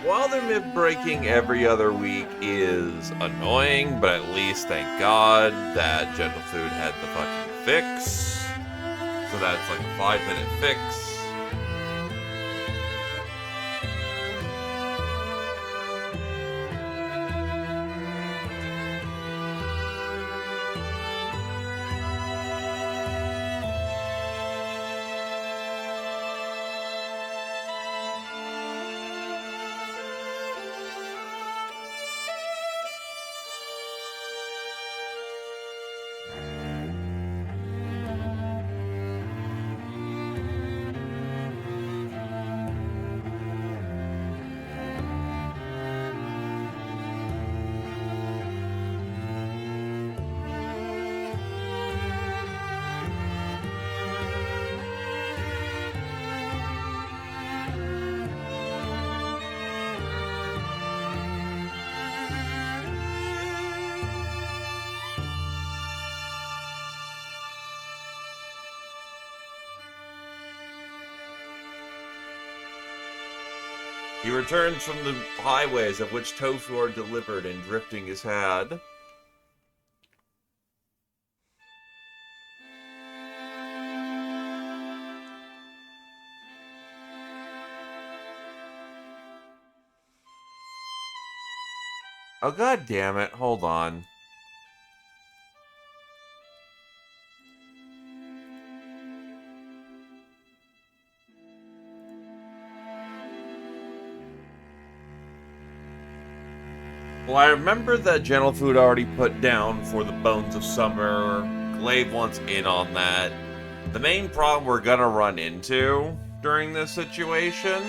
Wildermyth breaking every other week is annoying, but at least thank God that Gentle Food had the fucking fix. So that's like a 5-minute fix. He returns from the highways of which tofu are delivered and drifting his had. Oh, god damn it. Hold on. Well, I remember that Gentle Food already put down for the Bones of Summer. Glaive wants in on that. The main problem we're gonna run into during this situation.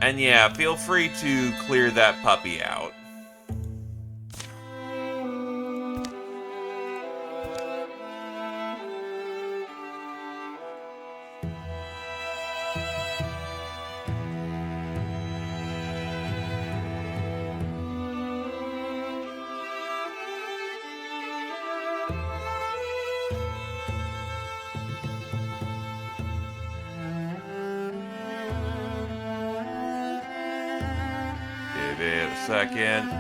And yeah, feel free to clear that puppy out. Give it a second.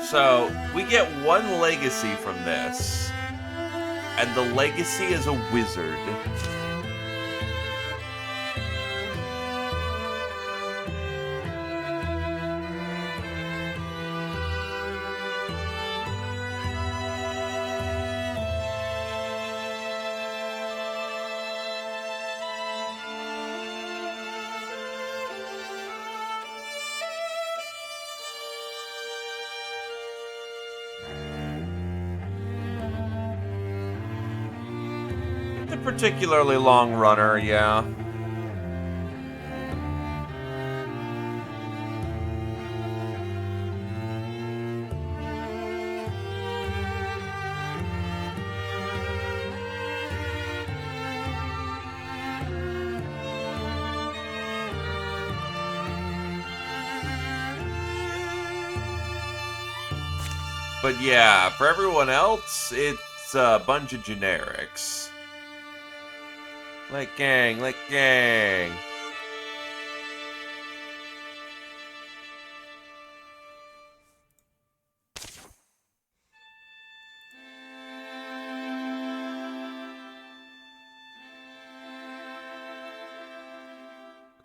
So, we get one legacy from this. And the legacy is a wizard. It's a particularly long runner, yeah. But yeah, for everyone else, it's a bunch of generics. Like gang, like gang.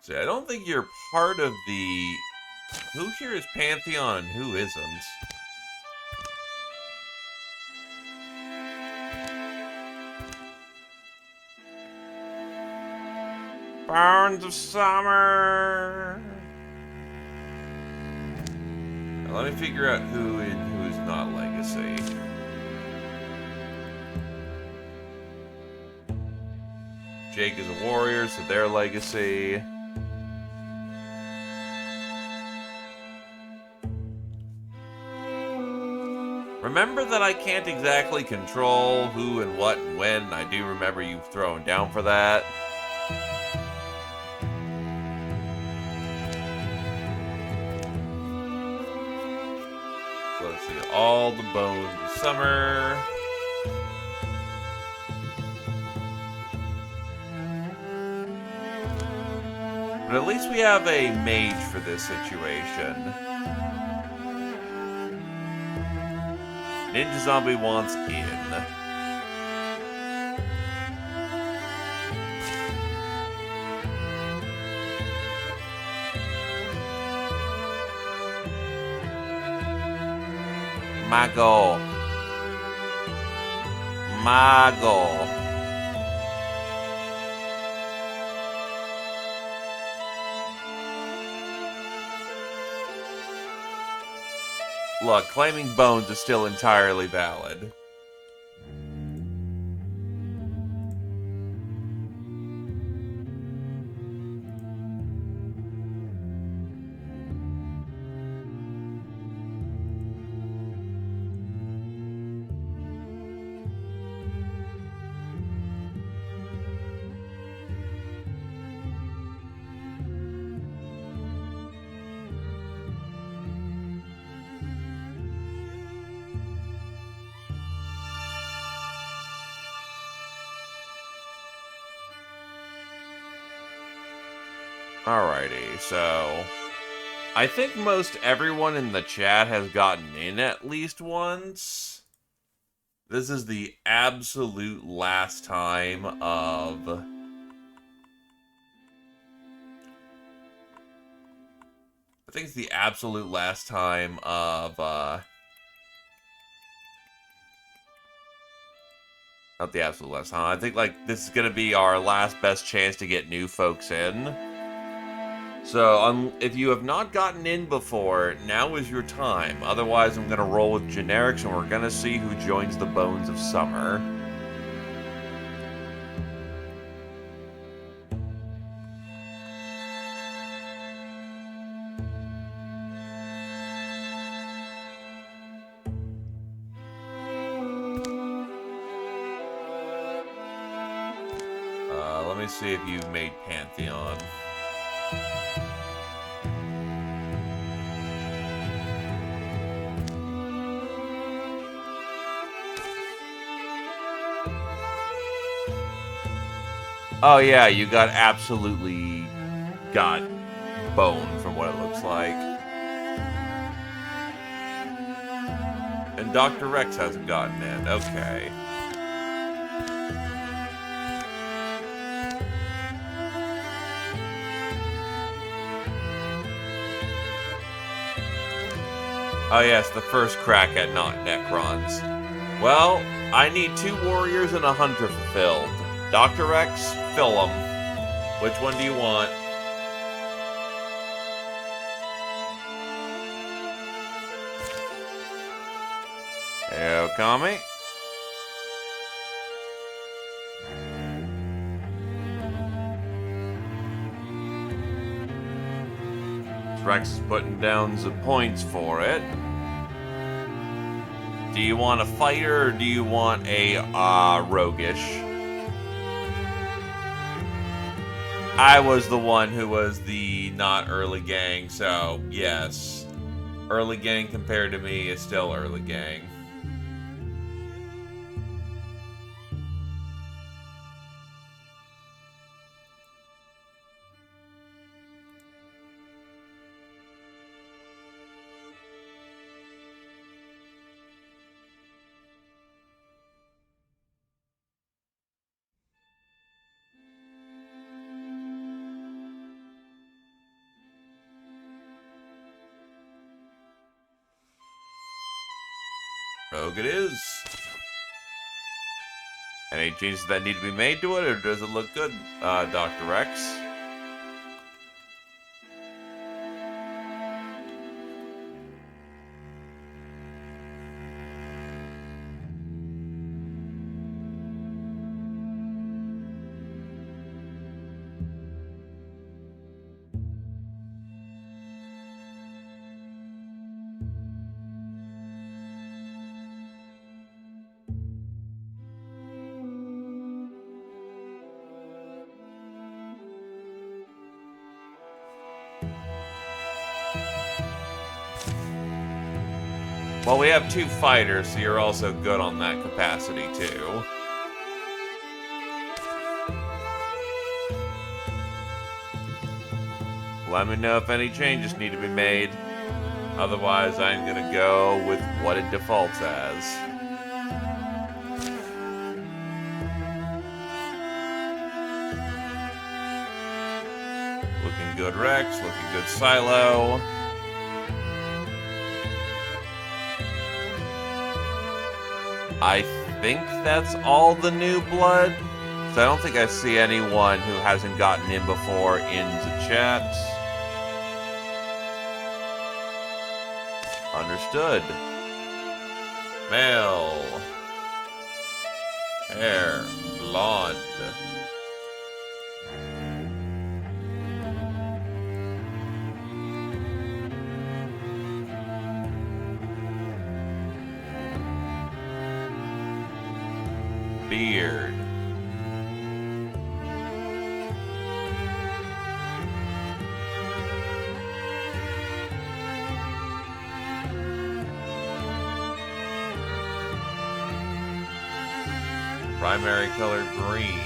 See, I don't think you're part of the... Who here is Pantheon and who isn't? Bones of Summer! Now let me figure out who is not Legacy. Jake is a warrior, so they're Legacy. Remember that I can't exactly control who and what and when. I do remember you throwing down for that. So let's see. All the Bones of Summer. But at least we have a mage for this situation. Ninja Zombie wants in. Mago. Mago. Look, claiming bones is still entirely valid. Alrighty, so I think most everyone in the chat has gotten in at least once. This is the absolute last time of... I think it's the absolute last time of, not the absolute last time. I think, like, this is gonna be our last best chance to get new folks in. So, if you have not gotten in before, now is your time. Otherwise, I'm going to roll with generics, and we're going to see who joins the Bones of Summer. Let me see if you've made Pantheon. Oh yeah, you absolutely got bone from what it looks like. And Dr. Rex hasn't gotten in, okay. Oh yes, the first crack at not Necrons. Well, I need 2 warriors and a hunter fulfilled. Dr. Rex, fill them. Which one do you want? Hey, Okami. Rex is putting down the points for it. Do you want a fighter or do you want a roguish? I was the one who was the not early gang, so yes. Early gang compared to me is still early gang. Rogue it is. Any changes that need to be made to it, or does it look good, Dr. Rex? Well, we have 2 fighters, so you're also good on that capacity, too. let me know if any changes need to be made. Otherwise, I'm gonna go with what it defaults as. Looking good Rex, looking good Silo. I think that's all the new blood. So I don't think I see anyone who hasn't gotten in before into chat. Understood. Male. Hair. Blonde. Beard. Primary color green.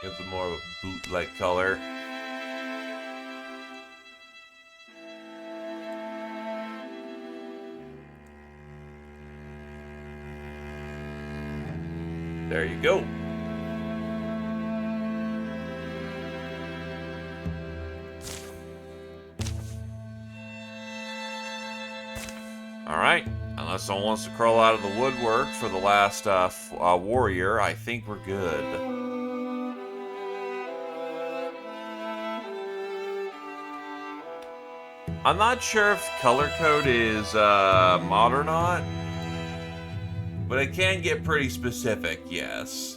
Give them more of a boot-like color. There you go. Alright, unless someone wants to crawl out of the woodwork for the last warrior, I think we're good. I'm not sure if color code is mod or not, but it can get pretty specific, yes.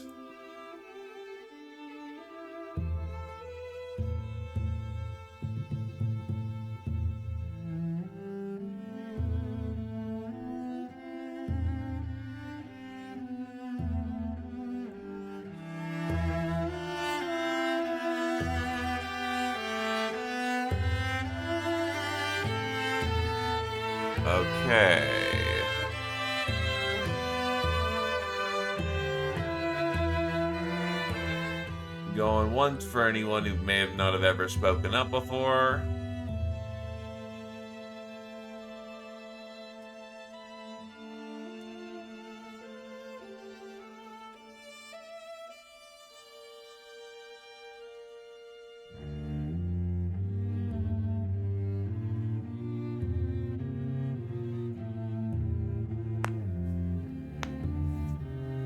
Okay. Going once for anyone who may have not have ever spoken up before.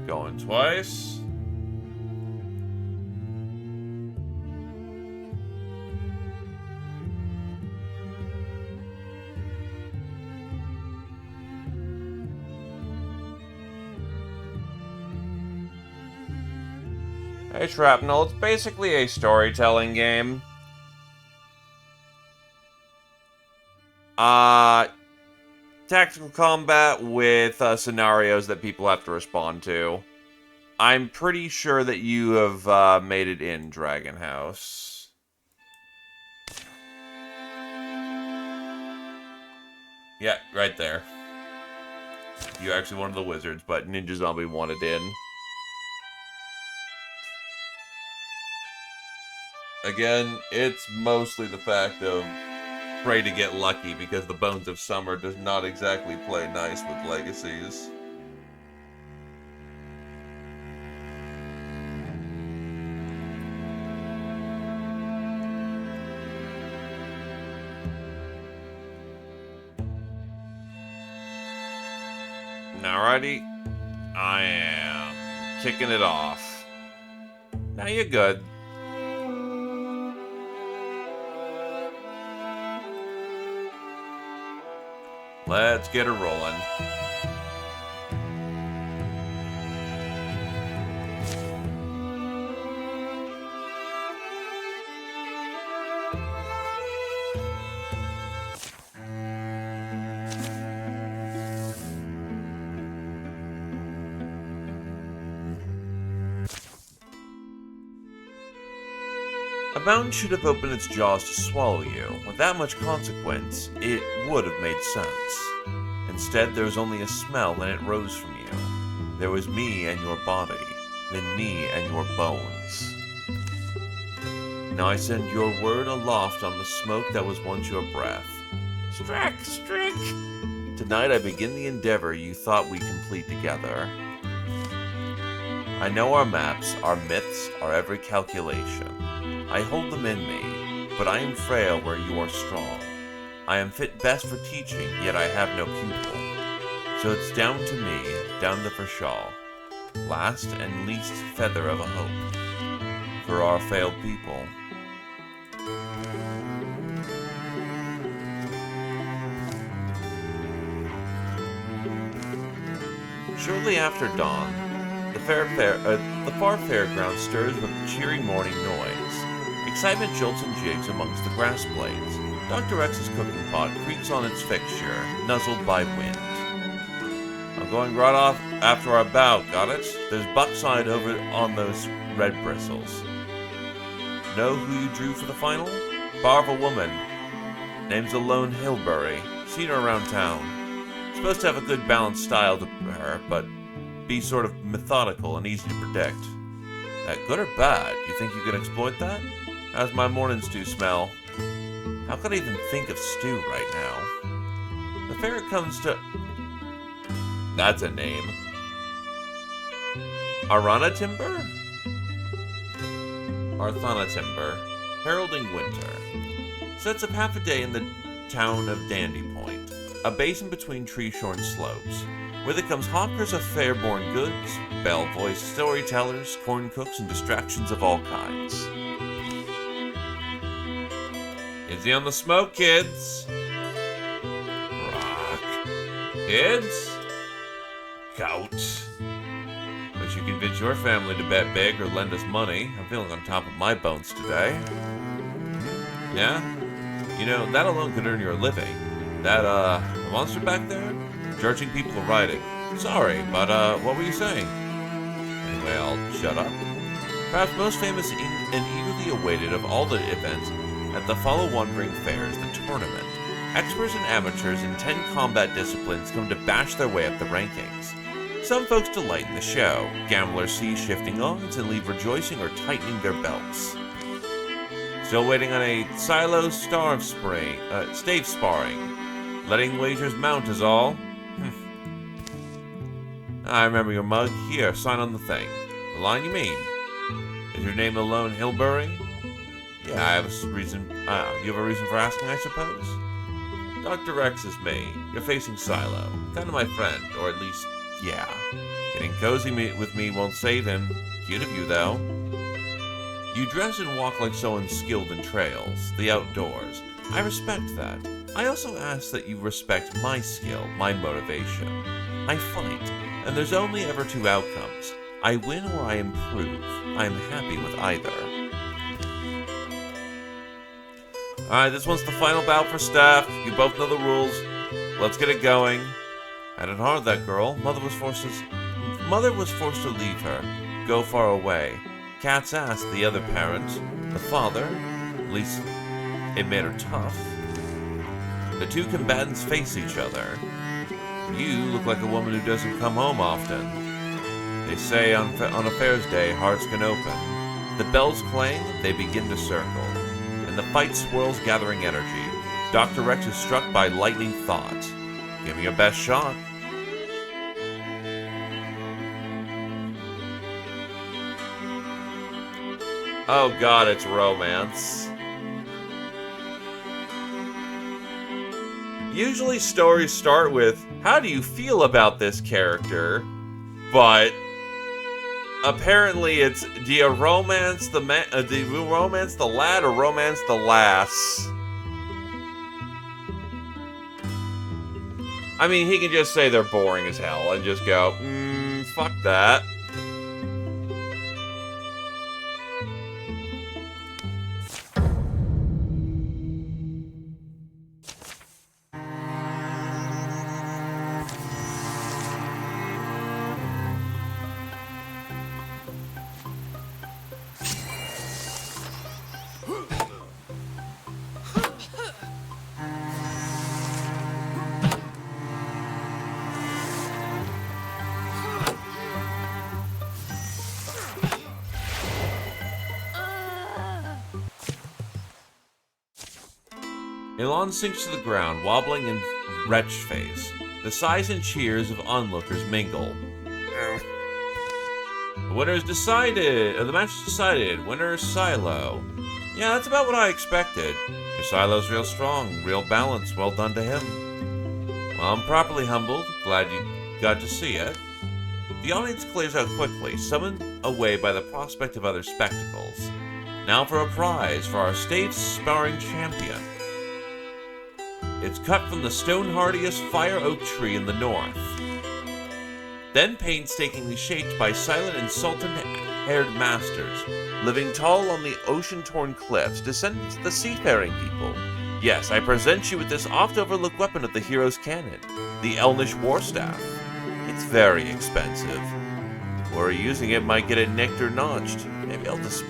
Going twice. Hey Shrapnel, it's basically a storytelling game. Tactical combat with scenarios that people have to respond to. I'm pretty sure that you have made it in Dragon House. Yeah, right there. You're actually one of the wizards, but Ninja Zombie wanted in. Again, it's mostly the fact of pray to get lucky, because the Bones of Summer does not exactly play nice with legacies. Alrighty, I am kicking it off. Now you're good. Let's get her rolling. A mountain should have opened its jaws to swallow you. With that much consequence, it would have made sense. Instead, there was only a smell and it rose from you. There was me and your body, then me and your bones. Now I send your word aloft on the smoke that was once your breath. Strick! Tonight I begin the endeavor you thought we'd complete together. I know our maps, our myths, our every calculation. I hold them in me, but I am frail where you are strong. I am fit best for teaching, yet I have no pupil. So it's down to me, down the Verschall, last and least feather of a hope, for our failed people. Shortly after dawn, the far fairground stirs with a cheery morning noise. Excitement jolts and jigs amongst the grass blades. Dr. X's cooking pot creaks on its fixture, nuzzled by wind. I'm going right off after our bout, got it? There's buckside over on those red bristles. Know who you drew for the final? Bar of a woman. Name's Alone Hilbury. Seen her around town. Supposed to have a good balanced style to her, but be sort of methodical and easy to predict. That good or bad? You think you can exploit that? How's my morning stew smell? How could I even think of stew right now? The fair comes to... That's a name. Arana Timber? Arthana Timber. Heralding winter. Sets up half a day in the town of Dandy Point, a basin between tree-shorn slopes. With it comes hawkers of fair-born goods, bell-voiced storytellers, corn cooks, and distractions of all kinds. Easy on the smoke, kids. Rock. Kids? Gout. Wish you could convince your family to bet big or lend us money. I'm feeling on top of my bones today. Yeah? You know, that alone could earn you a living. That, the monster back there? Charging people a riding. Sorry, but, what were you saying? Anyway, I'll shut up. Perhaps most famous and eagerly awaited of all the events at the Follow Wandering Fair is the tournament. Experts and amateurs in 10 combat disciplines come to bash their way up the rankings. Some folks delight in the show. Gamblers see shifting odds and leave rejoicing or tightening their belts. Still waiting on a silo stave sparring. Letting wagers mount is all. I remember your mug. Here, sign on the thing. The line you mean? Is your name Alone Hilbury? Yeah, I have a reason. You have a reason for asking, I suppose? Dr. X is me. You're facing Silo. Kind of my friend, or at least, yeah. Getting cozy with me won't save him. Cute of you, though. You dress and walk like someone skilled in trails, the outdoors. I respect that. I also ask that you respect my skill, my motivation. I fight, and there's only ever two outcomes. I win or I improve. I'm happy with either. Alright, this one's the final bout for staff. You both know the rules. Let's get it going. Had it hard, that girl. Mother was forced to leave her, go far away. Cat's ass, the other parent. The father, at least it made her tough. The two combatants face each other. You look like a woman who doesn't come home often. They say on a fair's day, hearts can open. The bells clang, they begin to circle. And the fight swirls, gathering energy. Dr. Rex is struck by lightning thought. Give me your best shot. Oh god, it's romance. Usually stories start with, how do you feel about this character? But apparently it's, do you romance the lad or romance the lass? I mean, he can just say they're boring as hell and just go, fuck that. Elon sinks to the ground, wobbling in wretched face. The sighs and cheers of onlookers mingle. The winner is decided. The match is decided. Winner Silo. Yeah, that's about what I expected. Your Silo's real strong, real balanced. Well done to him. Well, I'm properly humbled. Glad you got to see it. The audience clears out quickly, summoned away by the prospect of other spectacles. Now for a prize for our state's sparring champion. It's cut from the stone-hardiest fire oak tree in the north. Then painstakingly shaped by silent and sultan-haired masters, living tall on the ocean-torn cliffs, descendants of the seafaring people. Yes, I present you with this oft-overlooked weapon of the hero's cannon, the Elnish Warstaff. It's very expensive. Whoever using it might get it nicked or notched. Maybe I'll just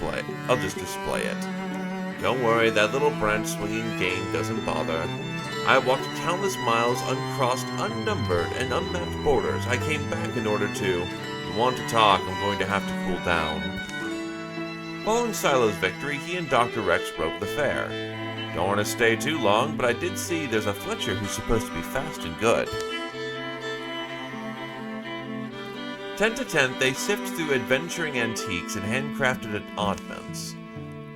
display it. Don't worry, that little branch swinging game doesn't bother. I walked countless miles uncrossed, unnumbered, and unmapped borders. I came back in order to... You want to talk, I'm going to have to cool down. Following Silo's victory, he and Dr. Rex broke the fair. Don't want to stay too long, but I did see there's a Fletcher who's supposed to be fast and good. Tent to tent, they sift through adventuring antiques and handcrafted oddments.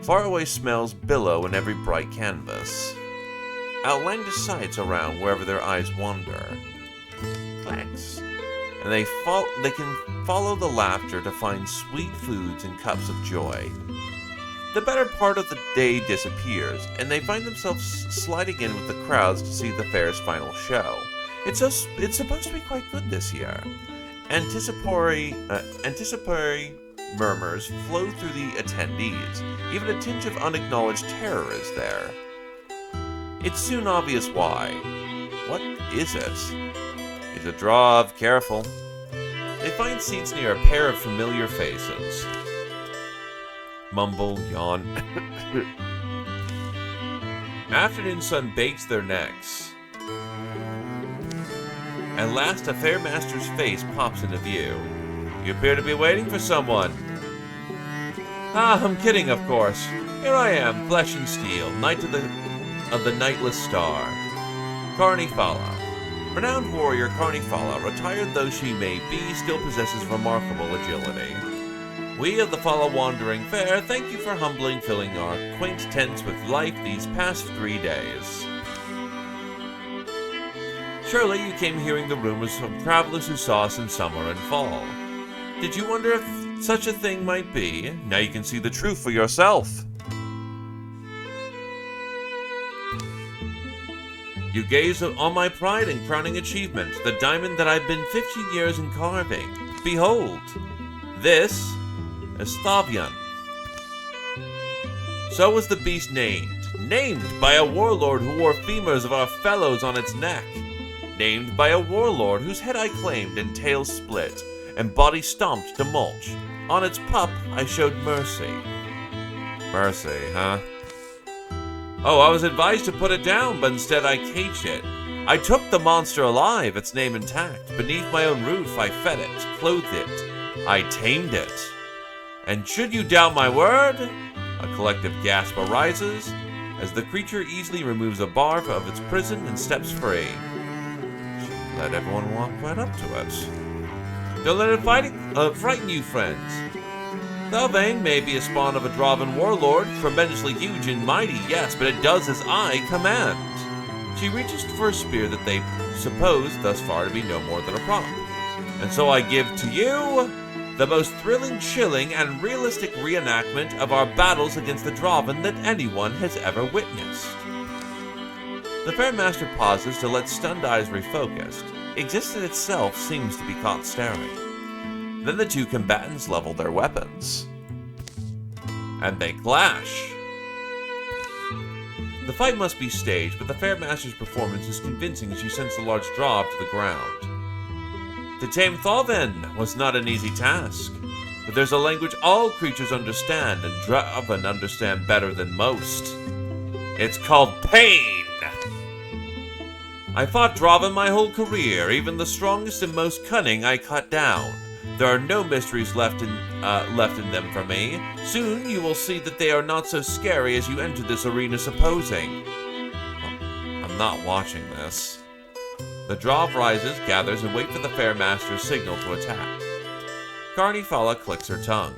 Faraway smells billow in every bright canvas. Outlandish sights around wherever their eyes wander. Thanks. And they can follow the laughter to find sweet foods and cups of joy. The better part of the day disappears, and they find themselves sliding in with the crowds to see the fair's final show. It's supposed to be quite good this year. Anticipatory murmurs flow through the attendees. Even a tinge of unacknowledged terror is there. It's soon obvious why. What is it? It's a draw of careful. They find seats near a pair of familiar faces. Mumble, yawn. Afternoon sun bakes their necks. At last, a fair master's face pops into view. You appear to be waiting for someone. Ah, I'm kidding, of course. Here I am, flesh and steel, knight of the Nightless Star. Carnifala. Renowned warrior Carnifala, retired though she may be, still possesses remarkable agility. We of the Fala Wandering Fair thank you for humbling filling our quaint tents with life these past 3 days. Surely you came hearing the rumors from travelers who saw us in summer and fall. Did you wonder if such a thing might be? Now you can see the truth for yourself. You gaze on my pride and crowning achievement, the diamond that I've been 15 years in carving. Behold, this is Thavian. So was the beast named by a warlord who wore femurs of our fellows on its neck. Named by a warlord whose head I claimed and tail split, and body stomped to mulch. On its pup I showed mercy. Mercy, huh? Oh, I was advised to put it down, but instead I caged it. I took the monster alive, its name intact. Beneath my own roof I fed it, clothed it. I tamed it. And should you doubt my word, a collective gasp arises as the creature easily removes a bar of its prison and steps free. Let everyone walk right up to it. Don't let it frighten you, friends. Thalvane may be a spawn of a Draven warlord, tremendously huge and mighty, yes, but it does as I command. She reaches for a spear that they suppose thus far to be no more than a prop. And so I give to you the most thrilling, chilling, and realistic reenactment of our battles against the Draven that anyone has ever witnessed. The Fairmaster pauses to let stunned eyes refocus. Existence itself seems to be caught staring. Then the two combatants level their weapons. And they clash. The fight must be staged, but the Fairmaster's performance is convincing as she sends the large draw to the ground. To tame Thaven was not an easy task, but there's a language all creatures understand, and Draven understand better than most. It's called pain! I fought Draven my whole career, even the strongest and most cunning I cut down. There are no mysteries left in them for me. Soon you will see that they are not so scary as you enter this arena supposing. not watching this. The Drov rises, gathers, and waits for the Fairmaster's signal to attack. Carnifala clicks her tongue,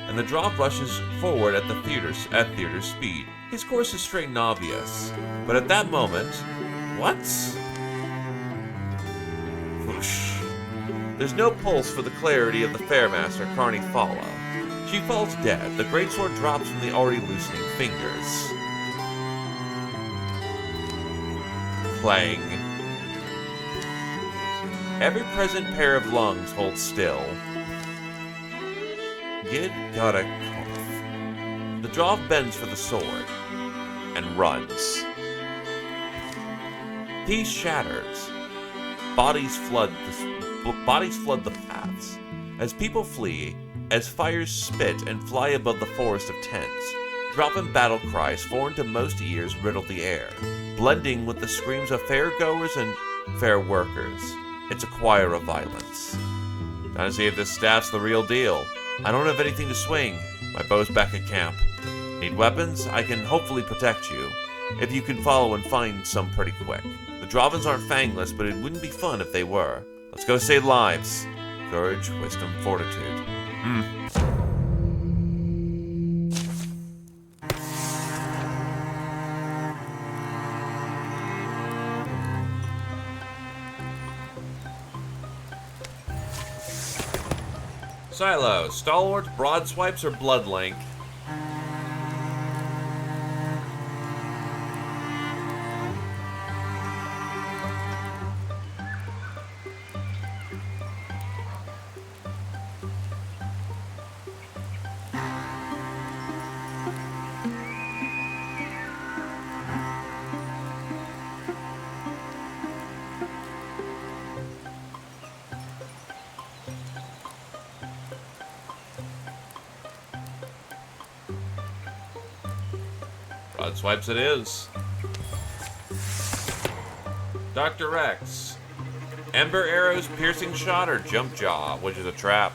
and the Drov rushes forward at theater speed. His course is straight and obvious, but at that moment, what? Whoosh. There's no pulse for the clarity of the Fairmaster, Carnifala. She falls dead. The greatsword drops from the already loosening fingers. Clang. Every present pair of lungs holds still. Gid got a cough. The Drov bends for the sword and runs. Peace shatters. Bodies flood the paths. As people flee, as fires spit and fly above the forest of tents, drop-in battle cries foreign to most ears riddle the air, blending with the screams of fair-goers and fair workers. It's a choir of violence. Time to see if this staff's the real deal. I don't have anything to swing. My bow's back at camp. Need weapons? I can hopefully protect you, if you can follow and find some pretty quick. The Dravens aren't fangless, but it wouldn't be fun if they were. Let's go save lives. Courage, wisdom, fortitude. Silo, stalwart, broad swipes, or bloodlink? Broad swipes it is. Dr. Rex. Ember arrows, piercing shot, or jump jaw, which is a trap.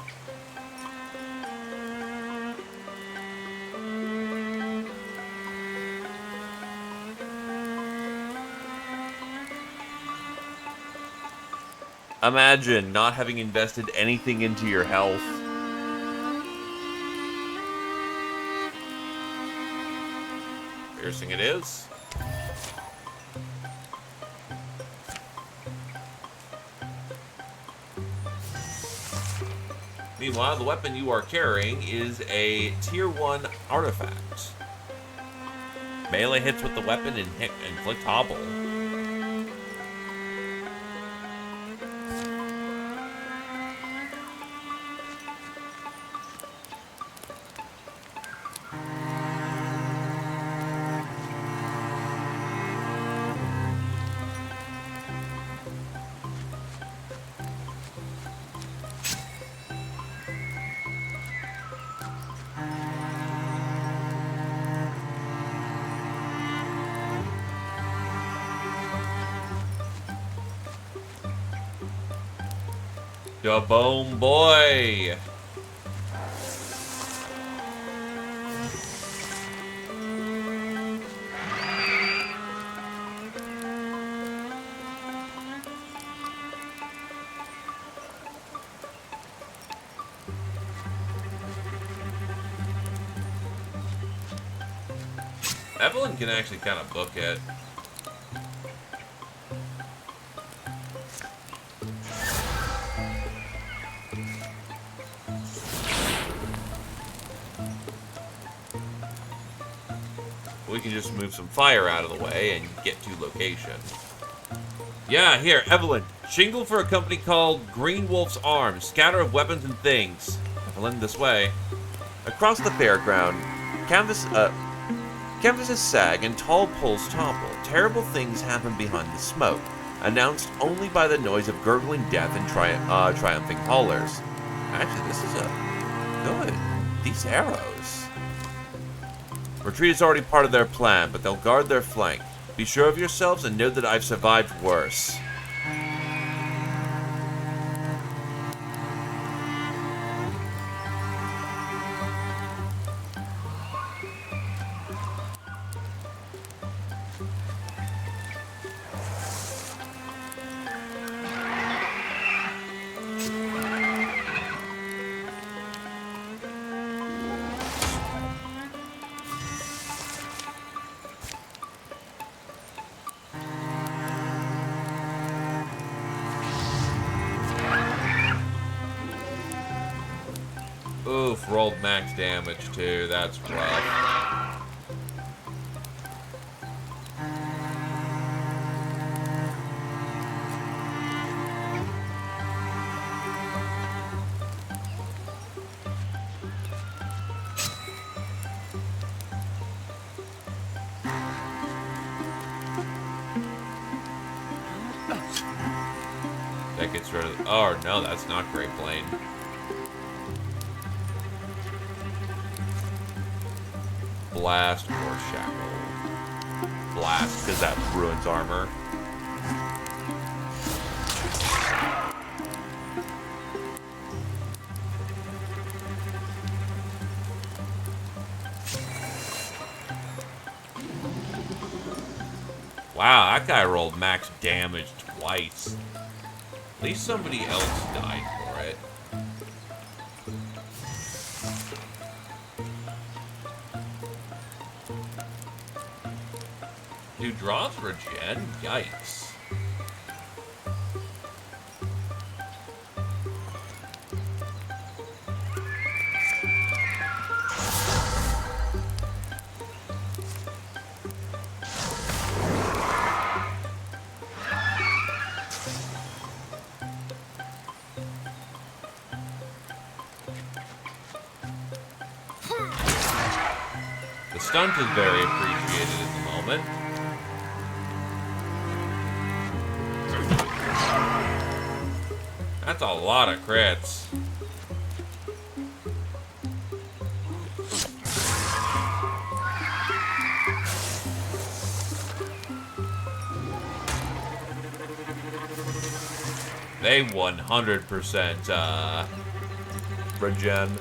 Imagine not having invested anything into your health. Piercing it is. Meanwhile, the weapon you are carrying is a Tier 1 artifact. Melee hits with the weapon and inflict hobble. Da boom boy! Evelyn can actually kind of book it. We can just move some fire out of the way and get to location. Yeah, here, Evelyn. Shingle for a company called Green Wolf's Arms. Scatter of weapons and things. Evelyn, this way. Across the fairground, canvases sag and tall poles topple. Terrible things happen behind the smoke, announced only by the noise of gurgling death and triumphing haulers. Actually, this is good. These arrows. Retreat is already part of their plan, but they'll guard their flank. Be sure of yourselves and know that I've survived worse. Oof, rolled max damage too. That's rough. That gets rid of... Oh, no, that's not Great Plane. Blast or Shackle. Blast, because that ruins armor. Wow, that guy rolled max damage twice. At least somebody else died for it. Dude, draws regen? Yikes. The stunt is very appreciated at the moment. That's a lot of crits. They 100% regen.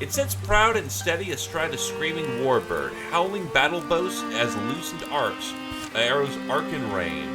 It sits proud and steady astride a screaming warbird, howling battle boasts as loosened arrows arc in rain.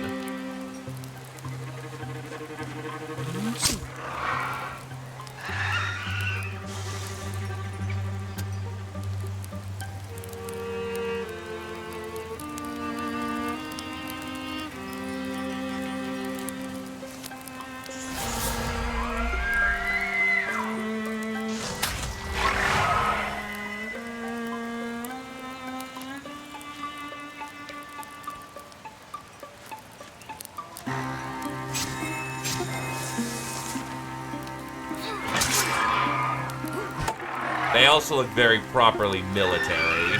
They also look very properly military,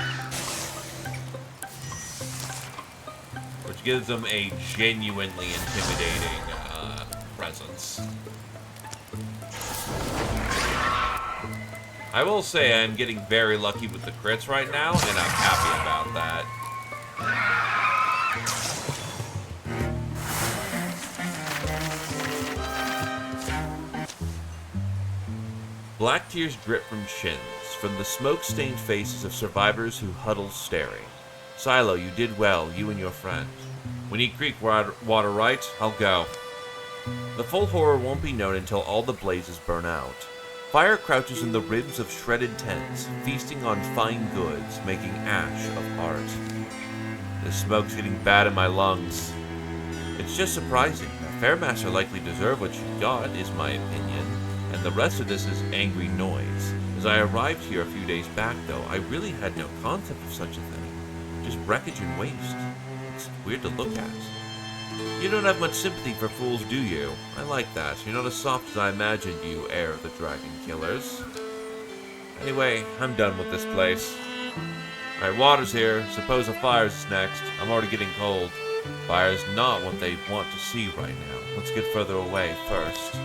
which gives them a genuinely intimidating presence. I will say I'm getting very lucky with the crits right now, and I'm happy about that. Black tears drip from chins, from the smoke-stained faces of survivors who huddle staring. Silo, you did well, you and your friend. We need Creek water, right? I'll go. The full horror won't be known until all the blazes burn out. Fire crouches in the ribs of shredded tents, feasting on fine goods, making ash of heart. The smoke's getting bad in my lungs. It's just surprising. A Fairmaster likely deserved what she got, is my opinion. And the rest of this is angry noise. As I arrived here a few days back, though, I really had no concept of such a thing. Just wreckage and waste. It's weird to look at. You don't have much sympathy for fools, do you? I like that. You're not as soft as I imagined you, heir of the Dragon Killers. Anyway, I'm done with this place. Alright, water's here. Suppose a fire's next. I'm already getting cold. Fire's not what they want to see right now. Let's get further away first.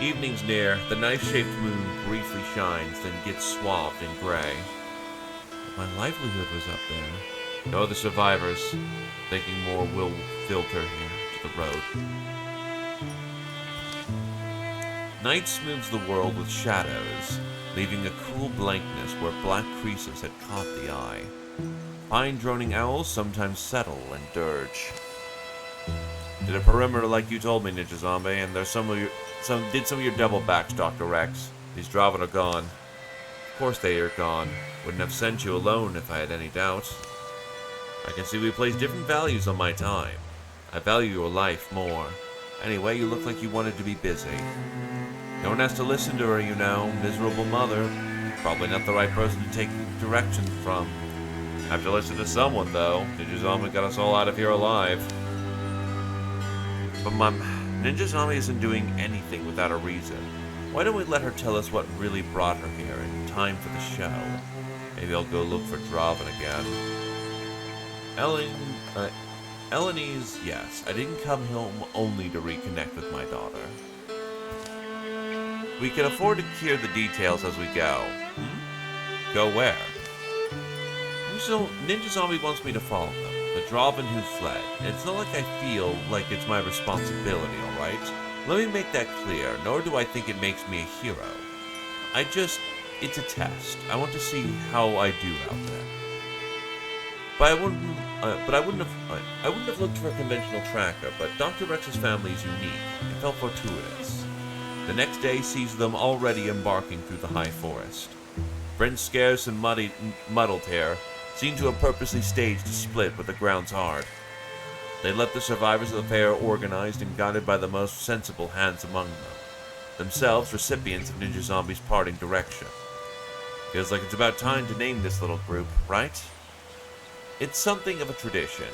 Evening's near, the knife-shaped moon briefly shines, then gets swathed in gray. My livelihood was up there. No other survivors. Thinking more will filter here to the road. Night smooths the world with shadows, leaving a cool blankness where black creases had caught the eye. Fine droning owls sometimes settle and dirge. Did a perimeter like you told me, Ninja Zombie, and there's some of your double backs, Dr. Rex. These Draven are gone. Of course they are gone. Wouldn't have sent you alone if I had any doubt. I can see we place different values on my time. I value your life more. Anyway, you look like you wanted to be busy. No one has to listen to her, you know. Miserable mother. Probably not the right person to take direction from. Have to listen to someone, though. Ninja Zombie got us all out of here alive. But Mom, Ninja Zombie isn't doing anything without a reason. Why don't we let her tell us what really brought her here in time for the show? Maybe I'll go look for Draven again. Elenise, yes. I didn't come home only to reconnect with my daughter. We can afford to clear the details as we go. Go where? So, Ninja Zombie wants me to follow them. The Draven who fled. And it's not like I feel like it's my responsibility, alright? Let me make that clear, nor do I think it makes me a hero. It's a test. I want to see how I do out there. But I wouldn't have looked for a conventional tracker, but Dr. Rex's family is unique. It felt fortuitous. The next day sees them already embarking through the high forest. Brent's scarce and muddled hair seemed to have purposely staged a split with the ground's hard. They let the survivors of the fair organized and guided by the most sensible hands among them, themselves recipients of Ninja Zombie's parting direction. Feels like it's about time to name this little group, right? It's something of a tradition,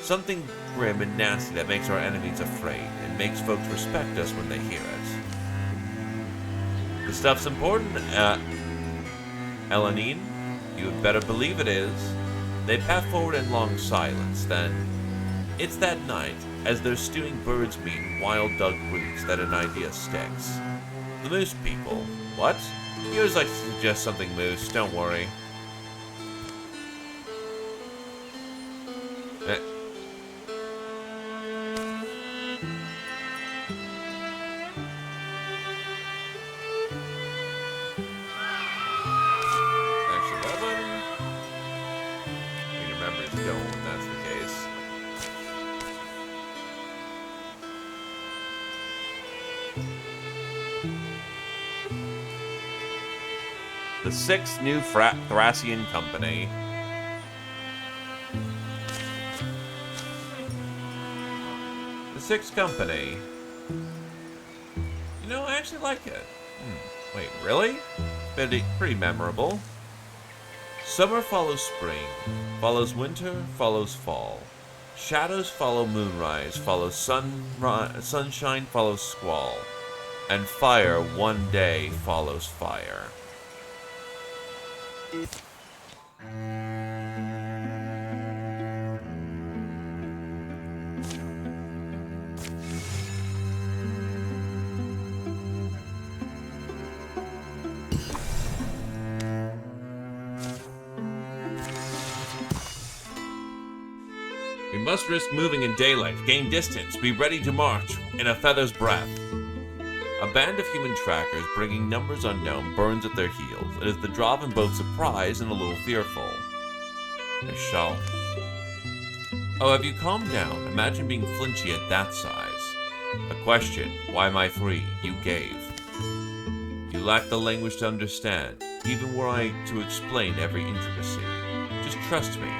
something grim and nasty that makes our enemies afraid and makes folks respect us when they hear it. The stuff's important, Elenine. You had better believe it is. They pass forward in long silence, then. It's that night, as they're stewing bird's meat and wild dug roots, that an idea sticks. The moose people. What? You always like to suggest something moose, don't worry. The Sixth New Thracian Company. The Sixth Company. You know, I actually like it. Wait, really? Pretty memorable. Summer follows spring, follows winter, follows fall. Shadows follow moonrise, follows sunshine, follows squall. And fire one day follows fire. We must risk moving in daylight, gain distance, be ready to march in a feather's breadth. A band of human trackers, bringing numbers unknown, burns at their heels. It is the Draven both surprised and a little fearful. Michelle. Oh, have you calmed down? Imagine being flinchy at that size. A question, why am I free? You gave. You lack the language to understand, even were I to explain every intricacy. Just trust me.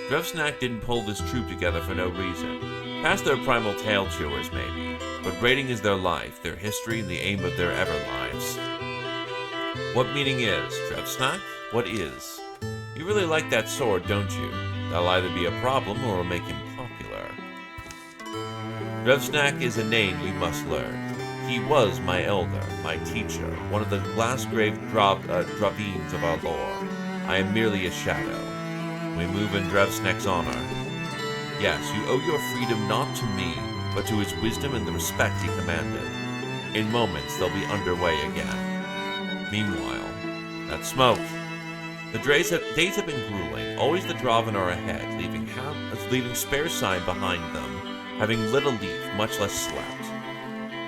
Drevsnak didn't pull this troop together for no reason. Past their primal tail chewers, maybe. But raiding is their life, their history, and the aim of their ever lives. What meaning is, Drevsnak? What is? You really like that sword, don't you? That'll either be a problem or will make him popular. Drevsnak is a name you must learn. He was my elder, my teacher, one of the last grave Dravines of our lore. I am merely a shadow. We move in Drevsnak's honor. Yes, you owe your freedom not to me, but to his wisdom and the respect he commanded. In moments, they'll be underway again. Meanwhile, that smoke. The days have been grueling. Always the Draven are ahead, leaving spare sign behind them, having lit a leaf, much less slept.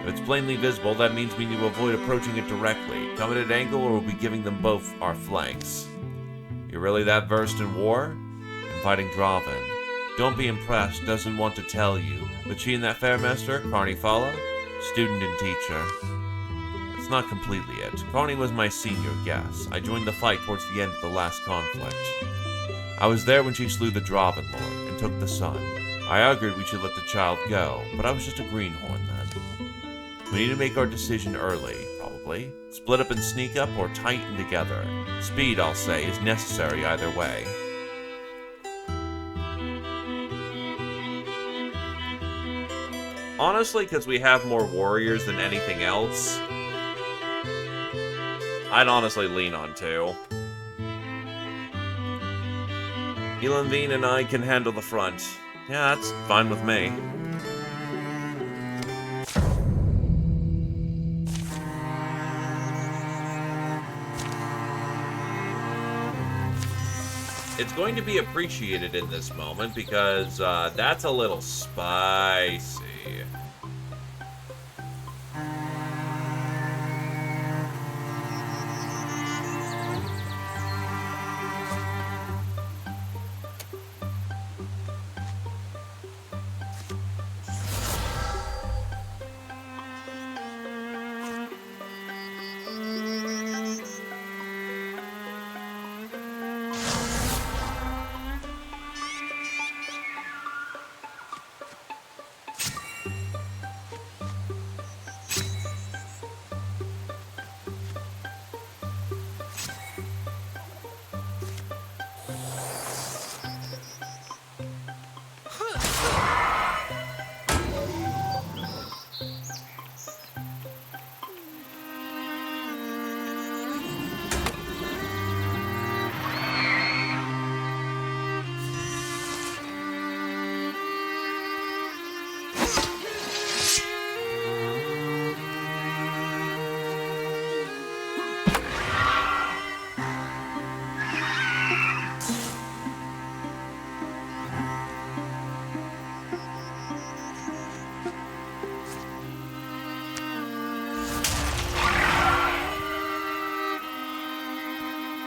If it's plainly visible, that means we need to avoid approaching it directly. Come at an angle or we'll be giving them both our flanks. You're really that versed in war? In fighting Draven. Don't be impressed, doesn't want to tell you. But she and that Fairmaster, Carnifala, student and teacher. It's not completely it. Carney was my senior, yes. I joined the fight towards the end of the last conflict. I was there when she slew the Draven Lord and took the sun. I argued we should let the child go, but I was just a greenhorn then. We need to make our decision early, probably. Split up and sneak up or tighten together. Speed, I'll say, is necessary either way. Honestly, because we have more warriors than anything else, I'd honestly lean on 2. Elanvine and I can handle the front. Yeah, that's fine with me. It's going to be appreciated in this moment because that's a little spicy.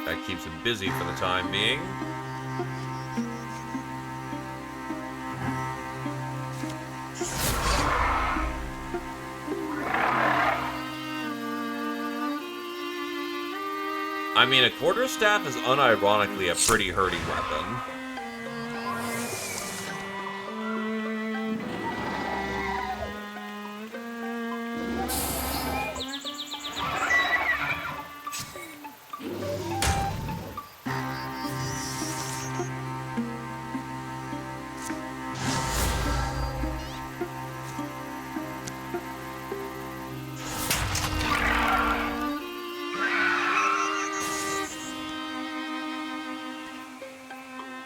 That keeps him busy for the time being. I mean, a quarterstaff is unironically a pretty hurting weapon.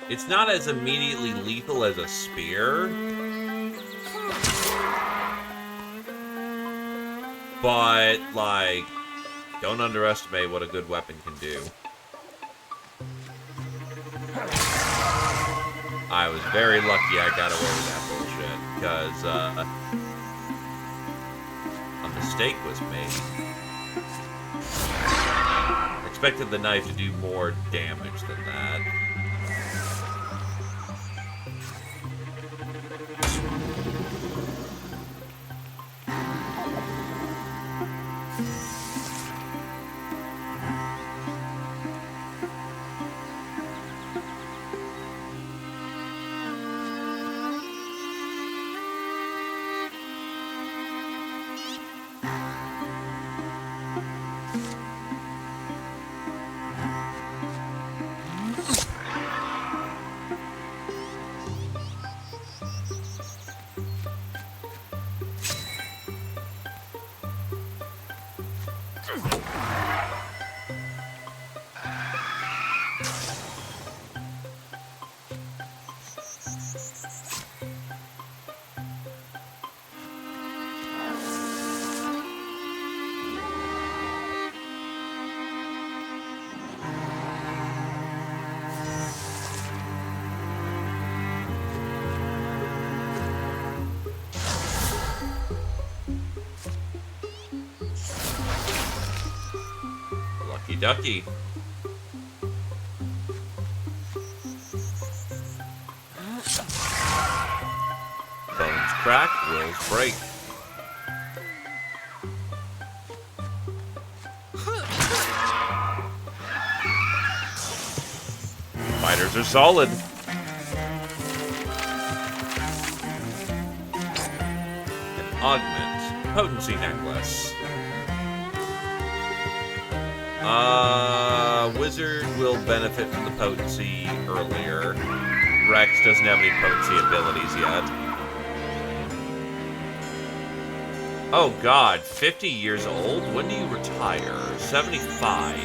It's not as immediately lethal as a spear, but, like, don't underestimate what a good weapon can do. I was very lucky I got away with that bullshit, because, a mistake was made. I expected the knife to do more damage than that. Ducky. Bones crack, wills break. Fighters are solid. An augment. potency necklace. Wizard will benefit from the potency earlier. Rex doesn't have any potency abilities yet. Oh god, 50 years old? When do you retire? 75.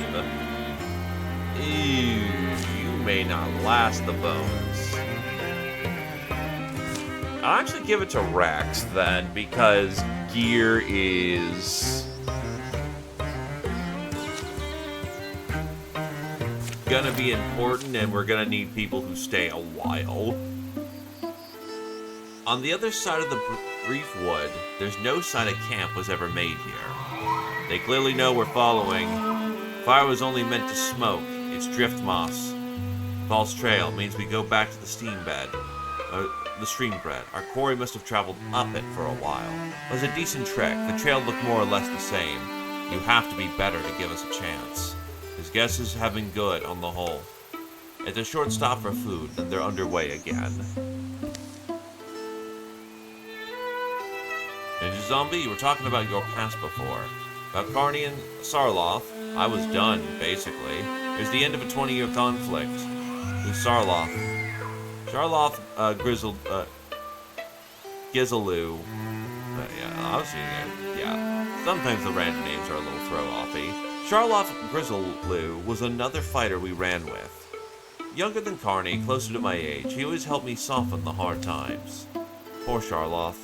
Ew, you may not last the bones. I'll actually give it to Rex then, because gear is gonna be important, and we're gonna need people who stay a while. On the other side of the Brief Wood, there's no sign a camp was ever made here. They clearly know we're following. Fire was only meant to smoke. It's drift moss. False trail means we go back to the stream bed. Our quarry must have traveled up it for a while. It was a decent trek. The trail looked more or less the same. You have to be better to give us a chance. His guesses have been good on the whole. It's a short stop for food, then they're underway again. Ninja Zombie, you were talking about your past before. About Carney and Sarloth, I was done, basically. It was the end of a 20-year conflict. With Sarloth. Sarloth, Gizaloo. Yeah, I was seeing it. Yeah. Sometimes the random names are a little throw-offy. Charlotte Grizzleblue was another fighter we ran with. Younger than Carney, closer to my age, he always helped me soften the hard times. Poor Charlotte.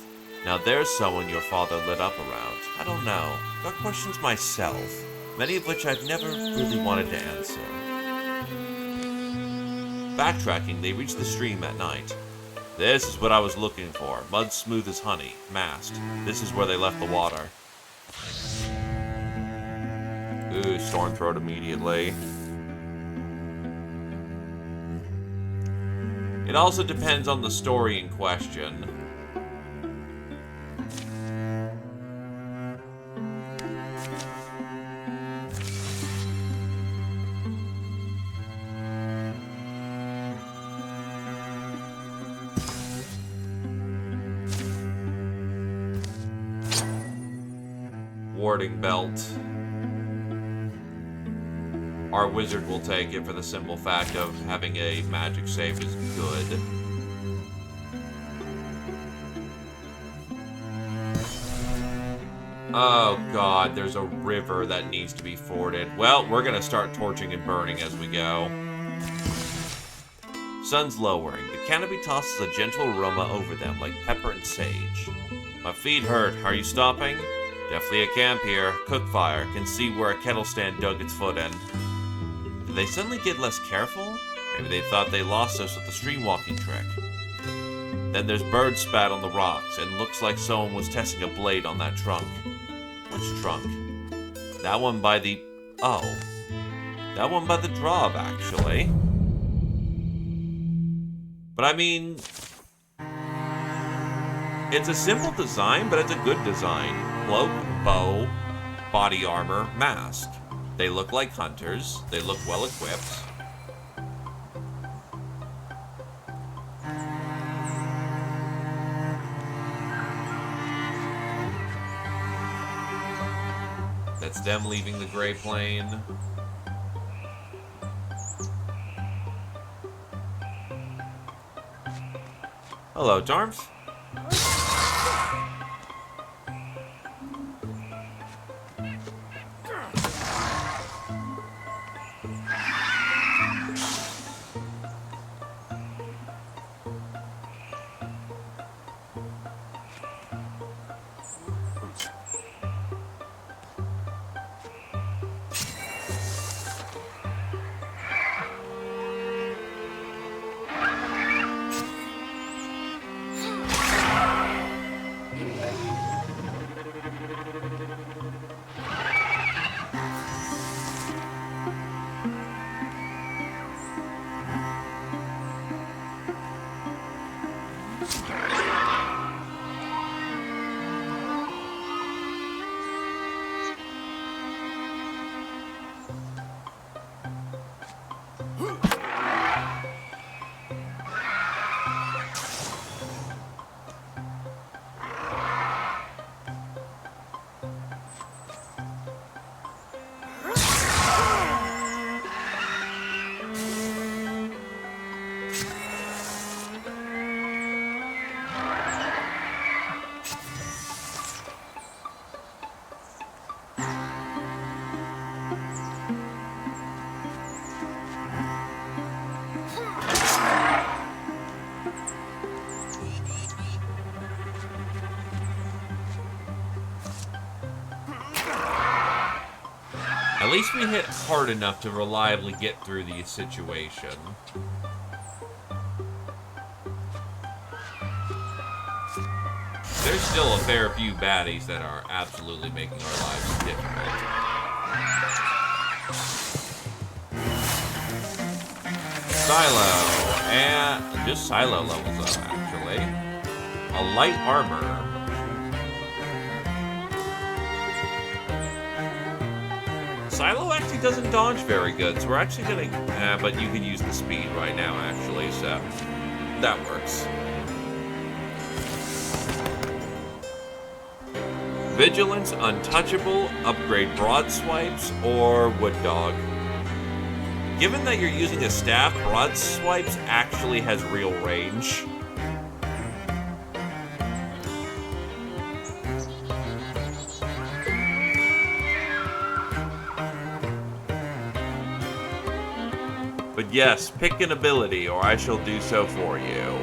Now there's someone your father lit up around. I don't know. Got questions myself, many of which I've never really wanted to answer. Backtracking, they reached the stream at night. This is what I was looking for. Mud smooth as honey, masked. This is where they left the water. Ooh, Stormthroat immediately. It also depends on the story in question. Warding belt. Our wizard will take it for the simple fact of having a magic save is good. Oh god, there's a river that needs to be forded. Well, we're gonna start torching and burning as we go. Sun's lowering. The canopy tosses a gentle aroma over them like pepper and sage. My feet hurt. Are you stopping? Definitely a camp here. Cook fire. Can see where a kettle stand dug its foot in. Did they suddenly get less careful? Maybe they thought they lost us with the stream walking trick. Then there's bird spat on the rocks, and looks like someone was testing a blade on that trunk. Which trunk? That one by the... Oh. That one by the drop, actually. But I mean... It's a simple design, but it's a good design. Cloak, bow, body armor, mask. They look like hunters. They look well equipped. That's them leaving the Gray Plain. Hello, Darmf. least we hit hard enough to reliably get through the situation. There's still a fair few baddies that are absolutely making our lives difficult. Silo, and just Silo levels up, actually. A light armor. Silo actually doesn't dodge very good, so we're actually gonna... but you can use the speed right now, actually, so that works. Vigilance, Untouchable, upgrade Broad Swipes, or Wood Dog. Given that you're using a staff, Broad Swipes actually has real range. But yes, pick an ability, or I shall do so for you.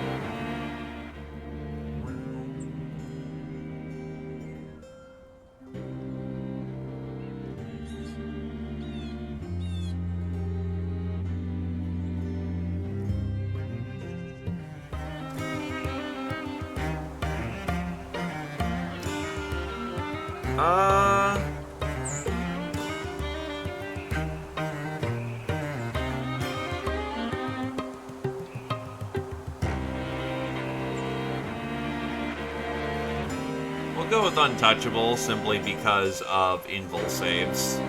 We'll go with Untouchable simply because of invul saves.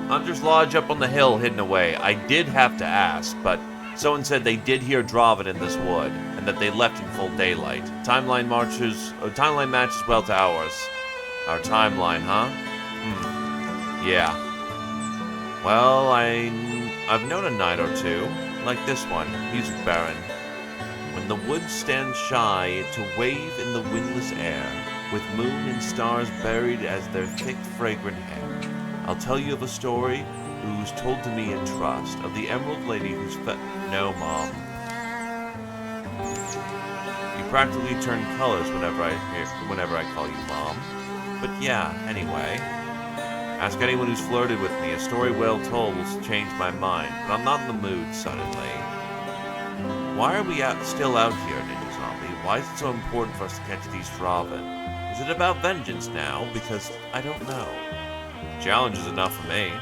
Hunter's Lodge up on the hill hidden away. I did have to ask, but someone said they did hear Draven in this wood, and that they left in full daylight. Timeline matches well to ours. Our timeline, huh? Yeah. Well, I've known a night or two, like this one, Music Baron. When the woods stand shy to wave in the windless air, with moon and stars buried as their thick, fragrant hair. I'll tell you of a story who's told to me in trust, of the Emerald Lady who's No, Mom. You practically turn colors whenever I call you Mom. But yeah, anyway. Ask anyone who's flirted with me. A story well told will change my mind, but I'm not in the mood suddenly. Why are we still out here, Ninja Zombie? Why is it so important for us to catch these Draven? Is it about vengeance now? Because I don't know. Challenge is enough for me.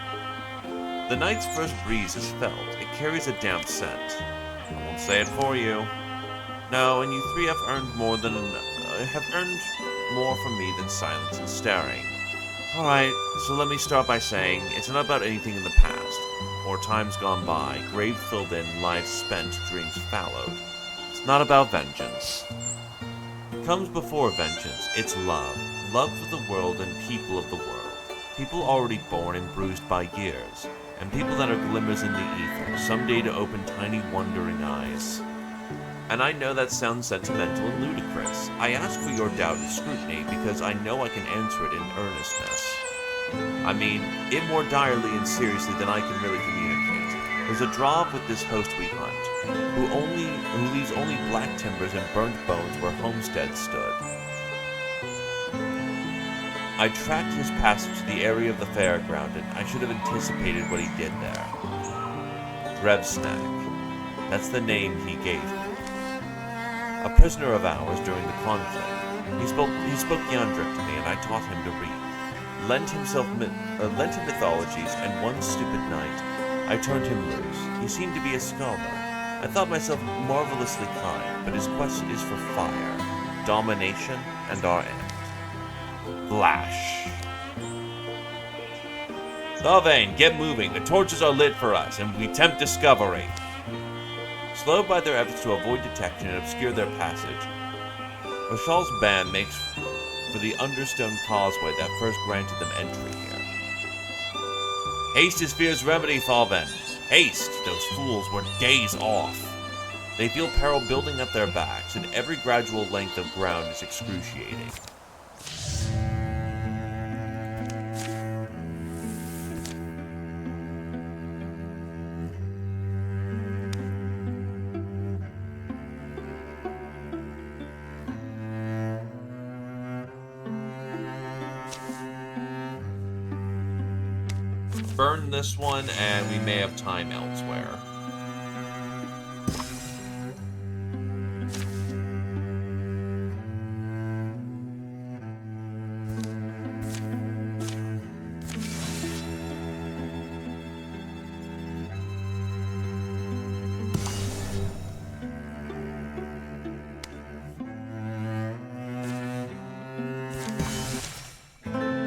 The night's first breeze is felt. It carries a damp scent. I won't say it for you. No, and you three have earned more from me than silence and staring. Alright, so let me start by saying, it's not about anything in the past, or times gone by, grave filled in, lives spent, dreams fallowed. It's not about vengeance. It comes before vengeance. It's love. Love for the world and people of the world. People already born and bruised by years, and people that are glimmers in the ether, someday to open tiny wondering eyes. And I know that sounds sentimental and ludicrous. I ask for your doubt and scrutiny because I know I can answer it in earnestness. I mean, it more direly and seriously than I can really communicate. There's a draw with this host we hunt, who leaves only black timbers and burnt bones where homesteads stood. I tracked his passage to the area of the fairground, and I should have anticipated what he did there. Revsnack. That's the name he gave me. A prisoner of ours during the conflict. He spoke Yandrik to me, and I taught him to read. Lent him mythologies, and one stupid night, I turned him loose. He seemed to be a scholar. I thought myself marvelously kind, but his quest is for fire, domination, and our end. Flash. Thalvain, get moving. The torches are lit for us, and we tempt discovery. Slowed by their efforts to avoid detection and obscure their passage, Rashal's band makes for the understone causeway that first granted them entry here. Haste is fear's remedy, Thalvain. Haste! Those fools were days off. They feel peril building at their backs, and every gradual length of ground is excruciating. burn this one, and we may have time elsewhere.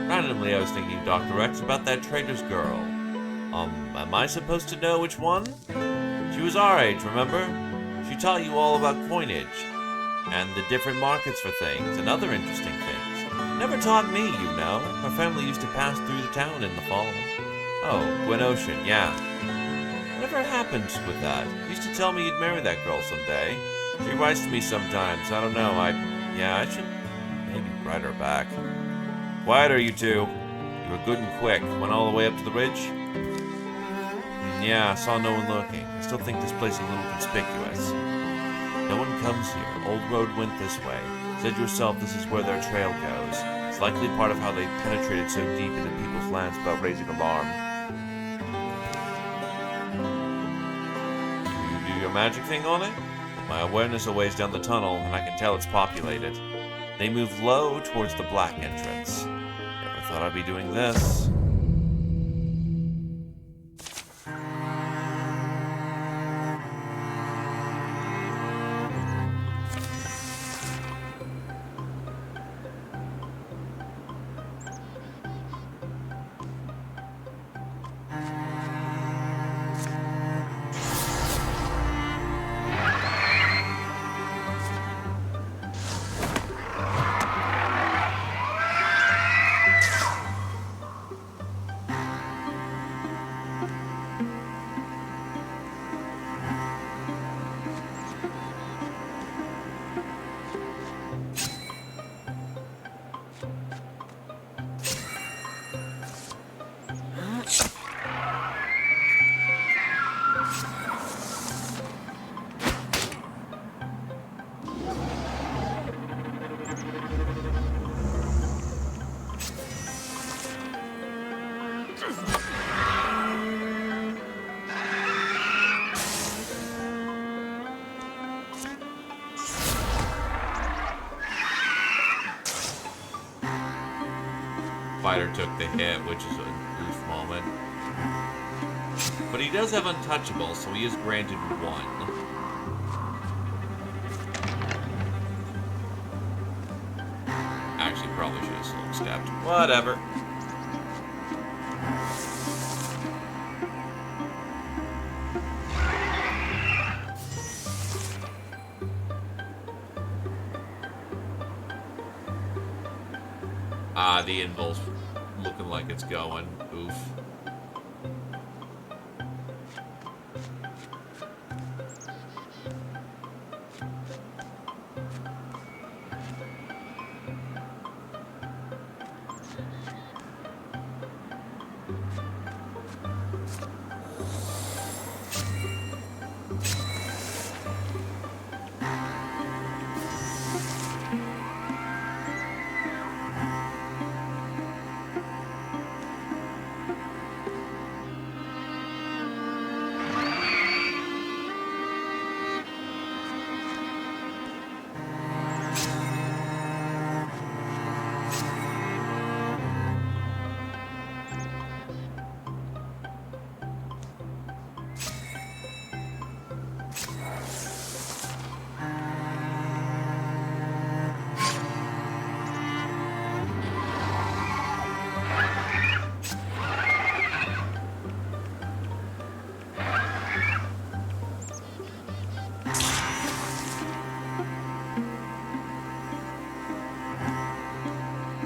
Randomly, I was thinking, Dr. X, about that trader's girl. Am I supposed to know which one? She was our age, remember? She taught you all about coinage, and the different markets for things, and other interesting things. Never taught me, you know. Her family used to pass through the town in the fall. Oh, Gwen Ocean, yeah. Whatever happened with that? Used to tell me you'd marry that girl someday. She writes to me sometimes, I don't know, I should maybe write her back. Quieter, you two. You were good and quick. Went all the way up to the ridge? Yeah, saw no one looking. I still think this place is a little conspicuous. No one comes here. Old road went this way. Said yourself this is where their trail goes. It's likely part of how they penetrated so deep into people's lands without raising alarm. You do your magic thing on it? My awareness is ways down the tunnel, and I can tell it's populated. They move low towards the black entrance. Never thought I'd be doing this. Fighter took the hit, which is a brief moment. But he does have untouchable, so he is granted one. Actually, probably should have slow stepped. Whatever. The invol's looking like it's going. Oof.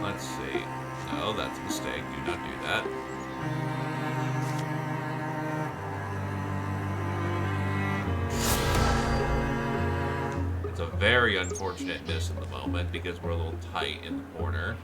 Let's see. No, that's a mistake. Do not do that. It's a very unfortunate miss in the moment because we're a little tight in the corner.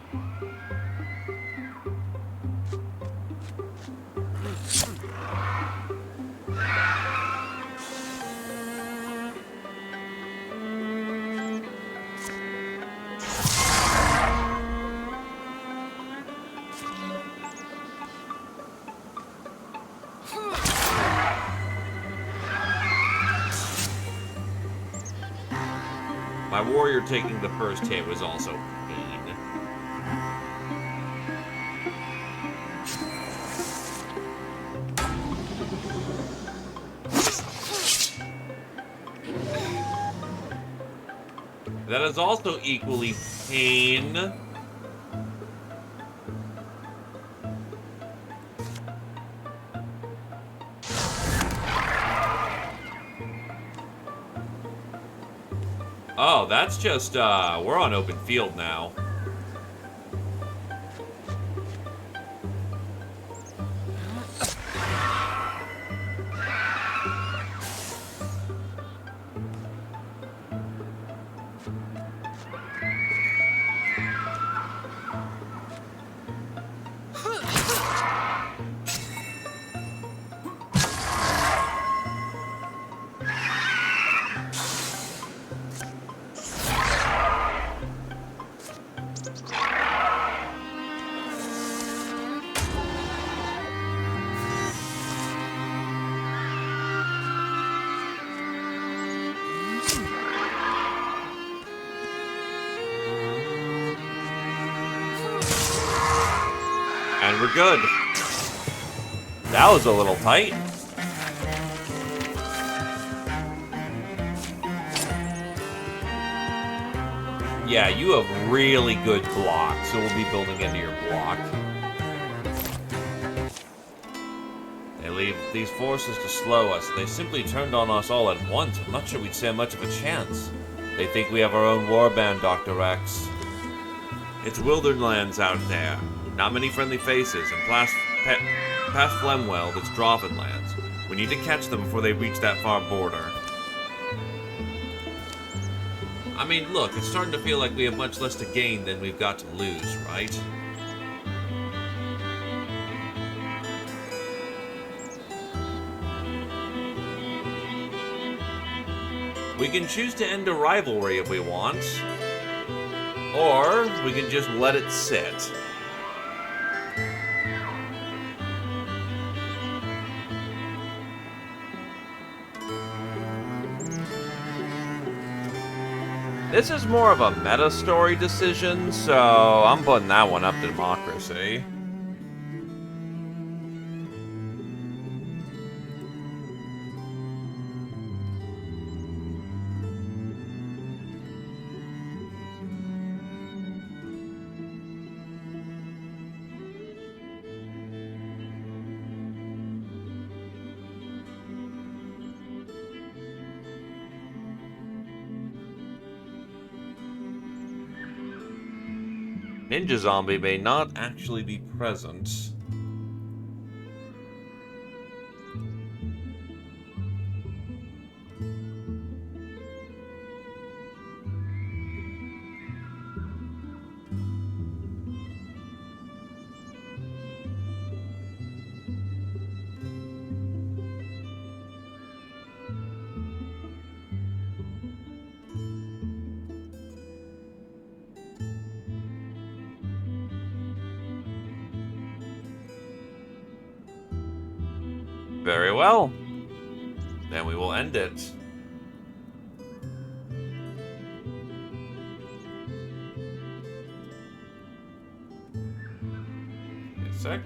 My warrior taking the first hit was also pain. That is also equally pain. Oh, that's just, we're on open field now. And we're good. That was a little tight. Yeah, you have really good blocks, so we'll be building into your block. They leave these forces to slow us. They simply turned on us all at once. I'm not sure we'd stand much of a chance. They think we have our own warband, Dr. X. It's Wilderlands out there. Not many friendly faces, and past Flemwell, it's Drovenlands. We need to catch them before they reach that far border. I mean, look, it's starting to feel like we have much less to gain than we've got to lose, right? We can choose to end a rivalry if we want, or we can just let it sit. This is more of a meta-story decision, so I'm putting that one up to democracy. Ninja Zombie may not actually be present. Very well. Then we will end it. Wait a sec.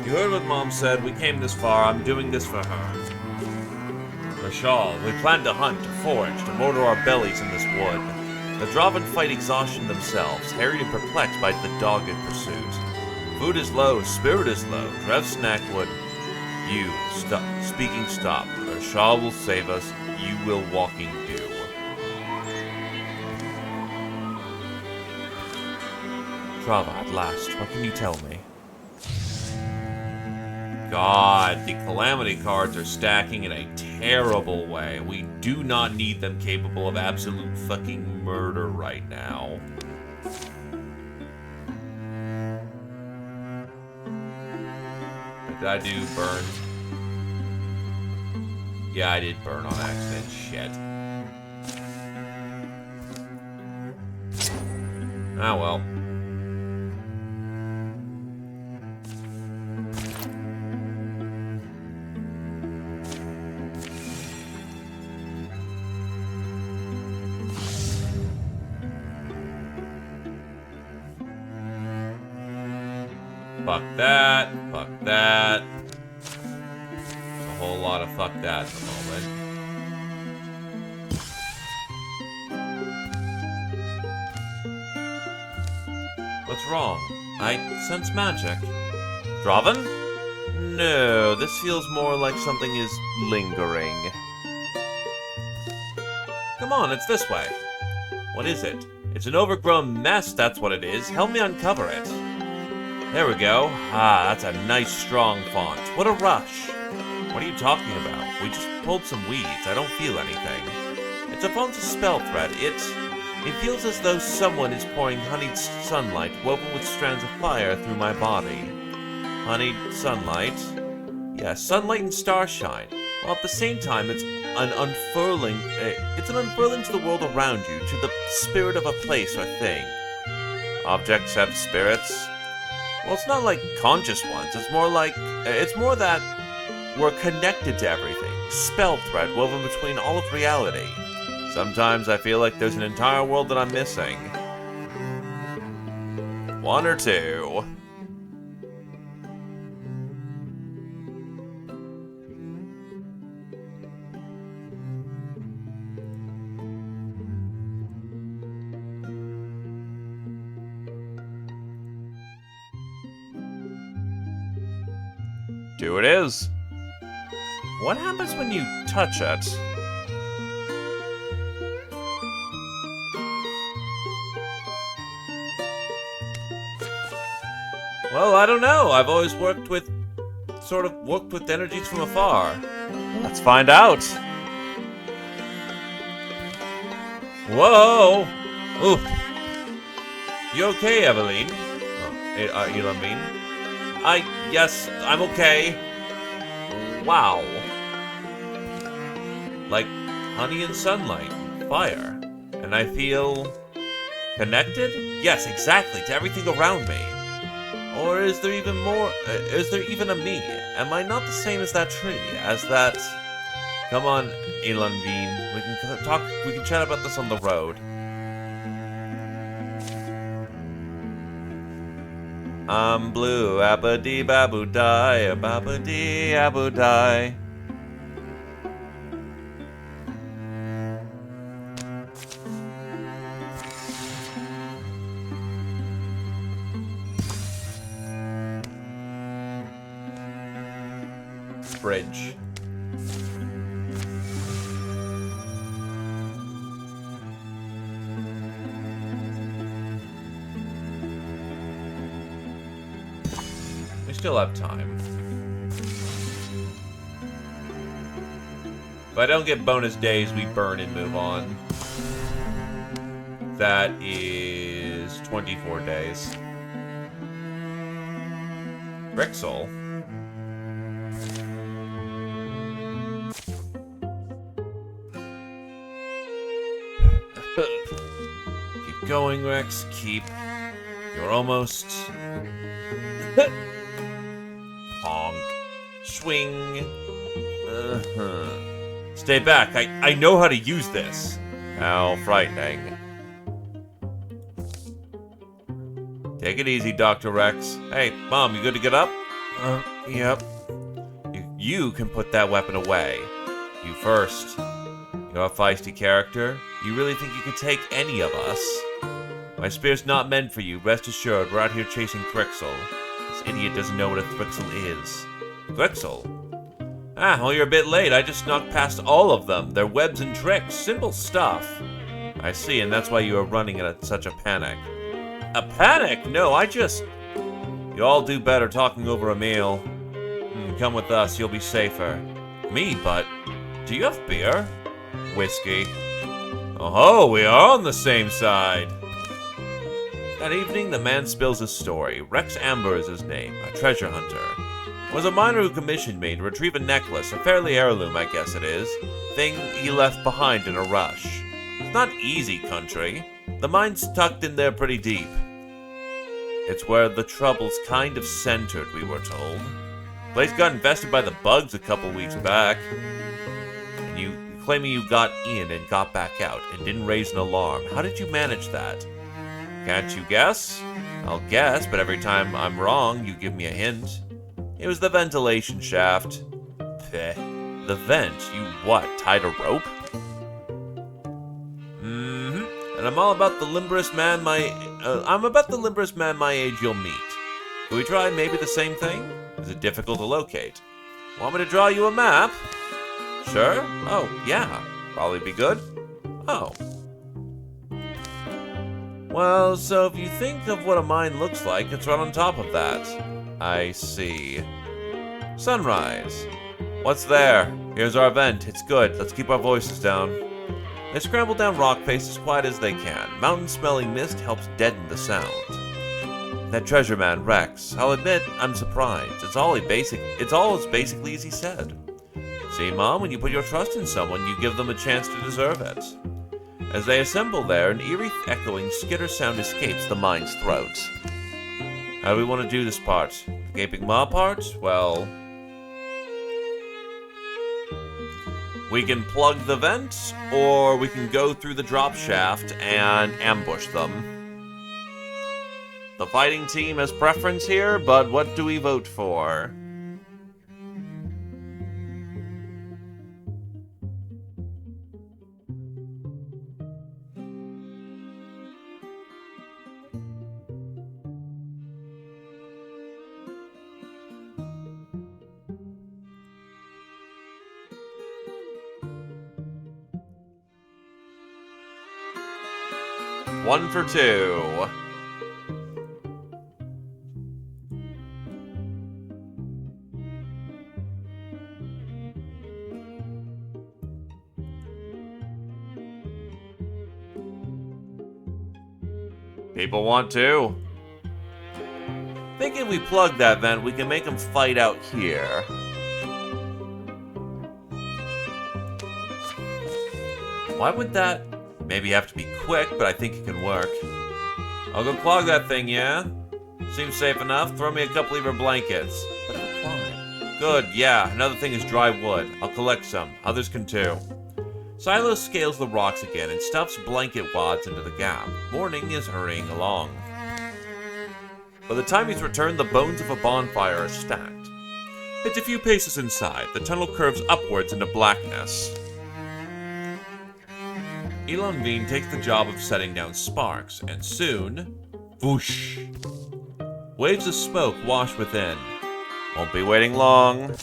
You heard what Mom said. We came this far. I'm doing this for her. Rashal, we plan to hunt, to forage, to mortar our bellies in this wood. The Draven fight exhaustion themselves, harried and perplexed by the dogged pursuit. Food is low, spirit is low. Trev Snackwood, you, stop. Rashal will save us, you will walking do. Trava, at last, what can you tell me? God, the Calamity cards are stacking in a terrible way. We do not need them capable of absolute fucking murder right now. Did I do burn? Yeah, I did burn on accident. Shit. Ah, well. Fuck that. Fuck that. A whole lot of fuck that at the moment. What's wrong? I sense magic. Draven? No, this feels more like something is lingering. Come on, it's this way. What is it? It's an overgrown mess, that's what it is. Help me uncover it. There we go. Ah, that's a nice strong font. What a rush. What are you talking about? We just pulled some weeds. I don't feel anything. It's a font's spell thread. It feels as though someone is pouring honeyed sunlight woven with strands of fire through my body. Honeyed sunlight? Yes, sunlight and starshine. While at the same time, it's an unfurling to the world around you, to the spirit of a place or thing. Objects have spirits? Well, it's not like conscious ones. It's more that we're connected to everything. Spell thread woven between all of reality. Sometimes I feel like there's an entire world that I'm missing. One or two. Two it is. What happens when you touch it? Well, I don't know. I've always worked with energies from afar. Let's find out. Whoa! Oof. You okay, Eveline? Oh, Eveline? Yes, I'm okay. Wow. Like honey and sunlight, fire. And I feel connected? Yes, exactly, to everything around me. Or is there even more? Is there even a me? Am I not the same as that tree? As that? Come on, Elon Bean. We can talk. We can chat about this on the road. I'm blue, abba-dee babu die, abba-dee abu die. Bridge. We still have time. If I don't get bonus days, we burn and move on. That is 24 days. Brixel. Keep going, Rex. Keep. You're almost. Honk. Swing. Stay back. I know how to use this. How frightening. Take it easy, Dr. Rex. Hey, Mom, you good to get up? Yep. You can put that weapon away. You first. You're a feisty character. You really think you could take any of us? My spear's not meant for you. Rest assured, we're out here chasing Thrixel. This idiot doesn't know what a Thrixel is. Thrixel? Ah, well, you're a bit late. I just knocked past all of them. They're webs and tricks. Simple stuff. I see, and that's why you are running in such a panic. A panic? No, You all do better talking over a meal. Come with us, you'll be safer. Me, but... Do you have beer? Whiskey. Oh, we are on the same side. That evening, the man spills his story. Rex Amber is his name, a treasure hunter. Was a miner who commissioned me to retrieve a necklace, a fairly heirloom, I guess it is. Thing he left behind in a rush. It's not easy country. The mine's tucked in there pretty deep. It's where the trouble's kind of centered, we were told. The place got infested by the bugs a couple weeks back. And you claiming you got in and got back out and didn't raise an alarm. How did you manage that? Can't you guess? I'll guess, but every time I'm wrong, you give me a hint. It was the ventilation shaft. Peh. The vent? You what, tied a rope? And I'm about the limberest man my age you'll meet. Can we try maybe the same thing? Is it difficult to locate? Want me to draw you a map? Sure? Oh, yeah. Probably be good. Oh. Well, so if you think of what a mine looks like, it's right on top of that. I see. Sunrise. What's there? Here's our vent. It's good. Let's keep our voices down. They scramble down rock face as quiet as they can. Mountain-smelling mist helps deaden the sound. That treasure man, Rex. I'll admit, I'm surprised. It's all as basically as he said. See, Mom, when you put your trust in someone, you give them a chance to deserve it. As they assemble there, an eerie, echoing skitter sound escapes the mine's throat. How do we want to do this part? The gaping maw part? Well, we can plug the vent, or we can go through the drop shaft and ambush them. The fighting team has preference here, but what do we vote for? One for two. People want to. Thinking we plug that vent, we can make them fight out here. Why would that maybe have to be quick, but I think it can work. I'll go clog that thing, yeah? Seems safe enough. Throw me a couple of your blankets. But it'll climb. Good, yeah. Another thing is dry wood. I'll collect some. Others can too. Silo scales the rocks again and stuffs blanket wads into the gap. Morning is hurrying along. By the time he's returned, the bones of a bonfire are stacked. It's a few paces inside. The tunnel curves upwards into blackness. Elon Bean takes the job of setting down sparks, and soon, whoosh! Waves of smoke wash within. Won't be waiting long.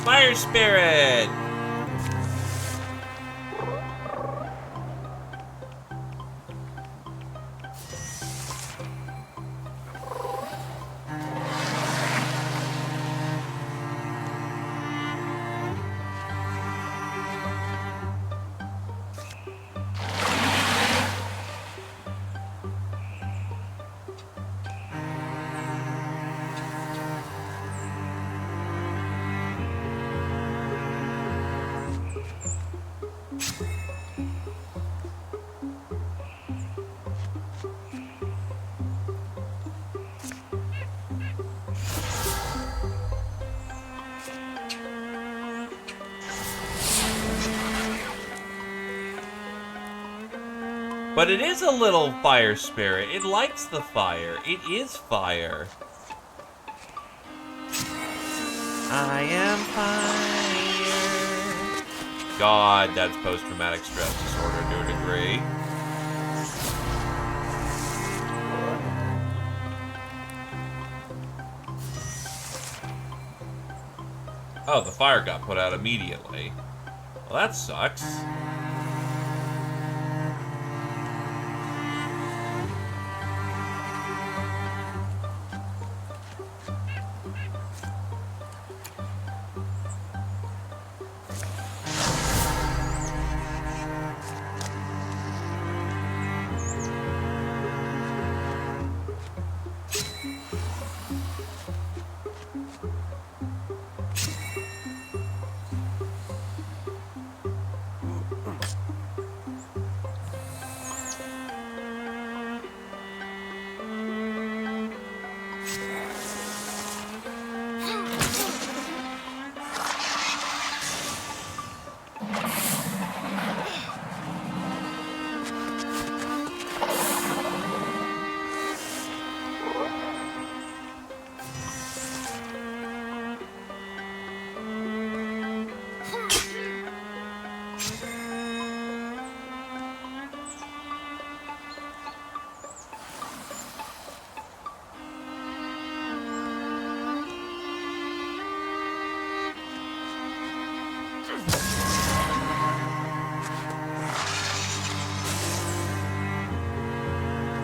Fire Spirit! But it is a little fire spirit. It likes the fire. It is fire. I am fire. God, that's post-traumatic stress disorder to a degree. Oh, the fire got put out immediately. Well, that sucks.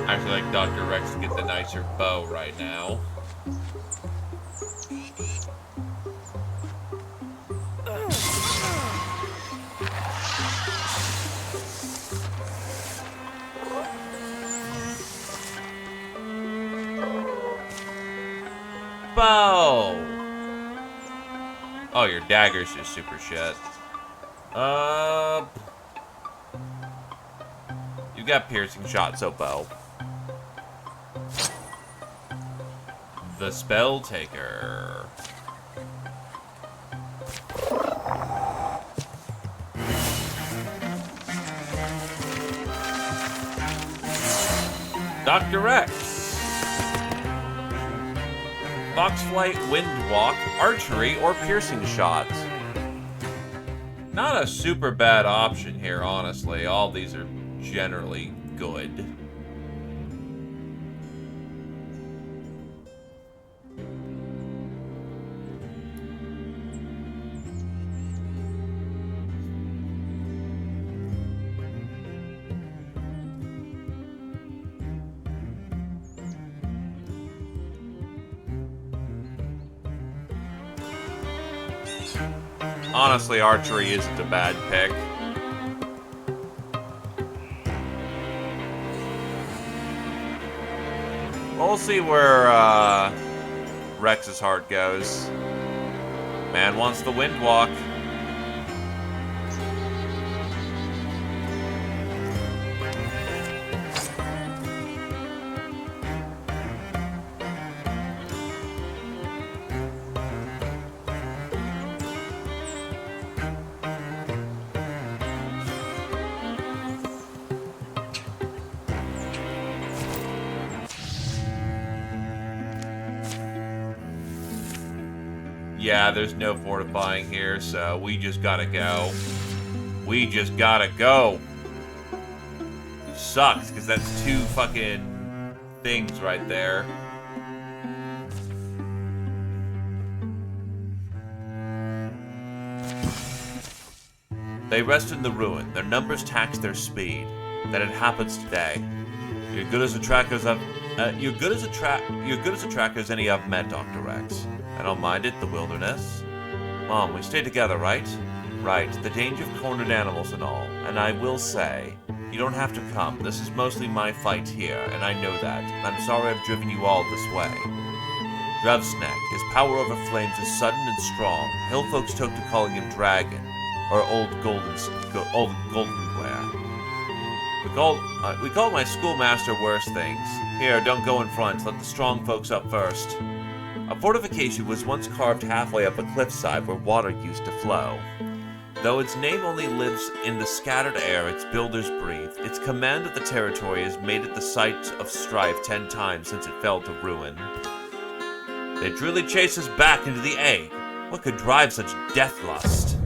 I actually like Dr. Rex to get the nicer bow right now. Bow! Oh, your dagger's just super shit. You got piercing shot, so bow. The Spell Taker. Dr. X. Foxflight, Windwalk, Archery, or Piercing Shot. Not a super bad option here, honestly. All these are generally good. Honestly, archery isn't a bad pick. We'll see where Rex's heart goes. Man wants the Windwalk. Yeah, there's no fortifying here, so we just gotta go. We just gotta go. Sucks, because that's two fucking things right there. They rest in the ruin. Their numbers tax their speed. That it happens today. You're good as a tracker as you're good as a tracker as any I've met, Dr. Rex. I don't mind it, the wilderness. Mom, we stay together, right? Right, the danger of cornered animals and all. And I will say, you don't have to come. This is mostly my fight here, and I know that. And I'm sorry I've driven you all this way. Drevsnek, his power over flames is sudden and strong. Hill folks took to calling him Dragon, or Old Goldenware. We call my schoolmaster worse things. Here, don't go in front. Let the strong folks up first. A fortification was once carved halfway up a cliffside where water used to flow. Though its name only lives in the scattered air its builders breathe, its command of the territory has made it the site of strife 10 times since it fell to ruin. They'd really chase us back into the egg. What could drive such death lust?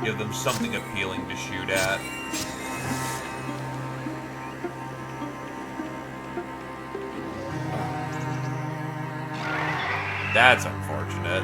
Give them something appealing to shoot at. That's unfortunate.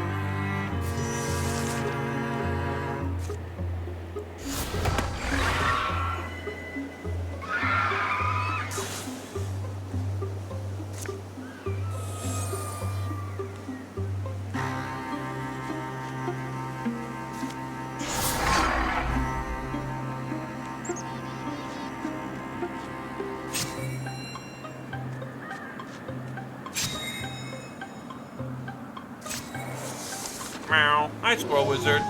Meow. Hi, Squirrel Wizard.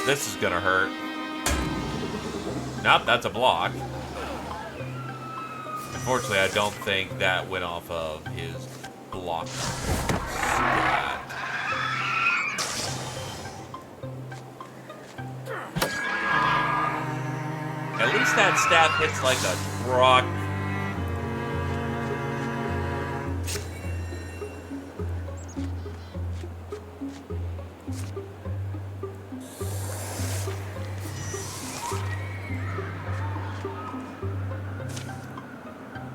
This is gonna hurt. Nope, that's a block. Unfortunately, I don't think that went off of his block stat. At least that stat hits like a truck.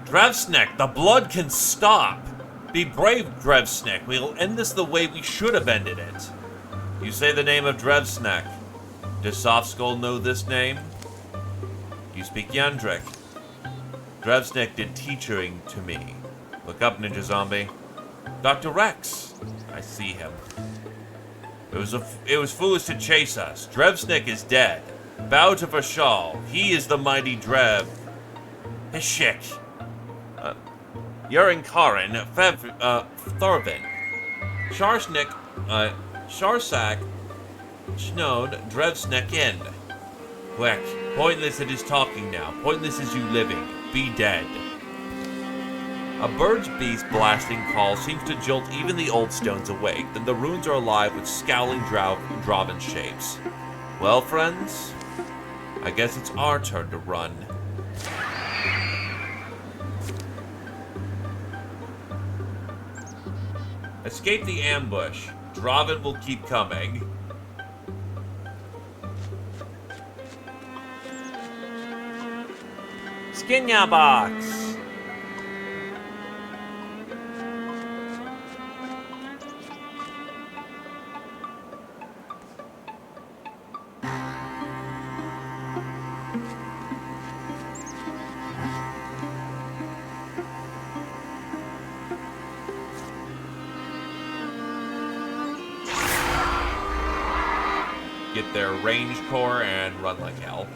Drevsnek, the blood can stop. Be brave, Drevsnek. We'll end this the way we should have ended it. You say the name of Drevsnek. Does Softskull know this name? You speak Yandrik. Drevsnek did teaching to me. Look up, Ninja Zombie. Dr. Rex. I see him. It was foolish to chase us. Drevsnek is dead. Bow to Vashal. He is the mighty Drev. Hishik. Yurin-Karin, Thorvin, Sharsnik, Sharsak, Snode, Drevsnek in. Quick, pointless it is talking now, pointless is you living, be dead. A bird's beast blasting call seems to jolt even the old stones awake, then the ruins are alive with scowling Draven shapes. Well, friends, I guess it's our turn to run. Escape the ambush. Draven will keep coming. Skinya box. Get their range core and run like hell.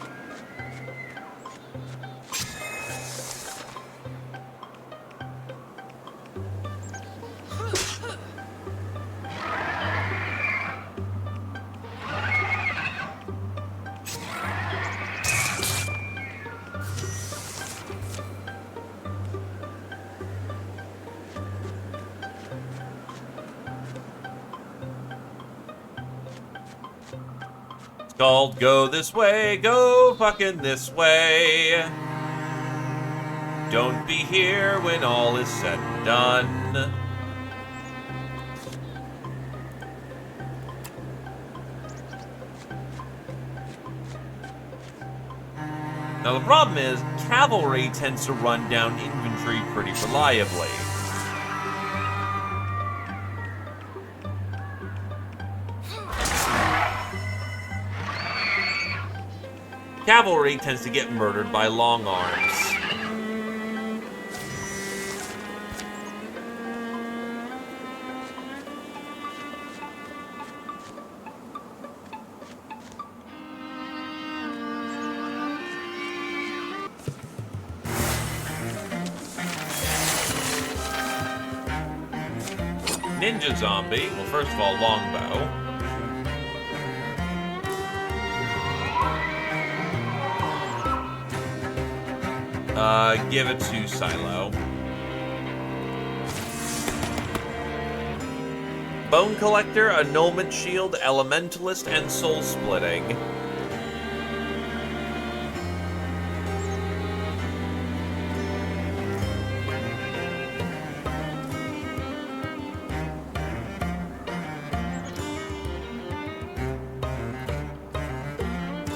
Called go this way, go fucking this way. Don't be here when all is said and done. Now the problem is, cavalry tends to run down infantry pretty reliably. Cavalry tends to get murdered by long arms. ninja zombie. Well, first of all, longbow. Give it to Silo. Bone Collector, Annulment Shield, Elementalist, and Soul Splitting.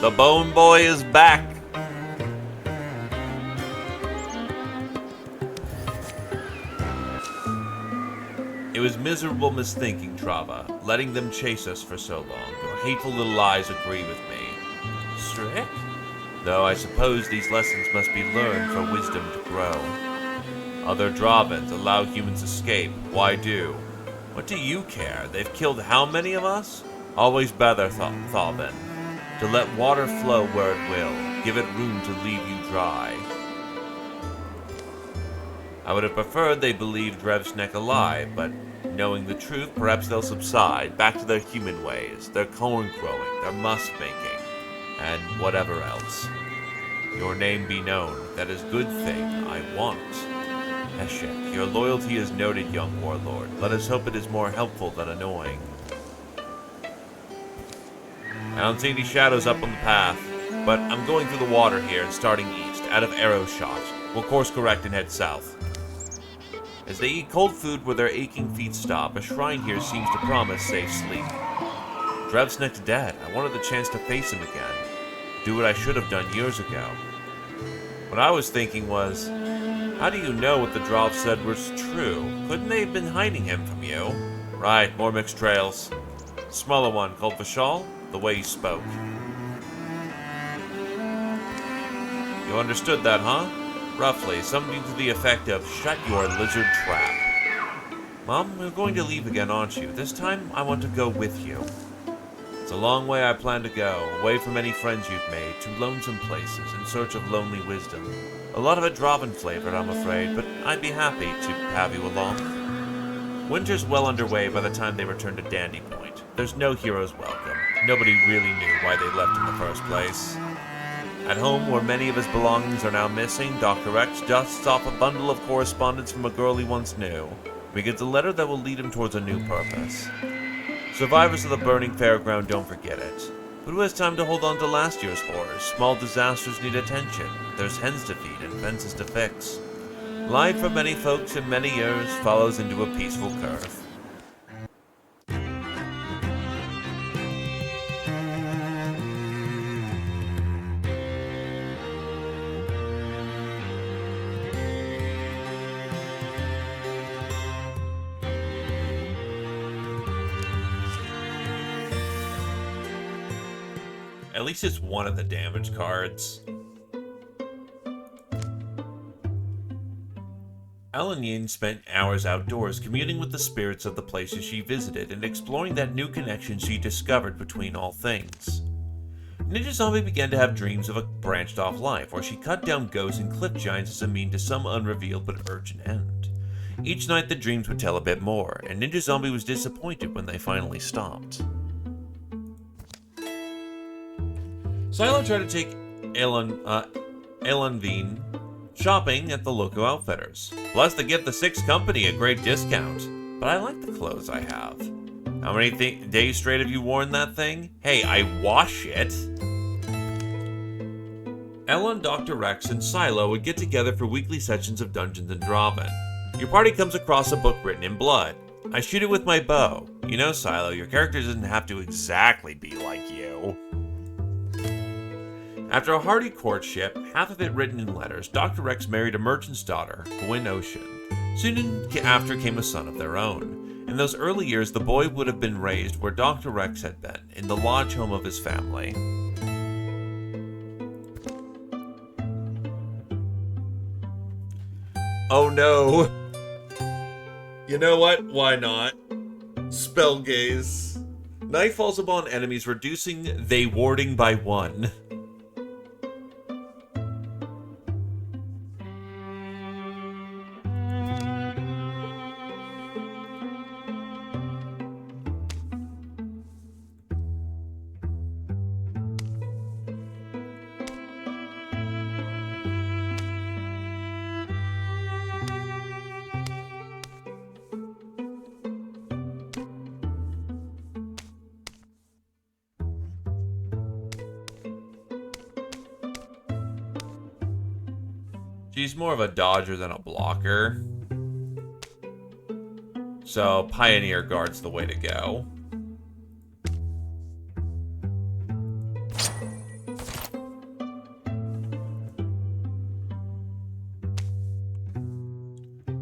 The Bone Boy is back. It was miserable misthinking, Trava, letting them chase us for so long. Your hateful little eyes agree with me. Strick? Though I suppose these lessons must be learned for wisdom to grow. Other Dravens allow humans escape. Why do? What do you care? They've killed how many of us? Always better, Thaven, to let water flow where it will. Give it room to leave you dry. I would have preferred they believed Drevsnek alive, but knowing the truth, perhaps they'll subside back to their human ways, their corn growing, their musk making, and whatever else. Your name be known, that is good thing I want. Eshek, your loyalty is noted, young warlord. Let us hope it is more helpful than annoying. I don't see any shadows up on the path, but I'm going through the water here and starting east, out of arrow shot. We'll course correct and head south. As they eat cold food where their aching feet stop, a shrine here seems to promise safe sleep. Drevsnek's dead. I wanted the chance to face him again. Do what I should have done years ago. What I was thinking was, how do you know what the Drav said was true? Couldn't they have been hiding him from you? Right, more mixed trails. Smaller one called Vishal, the way he spoke. You understood that, huh? Roughly, something to the effect of, shut your lizard trap. Mom, we're going to leave again, aren't you? This time, I want to go with you. It's a long way I plan to go, away from any friends you've made, to lonesome places, in search of lonely wisdom. A lot of it Draven flavored, I'm afraid, but I'd be happy to have you along. Winter's well underway by the time they return to Dandy Point. There's no hero's welcome. Nobody really knew why they left in the first place. At home, where many of his belongings are now missing, Dr. X dusts off a bundle of correspondence from a girl he once knew. He gets a letter that will lead him towards a new purpose. Survivors of the burning fairground don't forget it. But who has time to hold on to last year's horrors? Small disasters need attention. There's hens to feed and fences to fix. Life for many folks in many years follows into a peaceful curve. At least it's one of the damage cards. Ellen Yin spent hours outdoors communing with the spirits of the places she visited and exploring that new connection she discovered between all things. Ninja Zombie began to have dreams of a branched-off life where she cut down ghosts and cliff giants as a mean to some unrevealed but urgent end. Each night the dreams would tell a bit more, and Ninja Zombie was disappointed when they finally stopped. Silo tried to take Elanveen shopping at the local outfitters. Plus, they give the Sixth Company a great discount. But I like the clothes I have. How many days straight have you worn that thing? Hey, I wash it. Ellen, Dr. Rex, and Silo would get together for weekly sessions of Dungeons & Draven. Your party comes across a book written in blood. I shoot it with my bow. You know, Silo, your character doesn't have to exactly be like you. After a hearty courtship, half of it written in letters, Dr. Rex married a merchant's daughter, Gwyn Ocean. Soon after came a son of their own. In those early years, the boy would have been raised where Dr. Rex had been, in the lodge home of his family. Oh no! You know what? Why not? Spell gaze. Night falls upon enemies, reducing they warding by 1. She's more of a dodger than a blocker. So, Pioneer Guard's the way to go.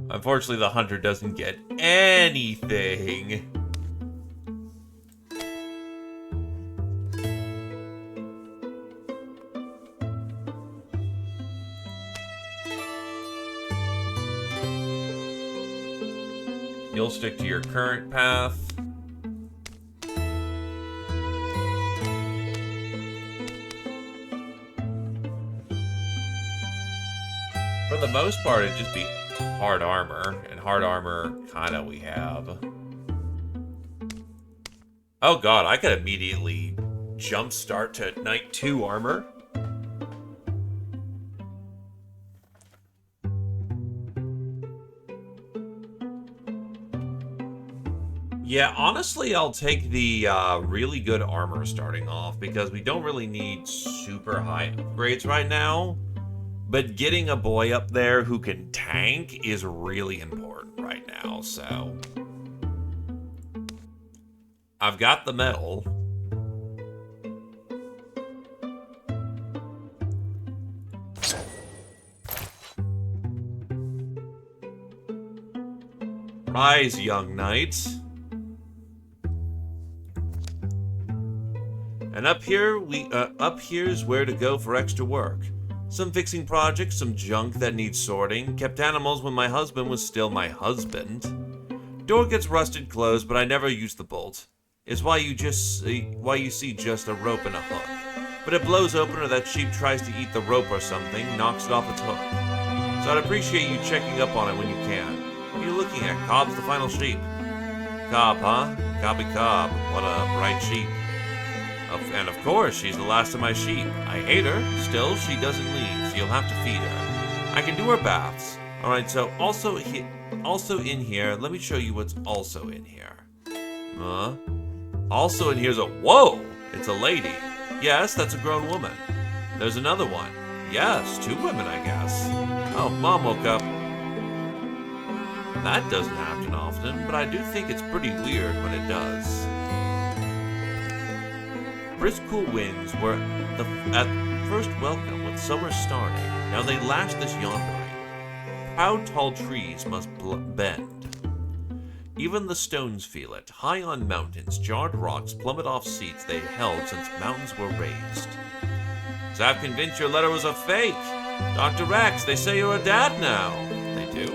Unfortunately, the Hunter doesn't get anything. You'll stick to your current path. For the most part, it'd just be hard armor, and hard armor kinda we have. Oh god, I could immediately jumpstart to Knight 2 armor. Yeah, honestly, I'll take the really good armor starting off, because we don't really need super high upgrades right now. But getting a boy up there who can tank is really important right now, so... I've got the medal. Rise, young knights. And up here's where to go for extra work. Some fixing projects, some junk that needs sorting. Kept animals when my husband was still my husband. Door gets rusted closed, but I never use the bolt. It's why you see just a rope and a hook. But it blows open, or that sheep tries to eat the rope or something, knocks it off its hook. So I'd appreciate you checking up on it when you can. What are you looking at? Cobb's the final sheep. Cobb, huh? Cobby Cobb. What a bright sheep. And of course, she's the last of my sheep. I hate her. Still, she doesn't leave, so you'll have to feed her. I can do her baths. Alright, so also in here, let me show you what's also in here. Also in here's a... Whoa! It's a lady. Yes, that's a grown woman. There's another one. Yes, 2 women, I guess. Oh, Mom woke up. That doesn't happen often, but I do think it's pretty weird when it does. Brisk cool winds were at first welcome with summer starting. Now they lash this yondering. Proud tall trees must bend. Even the stones feel it. High on mountains, jarred rocks plummet off seats they held since mountains were raised. So I'm convinced your letter was a fake. Dr. Rex, they say you're a dad now. They do?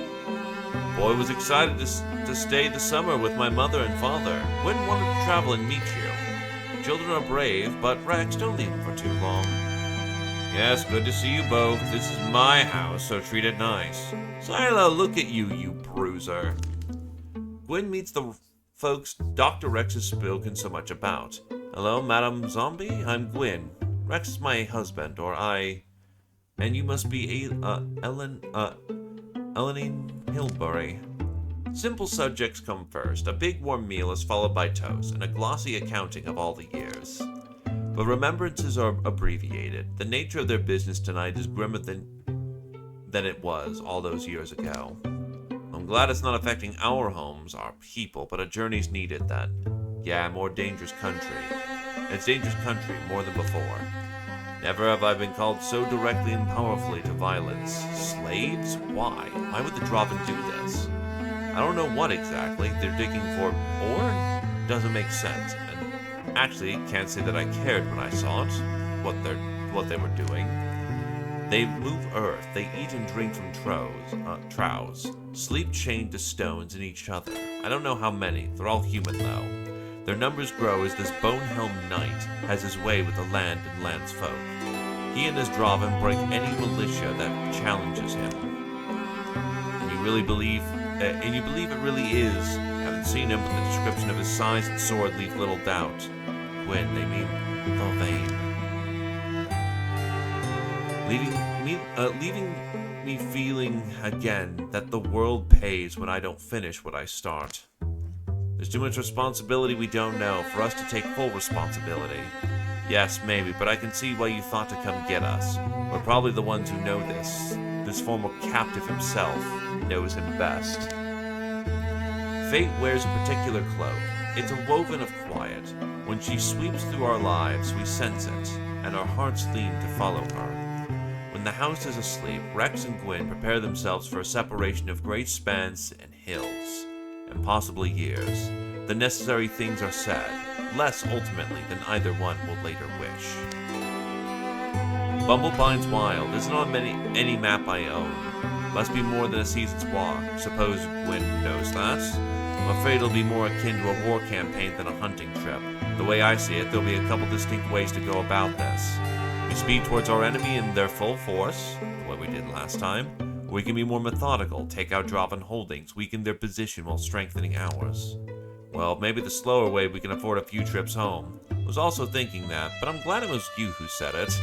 Boy was excited to stay the summer with my mother and father. Wouldn't want to travel and meet you. Children are brave, but Rex, don't leave them for too long. Yes, good to see you both. This is my house, so treat it nice. Silo, look at you, you bruiser. Gwen meets the folks Dr. Rex has spoken so much about. Hello, Madam Zombie? I'm Gwen. Rex is my husband, and you must be Elenine Hilbury. Simple subjects come first. A big warm meal is followed by toast, and a glossy accounting of all the years. But remembrances are abbreviated. The nature of their business tonight is grimmer than it was all those years ago. I'm glad it's not affecting our homes, our people, but a journey's needed that. Yeah, more dangerous country. It's dangerous country more than before. Never have I been called so directly and powerfully to violence. Slaves? Why? Why would the Draven do this? I don't know what exactly they're digging for, or doesn't make sense. And actually, can't say that I cared when I saw it, what they were doing. They move earth, they eat and drink from troughs, sleep chained to stones and each other. I don't know how many, they're all human though. Their numbers grow as this bone-helmed knight has his way with the land and land's folk. He and his Draven break any militia that challenges him. And you believe it really is. Haven't seen him, but the description of his size and sword leave little doubt. When they mean Thylvain. Leaving me feeling again that the world pays when I don't finish what I start. There's too much responsibility we don't know for us to take full responsibility. Yes, maybe, but I can see why you thought to come get us. We're probably the ones who know this. this former captive himself, knows him best. Fate wears a particular cloak. It's a woven of quiet. When she sweeps through our lives, we sense it, and our hearts lean to follow her. When the house is asleep, Rex and Gwyn prepare themselves for a separation of great spans and hills, and possibly years. The necessary things are said, less ultimately than either one will later wish. Bumblebine's Wild isn't on any map I own. Must be more than a season's walk. Suppose Gwyn knows that. I'm afraid it'll be more akin to a war campaign than a hunting trip. The way I see it, there'll be a couple distinct ways to go about this. We speed towards our enemy in their full force, the way we did last time. Or we can be more methodical, take out drop-in holdings, weaken their position while strengthening ours. Well, maybe the slower way we can afford a few trips home. I was also thinking that, but I'm glad it was you who said it.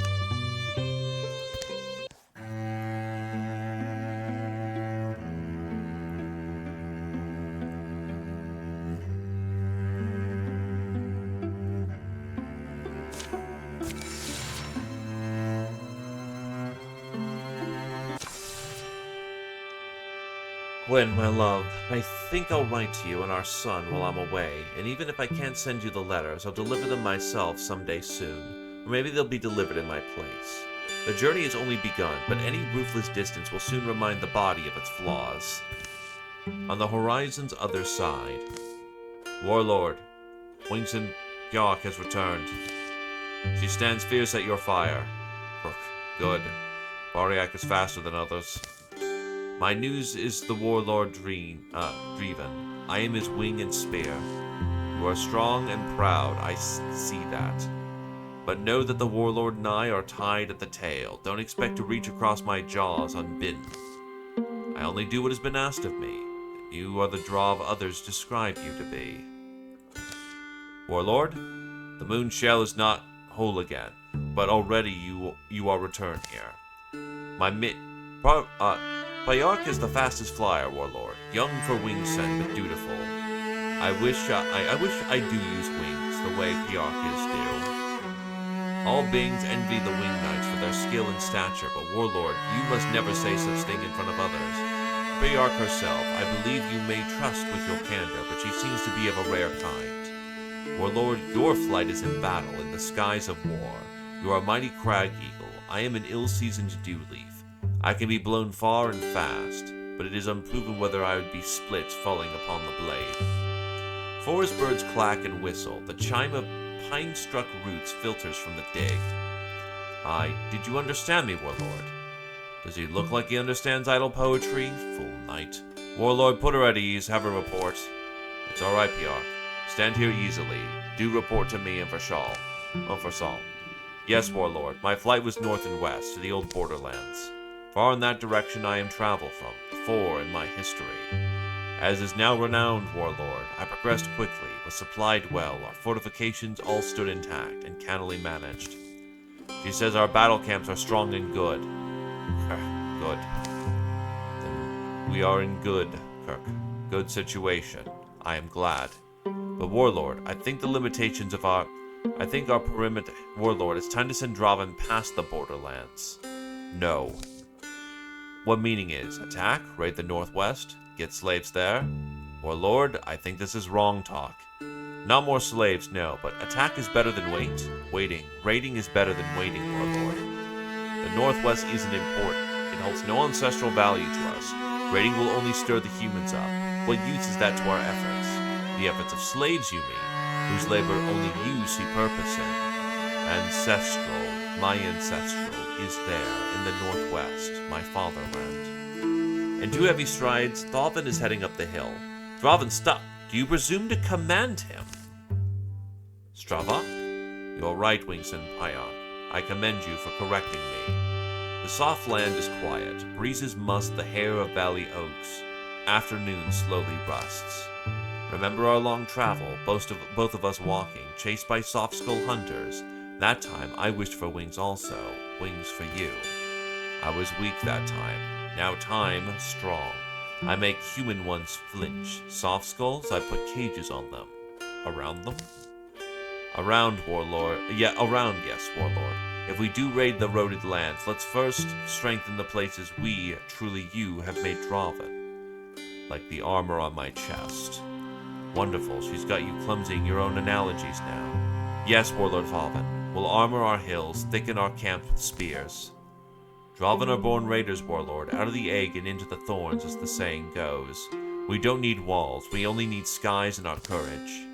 Gwyn, my love, I think I'll write to you and our son while I'm away, and even if I can't send you the letters, I'll deliver them myself someday soon, or maybe they'll be delivered in my place. The journey has only begun, but any ruthless distance will soon remind the body of its flaws. On the horizon's other side, Warlord, Wingson Pjork has returned. She stands fierce at your fire. Good. Bariak is faster than others. My news is the Warlord Dreven. I am his wing and spear. You are strong and proud, I see that. But know that the Warlord and I are tied at the tail. Don't expect to reach across my jaws unbidden. I only do what has been asked of me. You are the draw of others describe you to be. Warlord, the moon shell is not whole again, but already you are returned here. Pajork is the fastest flyer, Warlord. Young for wingsend, but dutiful. I wish I do use wings the way Pajork is due. All beings envy the wing knights for their skill and stature, but Warlord, you must never say such thing in front of others. Pajork herself, I believe you may trust with your candor, but she seems to be of a rare kind. Warlord, your flight is in battle, in the skies of war. You are a mighty crag eagle. I am an ill-seasoned dew leaf. I can be blown far and fast, but it is unproven whether I would be split falling upon the blade. Forest birds clack and whistle. The chime of pine-struck roots filters from the dig. Did you understand me, Warlord? Does he look like he understands idle poetry? Fool knight. Warlord, put her at ease, have her report. It's all right, Pjork. Stand here easily. Do report to me and for Saul. Yes, Warlord, my flight was north and west, to the old borderlands. Far in that direction I am travel from, before in my history. As is now renowned, Warlord, I progressed quickly, was supplied well, our fortifications all stood intact and cannily managed. She says our battle camps are strong and good. Good. Then we are in good situation. I am glad. But Warlord, I think our perimeter... Warlord, it's time to send Draven past the borderlands. No. What meaning is? Attack? Raid the northwest? Get slaves there? Warlord, I think this is wrong talk. Not more slaves, no, but attack is better than waiting. Raiding is better than waiting, Warlord. The northwest isn't important. It holds no ancestral value to us. Raiding will only stir the humans up. What use is that to our efforts? The efforts of slaves, you mean, whose labor only you see purpose in. My ancestral, is there, in the northwest, my fatherland. In 2 heavy strides, Thaven is heading up the hill. Draven, stop! Do you presume to command him? Stravak? You're right, Wingson Pajork. I commend you for correcting me. The soft land is quiet. Breezes must the hair of valley oaks. Afternoon slowly rusts. Remember our long travel, both of us walking, chased by soft-skull hunters. That time, I wished for wings also, wings for you. I was weak that time, now time strong. I make human ones flinch. Soft skulls, I put cages on them. Around them? Around, Warlord. Yeah, around, yes, Warlord. If we do raid the eroded lands, let's first strengthen the places we, truly you, have made Draven. Like the armor on my chest. Wonderful, she's got you clumsying your own analogies now. Yes, Warlord Draven, we'll armor our hills, thicken our camps with spears. Draven are born raiders, Warlord, out of the egg and into the thorns, as the saying goes. We don't need walls, we only need skies and our courage.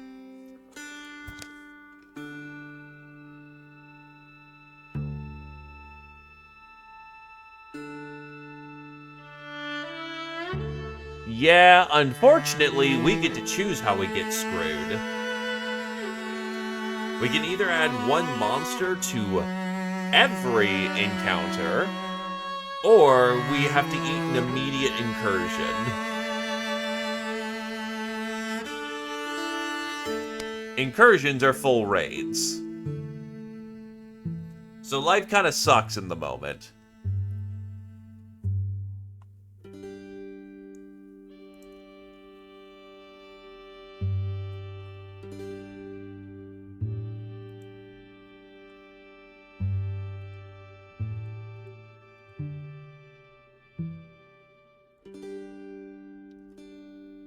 Yeah, unfortunately, we get to choose how we get screwed. We can either add one monster to every encounter, or we have to eat an immediate incursion. Incursions are full raids. So life kind of sucks in the moment.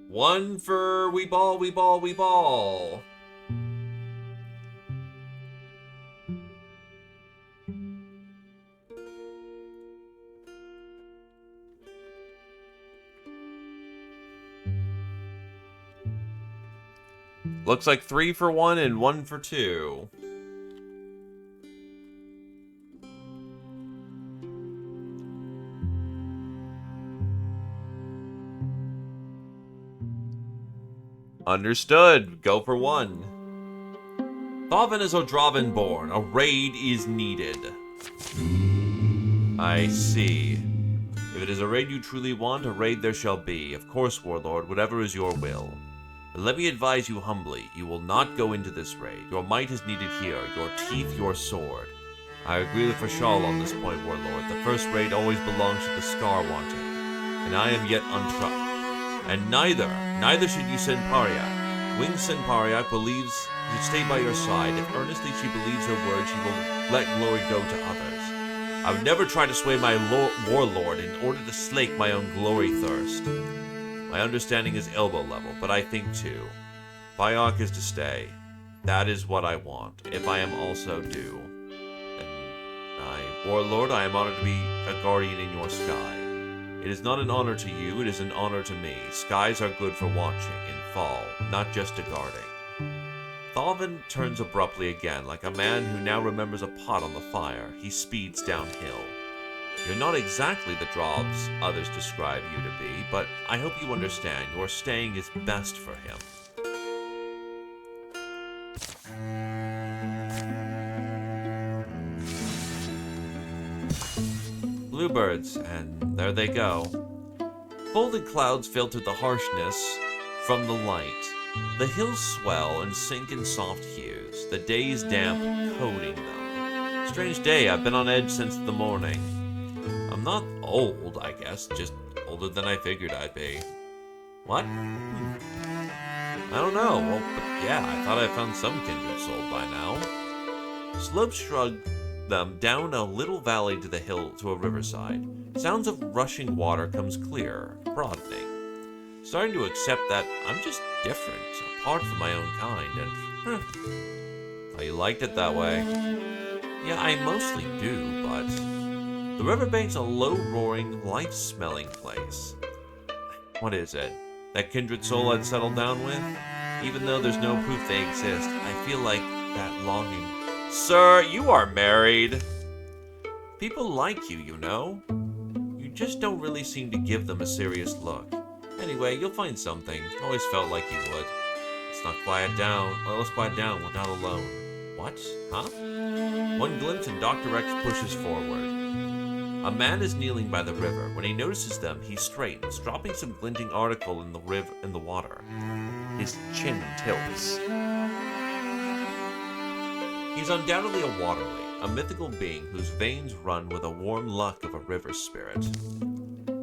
One for we ball, we ball, we ball. Looks like 3 for 1 and 1 for 2. Understood. Go for 1. Draven is Draven born. A raid is needed. I see. If it is a raid you truly want, a raid there shall be. Of course, Warlord, whatever is your will. But let me advise you humbly, you will not go into this raid. Your might is needed here, your teeth, your sword. I agree with Fashal on this point, Warlord. The first raid always belongs to the Scar wanting, and I am yet untrusted. And neither should you send Pariak. Wing Senpariak believes to stay by your side. If earnestly she believes her word, she will let glory go to others. I would never try to sway my warlord in order to slake my own glory thirst. My understanding is elbow level, but I think too. Pariak is to stay. That is what I want, if I am also due. Then Warlord, I am honored to be a guardian in your sky. It is not an honor to you, it is an honor to me. Skies are good for watching in fall, not just to guarding. Thalvin turns abruptly again, like a man who now remembers a pot on the fire. He speeds downhill. You're not exactly the Drobs others describe you to be, but I hope you understand your staying is best for him. Bluebirds, and there they go. Folded clouds filtered the harshness from the light. The hills swell and sink in soft hues, the day's damp coating them. Strange day, I've been on edge since the morning. I'm not old, I guess, just older than I figured I'd be. What? I don't know, well, but yeah, I thought I found some kindred soul by now. Slope shrugged them down a little valley to the hill to a riverside. Sounds of rushing water comes clear, broadening. Starting to accept that I'm just different, apart from my own kind, and oh, you liked it that way. Yeah, I mostly do, but the riverbank's a low-roaring, light-smelling place. What is it? That kindred soul I'd settled down with? Even though there's no proof they exist, I feel like that longing. Sir, you are married. People like you, you know. You just don't really seem to give them a serious look. Anyway, you'll find something. Always felt like you would. Let's quiet down. We're not alone. What? Huh? One glimpse and Dr. X pushes forward. A man is kneeling by the river. When he notices them, he straightens, dropping some glinting article in the water. His chin tilts. He's undoubtedly a waterly, a mythical being whose veins run with a warm luck of a river spirit.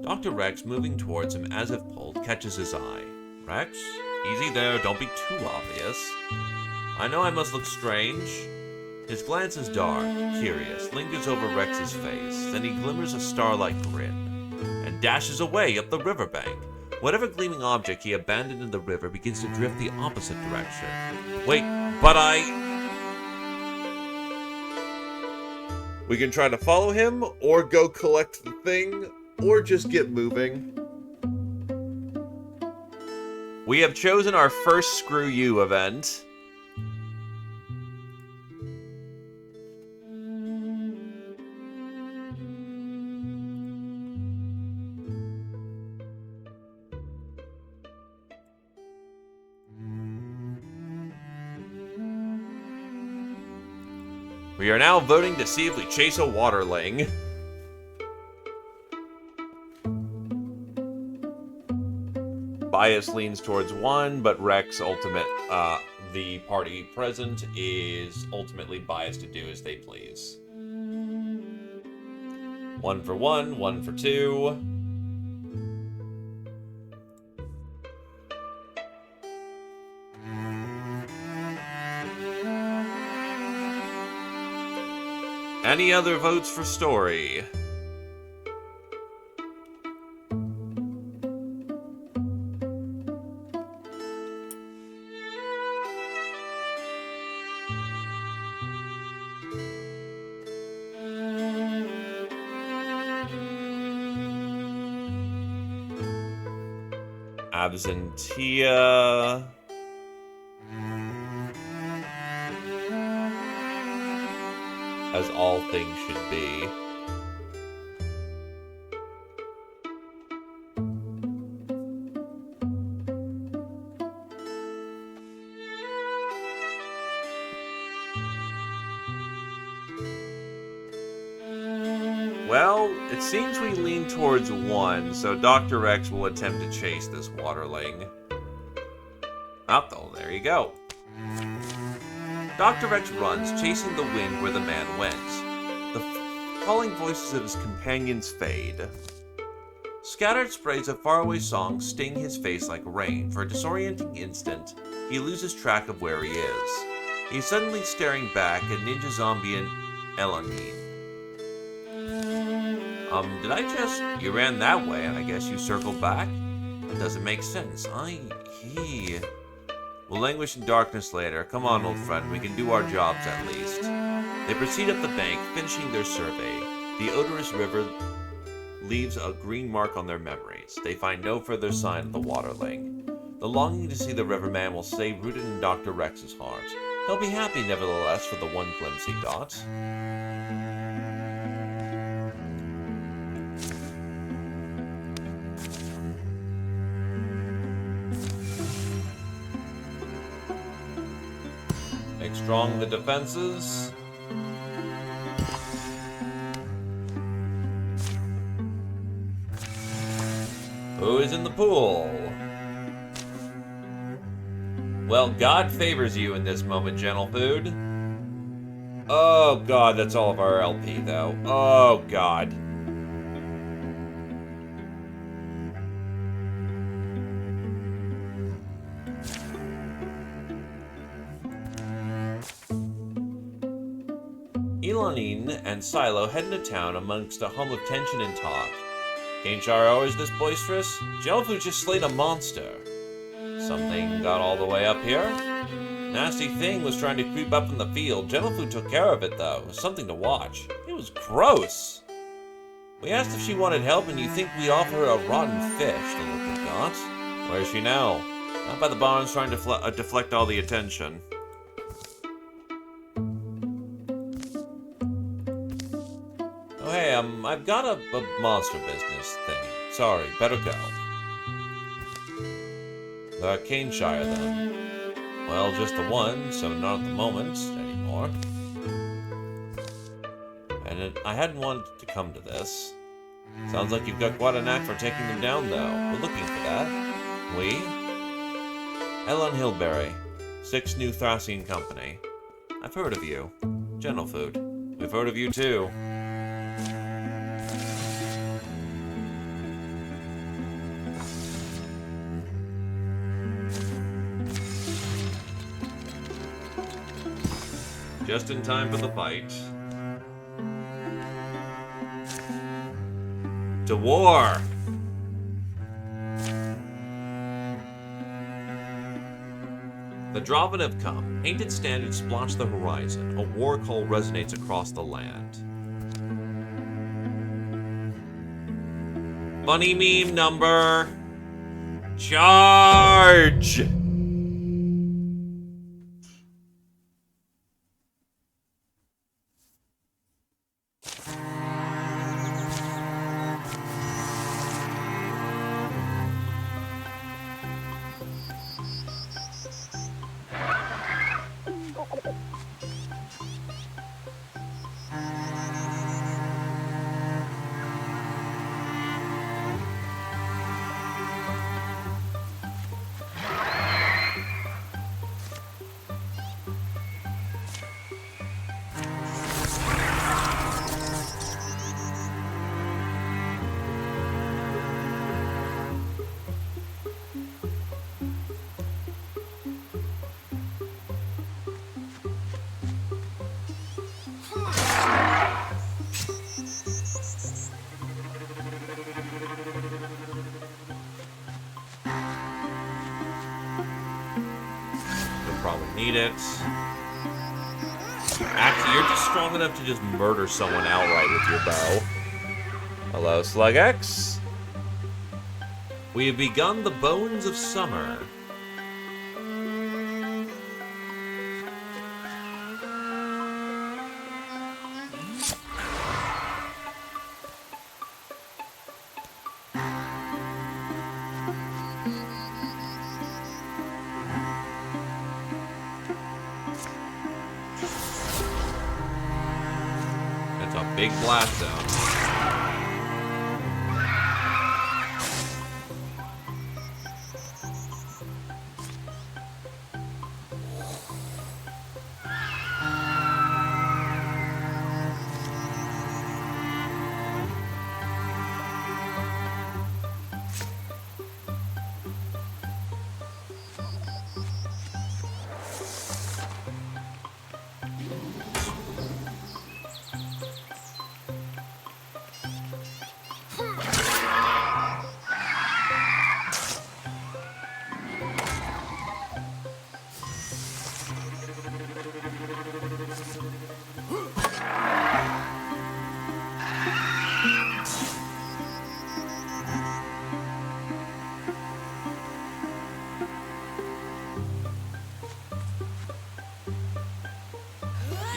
Dr. Rex, moving towards him as if pulled, catches his eye. Rex? Easy there, don't be too obvious. I know I must look strange. His glance is dark, curious, lingers over Rex's face, then he glimmers a star-like grin, and dashes away up the riverbank. Whatever gleaming object he abandoned in the river begins to drift the opposite direction. Wait, but we can try to follow him, or go collect the thing, or just get moving. We have chosen our first Screw You event. We are now voting to see if we chase a waterling. Bias leans towards one, but Rex, the party present, is ultimately biased to do as they please. 1 for 1, 1 for 2. Any other votes for story? Absentia. As all things should be. Well, it seems we lean towards 1, so Dr. Rex will attempt to chase this waterling. Oh, there you go. Dr. Rex runs, chasing the wind where the man went. The calling voices of his companions fade. Scattered sprays of faraway songs sting his face like rain. For a disorienting instant, he loses track of where he is. He's suddenly staring back at Ninja Zombie and Elanine. You ran that way, and I guess you circled back? That doesn't make sense. We'll languish in darkness later. Come on, old friend, we can do our jobs at least. They proceed up the bank, finishing their survey. The odorous river leaves a green mark on their memories. They find no further sign of the waterling. The longing to see the riverman will stay rooted in Dr. Rex's heart. He'll be happy, nevertheless, for the one glimpse he got. Make strong the defenses. Who is in the pool? Well, God favors you in this moment, Gentle Food. Oh God, that's all of our LP though. Oh God. Elanine and Silo head into town amongst a hum of tension and talk. Cainshire always this boisterous? Jellyfood just slayed a monster. Something got all the way up here? Nasty thing was trying to creep up in the field. Jellyfood took care of it though. It was something to watch. It was gross. We asked if she wanted help and you think we offer her a rotten fish, the look we got. Where is she now? Out by the barns trying to deflect all the attention. Oh hey, I've got a monster business thing. Sorry, better go. Cainshire then. Well, just the one, so not at the moment anymore. And I hadn't wanted to come to this. Sounds like you've got quite a knack for taking them down, though. We're looking for that. We? Ellen Hilberry, 6 New Thracian Company. I've heard of you. Gentle Food. We've heard of you, too. Just in time for the fight. To war! The Draven have come. Painted standards splotch the horizon. A war call resonates across the land. Funny meme number. Charge! Probably need it. Actually, you're just strong enough to just murder someone outright with your bow. Hello, Slug X. We have begun the Bones of Summer. Big blast zone.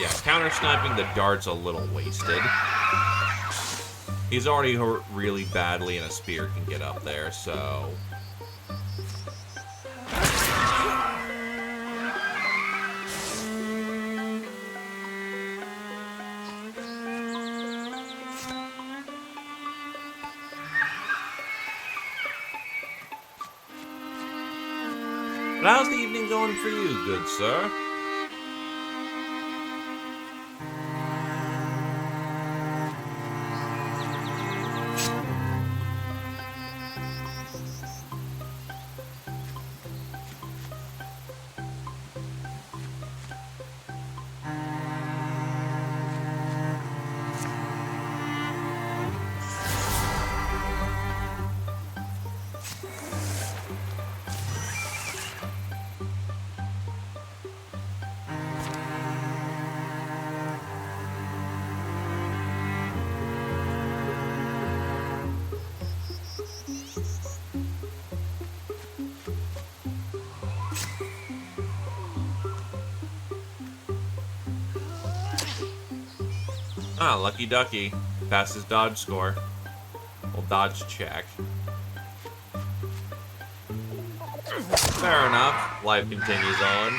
Yeah, counter-sniping the dart's a little wasted. He's already hurt really badly, and a spear can get up there, so... But how's the evening going for you, good sir? Ah, lucky ducky. Passed his dodge score. Well, dodge check. Fair enough. Life continues on.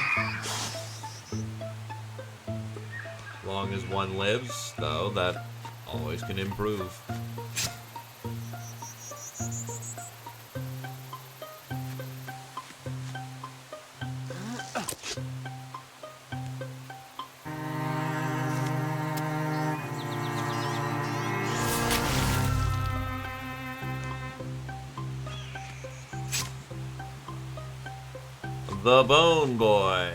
As long as one lives, though, that always can improve. The Bone Boy.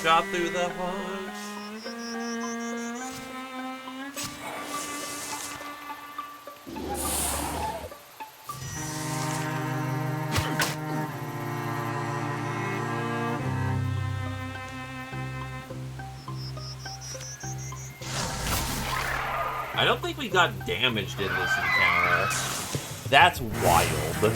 shot through the heart. I don't think we got damaged in this encounter. That's wild.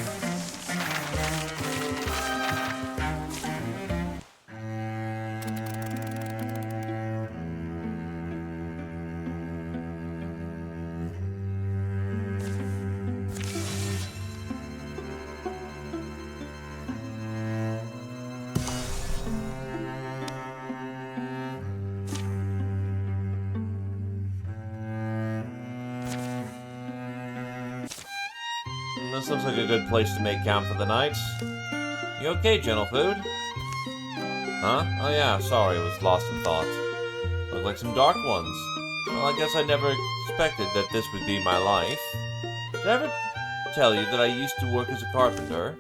This looks like a good place to make camp for the night. You okay, Gentle Food? Huh? Oh yeah, sorry, I was lost in thought. Look like some dark ones. Well, I guess I never expected that this would be my life. Did I ever tell you that I used to work as a carpenter?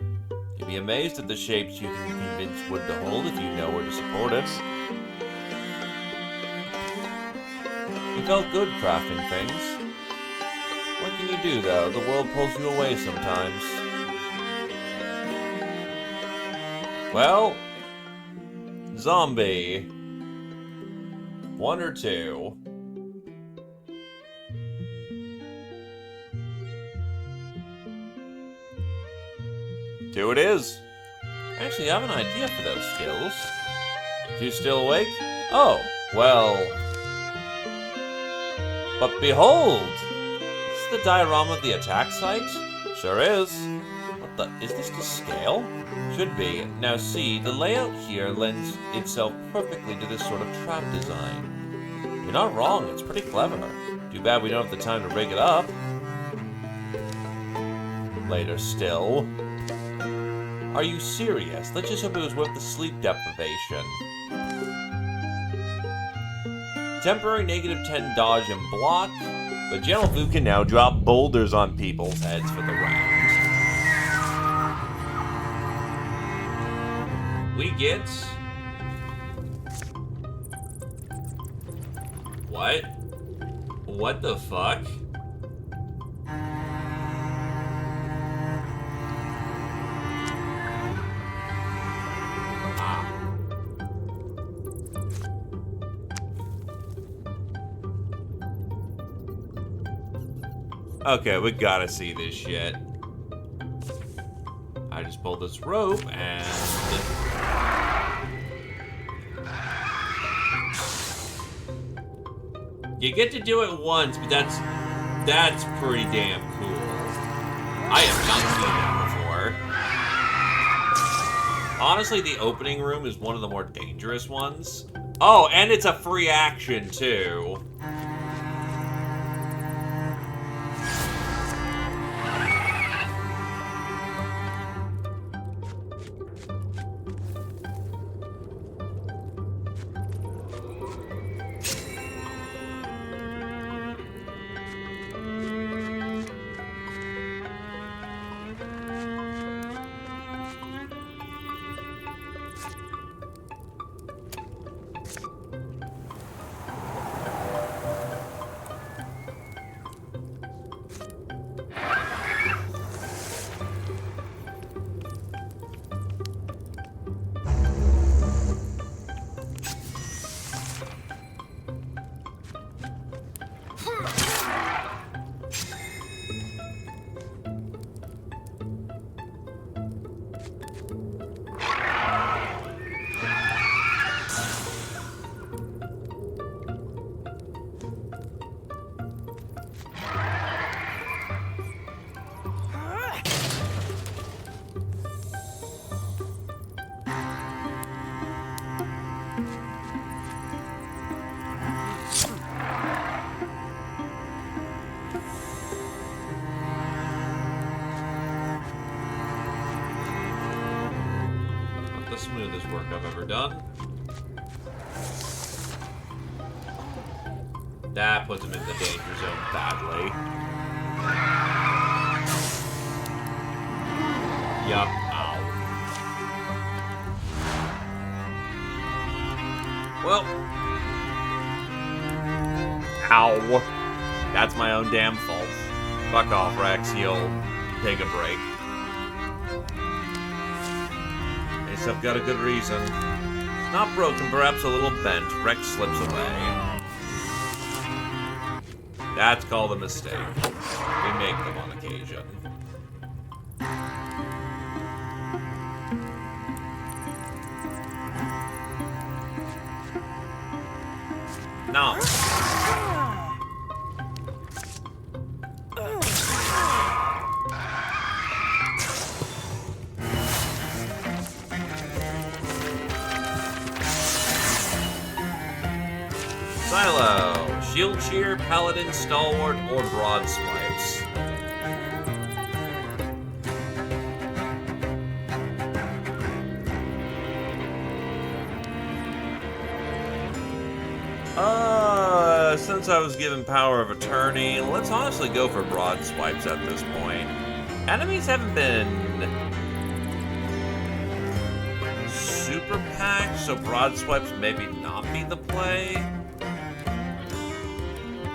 You'd be amazed at the shapes you can convince wood to hold if you know where to support it. It felt good crafting things. What can you do, though? The world pulls you away sometimes. Well, zombie. 1 or 2. Two it is. Actually, I have an idea for those skills. You still awake? Oh, well. But behold! The diorama of the attack site? Sure is. What the? Is this to scale? Should be. Now see, the layout here lends itself perfectly to this sort of trap design. You're not wrong, it's pretty clever. Too bad we don't have the time to rig it up. Later still. Are you serious? Let's just hope it was worth the sleep deprivation. Temporary -10 dodge and block. But Gentle Food can now drop boulders on people's heads for the round. We get... What? What the fuck? Okay, we gotta see this shit. I just pulled this rope and... You get to do it once, but that's pretty damn cool. I have not seen that before. Honestly, the opening room is one of the more dangerous ones. Oh, and it's a free action, too. Smoothest work I've ever done. That puts him in the danger zone badly. Yup. Ow. Well. Ow. That's my own damn fault. Fuck off, Rex. You'll take a break. At least I've got a good reason. Not broken, perhaps a little bent. Rex slips away. That's called a mistake. We make them on occasion. No. Silo, Shield Cheer, Paladin, Stalwart, or Broad Swipes. Since I was given power of attorney, let's honestly go for Broad Swipes at this point. Enemies haven't been super packed, so Broad Swipes maybe not be the play.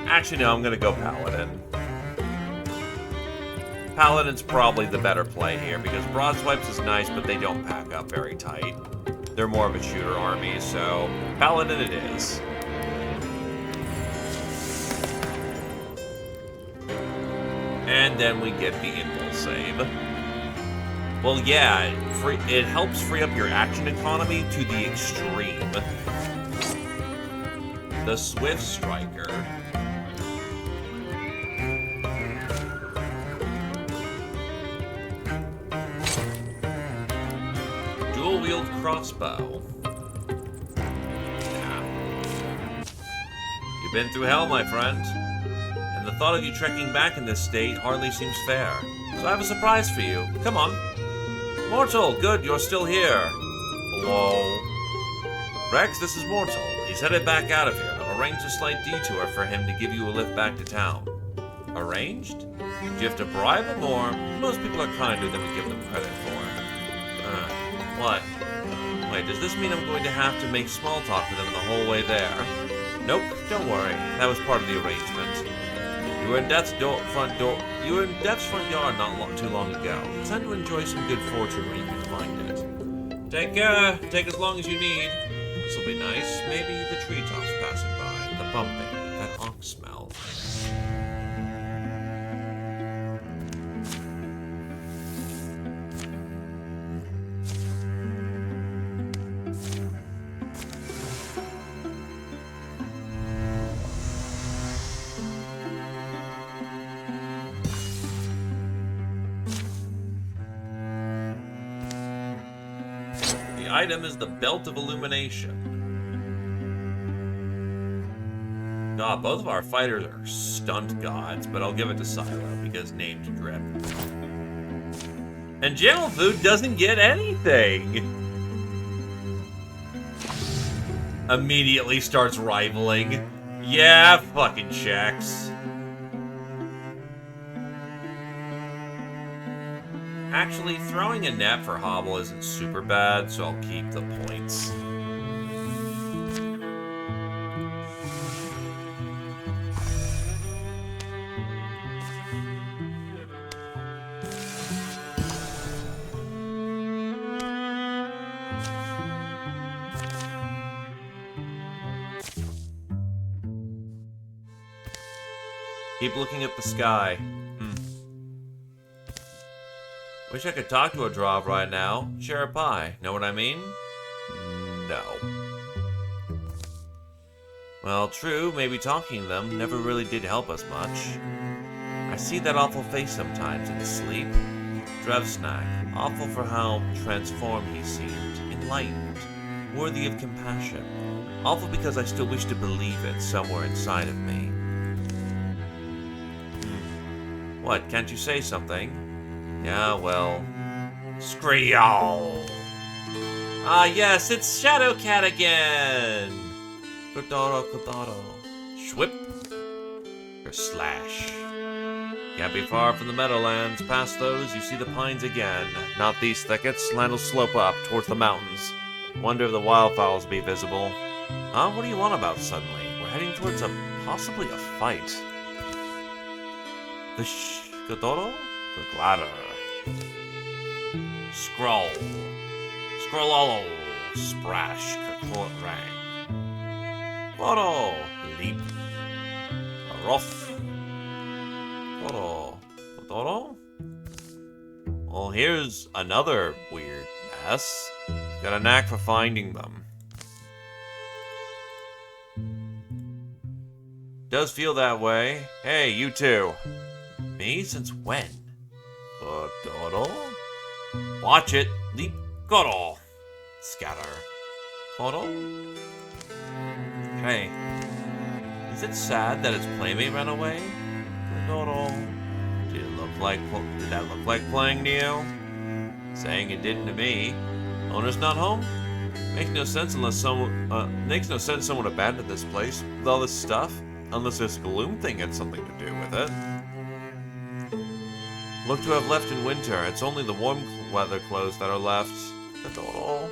Actually, no, I'm gonna go Paladin. Paladin's probably the better play here, because Broad Swipes is nice, but they don't pack up very tight. They're more of a shooter army, so Paladin it is. And then we get the Impulse Save. Well, yeah, it helps free up your action economy to the extreme. The Swift Striker. Dual-wield crossbow. Yeah. You've been through hell, my friend. The thought of you trekking back in this state hardly seems fair. So I have a surprise for you. Come on. Mortal, good, you're still here. Hello? Rex, this is Mortal. He's headed back out of here, and I've arranged a slight detour for him to give you a lift back to town. Arranged? Do you have to bribe him, or? Most people are kinder than we give them credit for. What? Wait, does this mean I'm going to have to make small talk with him the whole way there? Nope, don't worry. That was part of the arrangement. You were in Death's front yard not too long ago. It's time to enjoy some good fortune where you can find it. Take as long as you need. This'll be nice. Maybe the treetops passing by, the bumping, that ox smell. The item is the Belt of Illumination. God, both of our fighters are stunt gods, but I'll give it to Silo because named Drip. And General Food doesn't get anything. Immediately starts rivaling. Yeah, fucking checks. Actually, throwing a net for Hobble isn't super bad, so I'll keep the points. Keep looking at the sky. Wish I could talk to a Drov right now. Share a pie. Know what I mean? No. Well, true, maybe talking to them never really did help us much. I see that awful face sometimes in his sleep. Drevsnak, awful for how transformed he seemed, enlightened, worthy of compassion. Awful because I still wish to believe it somewhere inside of me. What, can't you say something? Yeah, well... Skriall! Ah, yes, it's Shadowcat again! Kodoro. Schwip. Or slash. Can't be far from the Meadowlands. Past those, you see the pines again. Not these thickets. Land will slope up towards the mountains. Wonder if the wildfowls will be visible. What do you want about suddenly? We're heading towards possibly a fight. The Shkadoro? The Gladder. Scroll. Scrollolo. Sprash. Rang. Photo. Leap. Rough. Totoro? Well, here's another weird mess. Got a knack for finding them. Does feel that way. Hey, you too. Me? Since when? Totoro? Watch it. Leap. Goro. Scatter. Koro? Hey. Is it sad that its playmate ran away? Totoro. Did that look like playing to you? Saying it didn't to me. Owner's not home? Makes no sense someone abandoned this place with all this stuff. Unless this gloom thing had something to do with it. Look to have left in winter. It's only the warm weather clothes that are left. Totoro.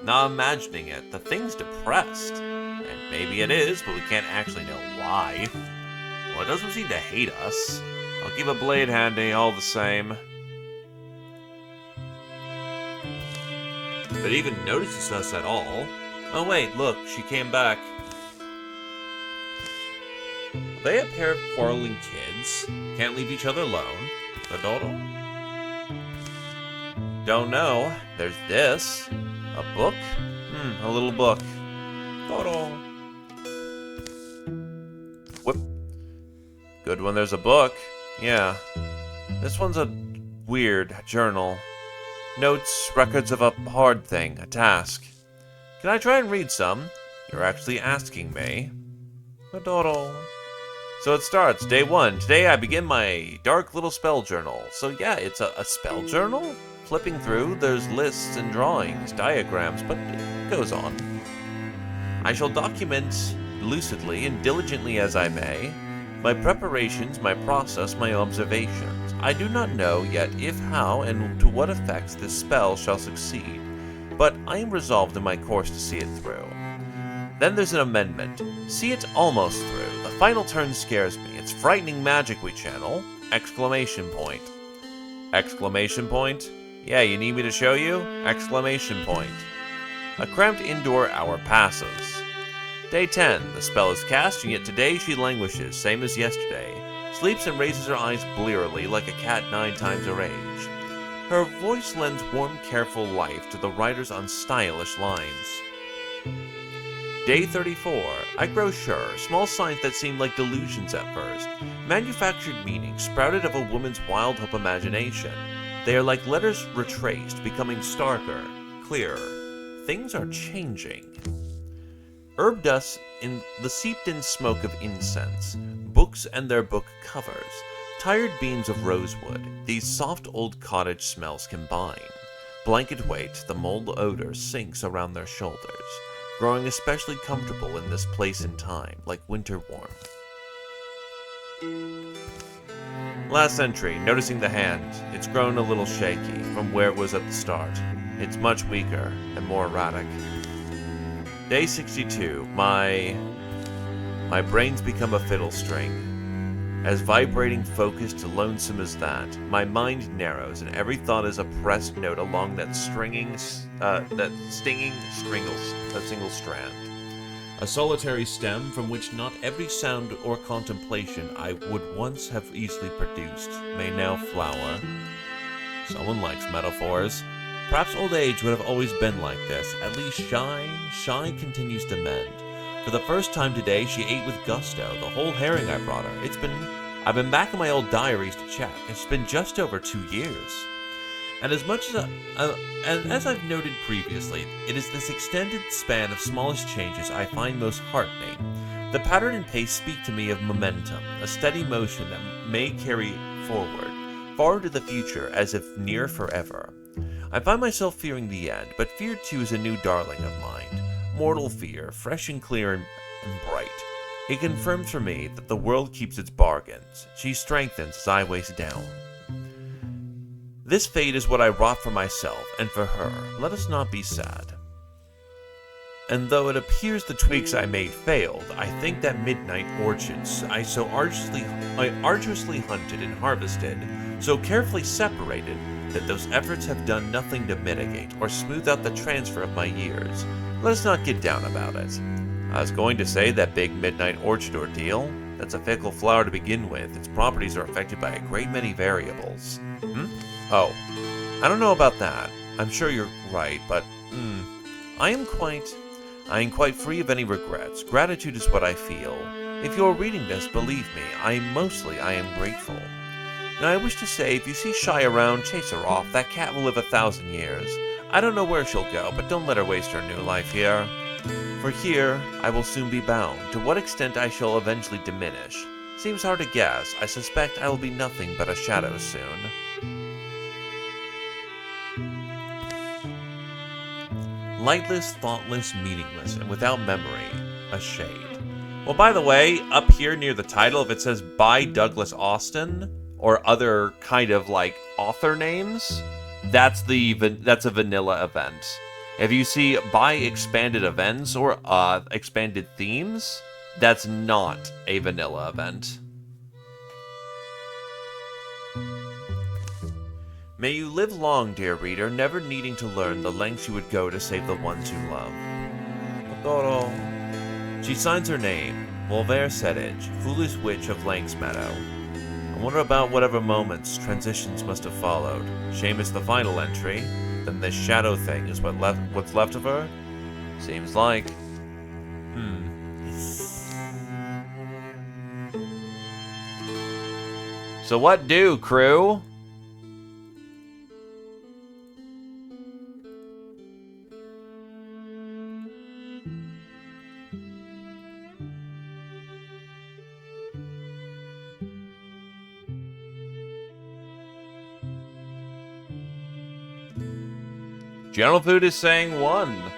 Now imagining it, the thing's depressed. And maybe it is, but we can't actually know why. Well, it doesn't seem to hate us. I'll keep a blade handy all the same. But it even notices us at all. Oh wait, look, she came back. Are they a pair of quarreling kids? Can't leave each other alone. Totoro? Don't know. There's this. A book? A little book. Totoro. Whoop. Good when there's a book. Yeah. This one's a weird journal. Notes, records of a hard thing, a task. Can I try and read some? You're actually asking me. Totoro. So it starts, day 1. Today I begin my dark little spell journal. So yeah, it's a spell journal? Flipping through, there's lists and drawings, diagrams, but it goes on. I shall document lucidly and diligently as I may, my preparations, my process, my observations. I do not know yet if, how, and to what effects this spell shall succeed, but I am resolved in my course to see it through. Then there's an amendment. See it almost through. The final turn scares me. It's frightening magic we channel! Exclamation point. Exclamation point? Yeah, you need me to show you? Exclamation point. A cramped indoor hour passes. Day 10. The spell is cast, and yet today she languishes, same as yesterday. Sleeps and raises her eyes blearily like a cat 9 times her age. Her voice lends warm, careful life to the writer's unstylish lines. Day 34. I grow sure. Small signs that seemed like delusions at first. Manufactured meaning sprouted of a woman's wild hope imagination. They are like letters retraced, becoming starker, clearer. Things are changing. Herb dust in the seeped-in smoke of incense. Books and their book covers. Tired beams of rosewood. These soft old cottage smells combine. Blanket weight, the mold odor sinks around their shoulders, growing especially comfortable in this place and time, like winter warmth. Last entry, noticing the hand. It's grown a little shaky from where it was at the start. It's much weaker and more erratic. Day 62. My brain's become a fiddle string. As vibrating, focused, lonesome as that, my mind narrows, and every thought is a pressed note along that stinging single strand. A solitary stem from which not every sound or contemplation I would once have easily produced may now flower. Someone likes metaphors. Perhaps old age would have always been like this. At least Shy continues to mend. For the first time today, she ate with gusto the whole herring I brought her. I've been back in my old diaries to check. It's been just over 2 years. And as I've noted previously, it is this extended span of smallest changes I find most heartening. The pattern and pace speak to me of momentum, a steady motion that may carry forward, far into the future, as if near forever. I find myself fearing the end, but fear too is a new darling of mine. Mortal fear, fresh and clear and bright. It confirms for me that the world keeps its bargains. She strengthens as I waste down. This fate is what I wrought for myself and for her. Let us not be sad. And though it appears the tweaks I made failed, I think that midnight orchards I arduously hunted and harvested, so carefully separated, that those efforts have done nothing to mitigate or smooth out the transfer of my years. Let us not get down about it. I was going to say that big midnight orchard ordeal. That's a fickle flower to begin with. Its properties are affected by a great many variables. Oh, I don't know about that. I'm sure you're right, but I am quite free of any regrets. Gratitude is what I feel. If you're reading this, believe me, I am grateful. Now I wish to say, if you see Shy around, chase her off. That cat will live 1,000 years. I don't know where she'll go, but don't let her waste her new life here. For here, I will soon be bound. To what extent I shall eventually diminish seems hard to guess. I suspect I will be nothing but a shadow soon. Lightless, thoughtless, meaningless, and without memory, a shade. Well, by the way, up here near the title, if it says by Douglas Austin, or other kind of like author names, that's a vanilla event. If you see by expanded events or expanded themes, that's not a vanilla event. May you live long, dear reader, never needing to learn the lengths you would go to save the ones you love. Totoro. She signs her name, Volver Sedage, foolish witch of Lanks Meadow. I wonder about whatever moments, transitions must have followed. Shame is the final entry. Then this shadow thing is what's left of her? Seems like. So what do, crew? General Food is saying 1. The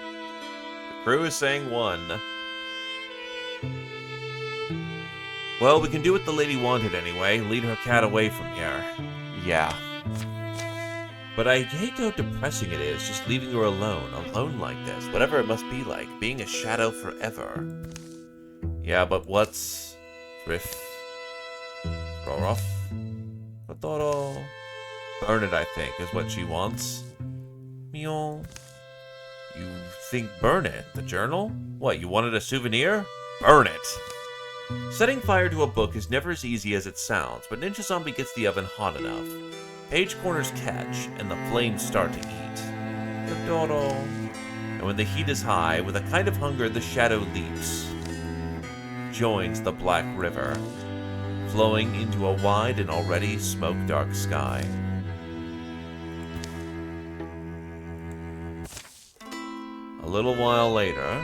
crew is saying 1. Well, we can do what the lady wanted anyway. Lead her cat away from here. Yeah. But I hate how depressing it is just leaving her alone like this. Whatever it must be like, being a shadow forever. Yeah, but what's... Riff... Roroff? Totoro... Burn it, I think, is what she wants. You think burn it? The journal? What, you wanted a souvenir? Burn it! Setting fire to a book is never as easy as it sounds, but Ninja Zombie gets the oven hot enough. Page corners catch, and the flames start to eat. And when the heat is high, with a kind of hunger the shadow leaps. Joins the Black River, flowing into a wide and already smoke-dark sky. A little while later,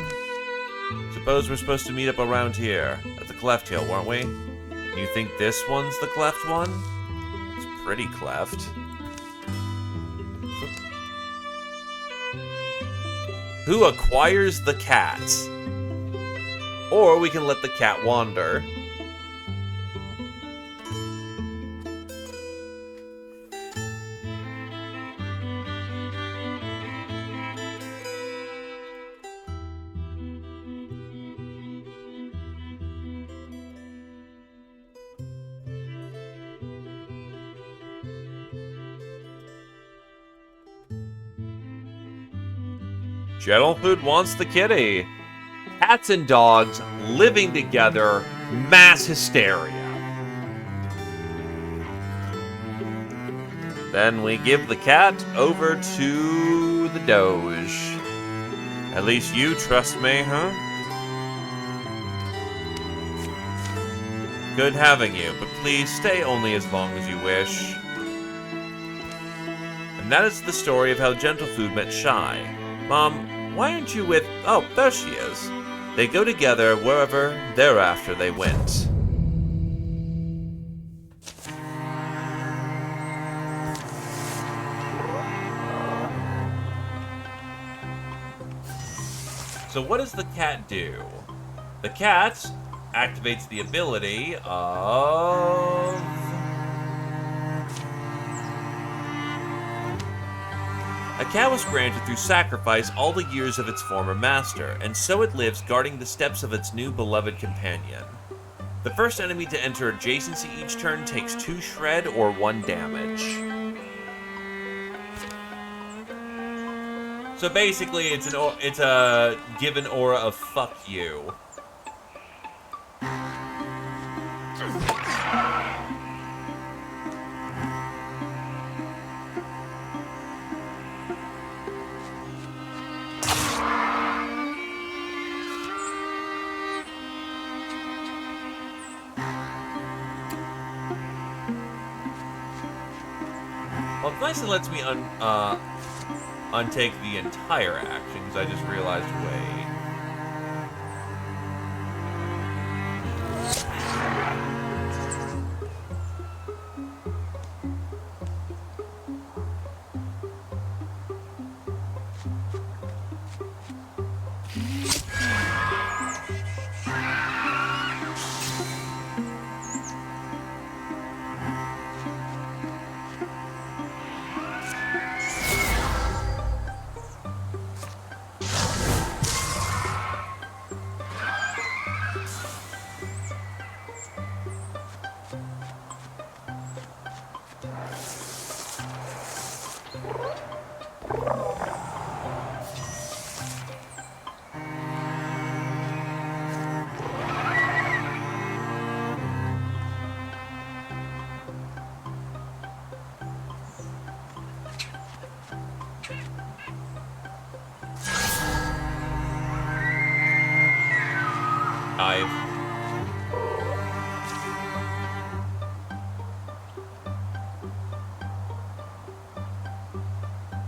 suppose we're supposed to meet up around here, at the cleft hill, weren't we? And you think this one's the cleft one? It's pretty cleft. Who acquires the cat? Or we can let the cat wander. General Food wants the kitty. Cats and dogs living together, mass hysteria. Then we give the cat over to the Doge. At least you trust me, huh? Good having you, but please stay only as long as you wish. And that is the story of how Gentle Food met Shy. Mom, why aren't you with... Oh, there she is. They go together wherever thereafter they went. So what does the cat do? The cat activates the ability of... A cat was granted through sacrifice all the years of its former master, and so it lives guarding the steps of its new beloved companion. The first enemy to enter adjacency each turn takes 2 shred or 1 damage. So basically, it's a given aura of fuck you. Well, it's nice it lets me untake the entire action, because I just realized, wait.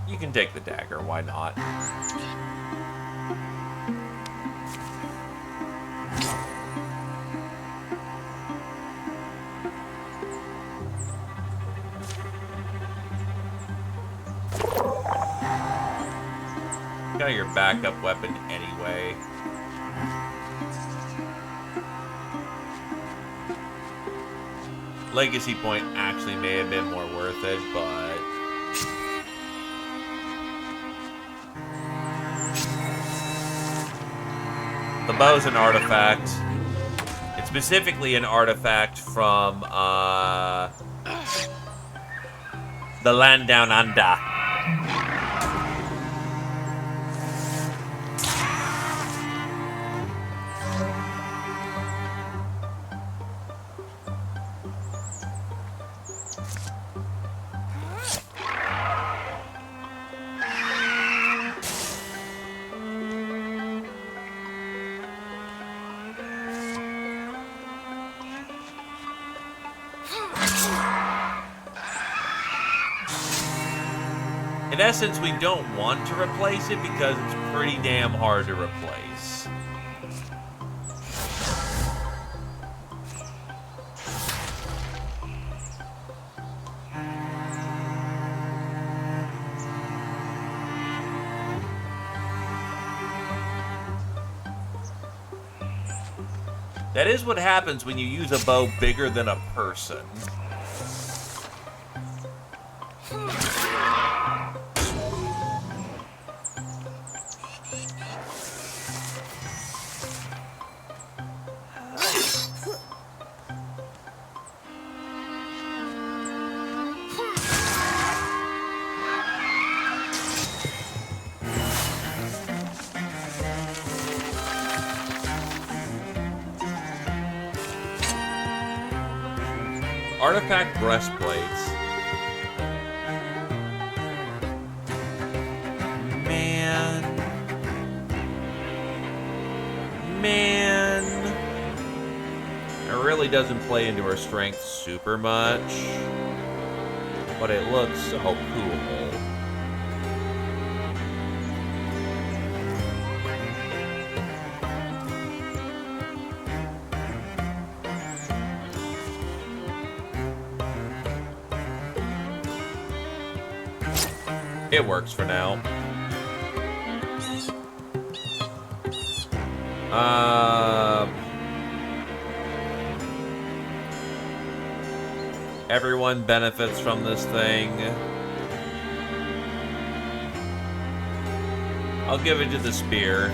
You can take the dagger, why not? Got your backup weapon anyway. Legacy point actually may have been more worth it, but... the bow's an artifact. It's specifically an artifact from, the land down under. In essence, we don't want to replace it because it's pretty damn hard to replace. That is what happens when you use a bow bigger than a person. Artifact breastplates. Man. It really doesn't play into her strength super much, but it looks so cool. It works for now. Everyone benefits from this thing. I'll give it to the spear.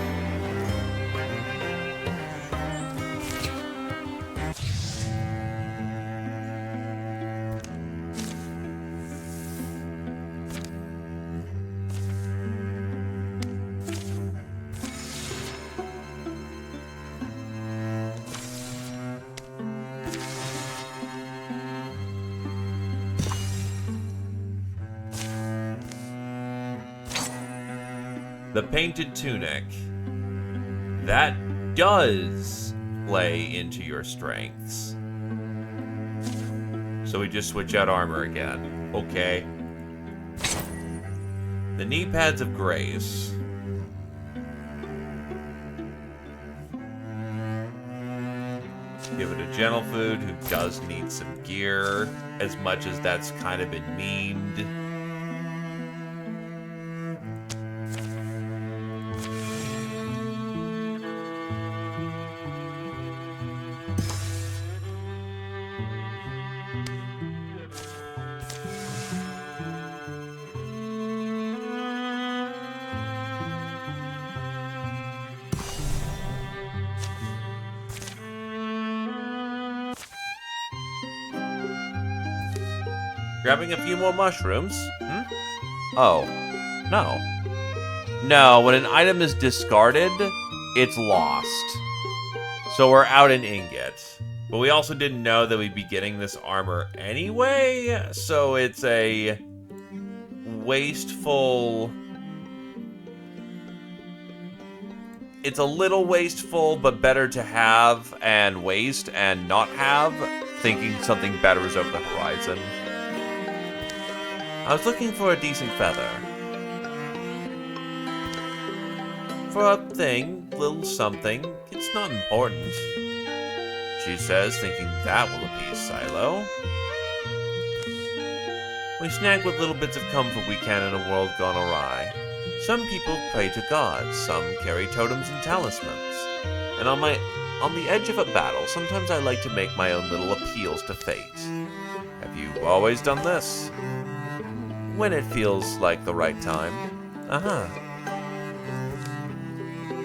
The painted tunic. That does play into your strengths. So we just switch out armor again. Okay. The knee pads of grace. Give it a gentle food who does need some gear, as much as that's kind of been memed. Grabbing a few more mushrooms? Oh, no. No, when an item is discarded, it's lost. So we're out an ingot. But we also didn't know that we'd be getting this armor anyway, so it's a wasteful... It's a little wasteful, but better to have and waste and not have, thinking something better is over the horizon. I was looking for a decent feather. For a thing, little something, it's not important. She says, thinking that will appease Silo. We snag what little bits of comfort we can in a world gone awry. Some people pray to gods, some carry totems and talismans. And on the edge of a battle, sometimes I like to make my own little appeals to fate. Have you always done this? When it feels like the right time.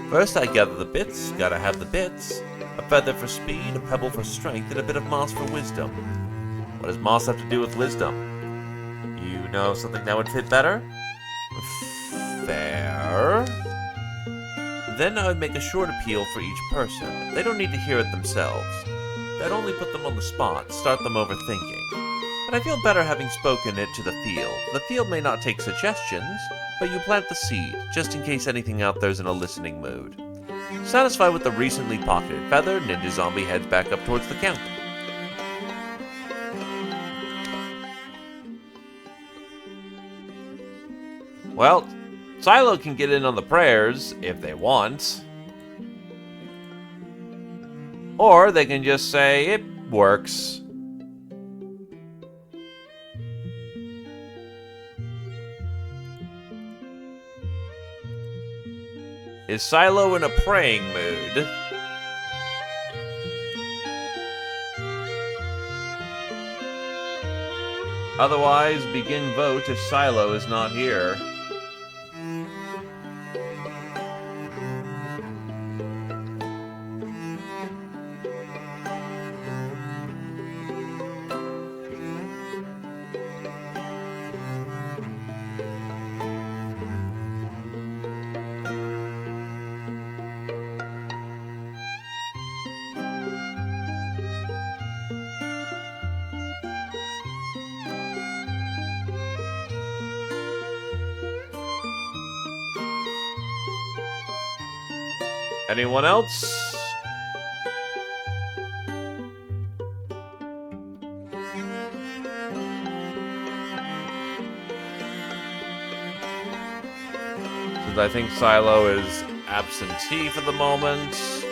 First I gather the bits, gotta have the bits. A feather for speed, a pebble for strength, and a bit of moss for wisdom. What does moss have to do with wisdom? You know something that would fit better? Fair. Then I would make a short appeal for each person. They don't need to hear it themselves. That'd only put them on the spot, start them overthinking. But I feel better having spoken it to the field. The field may not take suggestions, but you plant the seed, just in case anything out there's in a listening mood. Satisfied with the recently pocketed feather, Ninja Zombie heads back up towards the counter. Well, Silo can get in on the prayers if they want. Or they can just say, it works. Is Silo in a praying mood? Otherwise, begin vote if Silo is not here. Anyone else? Since I think Silo is absentee for the moment,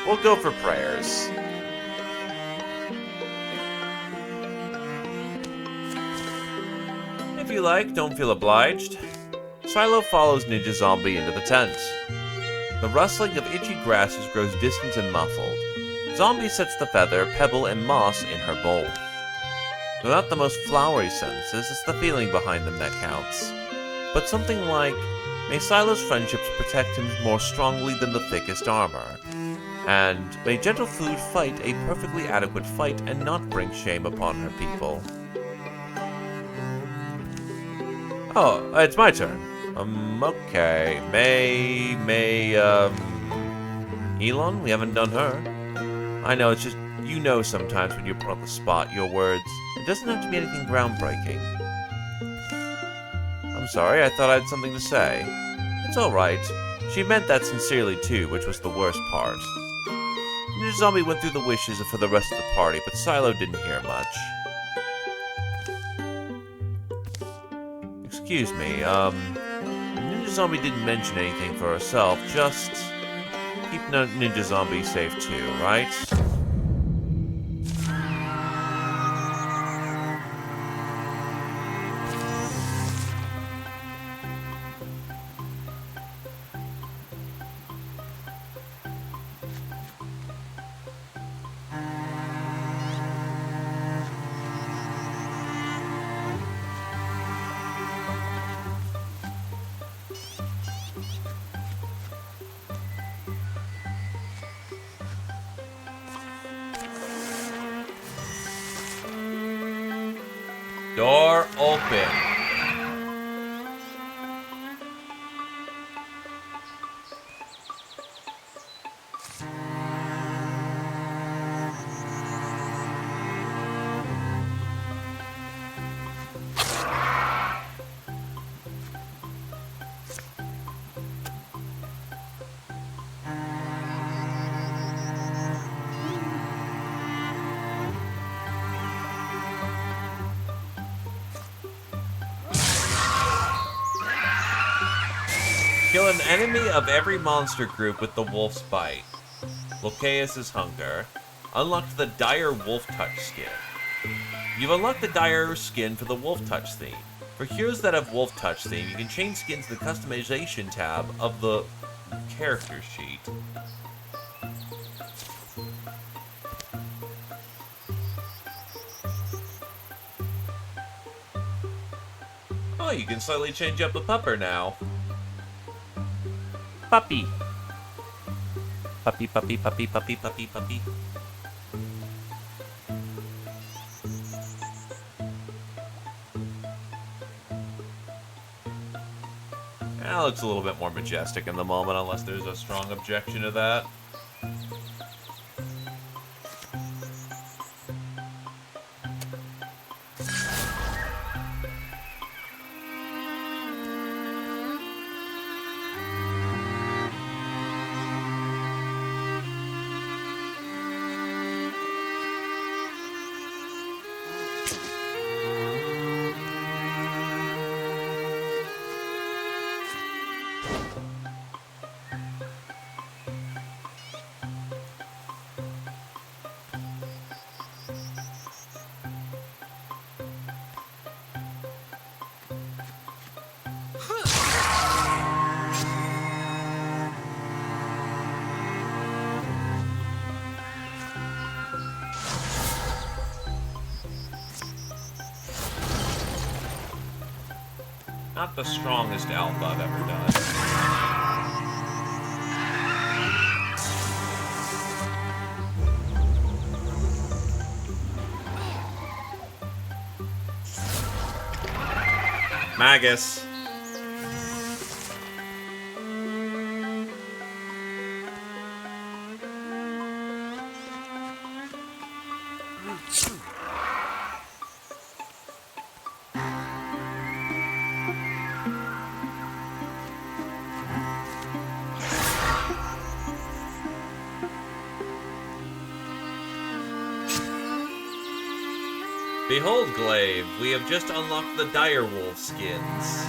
we'll go for prayers. If you like, don't feel obliged. Silo follows Ninja Zombie into the tent. The rustling of itchy grasses grows distant and muffled. Zombie sets the feather, pebble, and moss in her bowl. They're not the most flowery sentences, it's the feeling behind them that counts. but something like, may Silo's friendships protect him more strongly than the thickest armor, and may gentle food fight a perfectly adequate fight and not bring shame upon her people. Oh, it's my turn. Okay. Elon? We haven't done her. I know, it's just, you know sometimes when you're put on the spot, your words. It doesn't have to be anything groundbreaking. I'm sorry, I thought I had something to say. It's alright. She meant that sincerely too, which was the worst part. Ninja Zombie went through the wishes for the rest of the party, but Silo didn't hear much. Excuse me, Ninja Zombie didn't mention anything for herself, just keep Ninja Zombie safe too, right? Door open. Kill an enemy of every monster group with the wolf's bite. Locaeus' hunger. Unlocked the dire wolf touch skin. You've unlocked the dire skin for the wolf touch theme. For heroes that have wolf touch theme, you can change skins to the customization tab of the character sheet. Oh, you can slightly change up the pupper now. Puppy. Puppy, puppy, puppy, puppy, puppy, puppy. That looks a little bit more majestic in the moment, unless there's a strong objection to that. Not the strongest alpha I've ever done. Magus. Behold, Glaive, we have just unlocked the direwolf skins.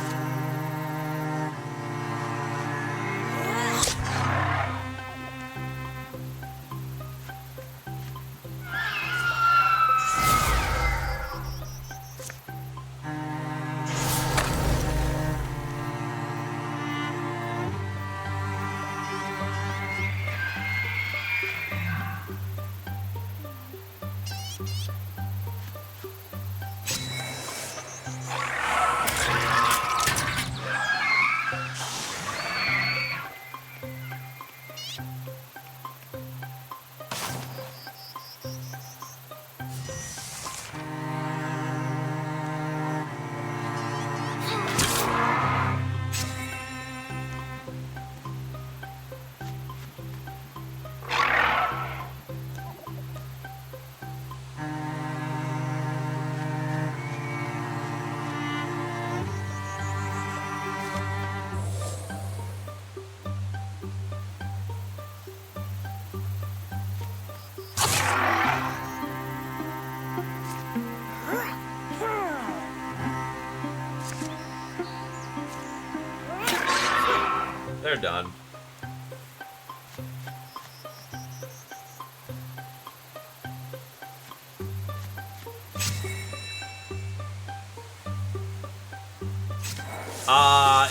They're done.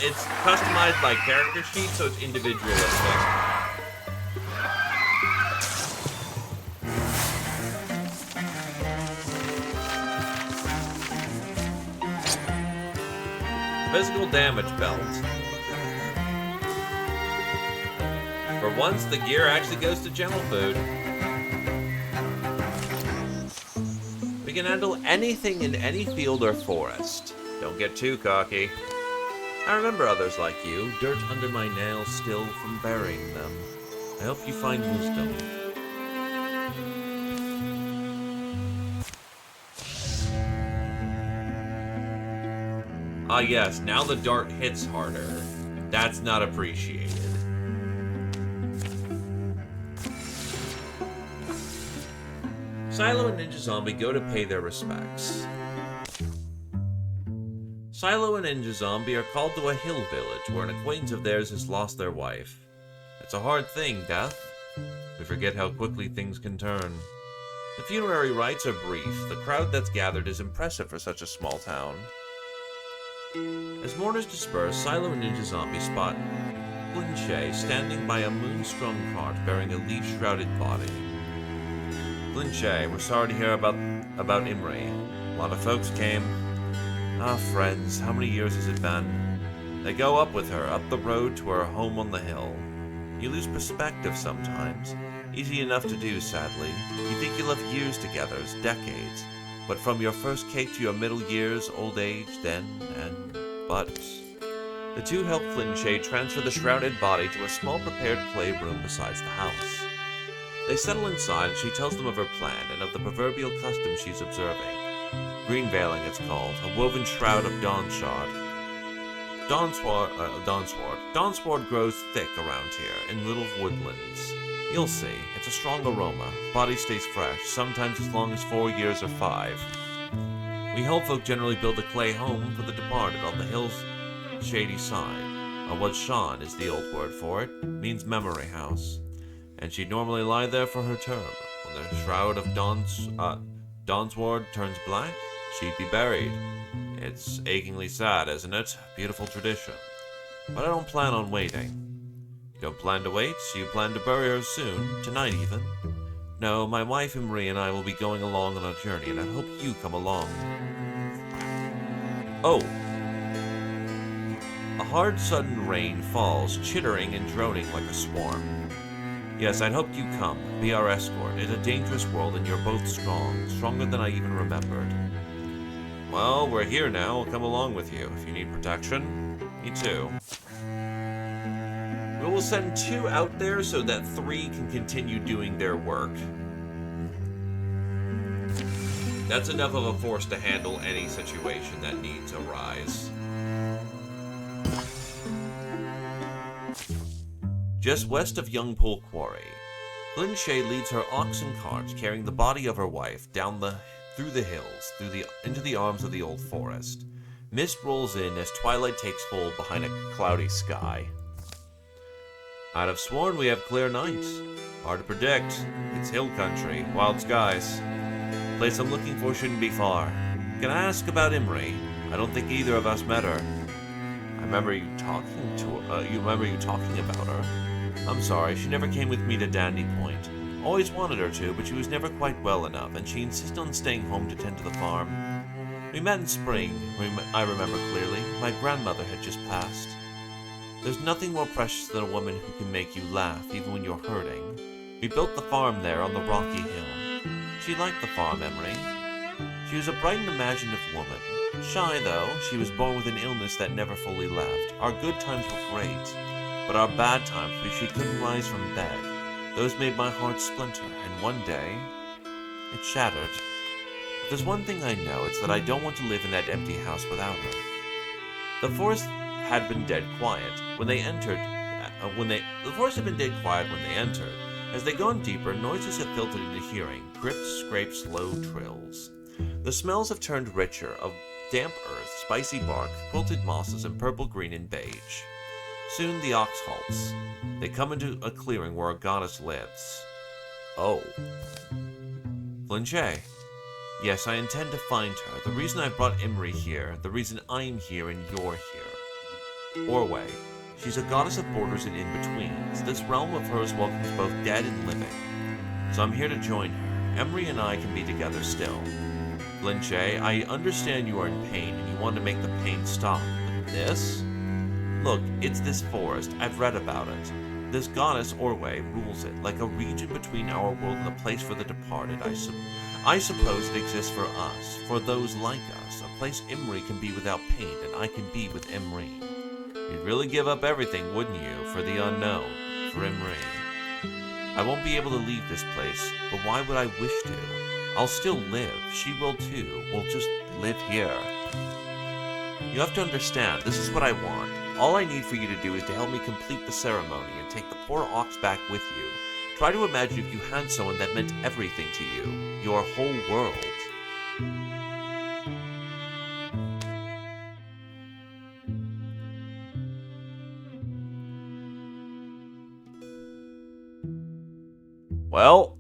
It's customized by character sheet, so it's individualistic. Physical damage belt. For once, the gear actually goes to Gentle Food. We can handle anything in any field or forest. Don't get too cocky. I remember others like you, dirt under my nails still from burying them. I hope you find wisdom. Ah yes, now the dart hits harder. That's not appreciated. Silo and Ninja Zombie go to pay their respects. Silo and Ninja Zombie are called to a hill village where an acquaintance of theirs has lost their wife. It's a hard thing, death. We forget how quickly things can turn. The funerary rites are brief. The crowd that's gathered is impressive for such a small town. As mourners disperse, Silo and Ninja Zombie spot Flynn Shay standing by a moon-strung cart bearing a leaf-shrouded body. Flynn Shay, we're sorry to hear about Imri. A lot of folks came. Ah, friends, how many years has it been? They go up with her, up the road to her home on the hill. You lose perspective sometimes. Easy enough to do, sadly. You think you'll have years together, decades. But from your first cake to your middle years, old age, then, and... but... The two help Flynn Shay transfer the shrouded body to a small prepared clay room beside the house. They settle inside and she tells them of her plan and of the proverbial custom she's observing. Green veiling, it's called, a woven shroud of dawnsword. Dawnsword grows thick around here, in little woodlands. You'll see, it's a strong aroma, body stays fresh, sometimes as long as 4 years or 5. We hill folk generally build a clay home for the departed on the hill's shady side. Or what Shan is the old word for it, means memory house. And she'd normally lie there for her term. When the shroud of Dawnsword turns black, she'd be buried. It's achingly sad, isn't it? Beautiful tradition. But I don't plan on waiting. You don't plan to wait, so you plan to bury her soon, tonight even. No, my wife Imri and I will be going along on a journey, and I hope you come along. Oh. A hard sudden rain falls, chittering and droning like a swarm. Yes, I'd hoped you'd come, be our escort. It's a dangerous world and you're both strong, stronger than I even remembered. Well, we're here now, I'll come along with you. If you need protection, me too. We will send 2 out there so that 3 can continue doing their work. That's enough of a force to handle any situation that needs arise. Just west of Young Pool Quarry, Flynn Shay leads her oxen cart carrying the body of her wife through the hills, into the arms of the old forest. Mist rolls in as twilight takes hold behind a cloudy sky. I'd have sworn we have clear nights. Hard to predict. It's hill country, wild skies. The place I'm looking for shouldn't be far. Can I ask about Imri? I don't think either of us met her. I remember you talking about her. I'm sorry, she never came with me to Dandy Point. Always wanted her to, but she was never quite well enough, and she insisted on staying home to tend to the farm. We met in spring, I remember clearly. My grandmother had just passed. There's nothing more precious than a woman who can make you laugh, even when you're hurting. We built the farm there on the rocky hill. She liked the farm, Emery. She was a bright and imaginative woman. Shy, though, she was born with an illness that never fully left. Our good times were great, but our bad times, when she couldn't rise from bed, those made my heart splinter, and one day, it shattered. If there's one thing I know, it's that I don't want to live in that empty house without her. The forest had been dead quiet when they entered. As they go in deeper, noises have filtered into hearing, drips, scrapes, low trills. The smells have turned richer, of damp earth, spicy bark, quilted mosses, and purple, green, and beige. Soon the ox halts. They come into a clearing where a goddess lives. Oh. Flinche. Yes, I intend to find her. The reason I brought Imri here, the reason I'm here and you're here. Orway. She's a goddess of borders and in-betweens. This realm of hers welcomes both dead and living. So I'm here to join her. Imri and I can be together still. Flinche, I understand you are in pain and you want to make the pain stop. But this? Look, it's this forest. I've read about it. This goddess, Orway, rules it, like a region between our world and a place for the departed. I suppose it exists for us, for those like us, a place Imri can be without pain, and I can be with Imri. You'd really give up everything, wouldn't you, for the unknown, for Imri? I won't be able to leave this place, but why would I wish to? I'll still live. She will too. We'll just live here. You have to understand, this is what I want. All I need for you to do is to help me complete the ceremony and take the poor ox back with you. Try to imagine if you had someone that meant everything to you, your whole world. Well,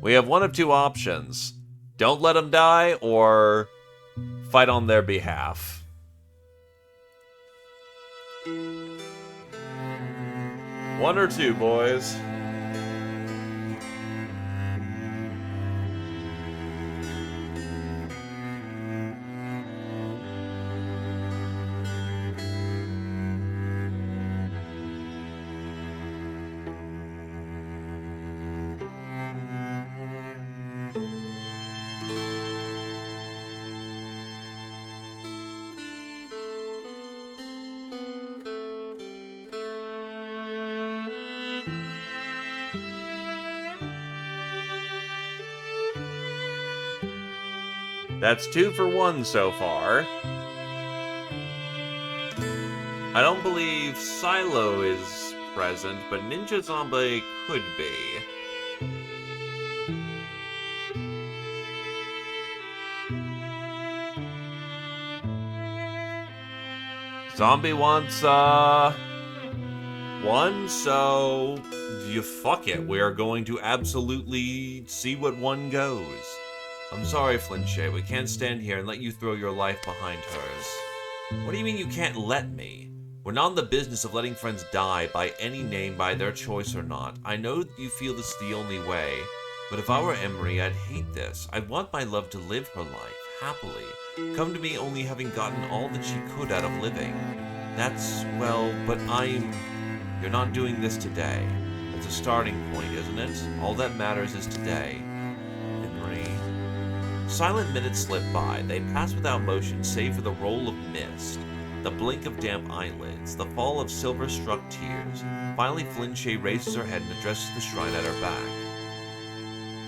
we have one of two options. Don't let them die, or fight on their behalf. One or two, boys. That's 2 for 1 so far. I don't believe Silo is present, but Ninja Zombie could be. Zombie wants, 1, so you fuck it. We are going to absolutely see what 1 goes. I'm sorry, Flinche, we can't stand here and let you throw your life behind hers. What do you mean you can't let me? We're not in the business of letting friends die by any name, by their choice or not. I know that you feel this is the only way, but if I were Emery, I'd hate this. I'd want my love to live her life, happily. Come to me only having gotten all that she could out of living. That's, well, but You're not doing this today. That's a starting point, isn't it? All that matters is today. Emery. Silent minutes slip by. They pass without motion, save for the roll of mist, the blink of damp eyelids, the fall of silver-struck tears. Finally, Flinche raises her head and addresses the shrine at her back.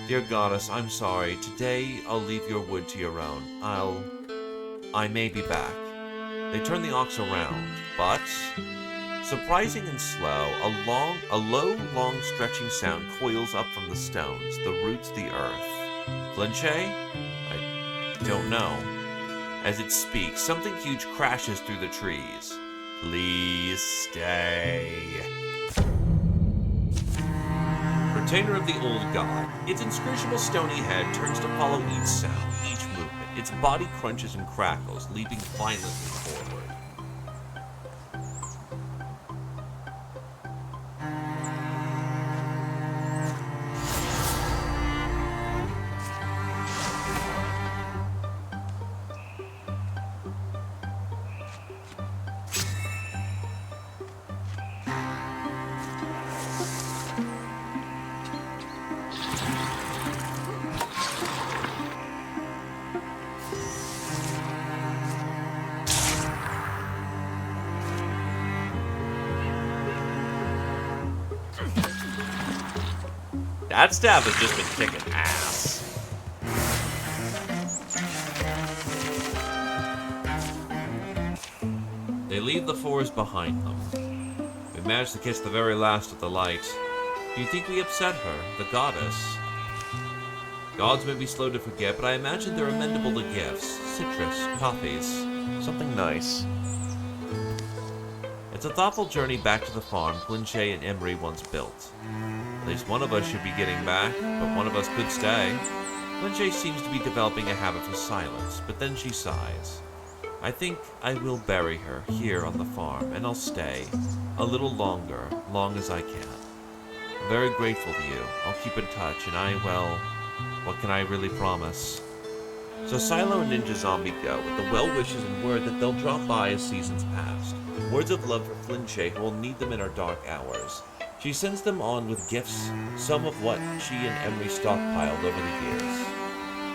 Dear goddess, I'm sorry. Today, I'll leave your wood to your own. I may be back. They turn the ox around, but, surprising and slow, a low, long, stretching sound coils up from the stones, the roots, the earth. Flinche? I don't know. As it speaks, something huge crashes through the trees. Please stay. Retainer of the old god. Its inscrutable stony head turns to follow each sound, each movement. Its body crunches and crackles, leaping violently forward. That staff has just been kicking ass. They leave the forest behind them. We managed to catch the very last of the light. Do you think we upset her, the goddess? Gods may be slow to forget, but I imagine they're amenable to gifts. Citrus, coffees, something nice. It's a thoughtful journey back to the farm Clinchet and Emery once built. At least one of us should be getting back, but one of us could stay. Clinchet seems to be developing a habit for silence, but then she sighs. I think I will bury her here on the farm, and I'll stay. A little longer, long as I can. I'm very grateful to you. I'll keep in touch, and well, what can I really promise? So Silo and Ninja Zombie go, with the well wishes and word that they'll drop by as seasons pass. Words of love for Clinchet, who will need them in her dark hours. She sends them on with gifts, some of what she and Emery stockpiled over the years.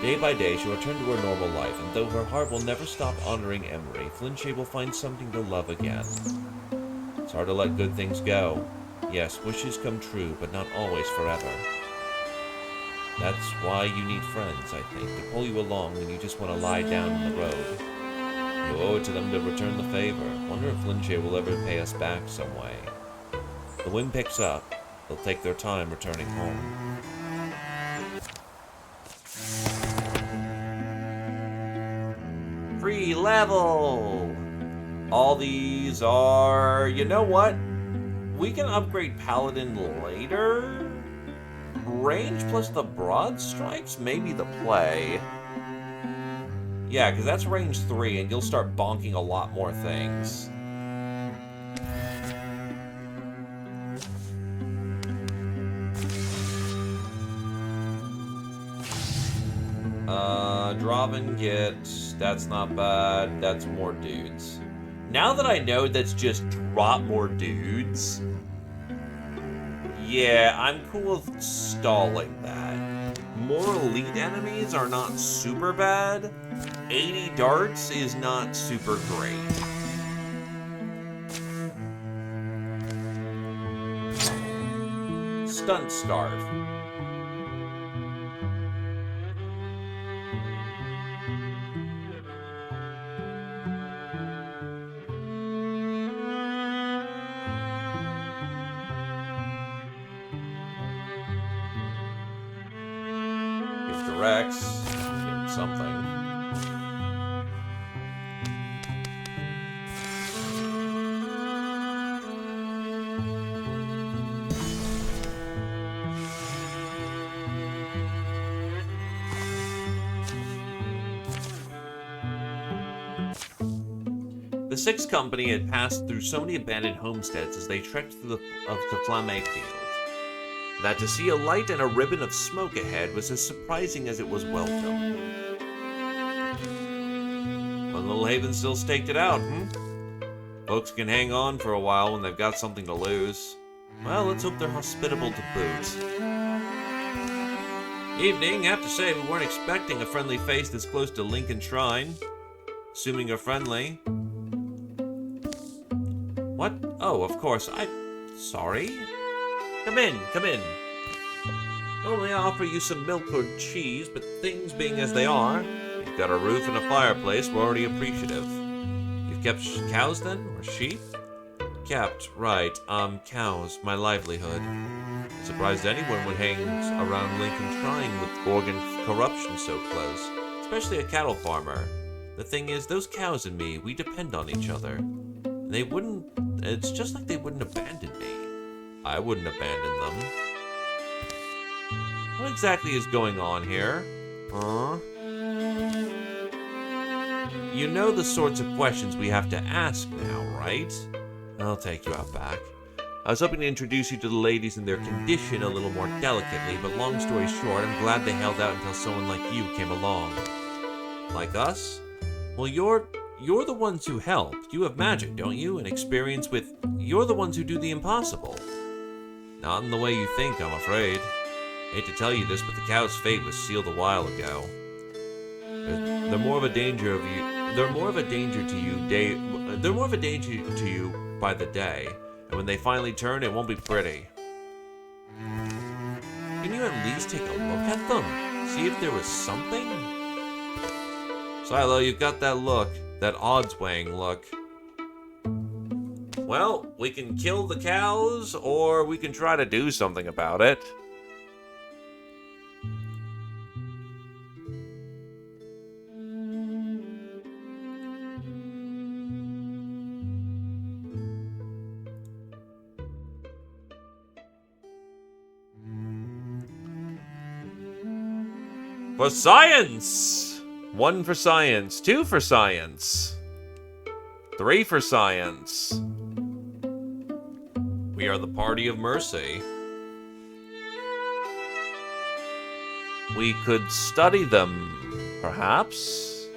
Day by day, she'll return to her normal life, and though her heart will never stop honoring Emery, Clinchet will find something to love again. It's hard to let good things go. Yes, wishes come true, but not always forever. That's why you need friends, I think, to pull you along when you just want to lie down in the road. You owe it to them to return the favor. Wonder if Clinchet will ever pay us back some way. The wind picks up. They'll take their time returning home. Free level! All these are... You know what? We can upgrade Paladin later? Range plus the broad strikes? Maybe the play. Yeah, because that's range 3, and you'll start bonking a lot more things. Draven gets... That's not bad. That's more dudes. Now that I know that's just drop more dudes... Yeah, I'm cool with stalling that. More elite enemies are not super bad. 80 darts is not super great. Stunt Scarf. Rex, something. The Sixth Company had passed through so many abandoned homesteads as they trekked through the Flamme Field, that to see a light and a ribbon of smoke ahead was as surprising as it was welcome. But Little Haven still staked it out, Folks can hang on for a while when they've got something to lose. Well, let's hope they're hospitable to boot. Evening, have to say we weren't expecting a friendly face this close to Lincoln Shrine. Assuming you're friendly. What? Oh, of course, sorry? Come in, come in. Normally I offer you some milk or cheese, but things being as they are, you've got a roof and a fireplace, we're already appreciative. You've kept cows then, or sheep? Kept, right, cows, my livelihood. I'm surprised anyone would hang around Lincoln Shrine with Gorgon corruption so close, especially a cattle farmer. The thing is, those cows and me, we depend on each other. It's just like they wouldn't abandon me. I wouldn't abandon them. What exactly is going on here? Huh? You know the sorts of questions we have to ask now, right? I'll take you out back. I was hoping to introduce you to the ladies and their condition a little more delicately, but long story short, I'm glad they held out until someone like you came along. Like us? Well, you're the ones who helped. You have magic, don't you? And experience with... You're the ones who do the impossible. Not in the way you think, I'm afraid. Hate to tell you this, but the cow's fate was sealed a while ago. They're more of a danger to you by the day, and when they finally turn, it won't be pretty. Can you at least take a look at them? See if there was something? Silo, you've got that look, that odds-weighing look. Well, we can kill the cows, or we can try to do something about it. For science! 1 for science, 2 for science, 3 for science. We are the party of mercy. We could study them, perhaps?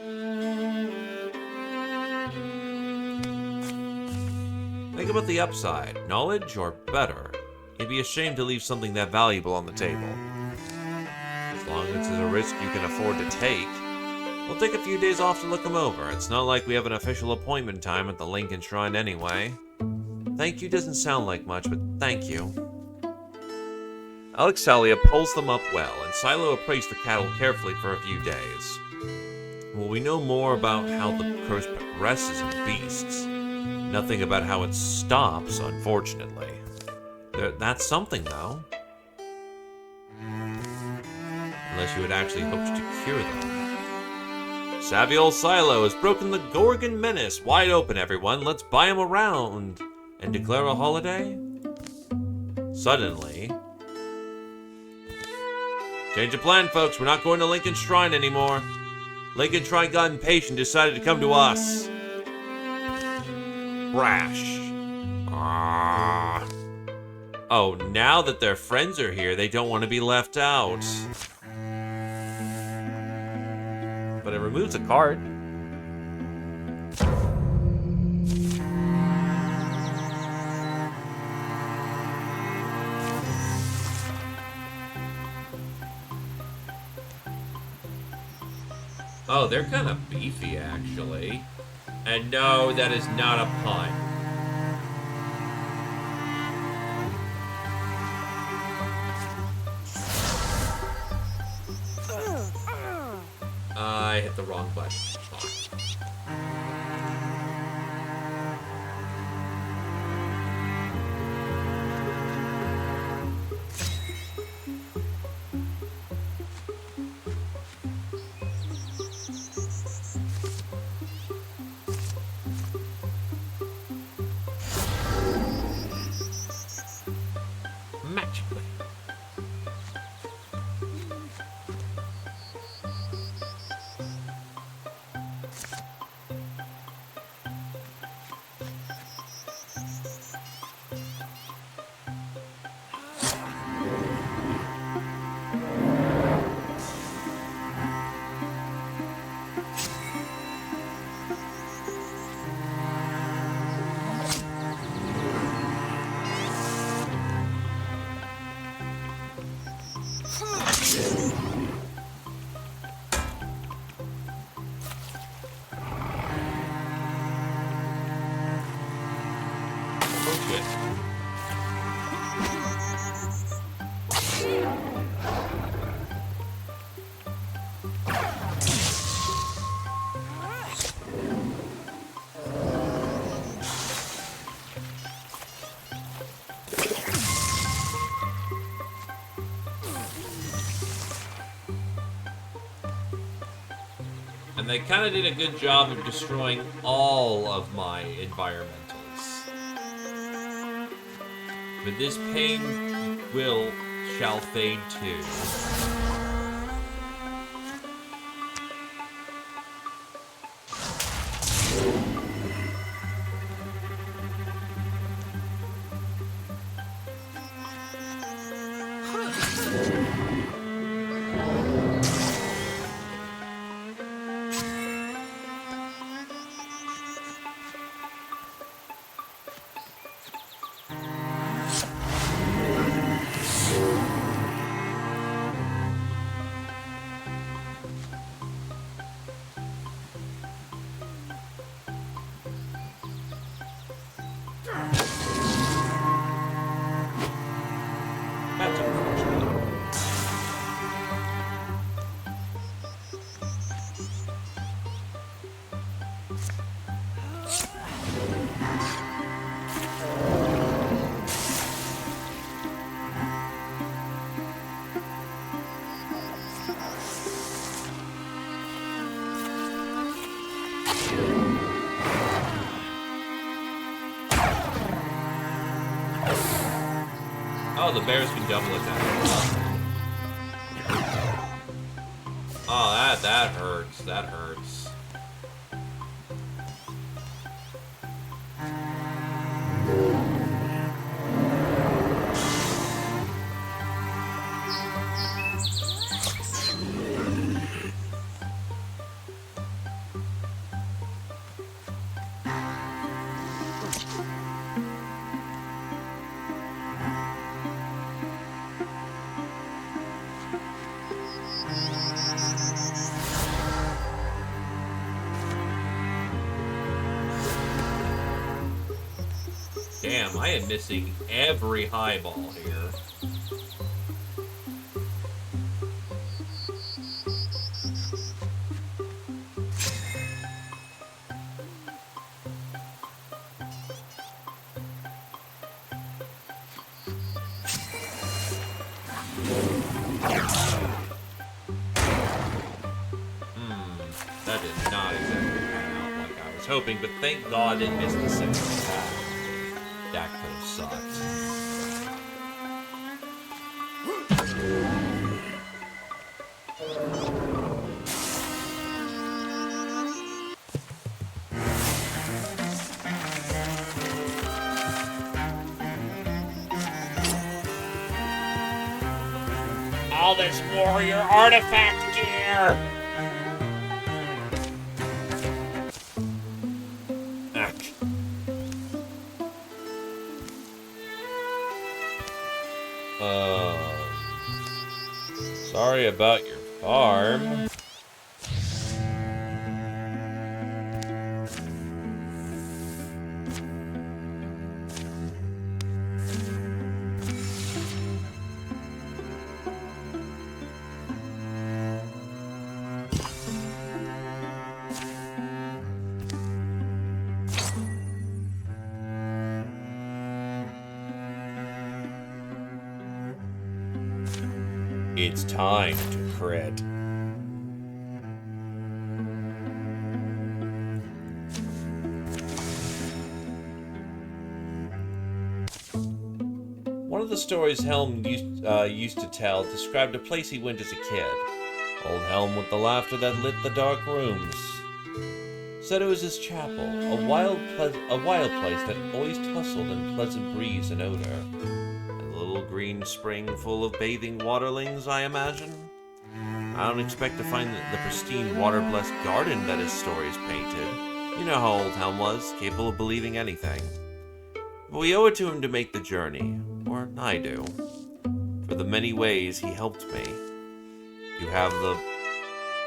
Think about the upside. Knowledge or better? It'd be a shame to leave something that valuable on the table. As long as it's a risk you can afford to take. We'll take a few days off to look them over. It's not like we have an official appointment time at the Lincoln Shrine anyway. Thank you doesn't sound like much, but thank you. Alexalia pulls them up well, and Silo appraised the cattle carefully for a few days. Well, we know more about how the curse progresses in beasts. Nothing about how it stops, unfortunately. That's something, though. Unless you had actually hoped to cure them. Savvy old Silo has broken the Gorgon menace wide open, everyone. Let's buy him around and declare a holiday? Suddenly... Change of plan, folks. We're not going to Lincoln Shrine anymore. Lincoln Shrine got impatient, decided to come to us. Brash. Oh, now that their friends are here, they don't want to be left out. But it removes a card. Oh, they're kind of beefy, actually. And no, that is not a pun. I hit the wrong button. Magically. And they kind of did a good job of destroying all of my environmentals. But this pain shall fade too. Oh, the bears can double attack. Oh, that hurts. That hurts. Damn, I am missing every highball here. That did not exactly pan out like I was hoping, but thank God it missed the second attack. That could have sucked. All this warrior artifact gear! Ack. Sorry about your farm. It's time to crit. One of the stories Helm used to tell described a place he went as a kid. Old Helm with the laughter that lit the dark rooms. Said it was his chapel, a wild place that always tussled in pleasant breeze and odor. Green spring full of bathing waterlings, I imagine. I don't expect to find the pristine, water-blessed garden that his stories painted. You know how old Helm was, capable of believing anything. But we owe it to him to make the journey, or I do, for the many ways he helped me. You have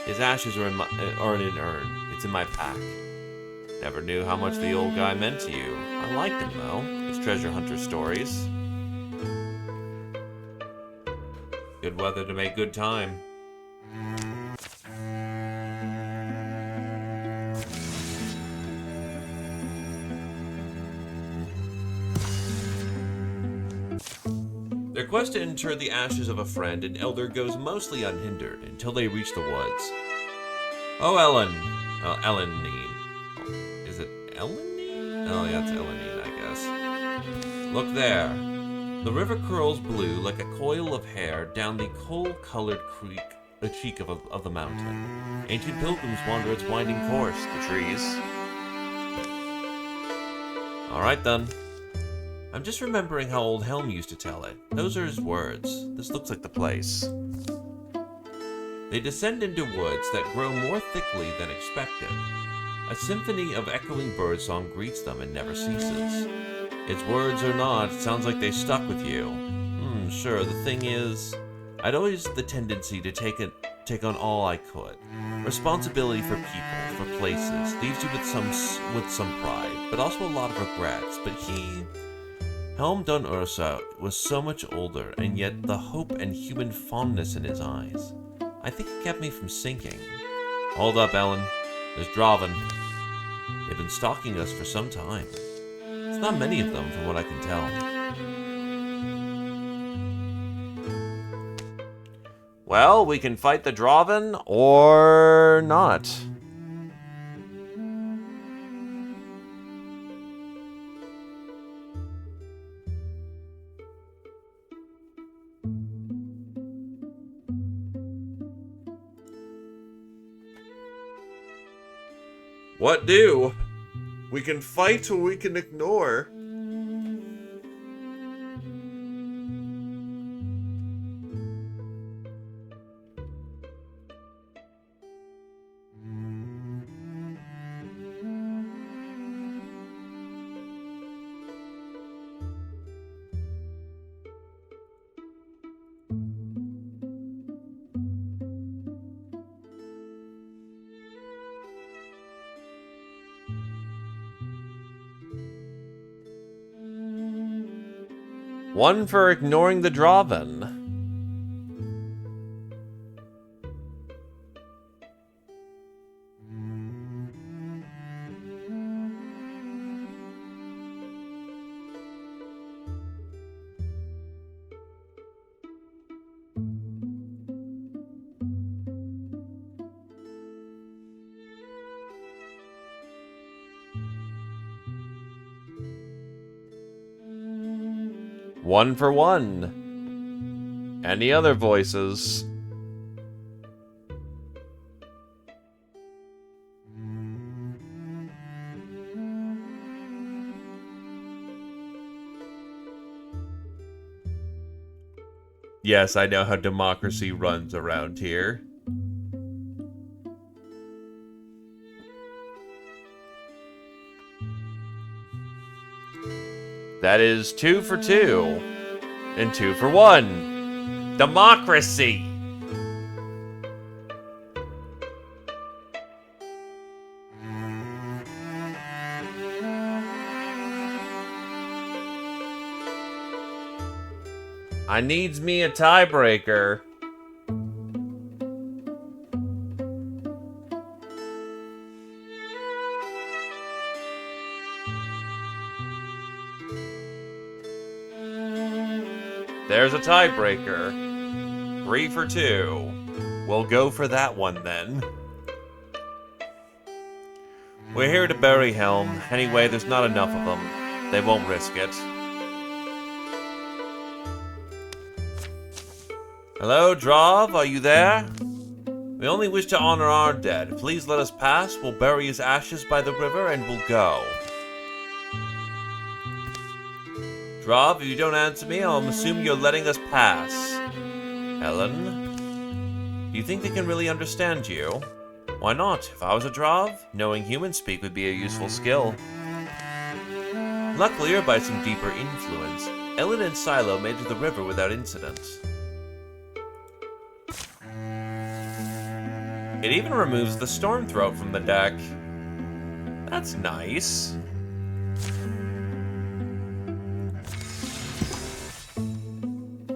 his ashes are in an urn. It's in my pack. Never knew how much the old guy meant to you. I liked him, though, his treasure hunter stories. Good weather to make good time. Their quest to inter the ashes of a friend and elder goes mostly unhindered until they reach the woods. Oh, Elenine. Is it Elenine? Oh, yeah, it's Elenine, I guess. Look there. The river curls blue like a coil of hair down the coal-colored cheek of the mountain. Ancient pilgrims wander its winding course, the trees. Alright then. I'm just remembering how old Helm used to tell it. Those are his words. This looks like the place. They descend into woods that grow more thickly than expected. A symphony of echoing birdsong greets them and never ceases. Its words or not, it sounds like they stuck with you. Sure, the thing is, I'd always the tendency to take on all I could. Responsibility for people, for places, leaves you with some pride, but also a lot of regrets. But Helm Dun Ursa, was so much older, and yet the hope and human fondness in his eyes. I think it kept me from sinking. Hold up, Ellen. There's Draven. They've been stalking us for some time. It's not many of them, from what I can tell. Well, we can fight the Draven, or not. What do? We can fight or we can ignore. One for ignoring the Draven. One for one. Any other voices? Yes, I know how democracy runs around here. That is 2 for 2. And 2 for 1. Democracy! I needs me a tiebreaker. There's a tiebreaker. 3 for 2. We'll go for that one then. We're here to bury Helm. Anyway, there's not enough of them. They won't risk it. Hello, Drav, are you there? We only wish to honor our dead. Please let us pass. We'll bury his ashes by the river and we'll go. Drav, if you don't answer me, I'll assume you're letting us pass. Helen? Do you think they can really understand you? Why not? If I was a Drav, knowing human speak would be a useful skill. Luckily, or by some deeper influence, Ellen and Silo made it to the river without incident. It even removes the storm throat from the deck. That's nice.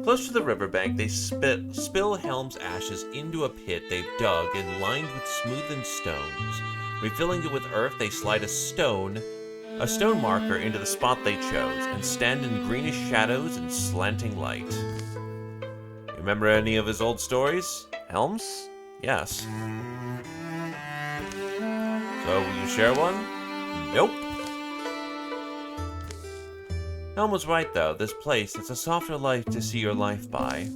Close to the riverbank, they spill Helm's ashes into a pit they've dug and lined with smoothened stones. Refilling it with earth, they slide a stone marker into the spot they chose, and stand in greenish shadows and slanting light. You remember any of his old stories? Helm's? Yes. So, will you share one? Nope. Helm was right, though. This place, it's a softer life to see your life by.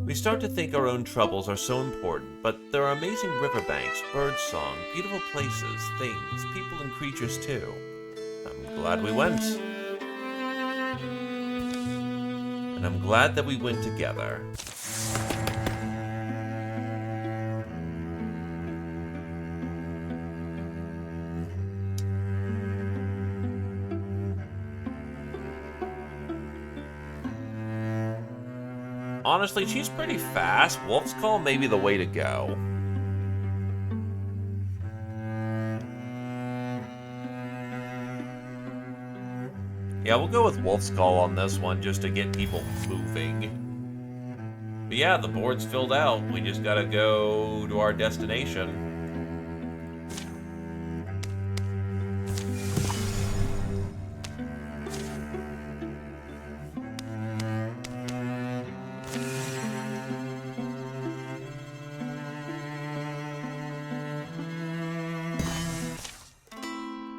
We start to think our own troubles are so important, but there are amazing riverbanks, birdsong, beautiful places, things, people and creatures, too. I'm glad we went. And I'm glad that we went together. Honestly, she's pretty fast. Wolf's Call may be the way to go. Yeah, we'll go with Wolf's Call on this one just to get people moving. But yeah, the board's filled out. We just gotta go to our destination.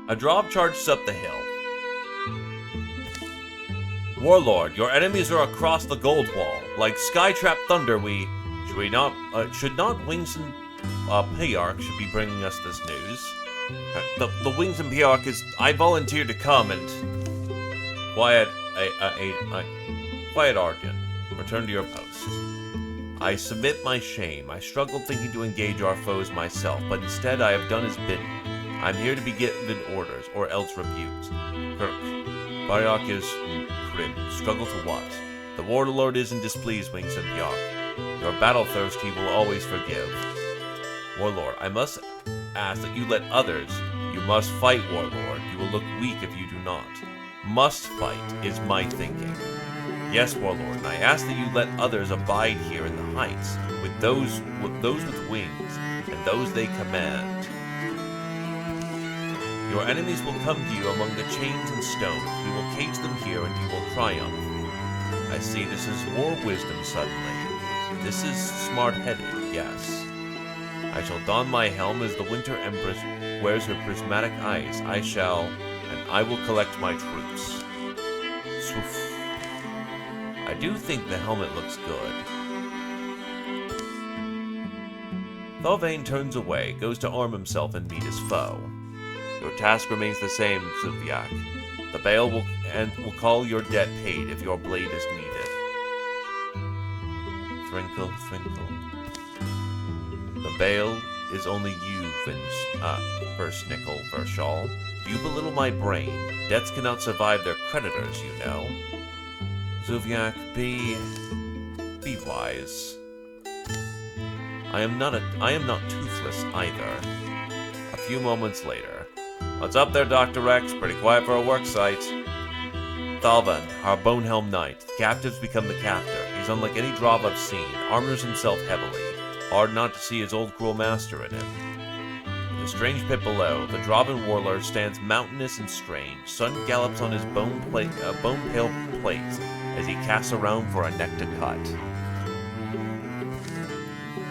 A Drav charges up the hill. Warlord, your enemies are across the gold wall. Like Skytrap Thunder, should not Wings and Payark should be bringing us this news. The Wings and Bjork is. I volunteered to come and. Quiet. Quiet, Argan. Return to your post. I submit my shame. I struggled thinking to engage our foes myself, but instead I have done as bidden. I'm here to be given orders, or else rebuked. Kirk. Bjork is. Crib. Struggle to what? The Warlord isn't displeased, Wings and Bjork. Your battle thirst he will always forgive. Warlord, I must ask that you let others. You must fight, Warlord. You will look weak if you do not. Must fight is my thinking. Yes, Warlord, and I ask that you let others abide here in the heights, with those with wings, and those they command. Your enemies will come to you among the chains and stones. We will cage them here, and you will triumph. I see this is war wisdom suddenly. This is smart-headed, yes. I shall don my helm as the Winter Empress wears her prismatic eyes. I will collect my troops. Swoof. I do think the helmet looks good. Thalvain turns away, goes to arm himself and meet his foe. Your task remains the same, Zuvyak. The Baal will call your debt paid if your blade is needed. Thrinkle, thrinkle. The Baal is only you, First Nickel Verschall. You belittle my brain. Debts cannot survive their creditors, you know. Zuvyak, be wise. I am not toothless either. A few moments later. What's up there, Dr. Rex? Pretty quiet for a work site. Thalvan, our Bonehelm Knight. The captives become the captor. He's unlike any Drav I've seen. Armors himself heavily. Hard not to see his old cruel master in him. In the strange pit below, the Dravan warlord stands mountainous and strange. Sun gallops on his bone-pale plate as he casts around for a neck to cut.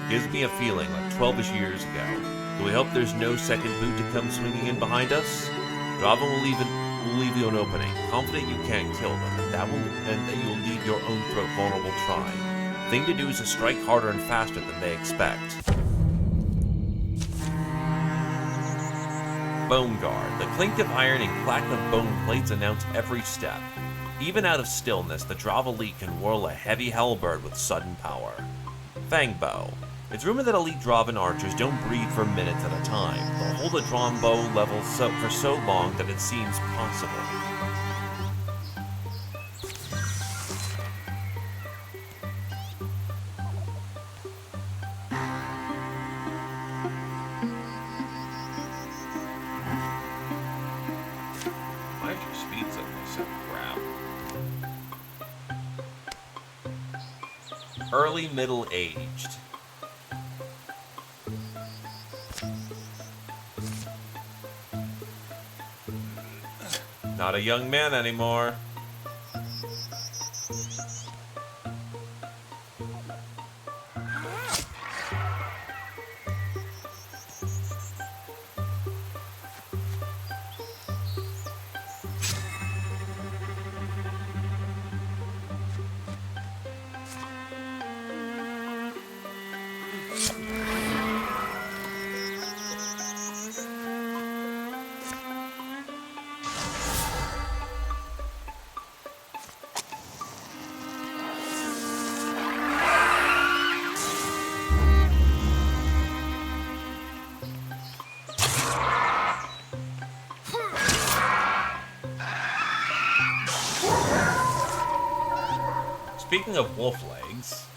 Gives me a feeling like 12-ish years ago. Do we hope there's no second boot to come swinging in behind us? Dravan will leave you an opening, confident you can't kill them, and that you will leave your own throat vulnerable trying. Thing to do is to strike harder and faster than they expect. Bone guard. The clink of iron and clack of bone plates announce every step. Even out of stillness, the Drav elite can whirl a heavy halberd with sudden power. Fangbow. It's rumored that elite Dravan archers don't breathe for minutes at a time. They'll hold a drawn bow level for so long that it seems possible. Why is your speed suddenly so crap? Early middle-aged. Not a young man anymore. Speaking of wolf legs,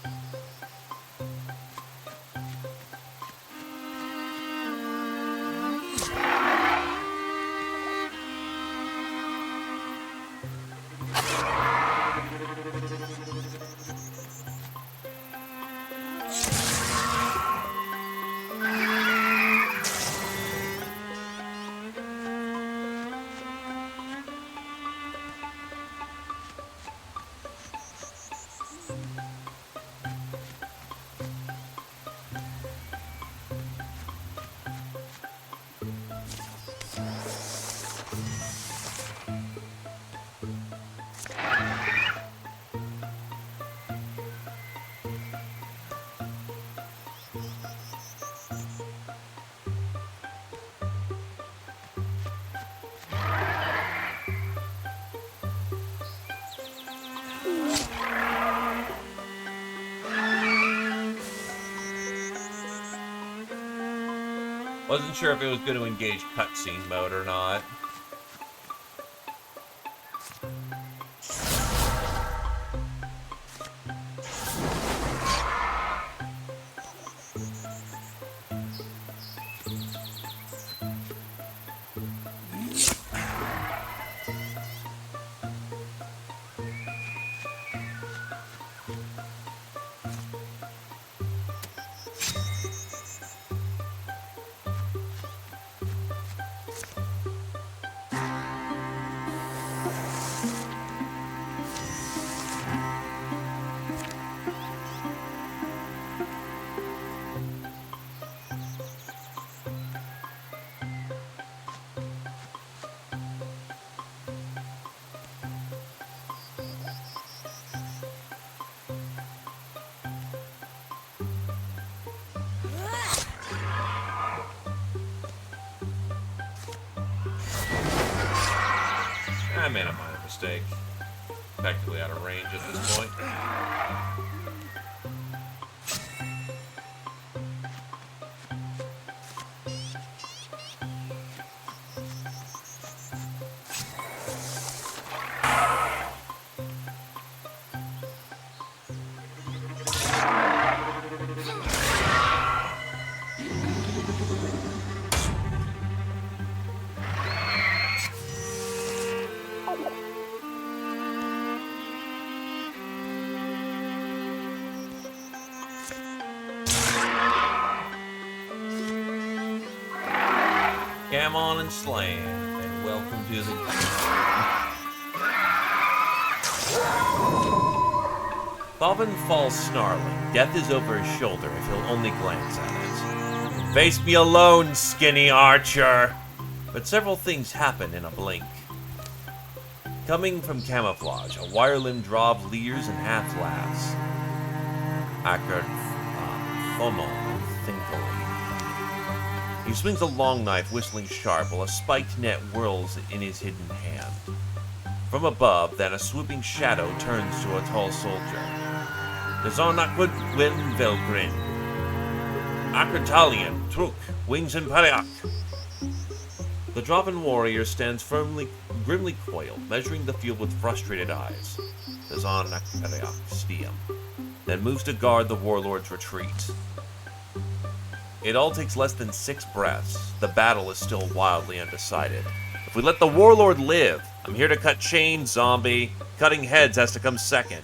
Wasn't sure if it was going to engage cutscene mode or not. I made a minor mistake. Effectively out of range at this point. Come on and slam, and welcome to the... Bobbin falls snarling. Death is over his shoulder if he'll only glance at it. Face me alone, skinny archer! But several things happen in a blink. Coming from camouflage, a wire-limbed Drov leers and half-laughs. Akert Fomo thankfully. He swings a long knife, whistling sharp, while a spiked net whirls in his hidden hand. From above, then, a swooping shadow turns to a tall soldier. Desornakwood Win Velgrin. Akratalian, Truk, Wings and Pariak. The Drovan warrior stands grimly coiled, measuring the field with frustrated eyes. Desornakwood Stiam. Then moves to guard the warlord's retreat. It all takes less than 6 breaths. The battle is still wildly undecided. If we let the warlord live, I'm here to cut chains, zombie. Cutting heads has to come second.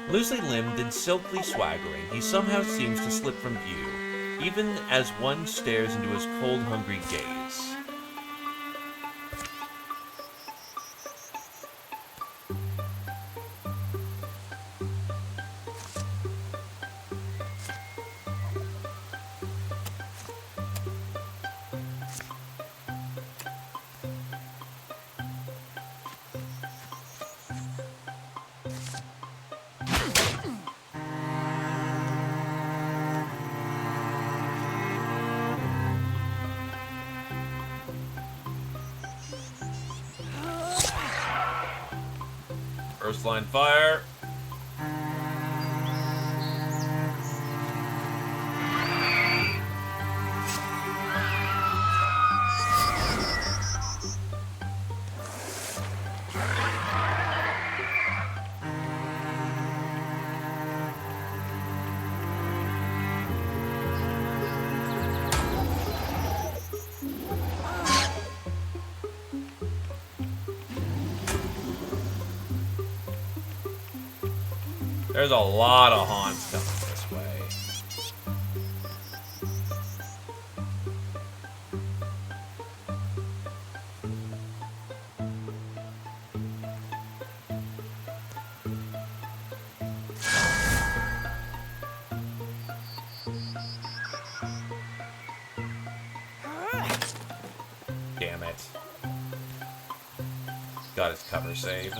Loosely limbed and silkily swaggering, he somehow seems to slip from view, even as one stares into his cold, hungry gaze. First line fire. There's a lot of Hans coming this way. Damn it. Got his cover save.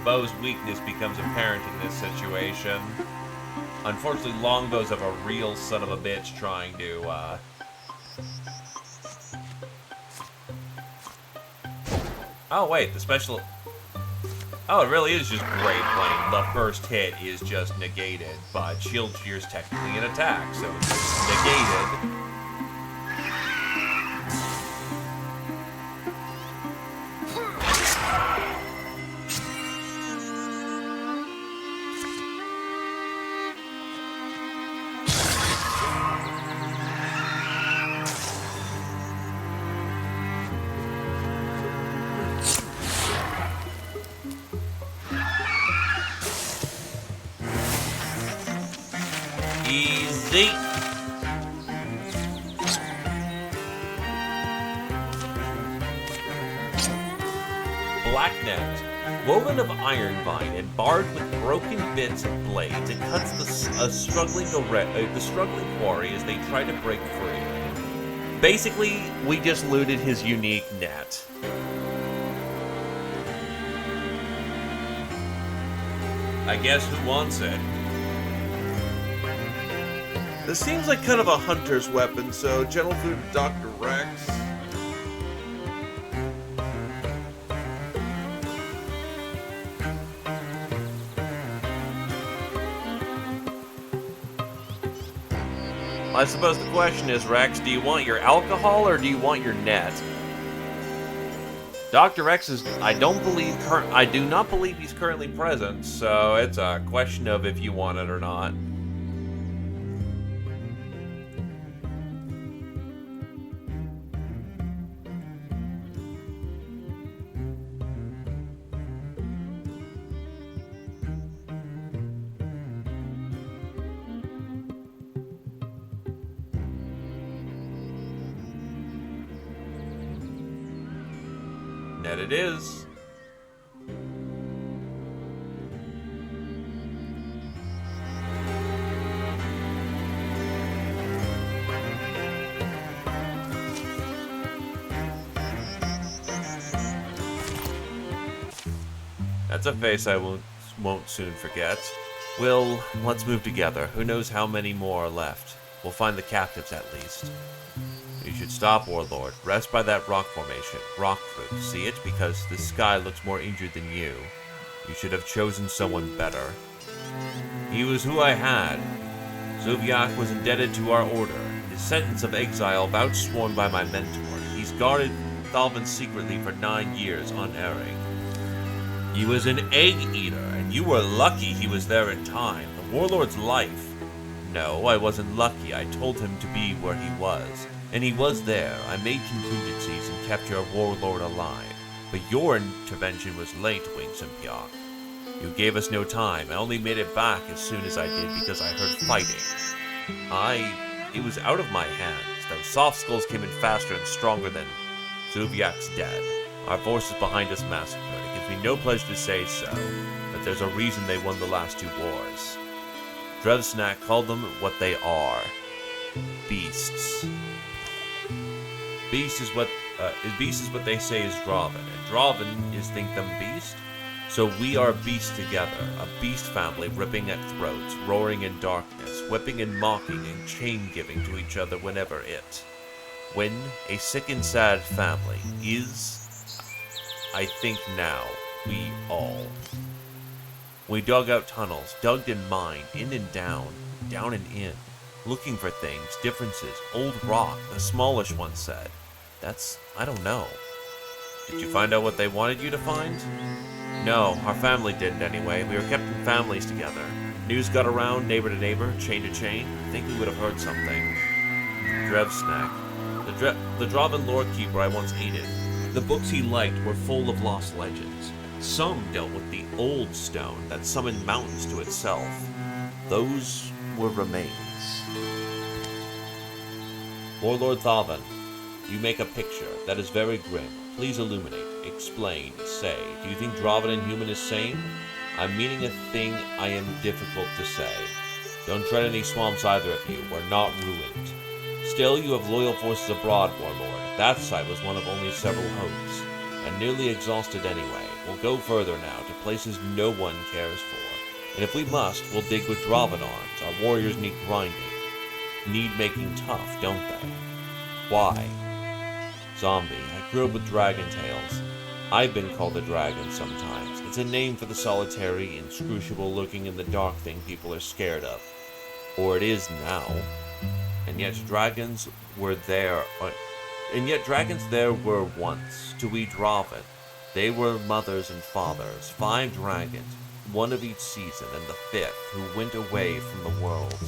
bow's weakness becomes apparent in this situation. Unfortunately, longbows have a real son of a bitch trying to, Oh, wait, the special... Oh, it really is just Great Flame. The first hit is just negated, but Shield Shear's technically an attack, so it's just negated. Easy. Black net, woven of iron vine and barred with broken bits of blades, it cuts the struggling quarry as they try to break free. Basically, we just looted his unique net. I guess who wants it? This seems like kind of a hunter's weapon, so General Food Dr. Rex. I suppose the question is, Rex, do you want your alcohol or do you want your net? Dr. X is, I do not believe he's currently present, so it's a question of if you want it or not. Net it is. That's a face I won't soon forget. Will, let's move together. Who knows how many more are left? We'll find the captives at least. You should stop, Warlord. Rest by that rock formation. Rock fruit. See it? Because the sky looks more injured than you. You should have chosen someone better. He was who I had. Zuvyak was indebted to our order. His sentence of exile vouchsworn by my mentor. He's guarded Thalvin secretly for 9 years, unerring. He was an egg eater, and you were lucky he was there in time. The Warlord's life. No, I wasn't lucky. I told him to be where he was. And he was there. I made contingencies and kept your warlord alive. But your intervention was late, Wingsumpyok. You gave us no time. I only made it back as soon as I did because I heard fighting. It was out of my hands. Those soft skulls came in faster and stronger than Zuvyak's dead. Our forces behind us massacred. It gives me no pleasure to say so, but there's a reason they won the last 2 wars. Drevsnak called them what they are. Beasts. Beast is what they say is Draven, and Draven is think them beast. So we are beasts together, a beast family ripping at throats, roaring in darkness, whipping and mocking and chain-giving to each other whenever it. When a sick and sad family is, I think now, we all. We dug out tunnels, dug and mined, in and down and in. Looking for things, differences, old rock, the smallish one said. I don't know. Did you find out what they wanted you to find? No, our family didn't anyway. We were kept in families together. News got around, neighbor to neighbor, chain to chain. I think we would have heard something. Drevsnak. The Draven lore keeper I once aided. The books he liked were full of lost legends. Some dealt with the old stone that summoned mountains to itself. Those were remains. Warlord Thalvin, you make a picture that is very grim. Please illuminate, explain, say. Do you think Draven and human is same? I'm meaning a thing I am difficult to say. Don't tread any swamps either of you. We're not ruined. Still, you have loyal forces abroad, Warlord. That site was one of only several homes, and nearly exhausted anyway. We'll go further now, to places no one cares for. And if we must, we'll dig with Draven arms. Our warriors need grinding. Need making tough, don't they? Why? Zombie, I grew up with dragon tales. I've been called a dragon sometimes. It's a name for the solitary, inscrutable looking in the dark thing people are scared of. Or it is now. And yet dragons were there were once, to we Draven. They were mothers and fathers, 5 dragons, one of each season, and the 5th, who went away from the world.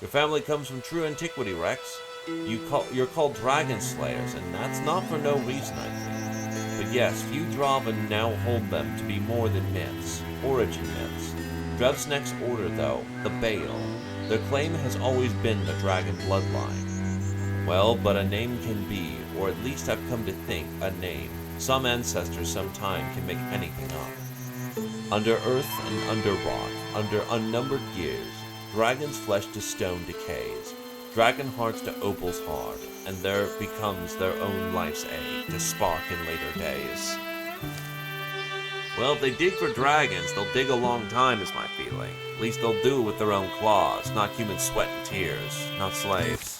Your family comes from true antiquity, Rex. You're called dragon slayers, and that's not for no reason, I think. But yes, few Draven now hold them to be more than myths, origin myths. Drev's next order, though, the Baal, their claim has always been the dragon bloodline. Well, but a name can be, or at least I've come to think, a name. Some ancestors sometime can make anything up. Under earth and under rock, under unnumbered years, dragon's flesh to stone decays, dragon hearts to opals hard, and there becomes their own life's egg to spark in later days. Well, if they dig for dragons, they'll dig a long time, is my feeling. At least they'll do it with their own claws, not human sweat and tears, not slaves.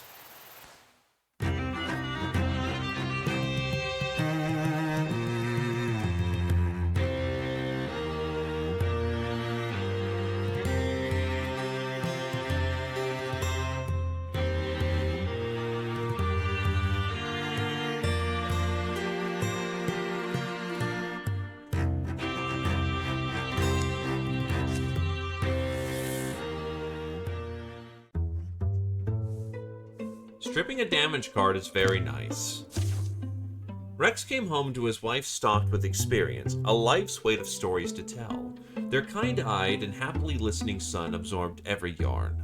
Stripping a damage card is very nice. Rex came home to his wife stocked with experience, a life's weight of stories to tell. Their kind-eyed and happily listening son absorbed every yarn.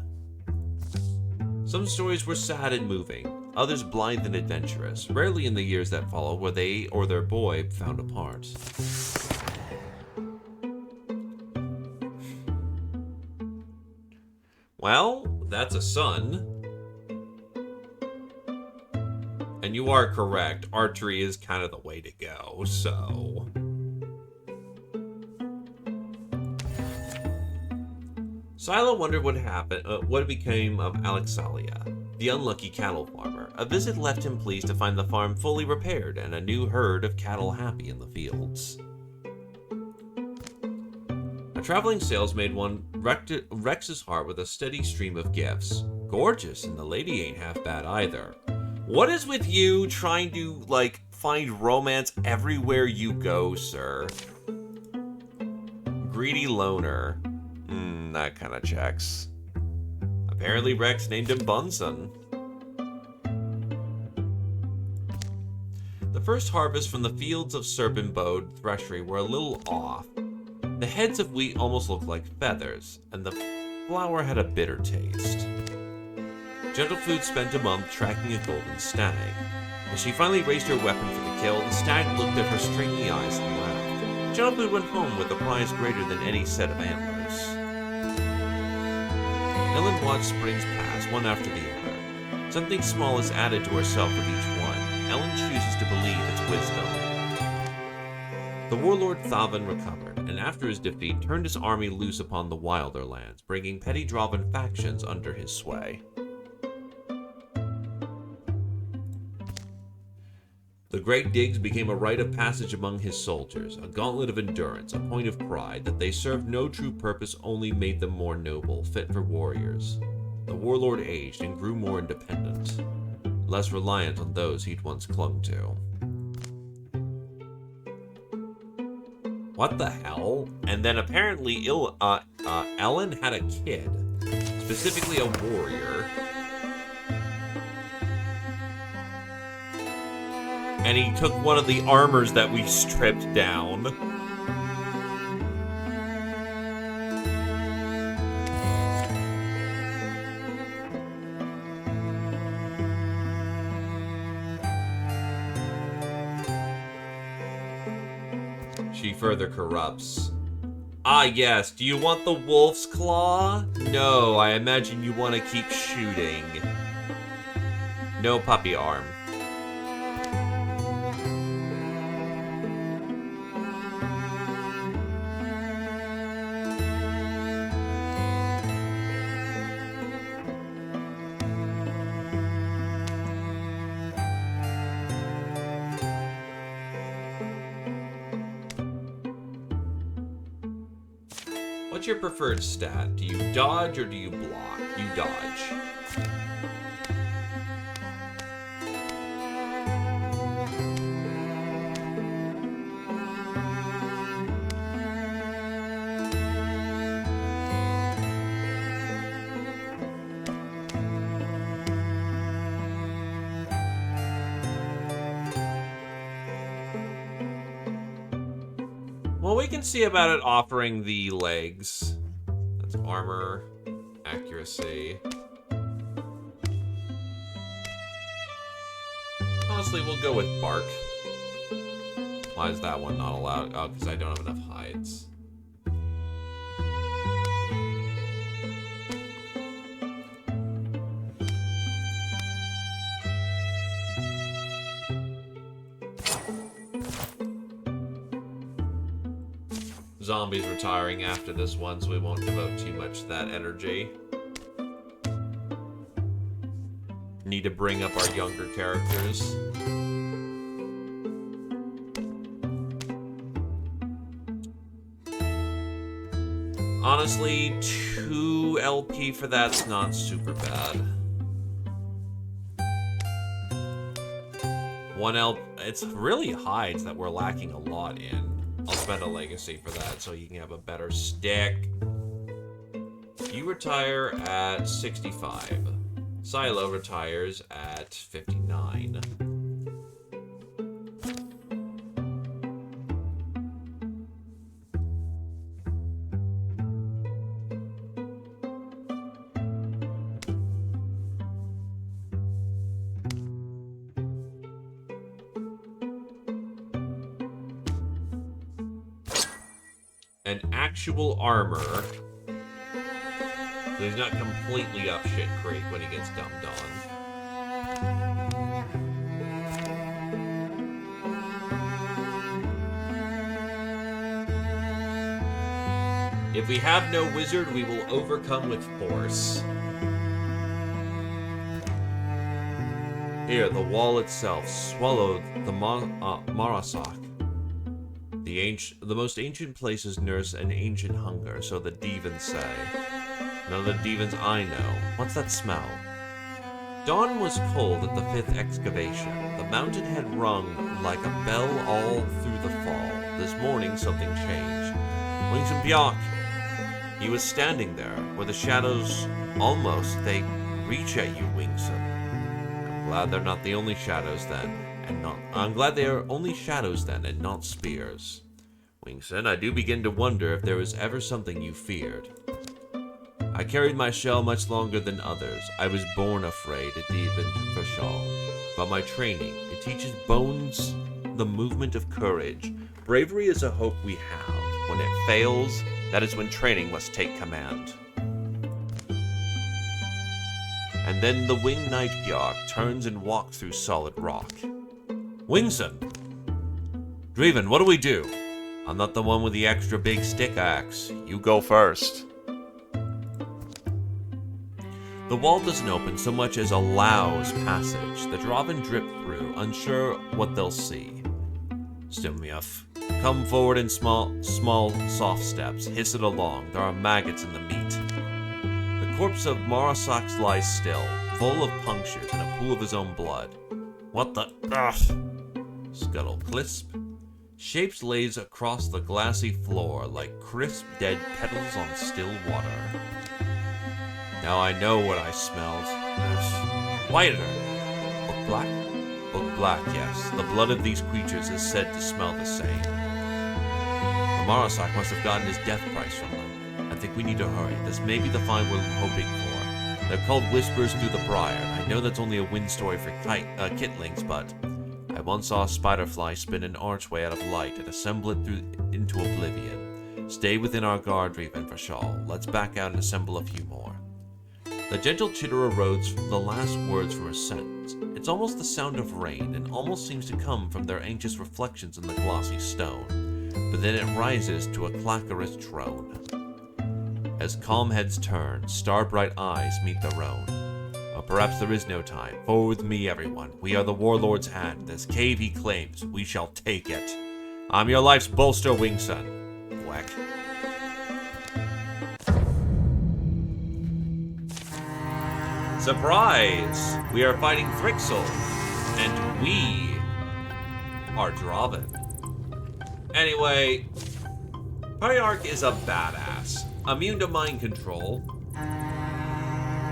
Some stories were sad and moving, others blithe and adventurous, rarely in the years that followed were they or their boy found apart. Well, that's a son. And you are correct, archery is kind of the way to go, so... Silo wondered what became of Alexalia, the unlucky cattle farmer. A visit left him pleased to find the farm fully repaired and a new herd of cattle happy in the fields. A traveling salesmaid won Rex's heart with a steady stream of gifts. Gorgeous, and the lady ain't half bad either. What is with you trying to, find romance everywhere you go, sir? Greedy loner. That kind of checks. Apparently Rex named him Bunsen. The first harvest from the fields of Serpentbode Threshery were a little off. The heads of wheat almost looked like feathers, and the flour had a bitter taste. Gentlefoot spent a month tracking a golden stag. As she finally raised her weapon for the kill, the stag looked at her stringy eyes and laughed. Gentlefoot went home with a prize greater than any set of antlers. Ellen watched springs pass, one after the other. Something small is added to herself with each one. Ellen chooses to believe its wisdom. The warlord Thavan recovered, and after his defeat, turned his army loose upon the wilder lands, bringing petty Draven factions under his sway. The Great Digs became a rite of passage among his soldiers, a gauntlet of endurance, a point of pride. That they served no true purpose only made them more noble, fit for warriors. The warlord aged and grew more independent, less reliant on those he'd once clung to. What the hell? And then apparently Ellen had a kid, specifically a warrior. And he took one of the armors that we stripped down. She further corrupts. Ah yes, do you want the wolf's claw? No, I imagine you want to keep shooting. No puppy arm. What's your preferred stat? Do you dodge or do you block? You dodge. Well, we can see about it offering the legs. That's armor, accuracy. Honestly, we'll go with bark. Why is that one not allowed? Oh, because I don't have enough hides. Zombies retiring after this one, so we won't devote too much to that energy. Need to bring up our younger characters. Honestly, 2 LP for that's not super bad. 1 LP, it's really hides that we're lacking a lot in. I'll spend a legacy for that so you can have a better stick. You retire at 65. Silo retires at 59. An actual armor. So he's not completely up shit creek when he gets dumbed on. If we have no wizard, we will overcome with force. Here, the wall itself swallowed the Marasak. The most ancient places nurse an ancient hunger, so the Devons say. None of the Devons I know. What's that smell? Dawn was cold at the 5th excavation. The mountain had rung like a bell all through the fall. This morning something changed. Wingston Bjork! He was standing there, where the shadows they reach at you, Wingston. I'm glad they're not the only shadows then, I'm glad they are only shadows then, and not spears. Wingston, I do begin to wonder if there was ever something you feared. I carried my shell much longer than others. I was born afraid, a demon for shawl. But my training, it teaches bones the movement of courage. Bravery is a hope we have. When it fails, that is when training must take command. And then the winged knight Bjark turns and walks through solid rock. Wingson! Draven, what do we do? I'm not the one with the extra big stick axe. You go first. The wall doesn't open so much as allows passage. The Draven drip through, unsure what they'll see. Stimliaf, come forward in small, soft steps. Hiss it along. There are maggots in the meat. The corpse of Marasax lies still, full of punctures and a pool of his own blood. What the... Ugh. Scuttle clisp. Shapes lays across the glassy floor like crisp dead petals on still water. Now I know what I smelled. Whiter. Book black? Book black, yes. The blood of these creatures is said to smell the same. The Marasak must have gotten his death price from them. I think we need to hurry. This may be the find we're hoping for. They're called Whispers Through the Briar. I know that's only a wind story for kitlings, but I once saw a spiderfly spin an archway out of light and assemble it into oblivion. Stay within our guard, Draven Vashal. Let's back out and assemble a few more. The gentle chitter erodes the last words from her sentence. It's almost the sound of rain, and almost seems to come from their anxious reflections in the glossy stone. But then it rises to a clackerous drone. As calm heads turn, star-bright eyes meet their own. Or perhaps there is no time. Forward with me, everyone. We are the warlord's hand. This cave he claims, we shall take it. I'm your life's bolster, Wingson. Whack. Surprise! We are fighting Thrixel, and we are Draven. Anyway, Pyarch is a badass. Immune to mind control.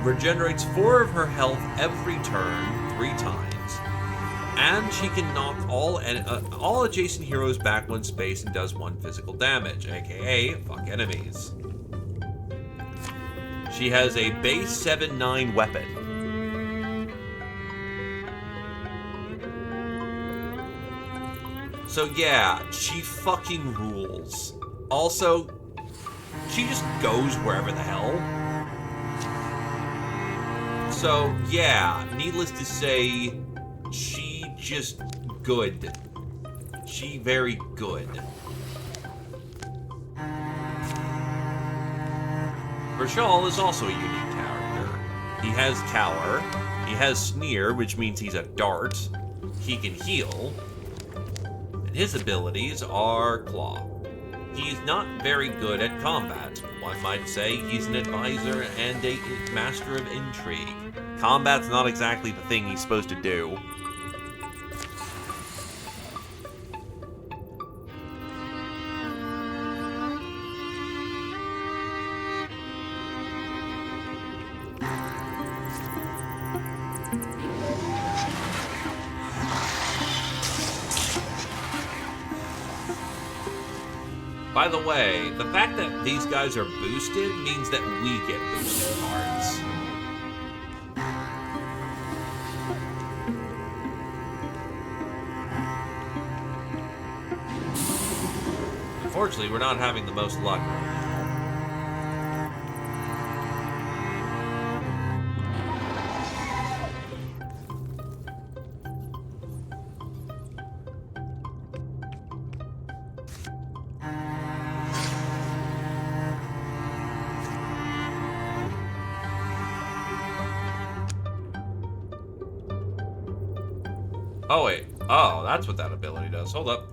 Regenerates 4 of her health every turn, 3 times. And she can knock all adjacent heroes back 1 space and does 1 physical damage, aka fuck enemies. She has a base 7/9 weapon. So yeah, she fucking rules. Also, she just goes wherever the hell. So yeah, needless to say, she just good. She very good. Rashal is also a unique character. He has Cower, he has Sneer, which means he's a dart, he can heal, and his abilities are Claw. He's not very good at combat. One might say he's an advisor and a master of intrigue. Combat's not exactly the thing he's supposed to do. By the way, the fact that these guys are boosted means that we get boosted cards. Unfortunately, we're not having the most luck right now. Oh, wait. Oh, that's what that ability does. Hold up.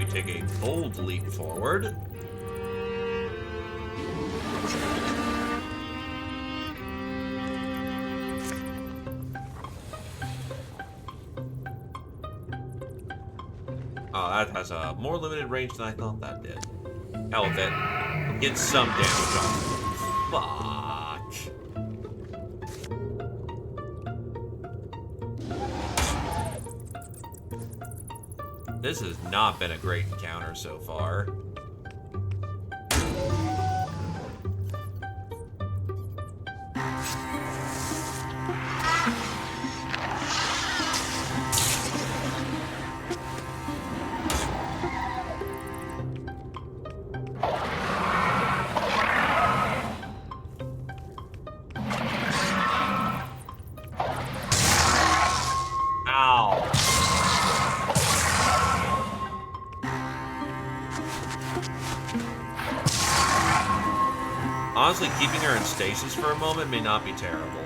Take a bold leap forward. Oh, that has a more limited range than I thought that did. Hell with it. Get some damage on it. Fuck. This has not been a great encounter so far. Honestly, keeping her in stasis for a moment may not be terrible.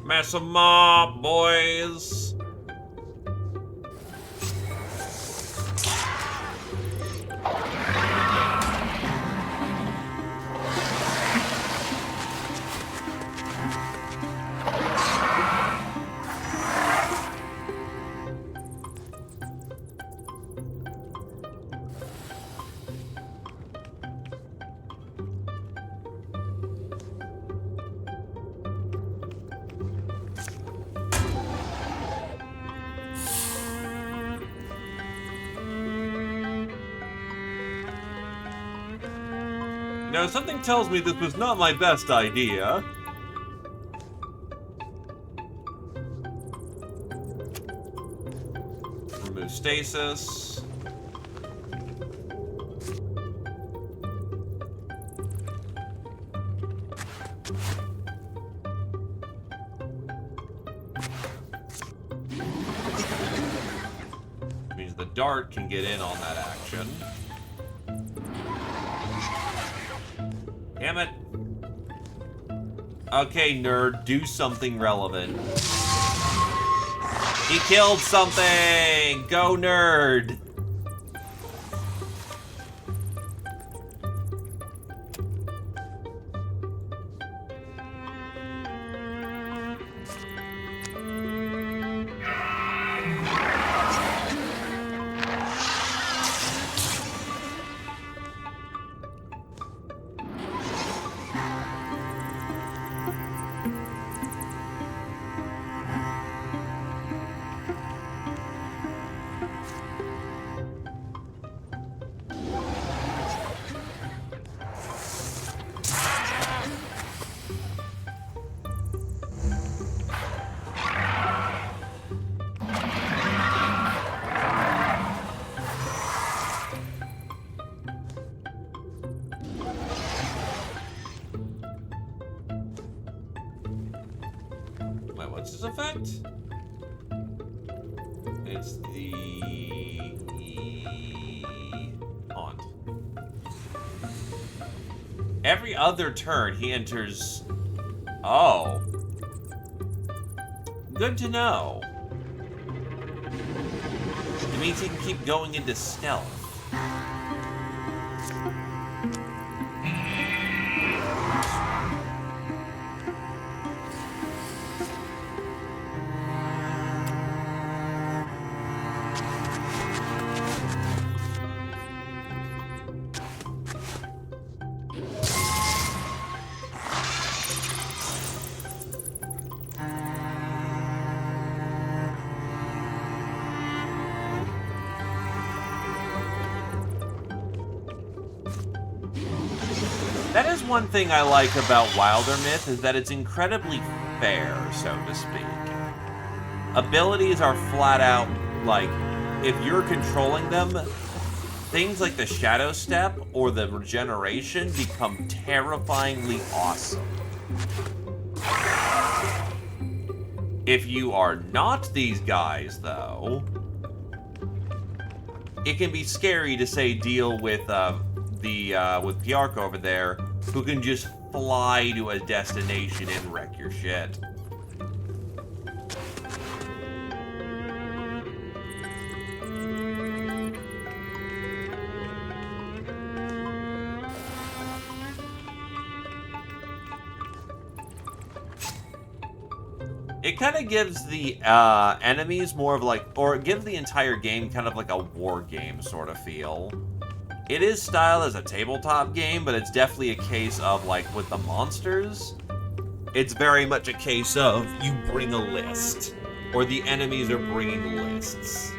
Mess 'em up, boys! Now, something tells me this was not my best idea. Remove stasis. Means the dart can get in on that action. Damn it. Okay, nerd, do something relevant. He killed something! Go, nerd! Wait, what's his effect? It's the haunt. Every other turn he enters. Oh. Good to know. It means he can keep going into stealth. That is one thing I like about Wildermyth, is that it's incredibly fair, so to speak. Abilities are flat out, like, if you're controlling them, things like the Shadow Step or the Regeneration become terrifyingly awesome. If you are not these guys, though, it can be scary to, say, deal with with Piark over there, who can just fly to a destination and wreck your shit. It kind of gives the enemies more of like, or it gives the entire game kind of like a war game sort of feel. It is styled as a tabletop game, but it's definitely a case of, like, with the monsters, it's very much a case of you bring a list, or the enemies are bringing lists.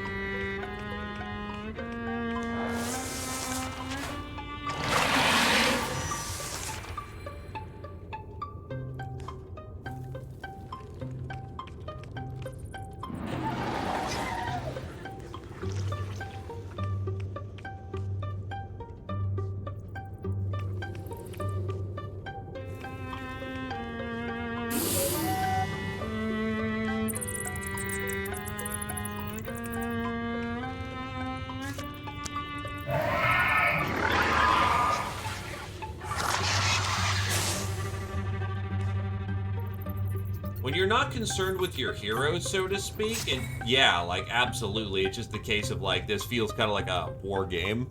When you're not concerned with your heroes, so to speak, and yeah, like, absolutely, it's just the case of, like, this feels kind of like a war game.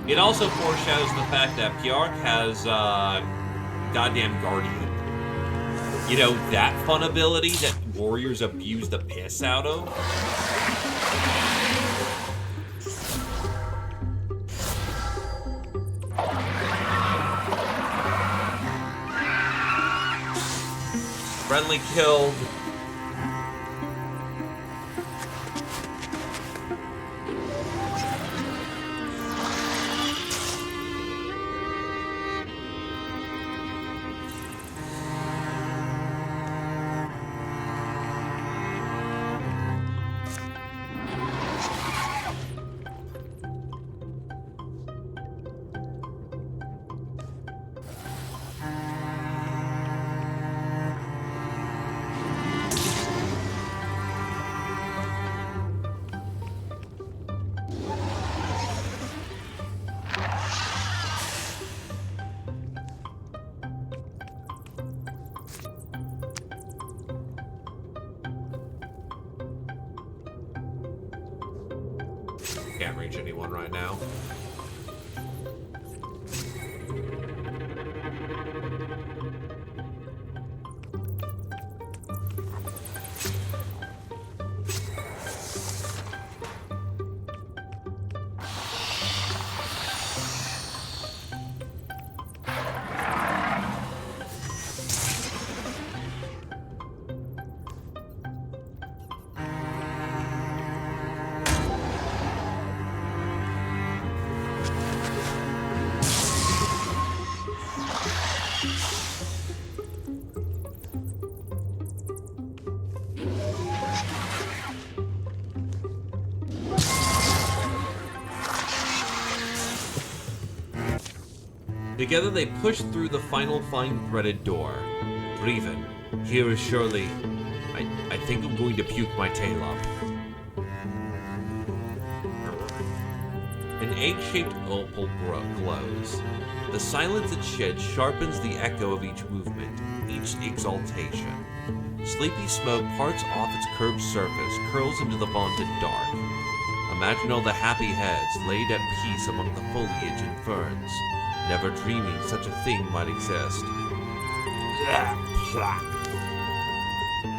It also foreshadows the fact that Piark has, goddamn Guardian. You know, that fun ability that warriors abuse the piss out of? Friendly killed. Can't reach anyone right now. Together they push through the final fine-threaded door. Breathe in. Here is surely... I think I'm going to puke my tail up. An egg-shaped opal glows. The silence it sheds sharpens the echo of each movement, each exaltation. Sleepy smoke parts off its curved surface, curls into the vaunted dark. Imagine all the happy heads laid at peace among the foliage and ferns, never dreaming such a thing might exist.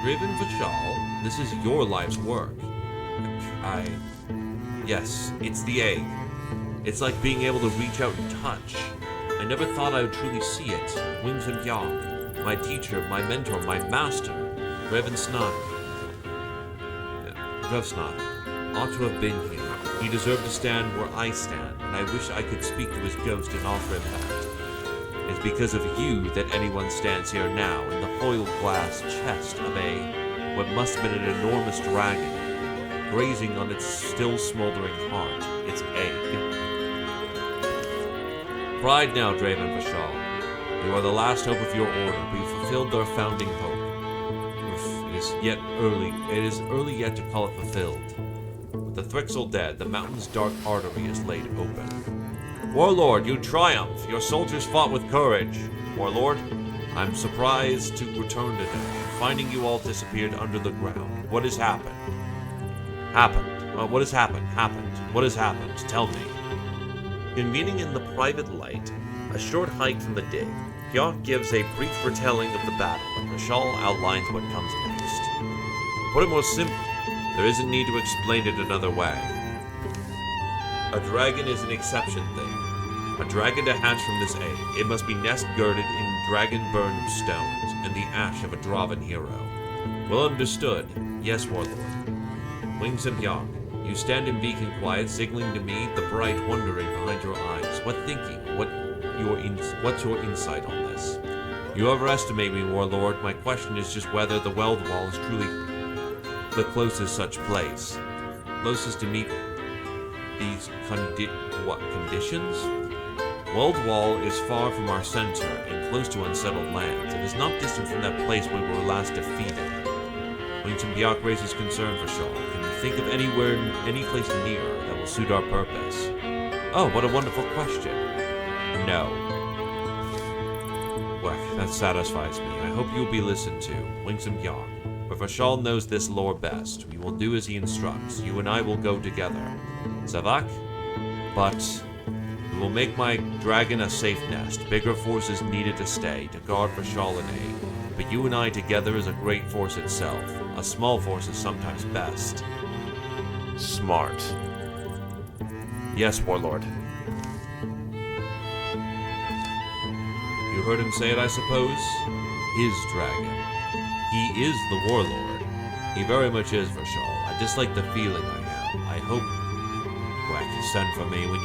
Raven Vachal, this is your life's work. Yes, it's the egg. It's like being able to reach out and touch. I never thought I would truly see it. Wings and Yang, my teacher, my mentor, my master, Revan Snot. Rev Snot, ought to have been here. He deserved to stand where I stand, and I wish I could speak to his ghost and offer him that. It's because of you that anyone stands here now in the foil glass chest of what must have been an enormous dragon, grazing on its still smoldering heart, its egg. Pride now, Draven Vashal. You are the last hope of your order. We fulfilled their founding hope. It is early yet to call it fulfilled. With the Thrixel dead, the mountain's dark artery is laid open. Warlord, you triumph! Your soldiers fought with courage. Warlord, I'm surprised to return today, finding you all disappeared under the ground. What has happened? What has happened? What has happened? Tell me. Convening in the private light, a short hike from the dig, Hyok gives a brief retelling of the battle, and Rashal outlines what comes next. Put it more simply, there isn't need to explain it another way. A dragon is an exception thing. A dragon to hatch from this egg, it must be nest-girded in dragon-burned stones and the ash of a Draven hero. Well understood. Yes, Warlord. Wings and Hyok, you stand in beacon quiet, signaling to me the bright wondering behind your eyes. What thinking? What's your insight on this? You overestimate me, Warlord. My question is just whether the Weld Wall is truly the closest such place. Closest to meet these conditions? Weld Wall is far from our center and close to unsettled lands. It is not distant from that place where we were last defeated. Wington Bjork raises concern for Shaw. Can you think of any place near that will suit our purpose? Oh, what a wonderful question. No. Well, that satisfies me. I hope you will be listened to, Wingsome Bjork. But Vashal knows this lore best. We will do as he instructs. You and I will go together. Savak? But we will make my dragon a safe nest. Bigger forces needed to stay, to guard Vashal and aid. But you and I together is a great force itself. A small force is sometimes best. Smart. Yes, Warlord. You heard him say it, I suppose? His dragon. He is the Warlord. He very much is, Vashal. I dislike the feeling I have. I hope you send for me when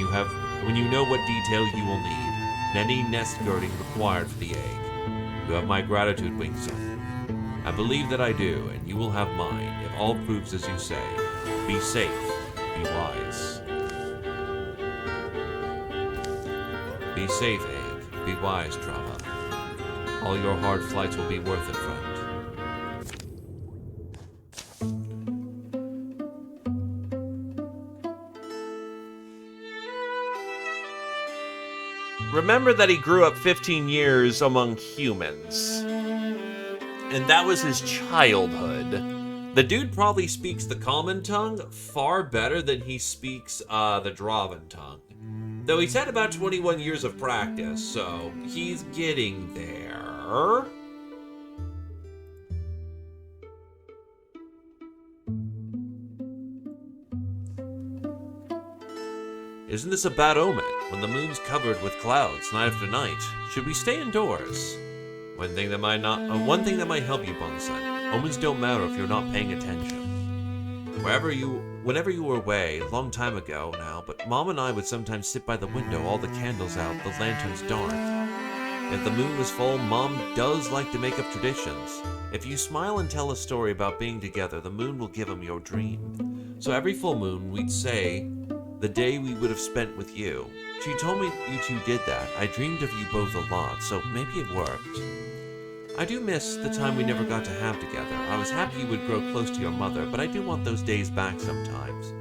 you know what detail you will need, and any nest girding required for the egg. You have my gratitude, Wingson. I believe that I do, and you will have mine, if all proves as you say. Be safe, be wise. Be safe, egg. Be wise, Drava. All your hard flights will be worth it, friend. Remember that he grew up 15 years among humans. And that was his childhood. The dude probably speaks the common tongue far better than he speaks the Draven tongue. Though he's had about 21 years of practice, so he's getting there. Isn't this a bad omen, when the moon's covered with clouds night after night? Should we stay indoors? One thing that might help you, Bunsen. Omens don't matter if you're not paying attention. Whenever you were away, a long time ago now, but Mom and I would sometimes sit by the window, all the candles out, the lanterns dark. If the moon was full, Mom does like to make up traditions. If you smile and tell a story about being together, the moon will give 'em your dream. So every full moon, we'd say the day we would have spent with you. She told me you two did that. I dreamed of you both a lot, so maybe it worked. I do miss the time we never got to have together. I was happy you would grow close to your mother, but I do want those days back sometimes.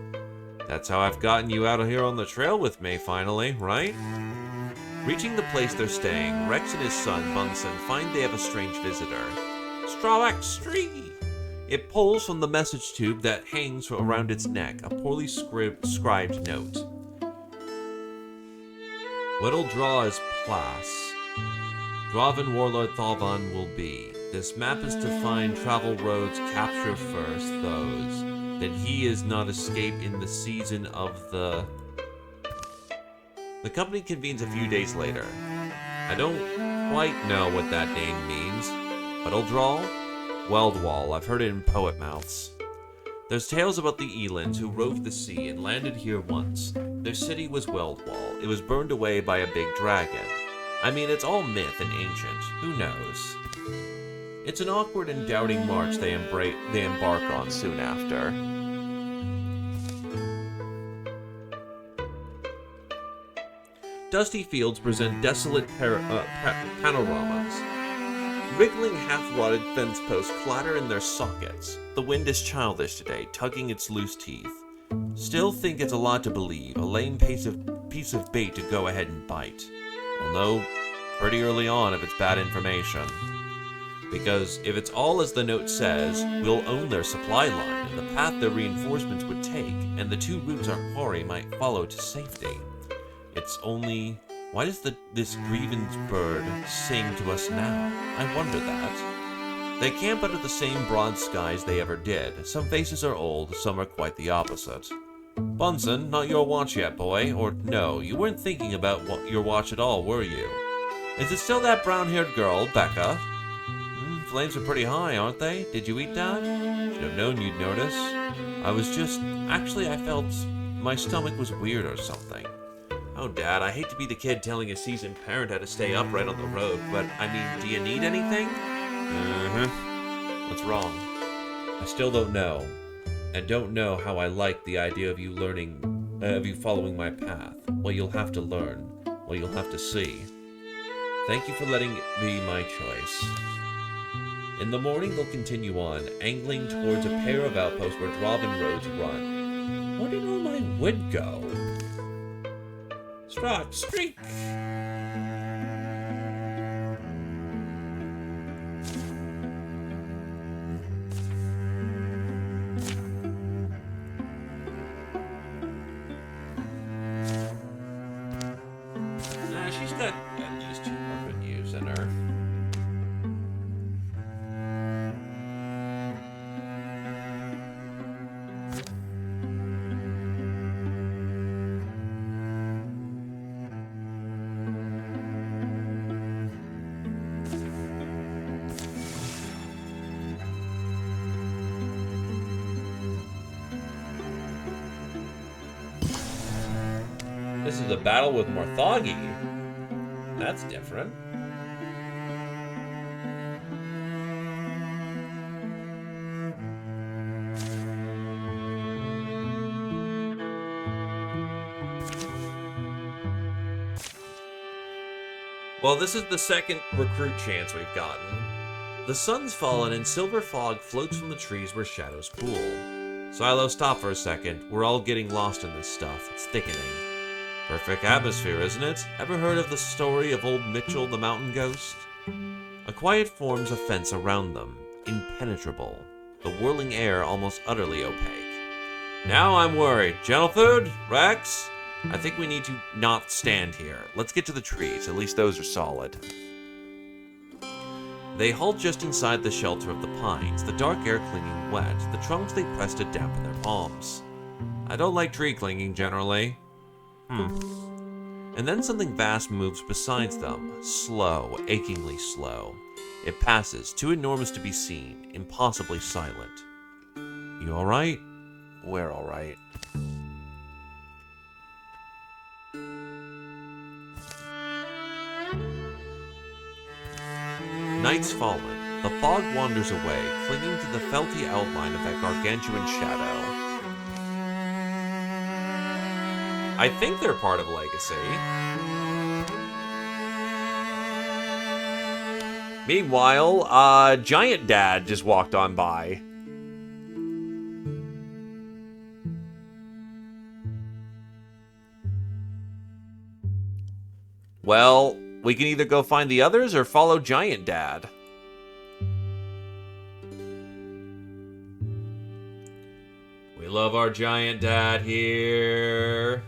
That's how I've gotten you out of here on the trail with me, finally, right? Reaching the place they're staying, Rex and his son, Bunsen, find they have a strange visitor. Strawx Tree! It pulls from the message tube that hangs around its neck, a poorly scribed note. What'll draw is Plas. Draven Warlord Thalvan will be. This map is to find travel roads, capture first those, that he is not escape in the season of the... The company convenes a few days later. I don't quite know what that name means. Huddledrawl? Weldwall, I've heard it in poet mouths. There's tales about the Elands who roved the sea and landed here once. Their city was Weldwall. It was burned away by a big dragon. I mean, it's all myth and ancient. Who knows? It's an awkward and doubting march they embark on soon after. Dusty fields present desolate panoramas. Wriggling, half-rotted fence posts clatter in their sockets. The wind is childish today, tugging its loose teeth. Still think it's a lot to believe, a lame piece of bait to go ahead and bite. We'll know pretty early on if it's bad information. Because if it's all as the note says, we'll own their supply line and the path their reinforcements would take, and the two routes our quarry might follow to safety. It's only... Why does this grievance bird sing to us now? I wonder that. They camp under the same broad skies they ever did. Some faces are old, some are quite the opposite. Bunsen, not your watch yet, boy. Or no, you weren't thinking about your watch at all, were you? Is it still that brown-haired girl, Becca? Flames are pretty high, aren't they? Did you eat that? Should have known you'd notice. I was just... Actually, I felt my stomach was weird or something. Oh, Dad, I hate to be the kid telling a seasoned parent how to stay upright on the road, but, I mean, do you need anything? What's wrong? I still don't know. And don't know how I like the idea of you following my path. Well, you'll have to learn. Well, you'll have to see. Thank you for letting it be my choice. In the morning, they'll continue on, angling towards a pair of outposts where Dravin roads run. Where did all my wood go? Streak! Nah, she's got at least 200 years in her. This is a battle with Morthagi. That's different. Well, this is the second recruit chance we've gotten. The sun's fallen and silver fog floats from the trees where shadows pool. Silo, stop for a second. We're all getting lost in this stuff. It's thickening. Perfect atmosphere, isn't it? Ever heard of the story of old Mitchell the mountain ghost? A quiet forms a fence around them, impenetrable, the whirling air almost utterly opaque. Now I'm worried. Gentle Food? Rex? I think we need to not stand here. Let's get to the trees, at least those are solid. They halt just inside the shelter of the pines, the dark air clinging wet, the trunks they press to dampen their palms. I don't like tree clinging generally. And then something vast moves beside them, slow, achingly slow. It passes, too enormous to be seen, impossibly silent. You alright? We're alright. Night's fallen. The fog wanders away, clinging to the felty outline of that gargantuan shadow. I think they're part of Legacy. Meanwhile, Giant Dad just walked on by. Well, we can either go find the others or follow Giant Dad. We love our Giant Dad here.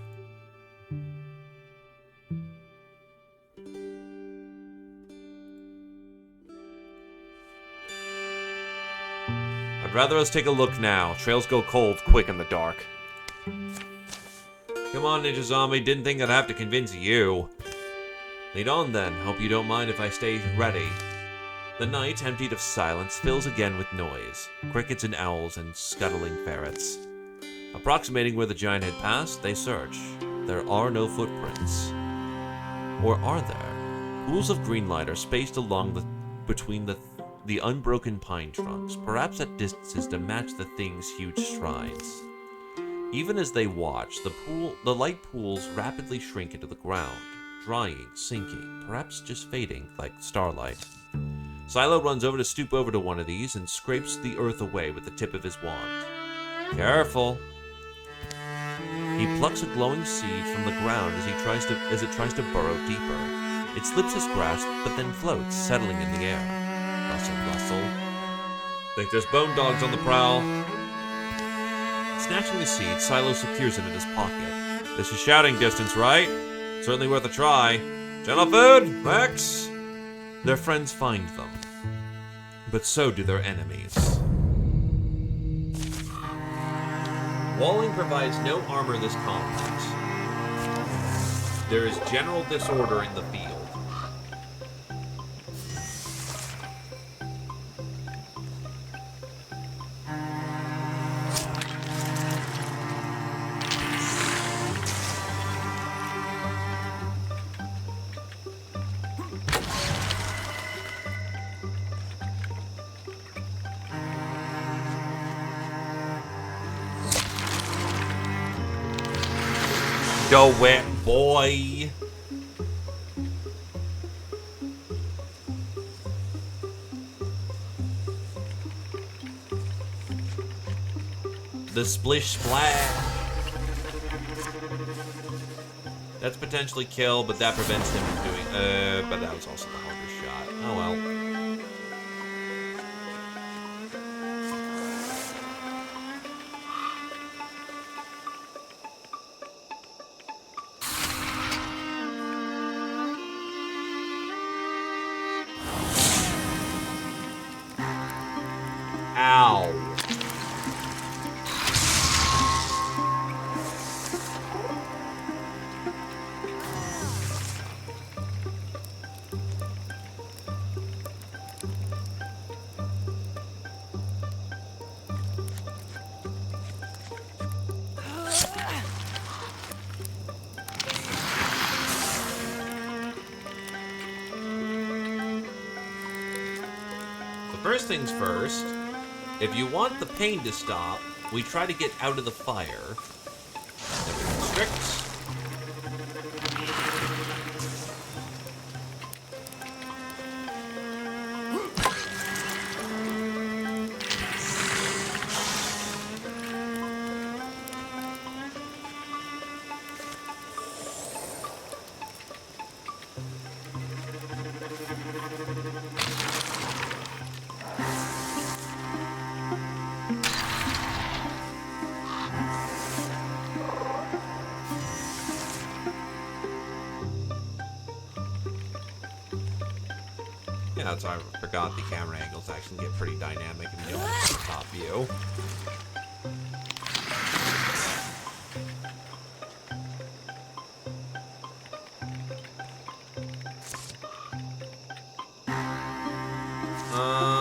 rather us take a look now. Trails go cold quick in the dark. Come on, Ninja Zombie. Didn't think I'd have to convince you. Lead on then. Hope you don't mind if I stay ready. The night, emptied of silence, fills again with noise. Crickets and owls and scuttling ferrets. Approximating where the giant had passed, they search. There are no footprints. Or are there? Pools of green light are spaced between the unbroken pine trunks, perhaps at distances to match the thing's huge strides. Even as they watch, the light pools rapidly shrink into the ground, drying, sinking, perhaps just fading like starlight. Silo runs over to stoop over to one of these and scrapes the earth away with the tip of his wand. Careful! He plucks a glowing seed from the ground as it tries to burrow deeper. It slips his grasp, but then floats, settling in the air. Rustle, rustle. Think there's bone dogs on the prowl. Snatching the seed, Silo secures it in his pocket. This is shouting distance, right? Certainly worth a try. General food, Max. Their friends find them, but so do their enemies. Walling provides no armor this combat. There is general disorder in the field. Do it, boy. The splish splash. That's potentially kill, but that prevents him from doing. But that was also the harder shot. Oh well. Ow. First things first, if you want the pain to stop, we try to get out of the fire. Then we constrict. Yeah, that's why I forgot the camera angles actually get pretty dynamic and you don't have the top view.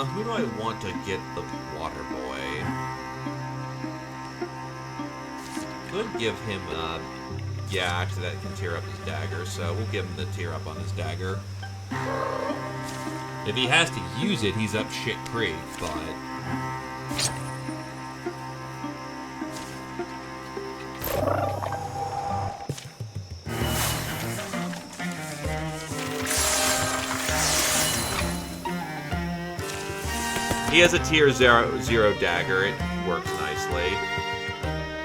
Who do I want to get the water boy? Could give him, yeah, actually that can tear up his dagger, so we'll give him the tear up on his dagger. If he has to use it, he's up shit creek, but... He has a tier 0 dagger, it works nicely.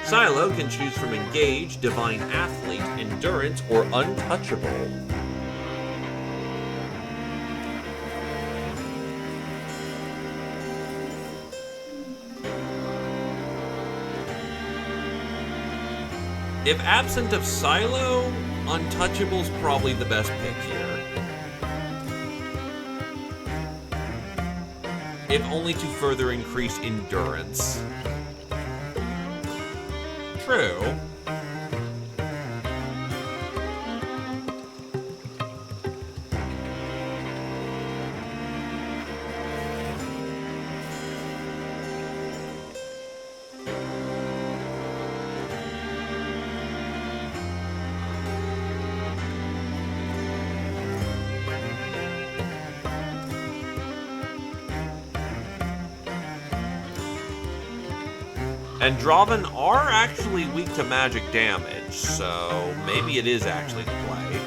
Silo can choose from Engage, Divine Athlete, Endurance, or Untouchable. If absent of Silo, Untouchable's probably the best pick here. if only to further increase endurance. True. And Draven are actually weak to magic damage, so maybe it is actually the play.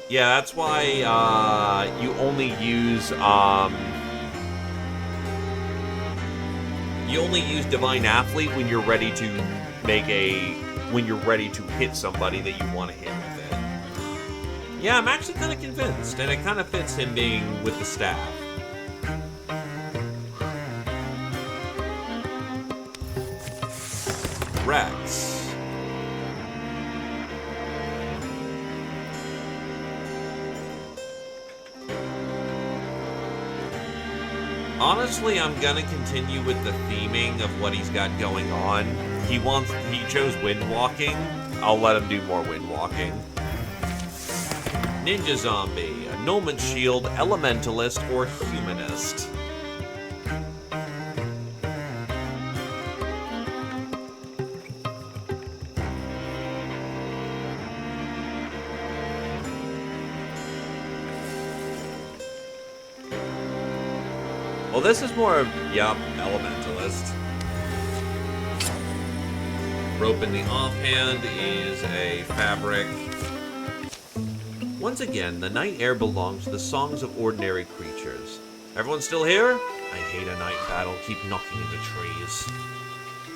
Yeah, that's why you only use Divine Athlete when you're ready to hit somebody that you want to hit with it. Yeah, I'm actually kind of convinced, and it kind of fits him being with the staff. Rex. Honestly, I'm gonna continue with the theming of what he's got going on. He chose wind walking. I'll let him do more wind walking. Ninja Zombie, Annulment Shield, Elementalist, or Humanist. Well, this is more of, yup, Elementalist. Rope in the offhand is a fabric. Once again, the night air belongs to the songs of ordinary creatures. Everyone still here? I hate a night battle, keep knocking into trees.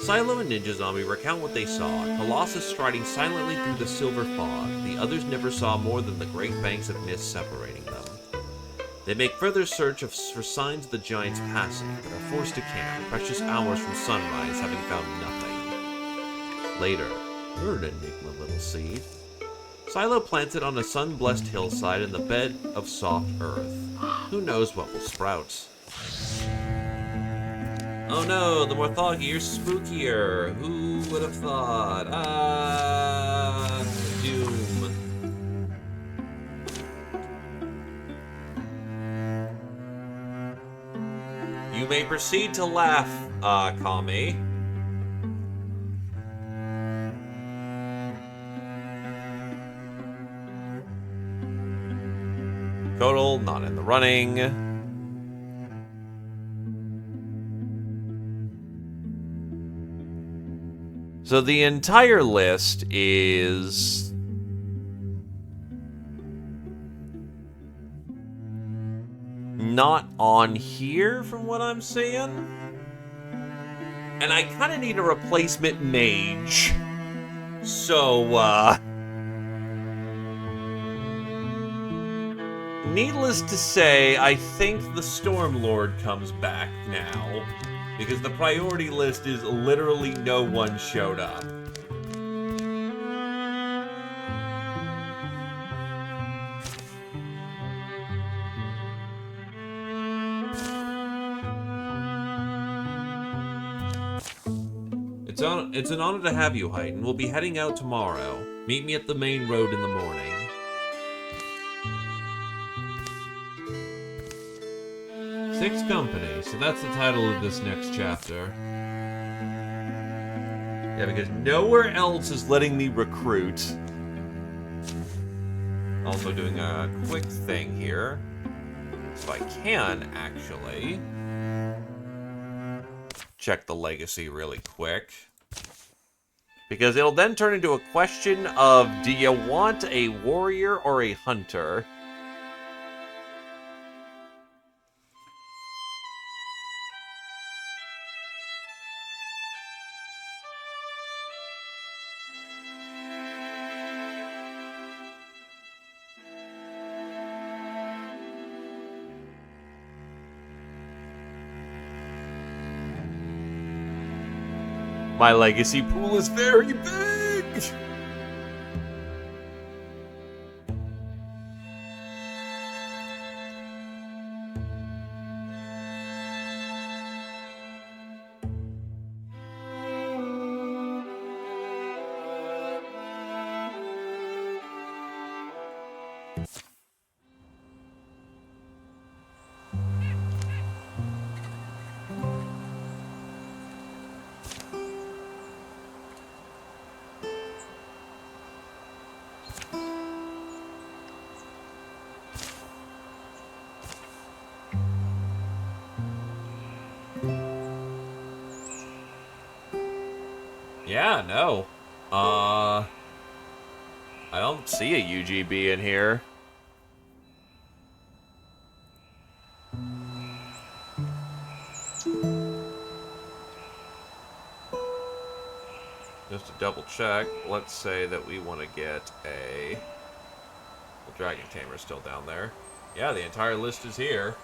Silo and Ninja Zombie recount what they saw, Colossus striding silently through the silver fog. The others never saw more than the great banks of mist separating them. They make further search for signs of the giant's passing, but are forced to camp, precious hours from sunrise, having found nothing. Later, you're an enigma, little seed. Silo plants it on a sun-blessed hillside in the bed of soft earth. Who knows what will sprout? Oh no, the Morthagi are spookier. Who would have thought? Doom. You may proceed to laugh, Kami. Total, not in the running. So the entire list is not on here from what I'm seeing. And I kind of need a replacement mage. So, needless to say, I think the Stormlord comes back now, because the priority list is literally no one showed up. It's an honor to have you, Heighton. We'll be heading out tomorrow. Meet me at the main road in the morning. Six Company, so that's the title of this next chapter. Yeah, because nowhere else is letting me recruit. Also doing a quick thing here. So I can, actually, check the legacy really quick. Because it'll then turn into a question of, do you want a warrior or a hunter? My legacy pool is very big! Yeah, no. I don't see a UGB in here. Just to double check, let's say that we want to get a... Well, Dragon Tamer's still down there. Yeah, the entire list is here.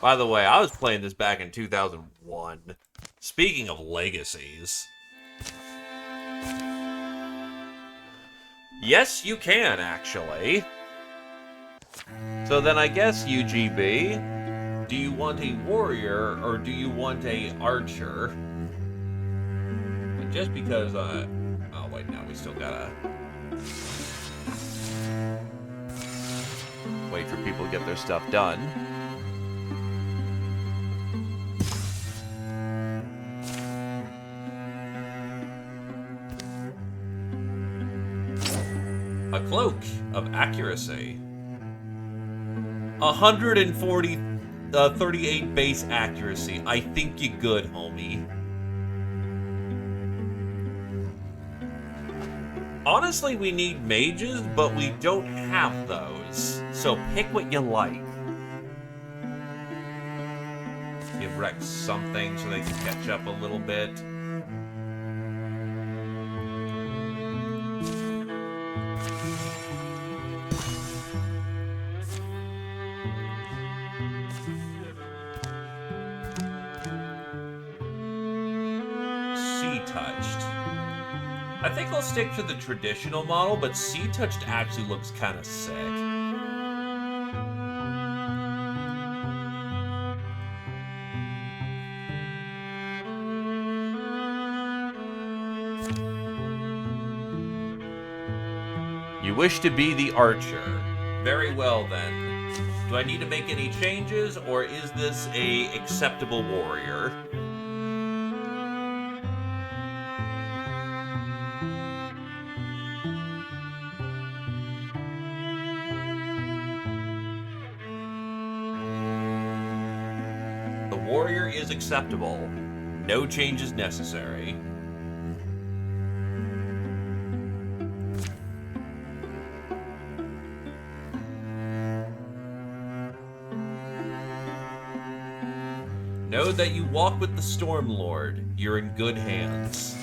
By the way, I was playing this back in 2001. Speaking of legacies. Yes, you can, actually. So then I guess, UGB, do you want a warrior or do you want a archer? And just because, oh wait, no, we still gotta wait for people to get their stuff done. A cloak of accuracy. 38 base accuracy. I think you're good, homie. Honestly, we need mages, but we don't have those. So pick what you like. Give Rex something so they can catch up a little bit. I think I'll stick to the traditional model, but Sea-Touched actually looks kind of sick. You wish to be the archer. Very well then. Do I need to make any changes, or is this a acceptable warrior? Warrior is acceptable. No changes necessary. Know that you walk with the Storm Lord. You're in good hands.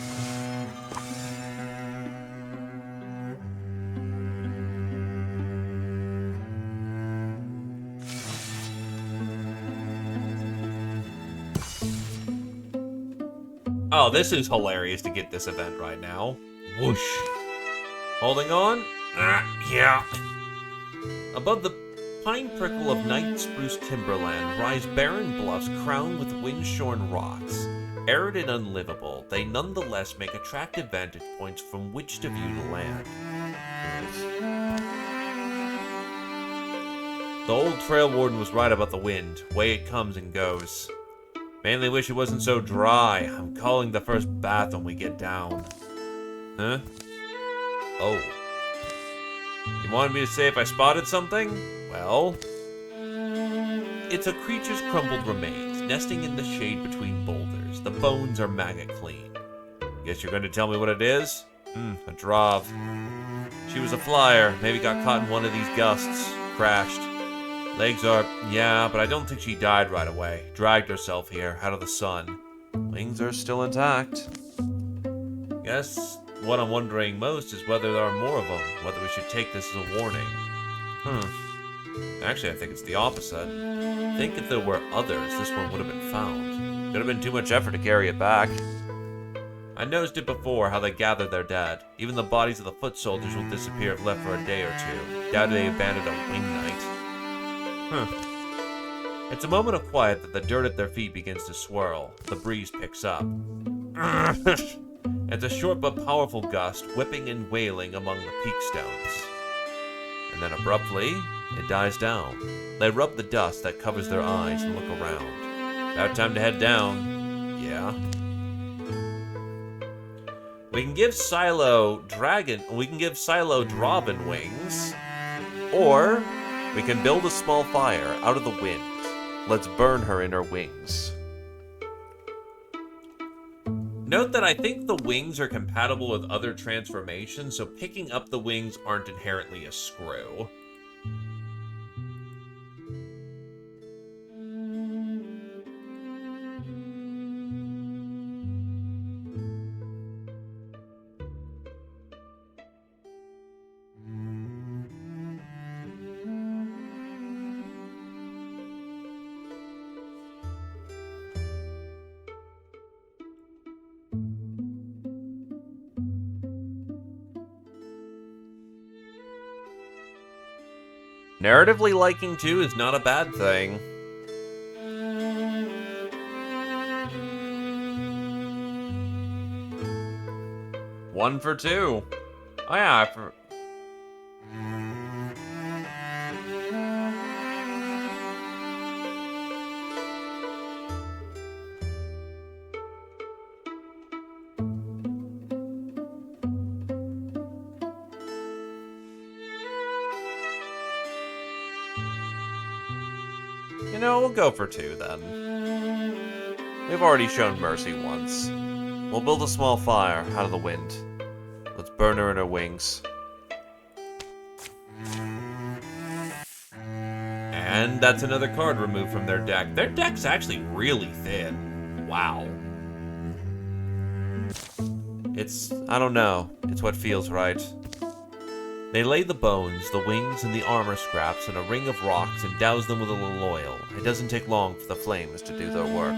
Oh, this is hilarious to get this event right now. Whoosh. Holding on? Yeah. Above the pine prickle of night spruce timberland rise barren bluffs crowned with wind-shorn rocks. Arid and unlivable, they nonetheless make attractive vantage points from which to view the land. The old trail warden was right about the wind. Way it comes and goes. Mainly wish it wasn't so dry. I'm calling the first bath when we get down. Huh? Oh. You wanted me to say if I spotted something? Well... It's a creature's crumbled remains, nesting in the shade between boulders. The bones are maggot clean. Guess you're going to tell me what it is? A drov. She was a flyer. Maybe got caught in one of these gusts. Crashed. Legs are, yeah, but I don't think she died right away. Dragged herself here, out of the sun. Wings are still intact. Guess what I'm wondering most is whether there are more of them, whether we should take this as a warning. Actually, I think it's the opposite. I think if there were others, this one would have been found. Could have been too much effort to carry it back. I noticed it before, how they gathered their dead. Even the bodies of the foot soldiers will disappear if left for a day or two. Doubt they abandoned a wing night. It's a moment of quiet that the dirt at their feet begins to swirl. The breeze picks up. It's a short but powerful gust, whipping and wailing among the peak stones. And then abruptly, it dies down. They rub the dust that covers their eyes and look around. About time to head down. Yeah. We can give Silo Draven wings, or we can build a small fire out of the wind. Let's burn her in her wings. Note that I think the wings are compatible with other transformations, so picking up the wings aren't inherently a screw. Narratively liking 2 is not a bad thing. One for 2. Oh yeah, you know, we'll go for 2 then. We've already shown mercy once. We'll build a small fire out of the wind. Let's burn her in her wings. And that's another card removed from their deck. Their deck's actually really thin. Wow. I don't know. It's what feels right. They lay the bones, the wings, and the armor scraps in a ring of rocks and douse them with a little oil. It doesn't take long for the flames to do their work.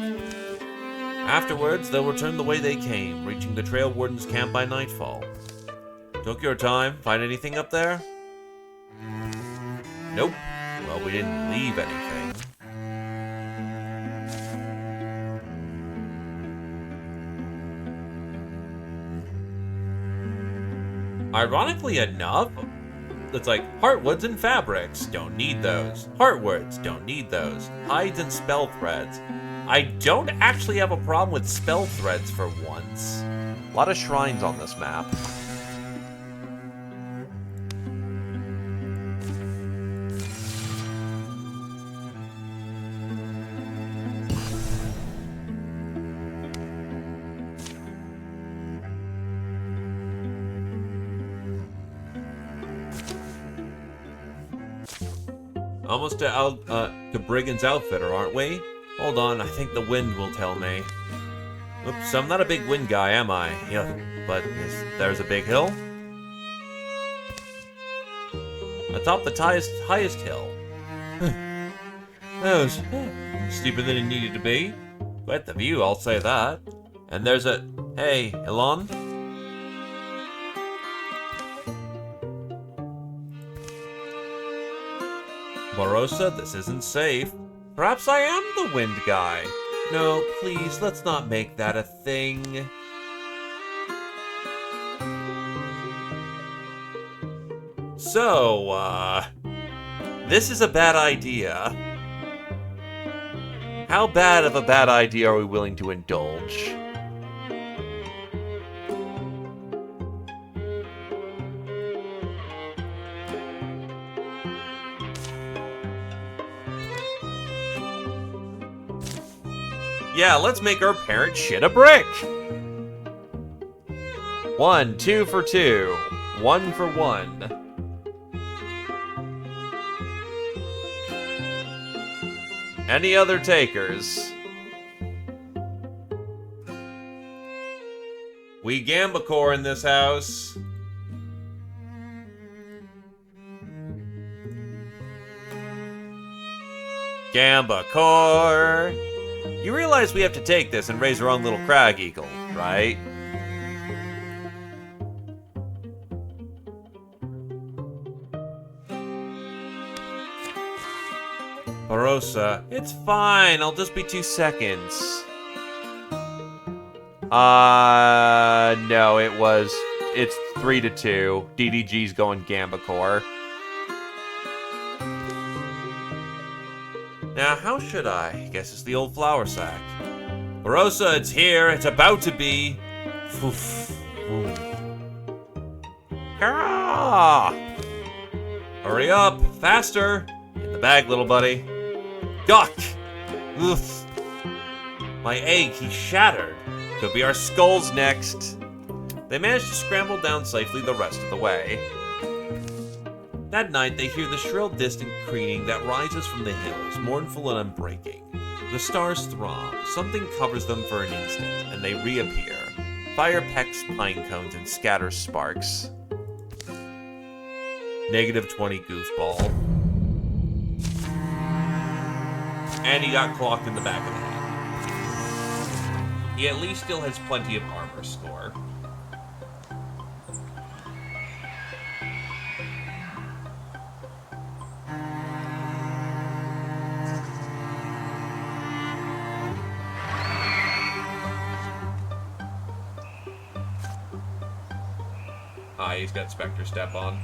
Afterwards, they'll return the way they came, reaching the Trail Warden's camp by nightfall. Took your time? Find anything up there? Nope. Well, we didn't leave anything. Ironically enough, it's like heartwoods and fabrics, don't need those. Heartwoods, don't need those. Hides and spell threads. I don't actually have a problem with spell threads for once. A lot of shrines on this map. Almost to Brigand's Outfitter, aren't we? Hold on, I think the wind will tell me. Oops, I'm not a big wind guy, am I? Yeah, but there's a big hill? Atop the highest hill. That was steeper than it needed to be. Quite the view, I'll say that. And there's a... Hey, Elon? Barossa, this isn't safe. Perhaps I am the wind guy. No, please, let's not make that a thing. So, this is a bad idea. How bad of a bad idea are we willing to indulge? Yeah, let's make our parent shit a brick. 1, 2 for 2. 1 for 1. Any other takers? We Gambacore in this house. Gamba core. You realize we have to take this and raise our own little crag eagle, right? Barossa, it's fine. I'll just be 2 seconds. No, it's 3-2. DDG's going Gamba core. Now, how should I? Guess it's the old flour sack. Barossa, it's here. It's about to be. Hurrah! Hurry up! Faster! In the bag, little buddy. Duck! Oof. My egg, he shattered. Could be our skulls next. They managed to scramble down safely the rest of the way. That night, they hear the shrill, distant crooning that rises from the hills, mournful and unbreaking. The stars throb, something covers them for an instant, and they reappear. Fire pecks pine cones and scatters sparks. -20 goofball. And he got clocked in the back of the head. He at least still has plenty of armor score. He's got Spectre Step on.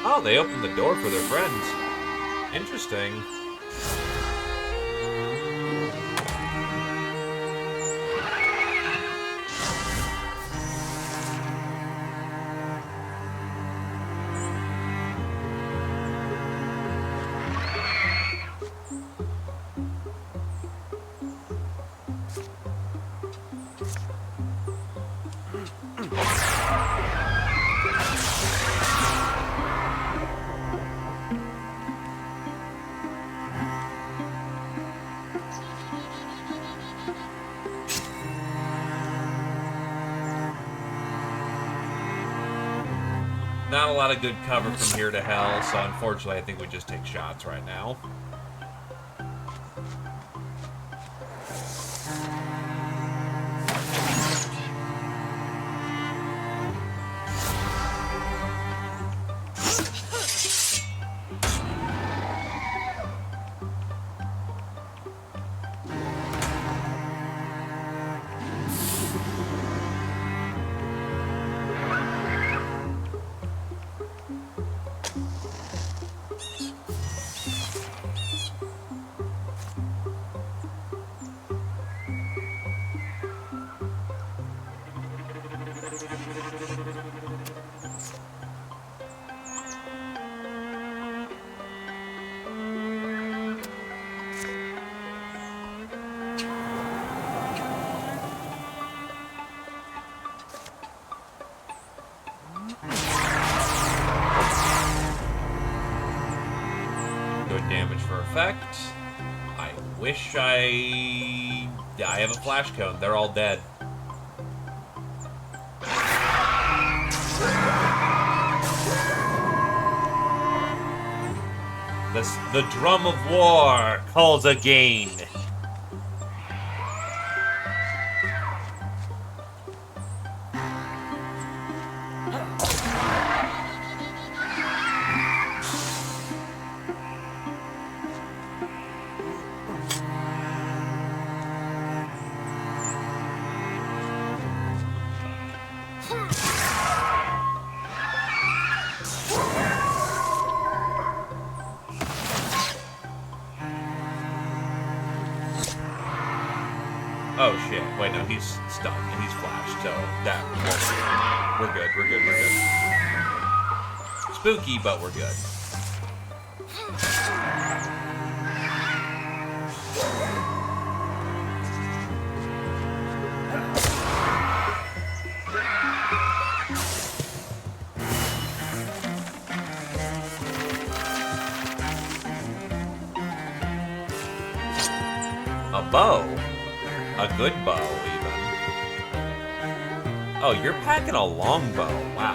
Oh, they opened the door for their friends. Interesting. Not a lot of good cover from here to hell, so unfortunately I think we just take shots right now. Damage for effect. I wish I have a flash cone. They're all dead. The drum of war calls again. Oh shit! Wait, no, he's stuck and he's flashed, so that won't be. We're good. Spooky, but we're good. A bow? A good bow, even. Oh, you're packing a long bow. Wow.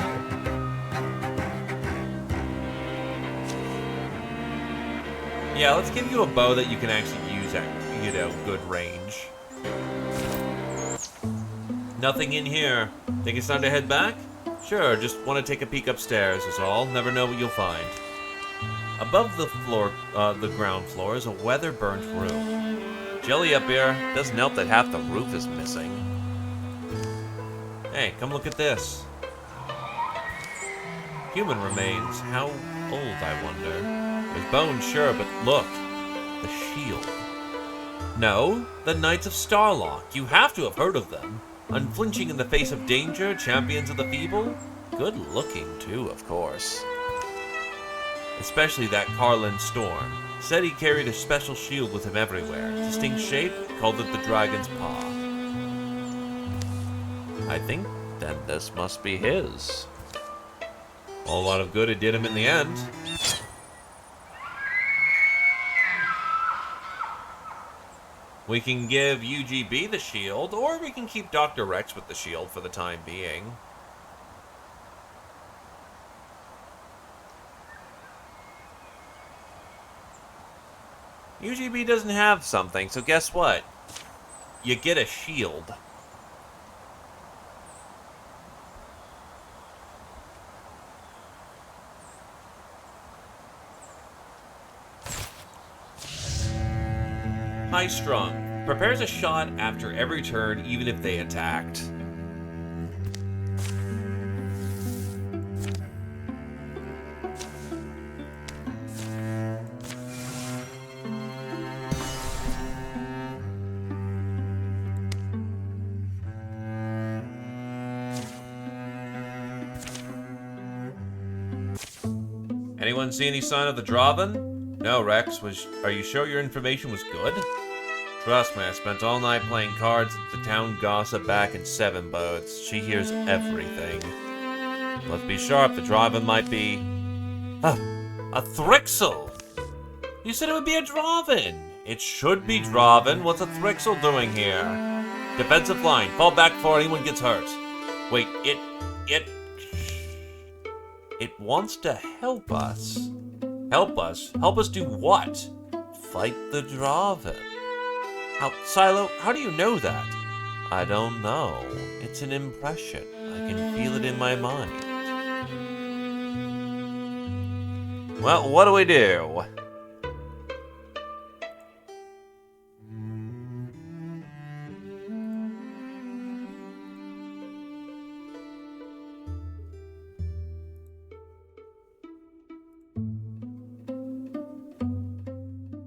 Yeah, let's give you a bow that you can actually use at, good range. Nothing in here. Think it's time to head back? Sure, just want to take a peek upstairs is all. Never know what you'll find. Above the ground floor is a weather-burnt room. Jelly up here. Doesn't help that half the roof is missing. Hey, come look at this. Human remains. How old, I wonder? There's bones, sure, but look. The shield. No, the Knights of Starlock. You have to have heard of them. Unflinching in the face of danger, champions of the feeble. Good looking, too, of course. Especially that Carlin Storm. Said he carried a special shield with him everywhere. Distinct shape, called it the Dragon's Paw. I think then this must be his. A lot of good it did him in the end. We can give UGB the shield, or we can keep Dr. Rex with the shield for the time being. UGB doesn't have something, so guess what? You get a shield. High strung. Prepares a shot after every turn, even if they attacked. Anyone see any sign of the Draven? No, Rex. Are you sure your information was good? Trust me, I spent all night playing cards at the town gossip back in Seven Boats. She hears everything. Let's be sharp, the Draven might be... a Thrixel! You said it would be a Draven! It should be Draven. What's a Thrixel doing here? Defensive line. Fall back before anyone gets hurt. Wait, it wants to help us. Help us? Help us do what? Fight the Draven. Silo, how do you know that? I don't know. It's an impression. I can feel it in my mind. Well, what do we do?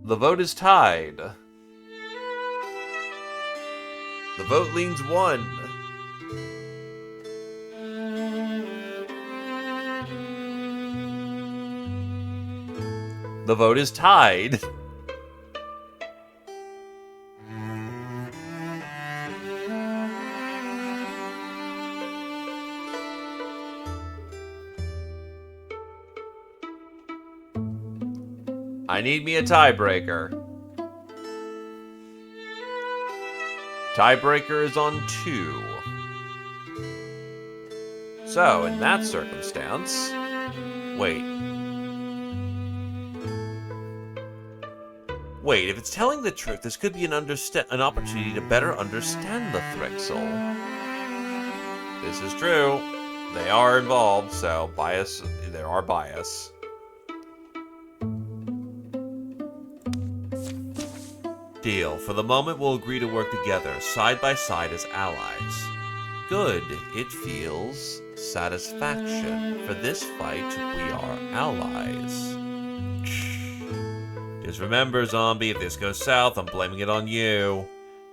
The vote is tied. The vote leans 1. The vote is tied. I need me a tiebreaker. Tiebreaker is on 2. So, in that circumstance... Wait, if it's telling the truth, this could be an opportunity to better understand the Thrixel. This is true. They are involved, so there are bias. Deal. For the moment, we'll agree to work together, side by side as allies. Good. It feels satisfaction. For this fight, we are allies. Just remember, zombie, if this goes south, I'm blaming it on you.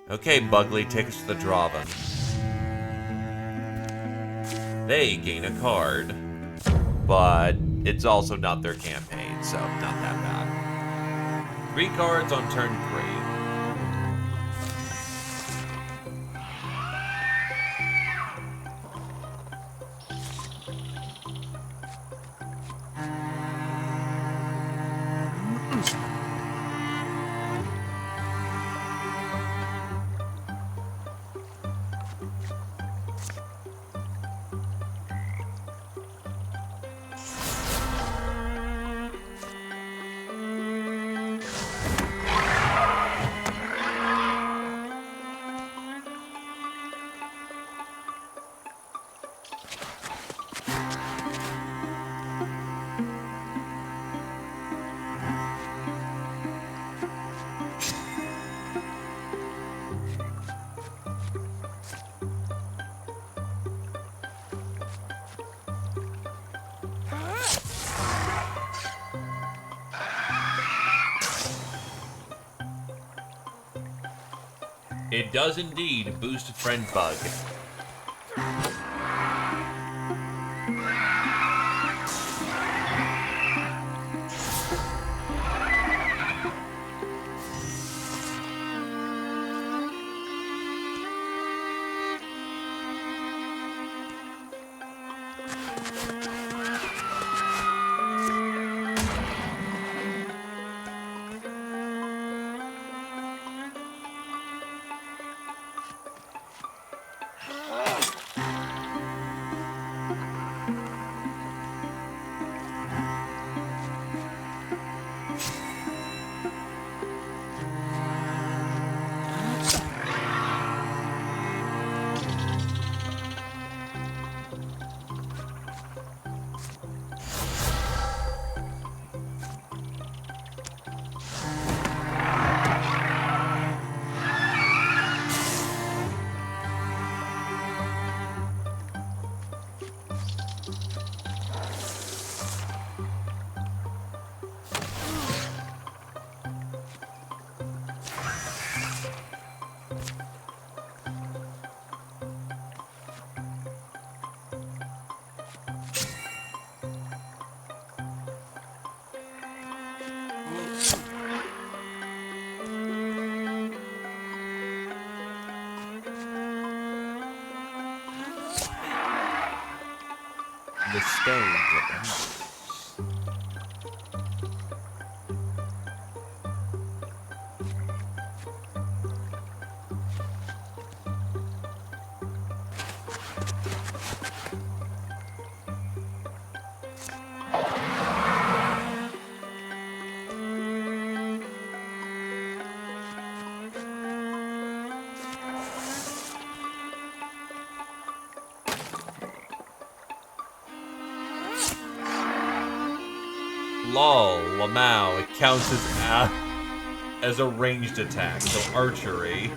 Okay, Bugley, take us to the Draven. They gain a card, but it's also not their campaign, so not that bad. 3 cards on turn 3. It does indeed boost Friend Bug. The stones of endless. Lol, Lamau, it counts as a ranged attack, so archery.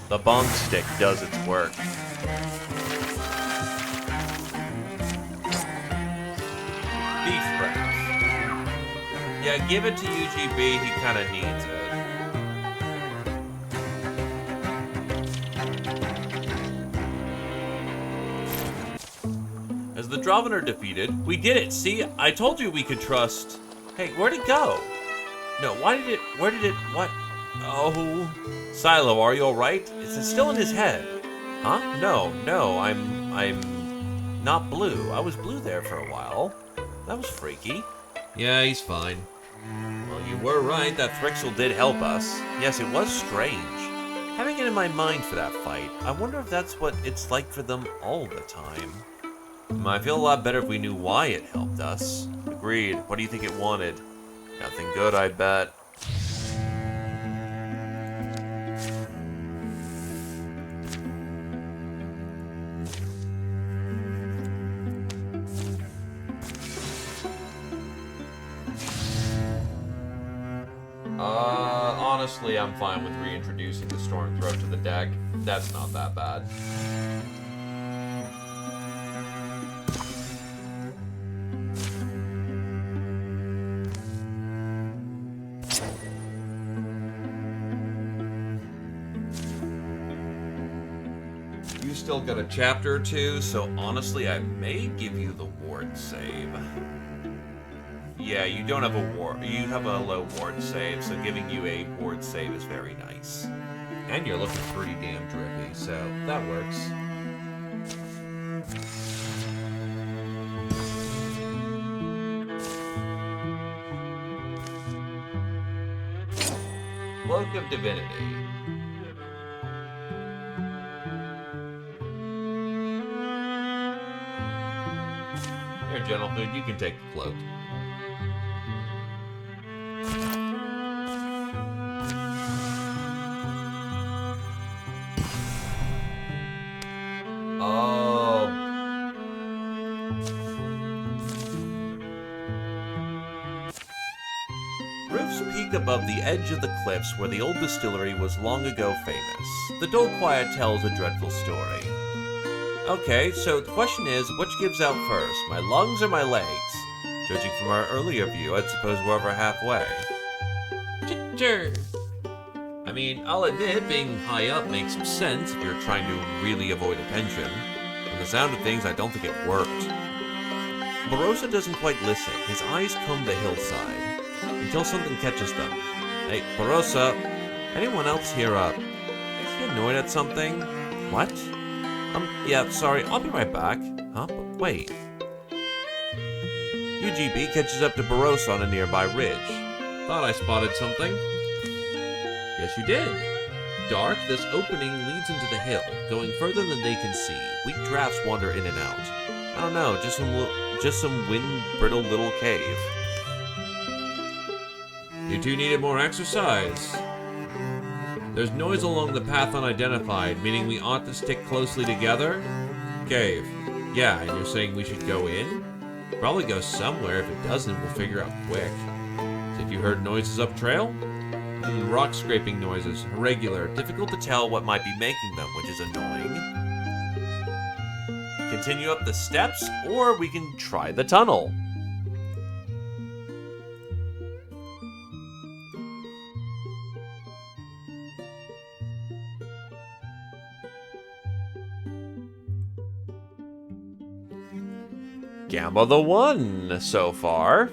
The bonk stick does its work. Beef breath. Yeah, give it to UGB, he kinda needs it. As the Draven are defeated, we did it! See, I told you we could trust... Hey, where'd it go? No, why did it... Where did it... What? Oh... Silo, are you alright? It's still in his head. Huh? No, I'm not blue. I was blue there for a while. That was freaky. Yeah, he's fine. Well, you were right, that Thrixel did help us. Yes, it was strange. Having it in my mind for that fight, I wonder if that's what it's like for them all the time. I feel a lot better if we knew why it helped us. Agreed. What do you think it wanted? Nothing good, I bet. Honestly, I'm fine with reintroducing the Stormthroat to the deck. That's not that bad. You still got a chapter or two, so honestly, I may give you the ward save. Yeah, you don't have a ward. You have a low ward save, so giving you a ward save is very nice. And you're looking pretty damn drippy, so that works. Cloak of Divinity. Here, gentlemen, you can take the cloak. Oh. Roofs peak above the edge of the cliffs where the old distillery was long ago famous. The dull quiet tells a dreadful story. Okay, so the question is, which gives out first, my lungs or my legs? Judging from our earlier view, I'd suppose we're over halfway. Sure. I mean, I'll admit, being high up makes some sense if you're trying to really avoid attention. From the sound of things, I don't think it worked. Barossa doesn't quite listen. His eyes comb the hillside, until something catches them. Hey, Barossa, anyone else here is he annoyed at something? What? Yeah, sorry, I'll be right back. Huh? But wait. UGB catches up to Barossa on a nearby ridge. Thought I spotted something. Yes, you did. Dark, this opening leads into the hill, going further than they can see. Weak drafts wander in and out. I don't know, just some wind-brittle little cave. You two needed more exercise. There's noise along the path unidentified, meaning we ought to stick closely together? Cave. Yeah, and you're saying we should go in? Probably go somewhere. If it doesn't, we'll figure out quick. So if you heard noises up trail? Rock scraping noises, irregular, Difficult to tell what might be making them, which is annoying. Continue up the steps, or we can try the tunnel. Gamba the one so far.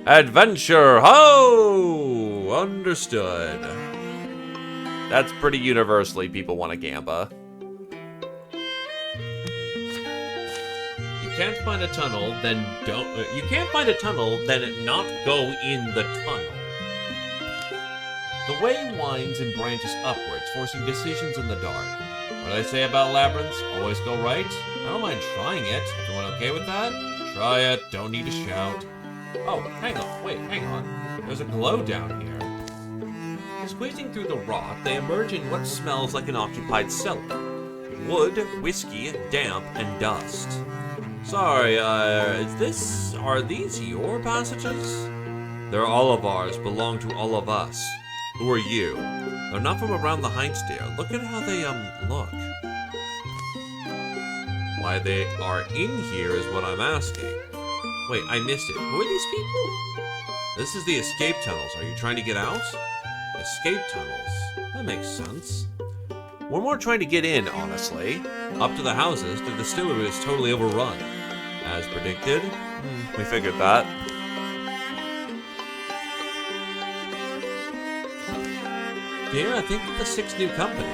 Adventure, ho! Understood. That's pretty universally people want a Gamba. You can't find a tunnel, then don't. You can't find a tunnel, then not go in the tunnel. The way winds and branches upwards, forcing decisions in the dark. What do they say about labyrinths? Always go right? I don't mind trying it. Everyone okay with that? Try it, don't need to shout. Oh, hang on. Wait, hang on. There's a glow down here. Squeezing through the rock, they emerge in what smells like an occupied cellar. Wood, whiskey, damp, and dust. Sorry, are these your passages? They're all of ours, belong to all of us. Who are you? They're not from around the heights, dear. Look at how they, look. Why they are in here is what I'm asking. Wait, I missed it. Who are these people? This is the escape tunnels. Are you trying to get out? Escape tunnels. That makes sense. We're more trying to get in, honestly. Up to the houses, the distillery is totally overrun. As predicted. We figured that. Dear, I think the 6th new company.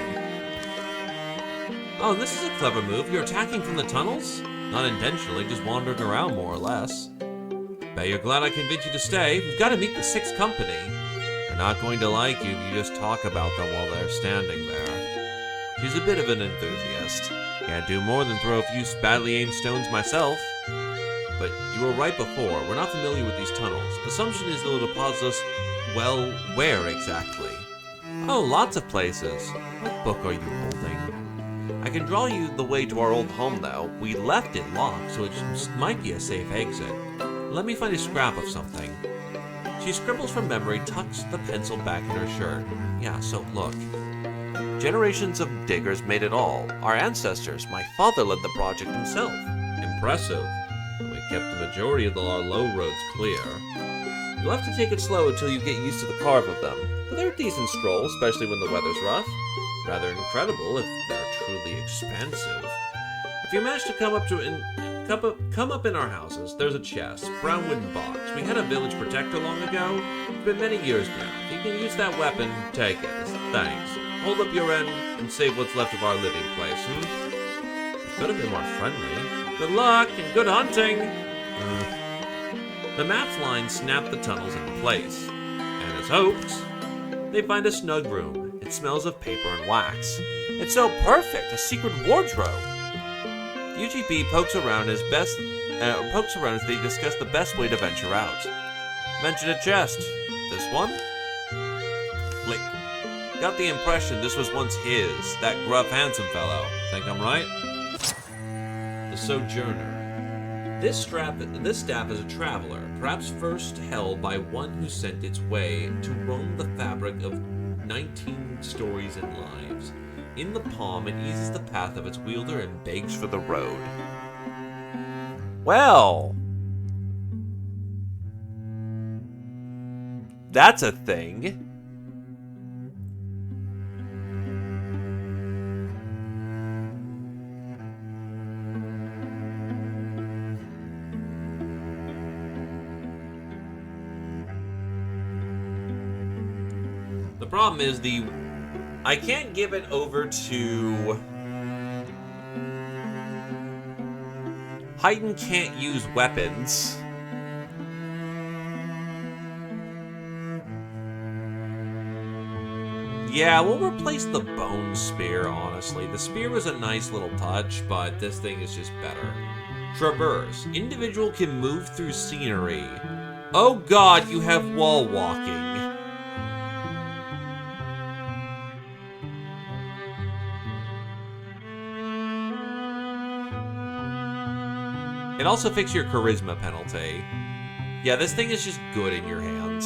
Oh, this is a clever move. You're attacking from the tunnels? Not intentionally, just wandering around more or less. Bet you're glad I convinced you to stay. We've got to meet the 6th company. They're not going to like you if you just talk about them while they're standing there. She's a bit of an enthusiast. Can't do more than throw a few badly aimed stones myself. But you were right before. We're not familiar with these tunnels. Assumption is they'll deposit us, well, where exactly? Oh, lots of places. What book are you holding? I can draw you the way to our old home, though. We left it locked, so it might be a safe exit. Let me find a scrap of something. She scribbles from memory, tucks the pencil back in her shirt. Yeah, so look. Generations of diggers made it all. Our ancestors. My father led the project himself. Impressive. We kept the majority of our low roads clear. You'll have to take it slow until you get used to the carve of them. But they're a decent stroll, especially when the weather's rough. Rather incredible if they're truly expensive. If you manage to come up in our houses, there's a chest, brown wooden box. We had a village protector long ago. It's been many years now. If you can use that weapon, take it. Thanks. Hold up your end and save what's left of our living place, You could have been more friendly. Good luck and good hunting! The map's line snapped the tunnels into place. And as hoped, they find a snug room. It smells of paper and wax. It's so perfect, a secret wardrobe. UGP pokes around as they discuss the best way to venture out. Mention a chest. This one? Click. Got the impression this was once his, that gruff, handsome fellow. Think I'm right? The Sojourner. This staff is a traveler, perhaps first held by one who sent its way to roam the fabric of 19 stories and lives. In the palm, it eases the path of its wielder and begs for the road. Well, that's a thing. The problem is I can't give it over to... Haydn can't use weapons. Yeah, we'll replace the bone spear, honestly. The spear was a nice little touch, but this thing is just better. Traverse. Individual can move through scenery. Oh god, you have wall walking. It also fixes your charisma penalty. Yeah, this thing is just good in your hands.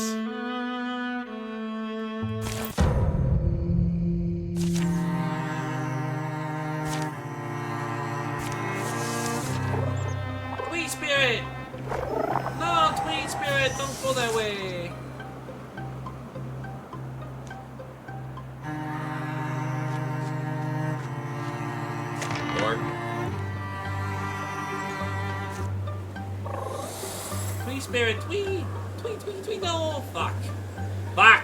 Tweet Spirit! No, Tweet Spirit, don't go that way! Lord. Tweet Spirit, tweet! Tweet, tweet, tweet, no! Fuck! Fuck!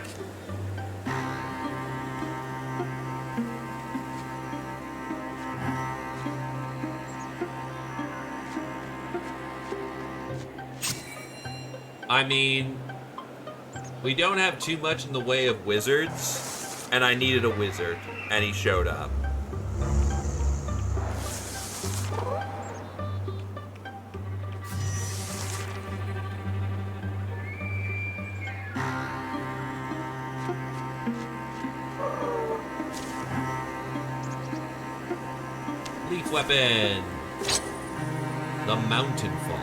I mean, we don't have too much in the way of wizards, and I needed a wizard, and he showed up. Leaf weapon! The Mountain Fall.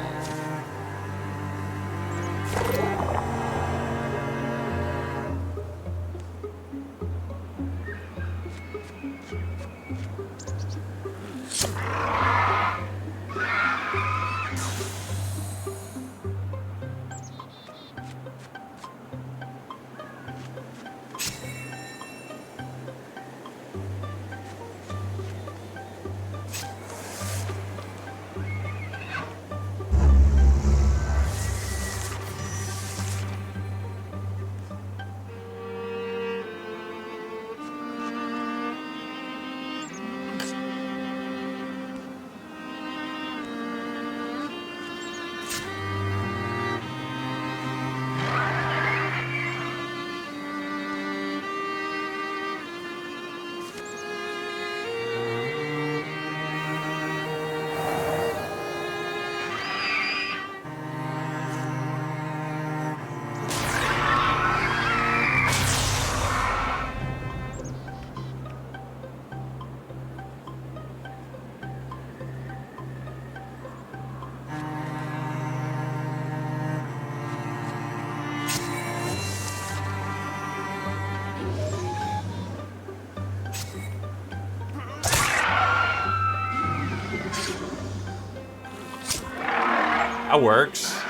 That works.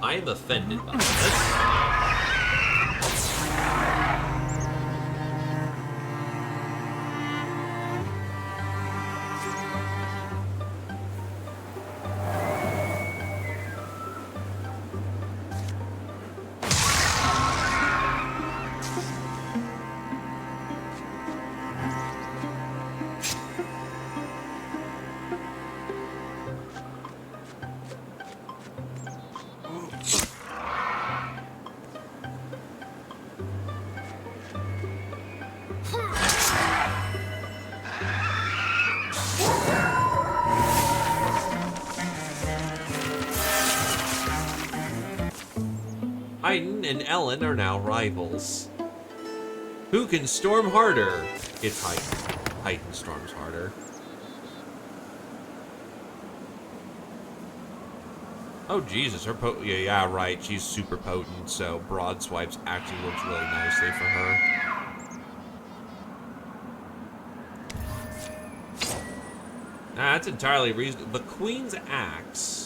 I am offended by this. Haydn and Ellen are now rivals. Who can storm harder? It's Haydn. Haydn storms harder. Oh Jesus, her yeah, right. She's super potent, so broad swipes actually works really nicely for her. That's entirely reasonable. The Queen's Axe.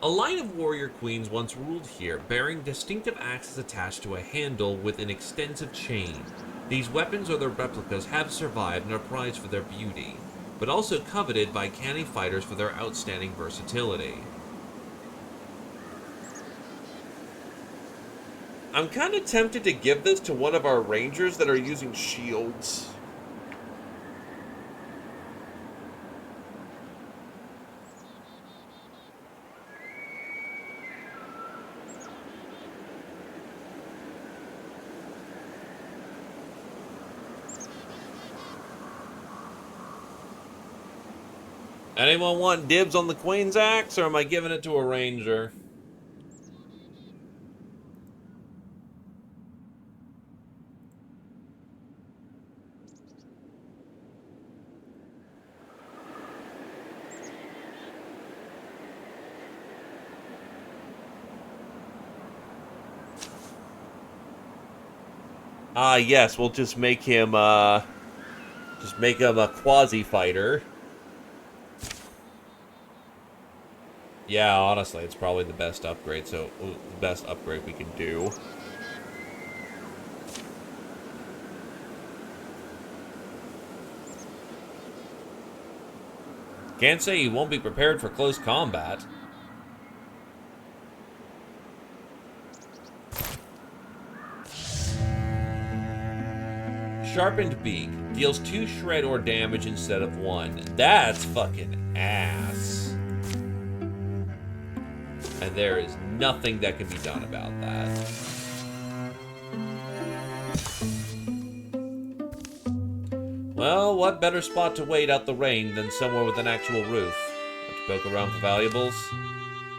A line of warrior queens once ruled here, bearing distinctive axes attached to a handle with an extensive chain. These weapons or their replicas have survived and are prized for their beauty, but also coveted by canny fighters for their outstanding versatility. I'm kind of tempted to give this to one of our rangers that are using shields. Anyone want dibs on the Queen's Axe, or am I giving it to a ranger? Yes, we'll just make him a quasi-fighter. Yeah, honestly, it's probably the best upgrade, the best upgrade we can do. Can't say he won't be prepared for close combat. Sharpened Beak deals 2 shred or damage instead of 1. That's fucking ass. And there is nothing that can be done about that. Well, what better spot to wait out the rain than somewhere with an actual roof? Want to poke around for valuables?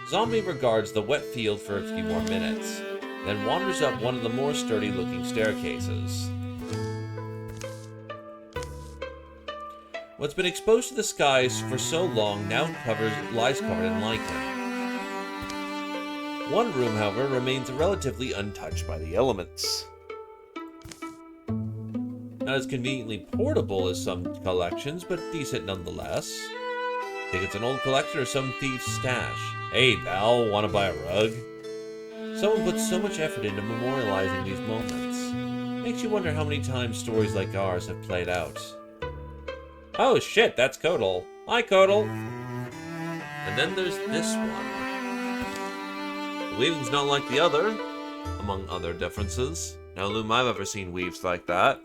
Zombie regards the wet field for a few more minutes, then wanders up one of the more sturdy-looking staircases. What's been exposed to the skies for so long now lies covered in lichen. One room, however, remains relatively untouched by the elements. Not as conveniently portable as some collections, but decent nonetheless. Think it's an old collection or some thief's stash? Hey, pal, wanna buy a rug? Someone puts so much effort into memorializing these moments. Makes you wonder how many times stories like ours have played out. Oh shit, that's Kodal. Hi, Kodal. And then there's this one. The weaving's not like the other, among other differences. No loom I've ever seen weaves like that.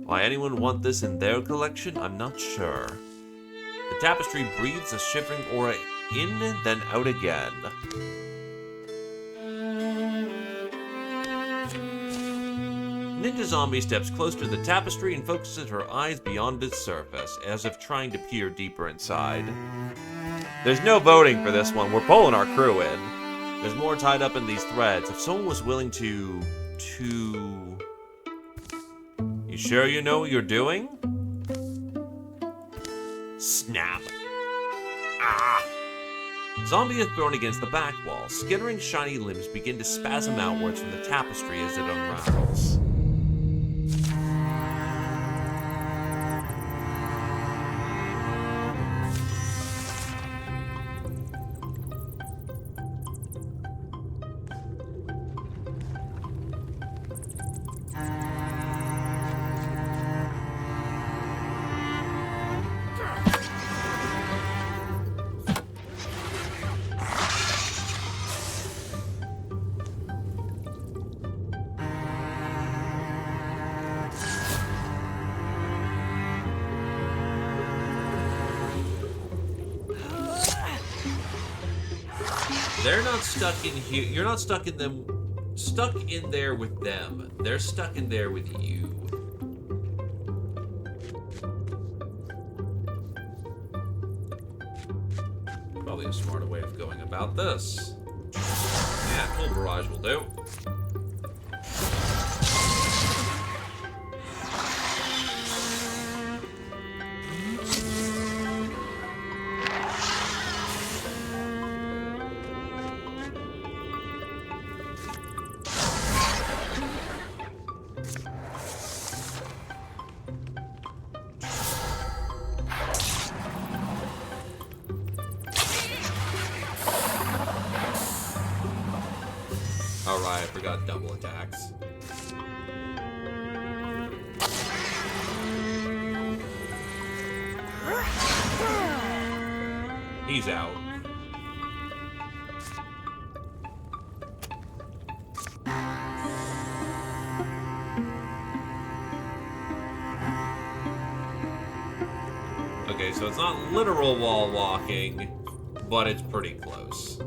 Why anyone want this in their collection, I'm not sure. The tapestry breathes a shivering aura in, then out again. Ninja Zombie steps close to the tapestry and focuses her eyes beyond its surface, as if trying to peer deeper inside. There's no voting for this one. We're pulling our crew in. There's more tied up in these threads. If someone was willing to... You sure you know what you're doing? Snap. Ah! Zombie is thrown against the back wall. Skittering shiny limbs begin to spasm outwards from the tapestry as it unravels. They're not stuck in here. You're not stuck in them. Stuck in there with them. They're stuck in there with you. Probably a smarter way of going about this. Yeah, full barrage will do. Alright, I forgot double attacks. He's out. Okay, so it's not literal wall walking, but it's pretty close.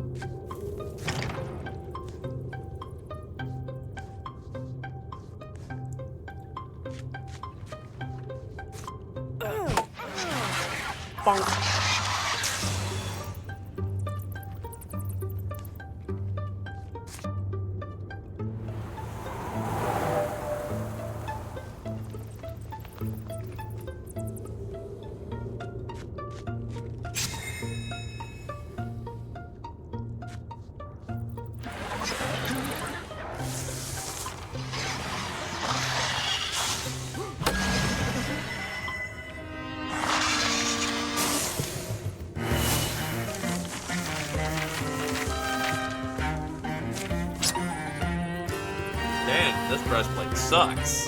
Man, this breastplate sucks.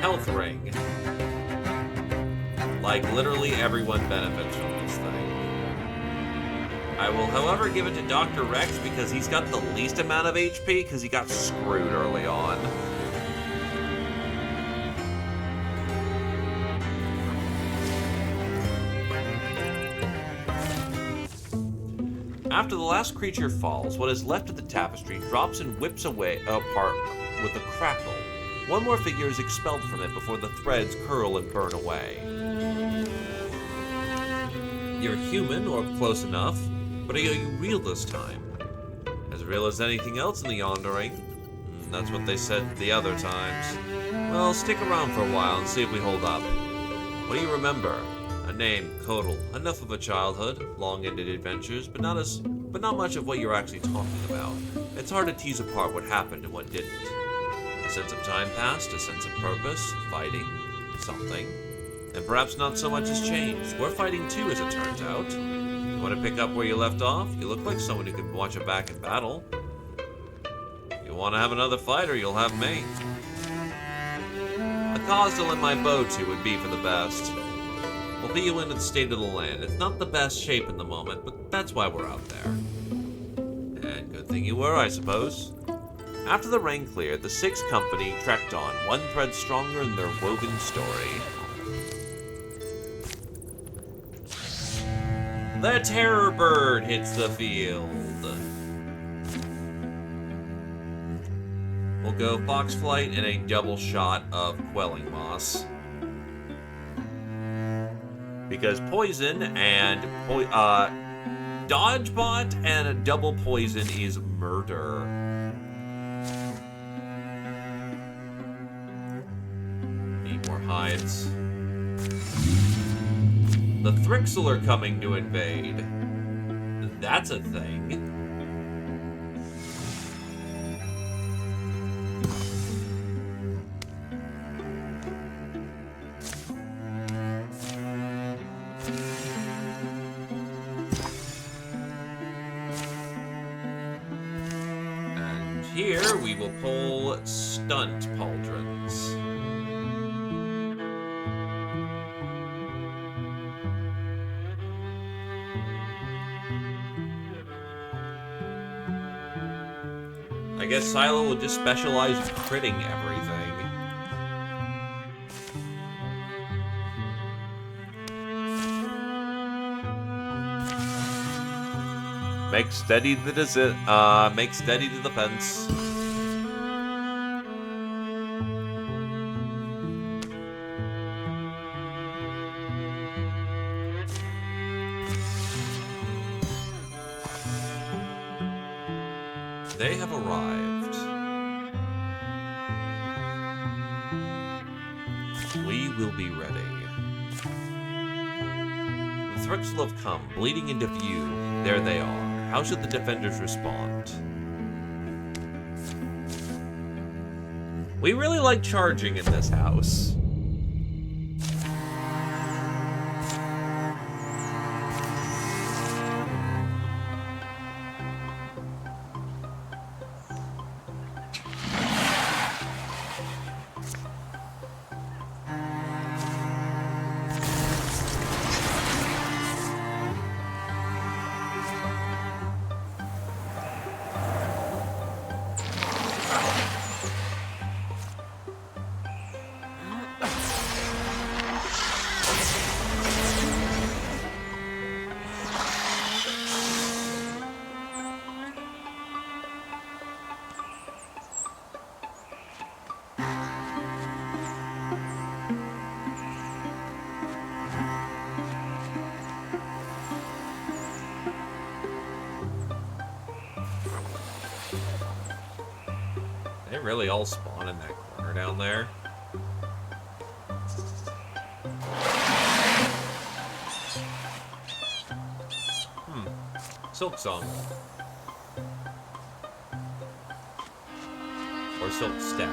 Health ring. Like, literally everyone benefits from this thing. I will, however, give it to Dr. Rex because he's got the least amount of HP because he got screwed early on. After the last creature falls, what is left of the tapestry drops and whips away apart with a crackle. One more figure is expelled from it before the threads curl and burn away. You're human, or close enough, but are you real this time? As real as anything else in the Yondering? That's what they said the other times. Well, stick around for a while and see if we hold up. What do you remember? A name, Kodal. Enough of a childhood, long-ended adventures, but not much of what you're actually talking about. It's hard to tease apart what happened and what didn't. A sense of time passed, a sense of purpose, fighting, something. And perhaps not so much has changed. We're fighting too, as it turns out. You want to pick up where you left off? You look like someone who can watch it back in battle. If you want to have another fight, or you'll have me. A cause to lend my bow to would be for the best. We'll be you into the state of the land. It's not the best shape in the moment, but that's why we're out there. And good thing you were, I suppose. After the rain cleared, the sixth company trekked on, one thread stronger in their woven story. The terror bird hits the field. We'll go fox flight and a double shot of quelling moss. Because poison and dodge bot and a double poison is murder. Need more hides. The Thrixel are coming to invade. That's a thing. And here we will pull stunt pauldrons. I guess Silo will just specialize in critting everything. Make steady the Make steady the defense. They have arrived. We will be ready. The Thrixel have come, bleeding into view. There they are. How should the defenders respond? We really like charging in this house. They really all spawn in that corner down there. Silk Song. Or Silk Step.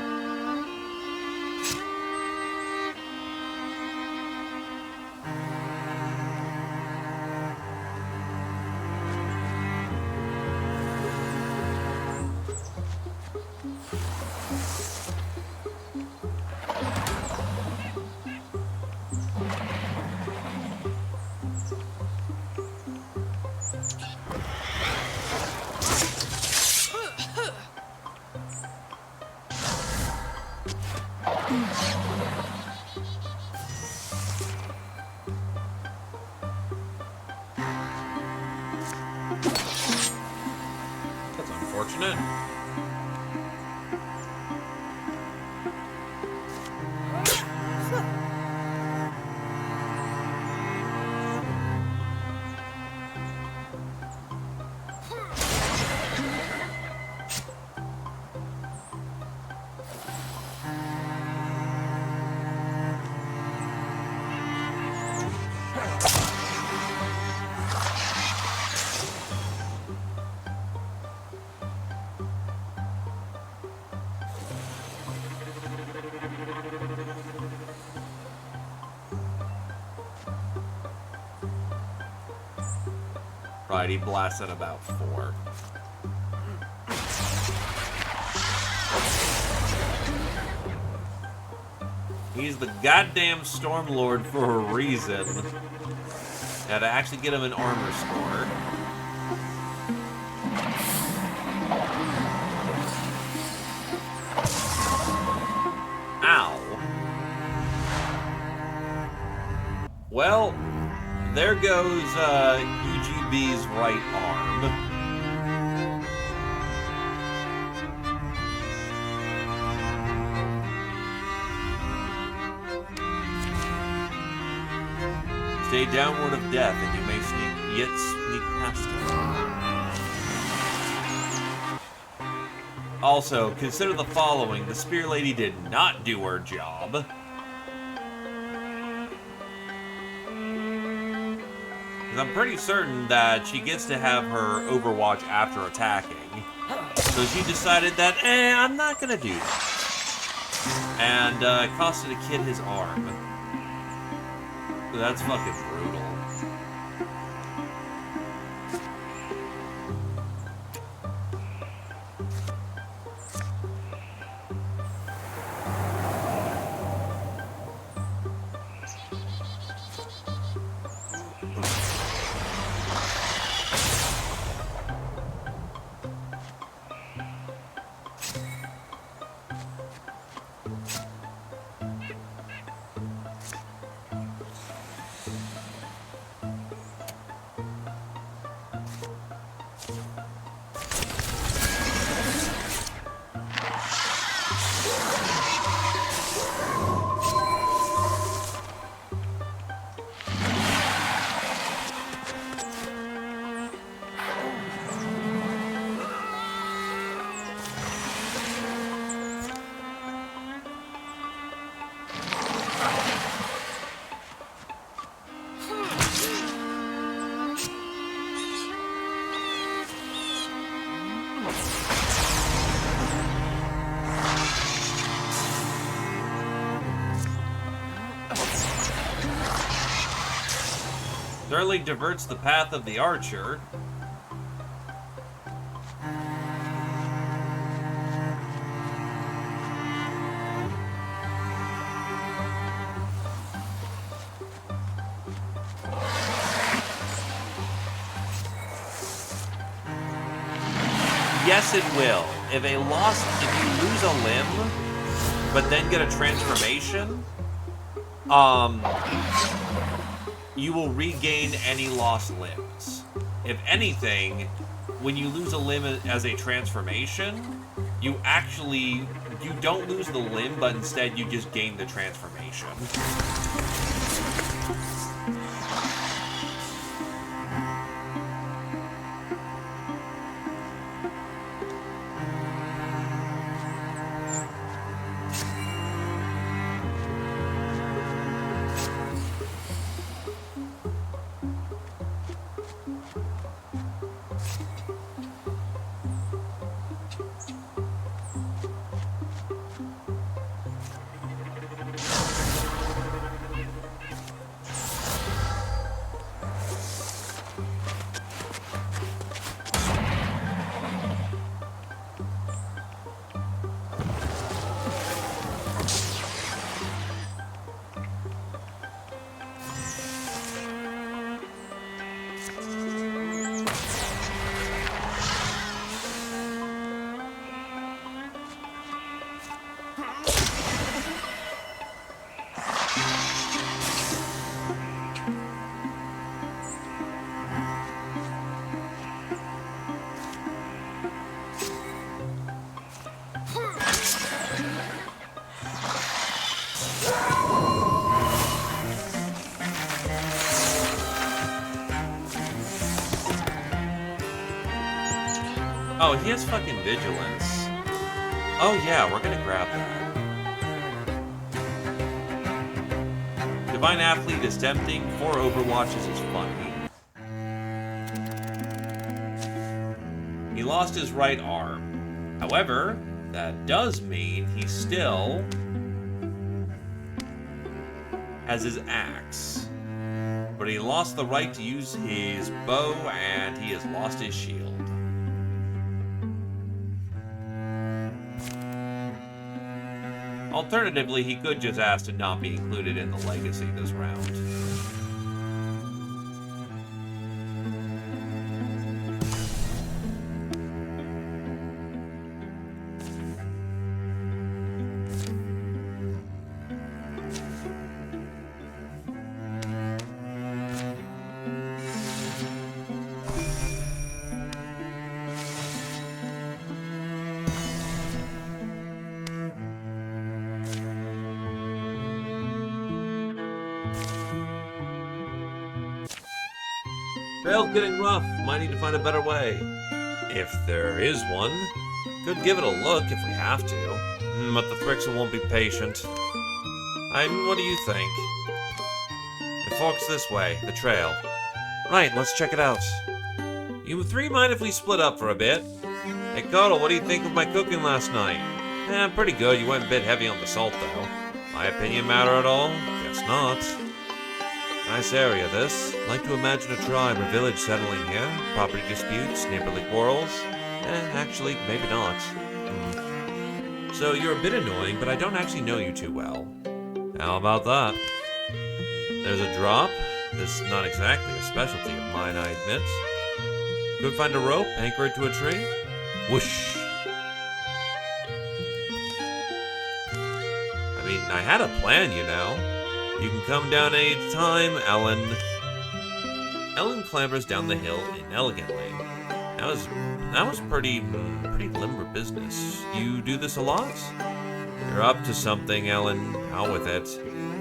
That's unfortunate. Right, he blasted about 4. He's the goddamn Stormlord for a reason. Now to actually get him an armor score. Ow. Well, there goes UGB's right arm. Stay downward of death, and you may yet sneak past it. Also, consider the following. The Spear Lady did not do her job. Because I'm pretty certain that she gets to have her Overwatch after attacking. So she decided that, I'm not going to do that. And costed a kid his arm. That's fucking brutal. Thoroughly diverts the path of the archer. Yes, it will. If you lose a limb, but then get a transformation, you will regain any lost limbs. If anything, when you lose a limb as a transformation, you don't lose the limb, but instead you just gain the transformation. Oh, he has fucking vigilance. Oh yeah, we're gonna grab that. Divine Athlete is tempting, 4 Overwatches is funny. He lost his right arm. However, that does mean he still has his axe. But he lost the right to use his bow, and he has lost his shield. Alternatively, he could just ask to not be included in the legacy this round. Trail's getting rough. Might need to find a better way. If there is one. Could give it a look if we have to. But the Thrixel won't be patient. What do you think? It forks this way, the trail. Right, let's check it out. You three mind if we split up for a bit? Hey, Codal, what do you think of my cooking last night? Pretty good. You went a bit heavy on the salt, though. My opinion matter at all? Guess not. Nice area, this. Like to imagine a tribe or village settling here. Property disputes, neighborly quarrels. Actually, maybe not. So you're a bit annoying, but I don't actually know you too well. How about that? There's a drop. This is not exactly a specialty of mine, I admit. Could find a rope, anchor it to a tree. Whoosh. I mean, I had a plan, you know. You can come down any time, Ellen. Ellen clambers down the hill inelegantly. That was pretty limber business. You do this a lot? You're up to something, Ellen. Out with it.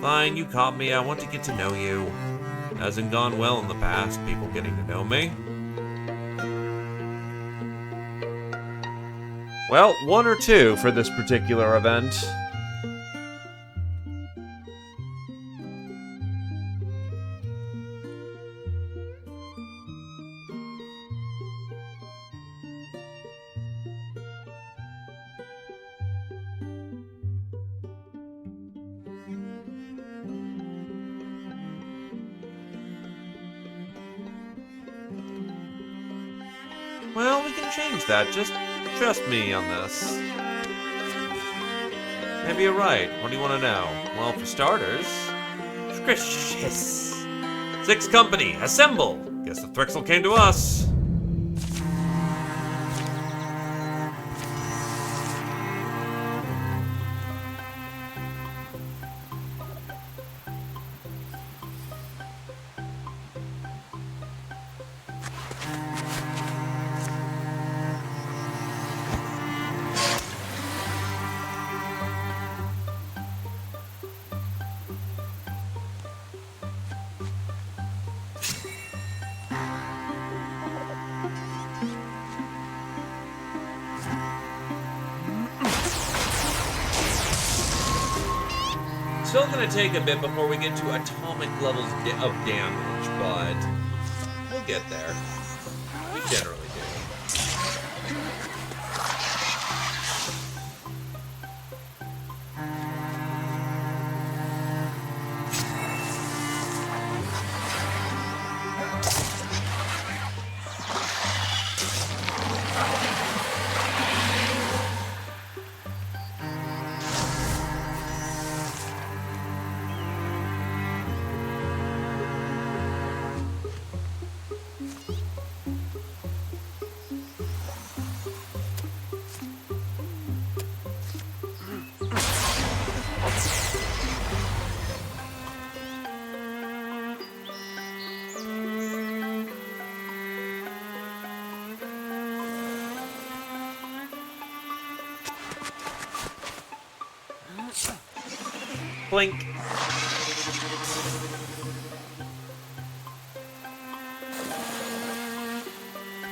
Fine, you caught me. I want to get to know you. Hasn't gone well in the past, people getting to know me. Well, 1 or 2 for this particular event. Well, we can change that. Just trust me on this. Maybe you're right. What do you want to know? Well, for starters... Scrishis! 6 company, assemble! Guess the Thrixel came to us. Still gonna take a bit before we get to atomic levels of damage, but we'll get there. We generally do. Blink.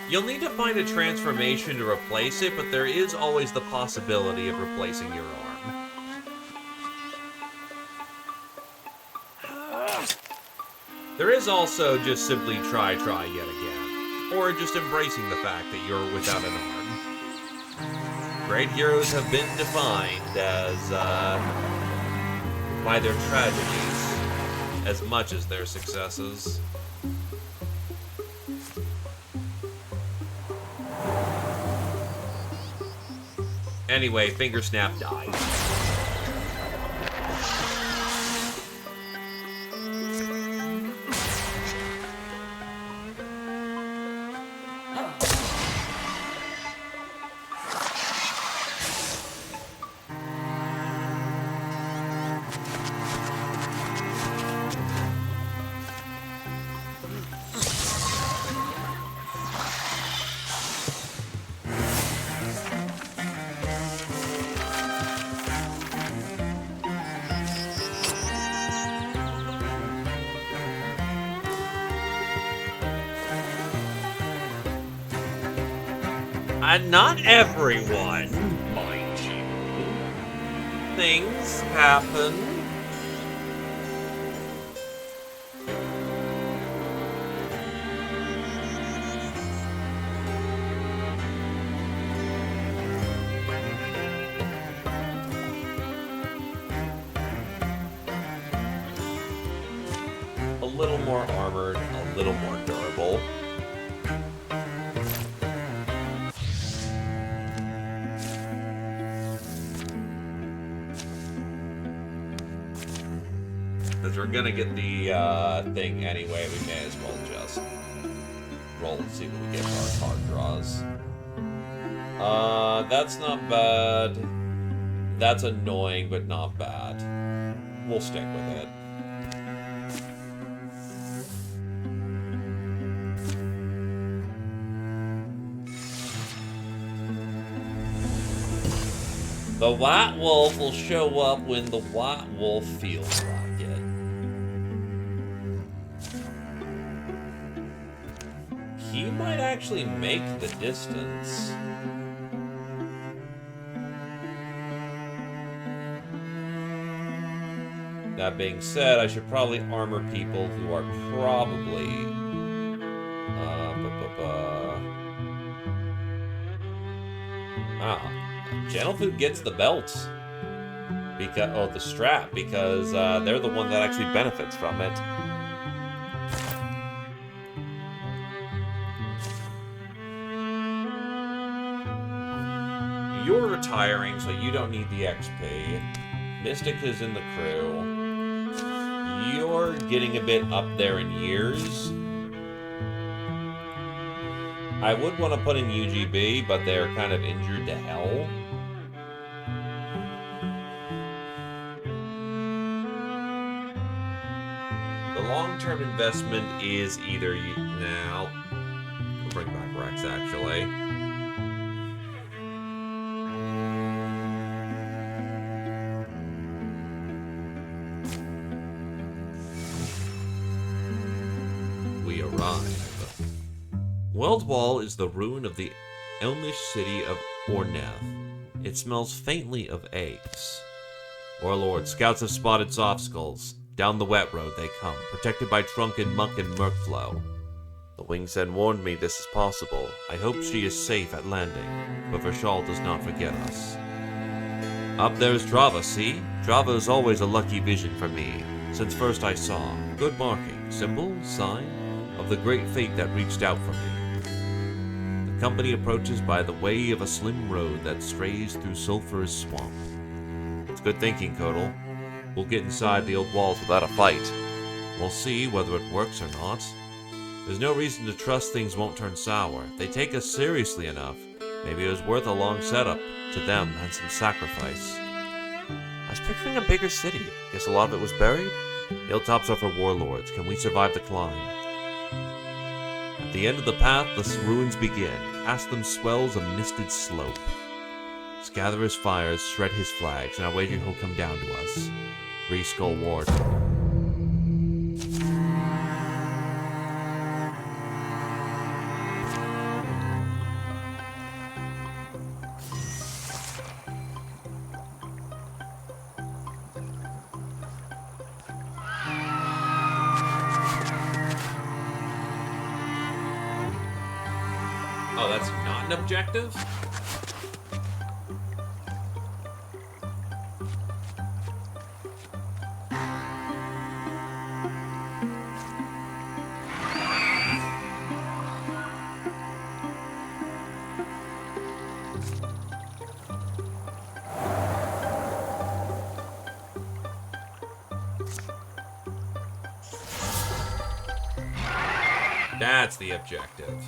You'll need to find a transformation to replace it, but there is always the possibility of replacing your arm. There is also just simply try yet again, or just embracing the fact that you're without an arm. Great heroes have been defined as, by their tragedies, as much as their successes. Anyway, Fingersnap died. Not everyone, mind you. Things happen. A little more armored, a little more durable. Because we're gonna get the thing anyway, we may as well just roll and see what we get for our card draws. That's not bad. That's annoying, but not bad. We'll stick with it. The White Wolf will show up when the White Wolf feels like it. He might actually make the distance. That being said, I should probably armor people who are probably... Gentlefoot gets the belt. Because, the strap, because they're the one that actually benefits from it. You're retiring, so you don't need the XP. Mystica's in the crew. You're getting a bit up there in years. I would want to put in UGB, but they're kind of injured to hell. The long-term investment is either you... Now, we'll bring back Rex, actually. We arrive. Weldwall is the ruin of the Elmish city of Orneth. It smells faintly of eggs. Warlord, scouts have spotted soft skulls. Down the wet road they come, protected by trunk and muck and murkflow. The Wing's End warned me this is possible. I hope she is safe at landing, but Vishal does not forget us. Up there's Drava, see? Drava is always a lucky vision for me, since first I saw. Good marking, symbol, sign, of the great fate that reached out for me. The company approaches by the way of a slim road that strays through sulphurous swamp. It's good thinking, Kodal. We'll get inside the old walls without a fight. We'll see whether it works or not. There's no reason to trust things won't turn sour. If they take us seriously enough, maybe it was worth a long setup to them and some sacrifice. I was picturing a bigger city. Guess a lot of it was buried? Hilltops are for warlords. Can we survive the climb? At the end of the path, the ruins begin. Past them swells a misted slope. Gather his fires, shred his flags, and I wager he'll come down to us. Skull Ward. Oh, that's not an objective? That's the objective.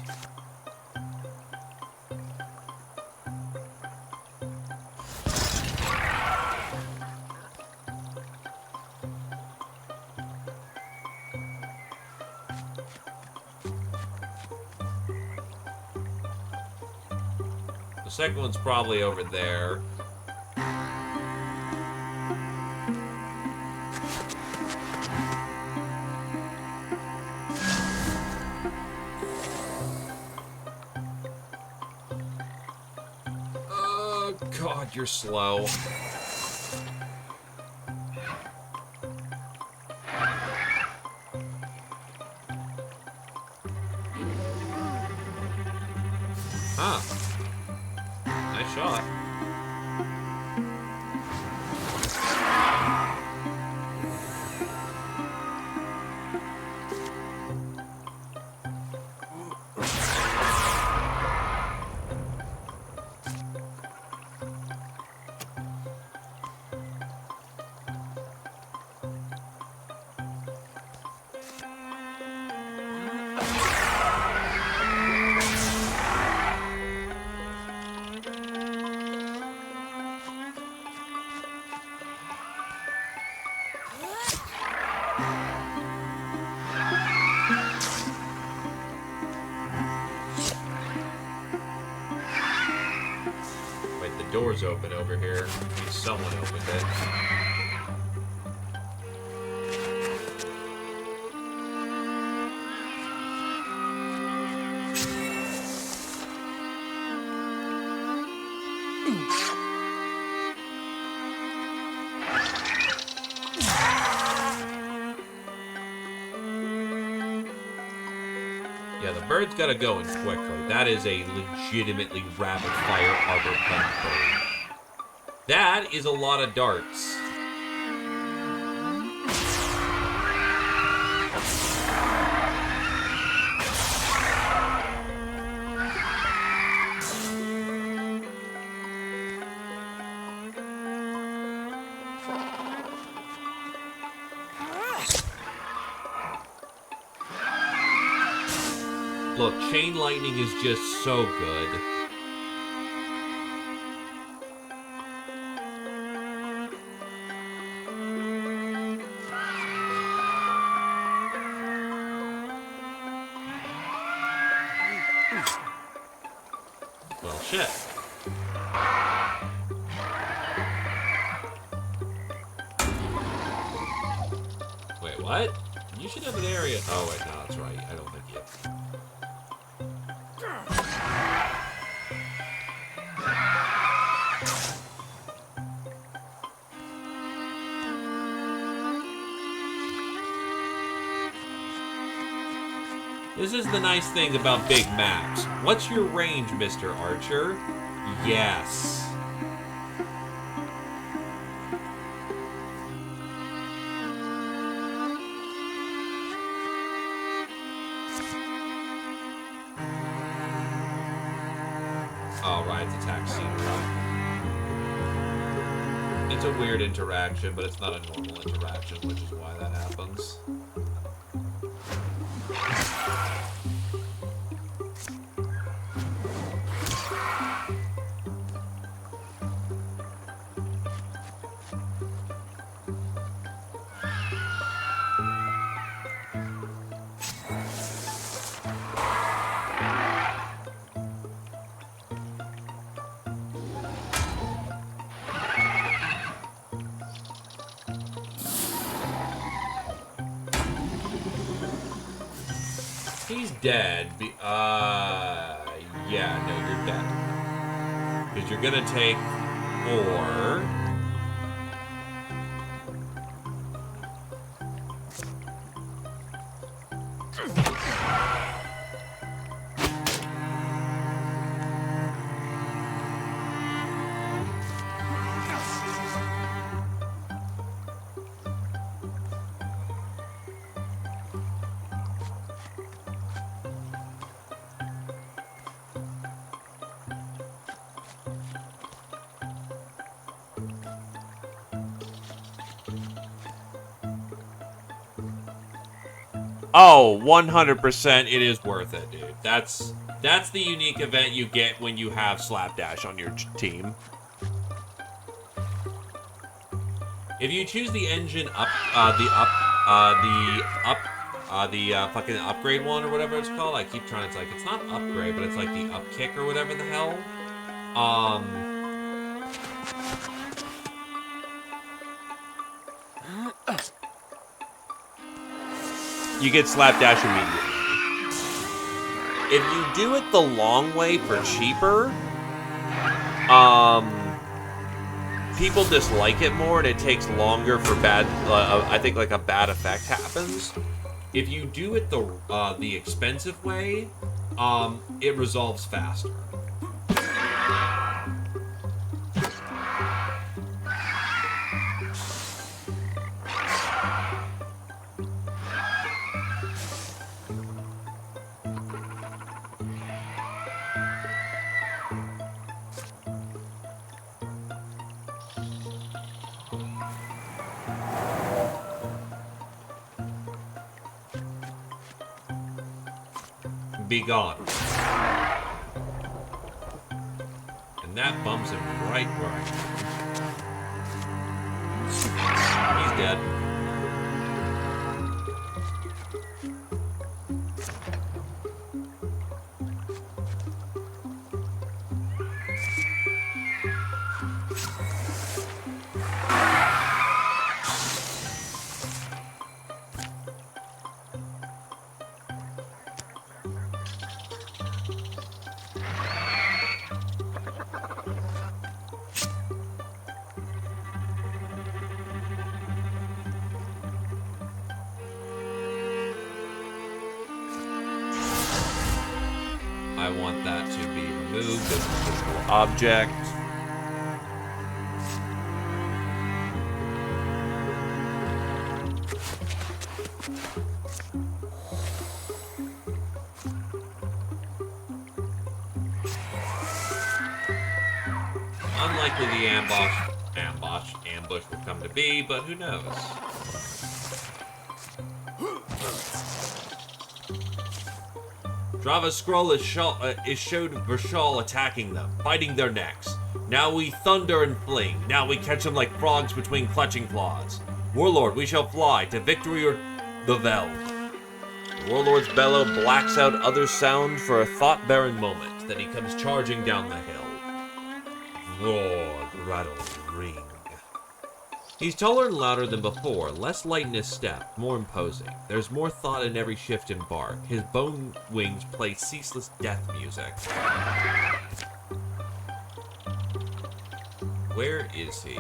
The second one's probably over there. God, you're slow. Huh. Nice shot. Wait, the door's open over here. Maybe someone opened it. Yeah, the bird's gotta go in quickly. That is a legitimately rapid-fire arbor plant bird. That is a lot of darts. Look, chain lightning is just so good. Well, shit. Wait, what? You should have an area. Oh, wait, no, that's right. I don't think you. This is the nice thing about big maps. What's your range, Mr. Archer? Yes. Oh, right, it's attack scenery. It's a weird interaction, but it's not a normal interaction, which is why that happens. He's dead. Yeah, no, you're dead. Because you're gonna take 4. Oh, 100% it is worth it, dude. That's the unique event you get when you have Slapdash on your team. If you choose the engine fucking upgrade one or whatever it's called, I keep trying, it's like, it's not upgrade, but it's like the upkick or whatever the hell. You get Slapdash immediately. If you do it the long way for cheaper, people dislike it more and it takes longer for bad. I think like a bad effect happens. If you do it the expensive way, it resolves faster. Be gone. And that bumps him right where I He's dead. I want that to be removed as a physical object. Unlikely the ambush will come to be, but who knows? Drava's scroll is showed Vershal attacking them, biting their necks. Now we thunder and fling. Now we catch them like frogs between clutching claws. Warlord, we shall fly to victory or the Vel. The Warlord's bellow blacks out other sound for a thought-barren moment. Then he comes charging down the hill. Roar, rattle, ring. He's taller and louder than before, less light in his step, more imposing. There's more thought in every shift and bark. His bone wings play ceaseless death music. Where is he?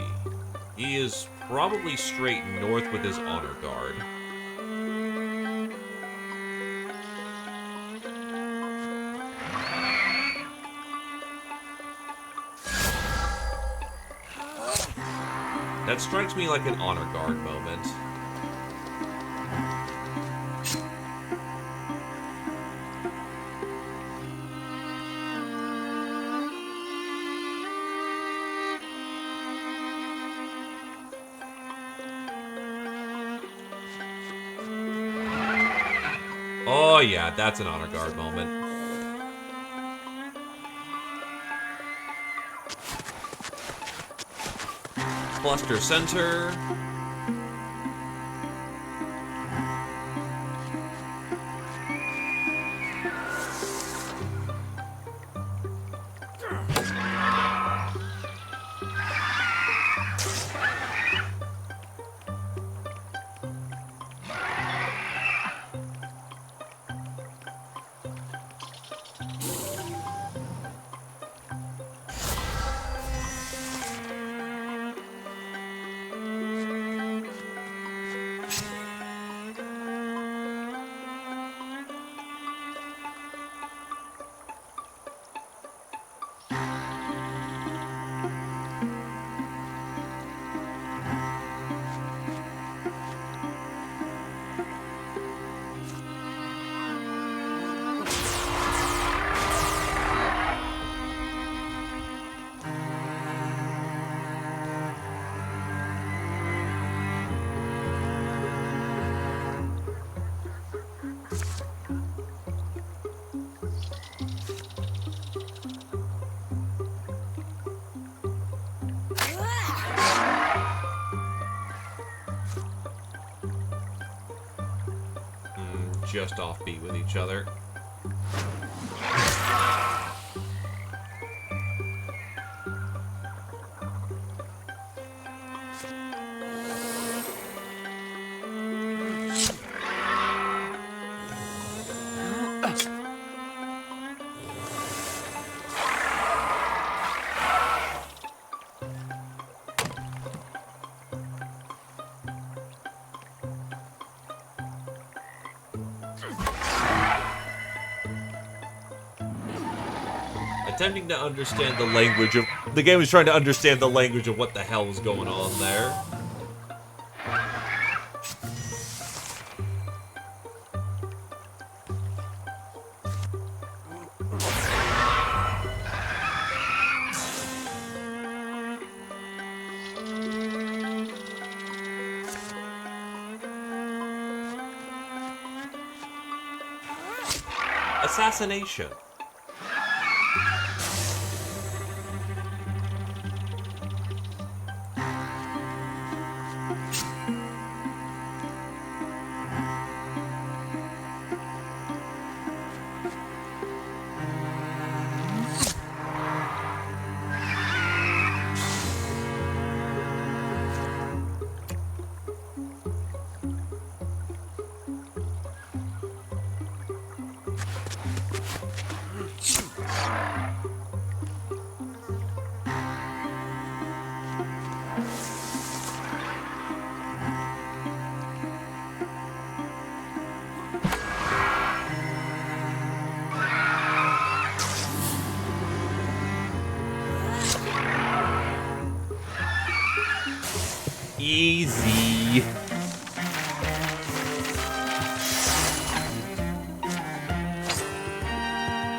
He is probably straight north with his honor guard. That strikes me like an honor guard moment. Oh yeah, that's an honor guard moment. Cluster center. Just offbeat with each other. attempting to understand the language of... The game was trying to understand the language of what the hell was going on there. Assassination. Easy.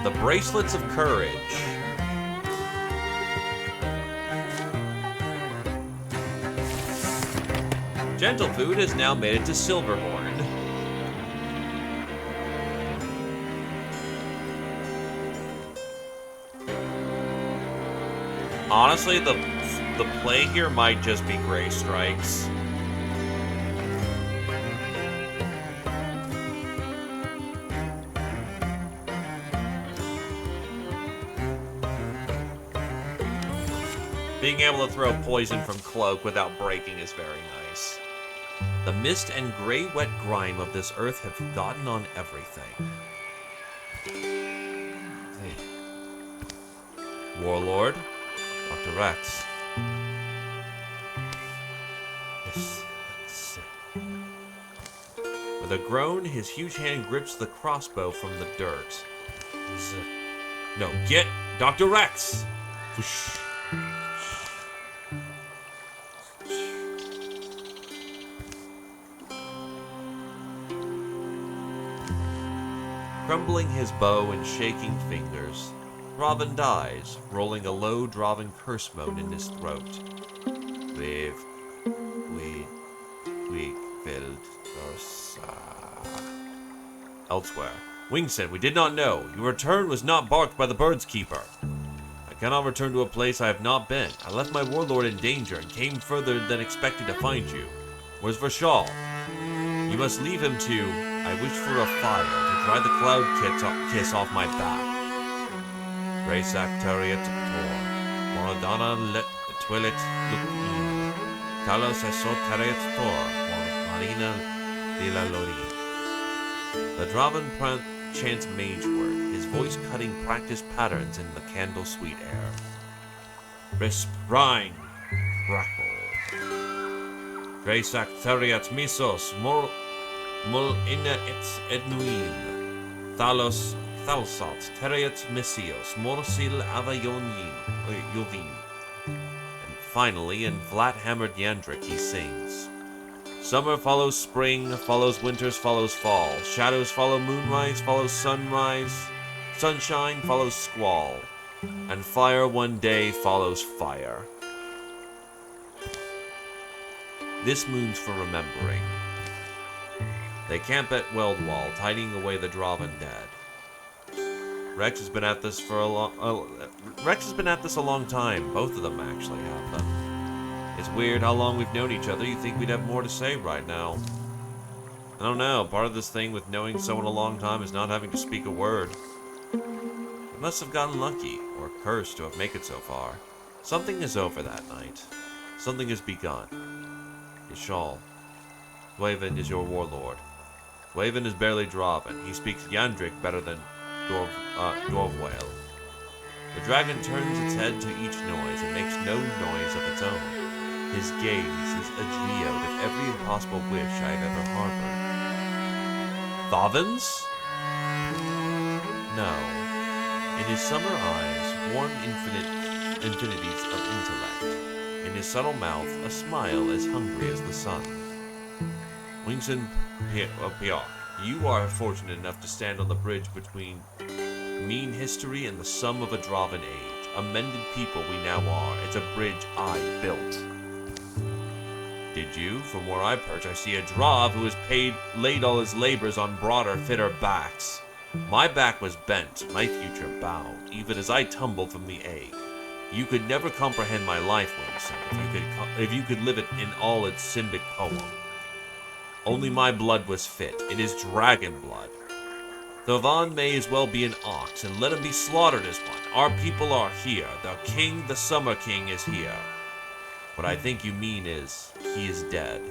The Bracelets of Courage. Gentle Food has now made it to Silverhorn. Honestly, the play here might just be Gray Strikes. Being able to throw poison from Cloak without breaking is very nice. The mist and gray wet grime of this earth have gotten on everything. Hey. Warlord, Dr. Rex. Yes. With a groan, his huge hand grips the crossbow from the dirt. No, get Dr. Rex! Whoosh. Crumbling his bow and shaking fingers, Draven dies, rolling a low Draven curse moan in his throat. We killed us. Elsewhere. Wing said, "We did not know. Your return was not barked by the bird's keeper. I cannot return to a place I have not been. I left my warlord in danger and came further than expected to find you. Where's Vashal? You must leave him to... I wish for a fire to dry the cloud kiss off my back. Grace Actariat Tor. Moradana let Twilit Lukin. Talos Esotariat Tor. Marina de la Lori." The Draven chants mage word, his voice cutting practiced patterns in the candle sweet air. Resprang. Crackle. Grace Actariat Misos. Mul inna et ednuin, Thalos, Thalsot, Teriat Messios, Morsil Avayonin, Yovin. And finally, in flat-hammered Yandrik, he sings. Summer follows spring, follows winters, follows fall. Shadows follow moonrise, follows sunrise. Sunshine follows squall. And fire one day follows fire. This moon's for remembering. They camp at Weldwall, tidying away the Draven dead. Rex has been at this a long time. Both of them actually have them. It's weird how long we've known each other. You'd think we'd have more to say right now. I don't know. Part of this thing with knowing someone a long time is not having to speak a word. We must have gotten lucky, or cursed to have made it so far. Something is over that night. Something has begun. Ishal. Dwaven is your warlord. Dwaven is barely Draven. He speaks Yandrik better than Dwarvwale. The dragon turns its head to each noise and makes no noise of its own. His gaze is a geode of every impossible wish I have ever harbored. Thavens? No. In his summer eyes, warm infinities of intellect. In his subtle mouth, a smile as hungry as the sun. Wingson Piok, you are fortunate enough to stand on the bridge between mean history and the sum of a Draven age. A mended people we now are. It's a bridge I built. Did you? From where I perch, I see a Drav who has laid all his labors on broader, fitter backs. My back was bent, my future bowed, even as I tumbled from the egg. You could never comprehend my life, Wilson, if you could live it in all its symbic poem. Only my blood was fit. It is dragon blood. Thovan may as well be an ox, and let him be slaughtered as one. Our people are here. The king, the Summer King, is here. What I think you mean is, he is dead.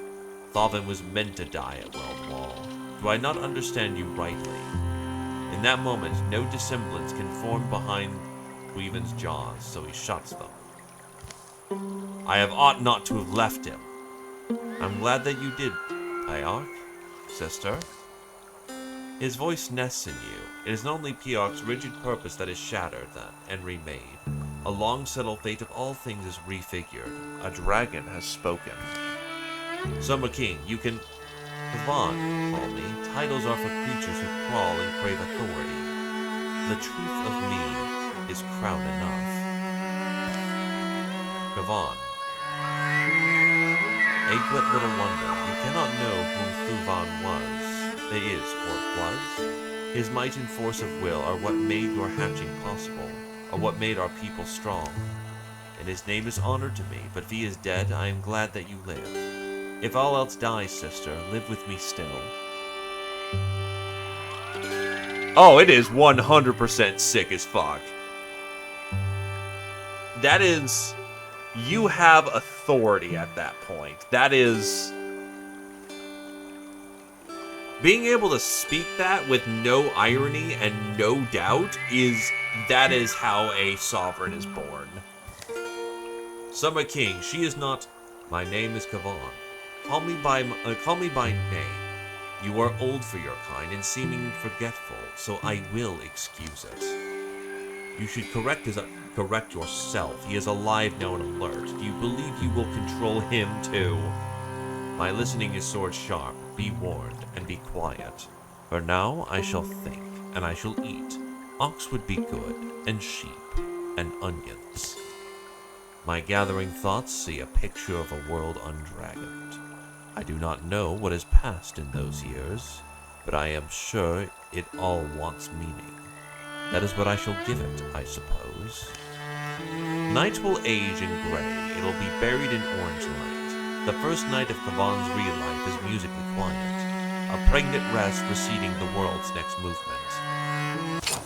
Thavan was meant to die at Weldwall. Do I not understand you rightly? In that moment, no dissemblance can form behind Weaven's jaws, so he shuts them. I have ought not to have left him. I'm glad that you did, Piok, sister. His voice nests in you. It is only Piok's rigid purpose that is shattered and remade. A long settled fate of all things is refigured. A dragon has spoken. Summer King, you can... Vaughn, call me. Titles are for creatures who crawl and crave authority. The truth of me is crown enough. Gavon. Egglet little wonder, you cannot know who Thuvan was, is, or was. His might and force of will are what made your hatching possible, are what made our people strong. And his name is honored to me, but if he is dead, I am glad that you live. If all else dies, sister, live with me still. Oh, it is 100% sick as fuck. That is... You have authority at that point. That is... Being able to speak that with no irony and no doubt that is how a sovereign is born. Summer King, she is not... My name is Kavan. Call me by name. You are old for your kind and seeming forgetful, so I will excuse it. You should correct yourself. He is alive now and alert. Do you believe you will control him too? My listening is sword sharp. Be warned and be quiet. For now I shall think, and I shall eat. Ox would be good, and sheep, and onions. My gathering thoughts see a picture of a world undragoned. I do not know what has passed in those years, but I am sure it all wants meaning. That is what I shall give it, I suppose. Night will age in gray. It'll be buried in orange light. The first night of Kavan's real life is musically quiet, a pregnant rest preceding the world's next movement.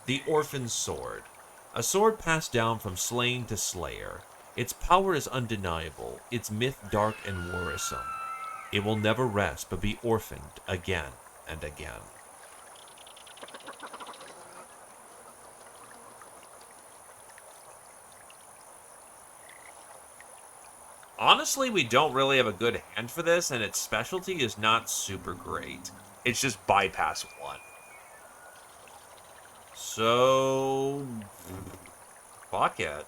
The Orphan's Sword. A sword passed down from slain to slayer. Its power is undeniable, its myth dark and worrisome. It will never rest, but be orphaned again and again. Honestly, we don't really have a good hand for this, and its specialty is not super great. It's just bypass 1. So... fuck it.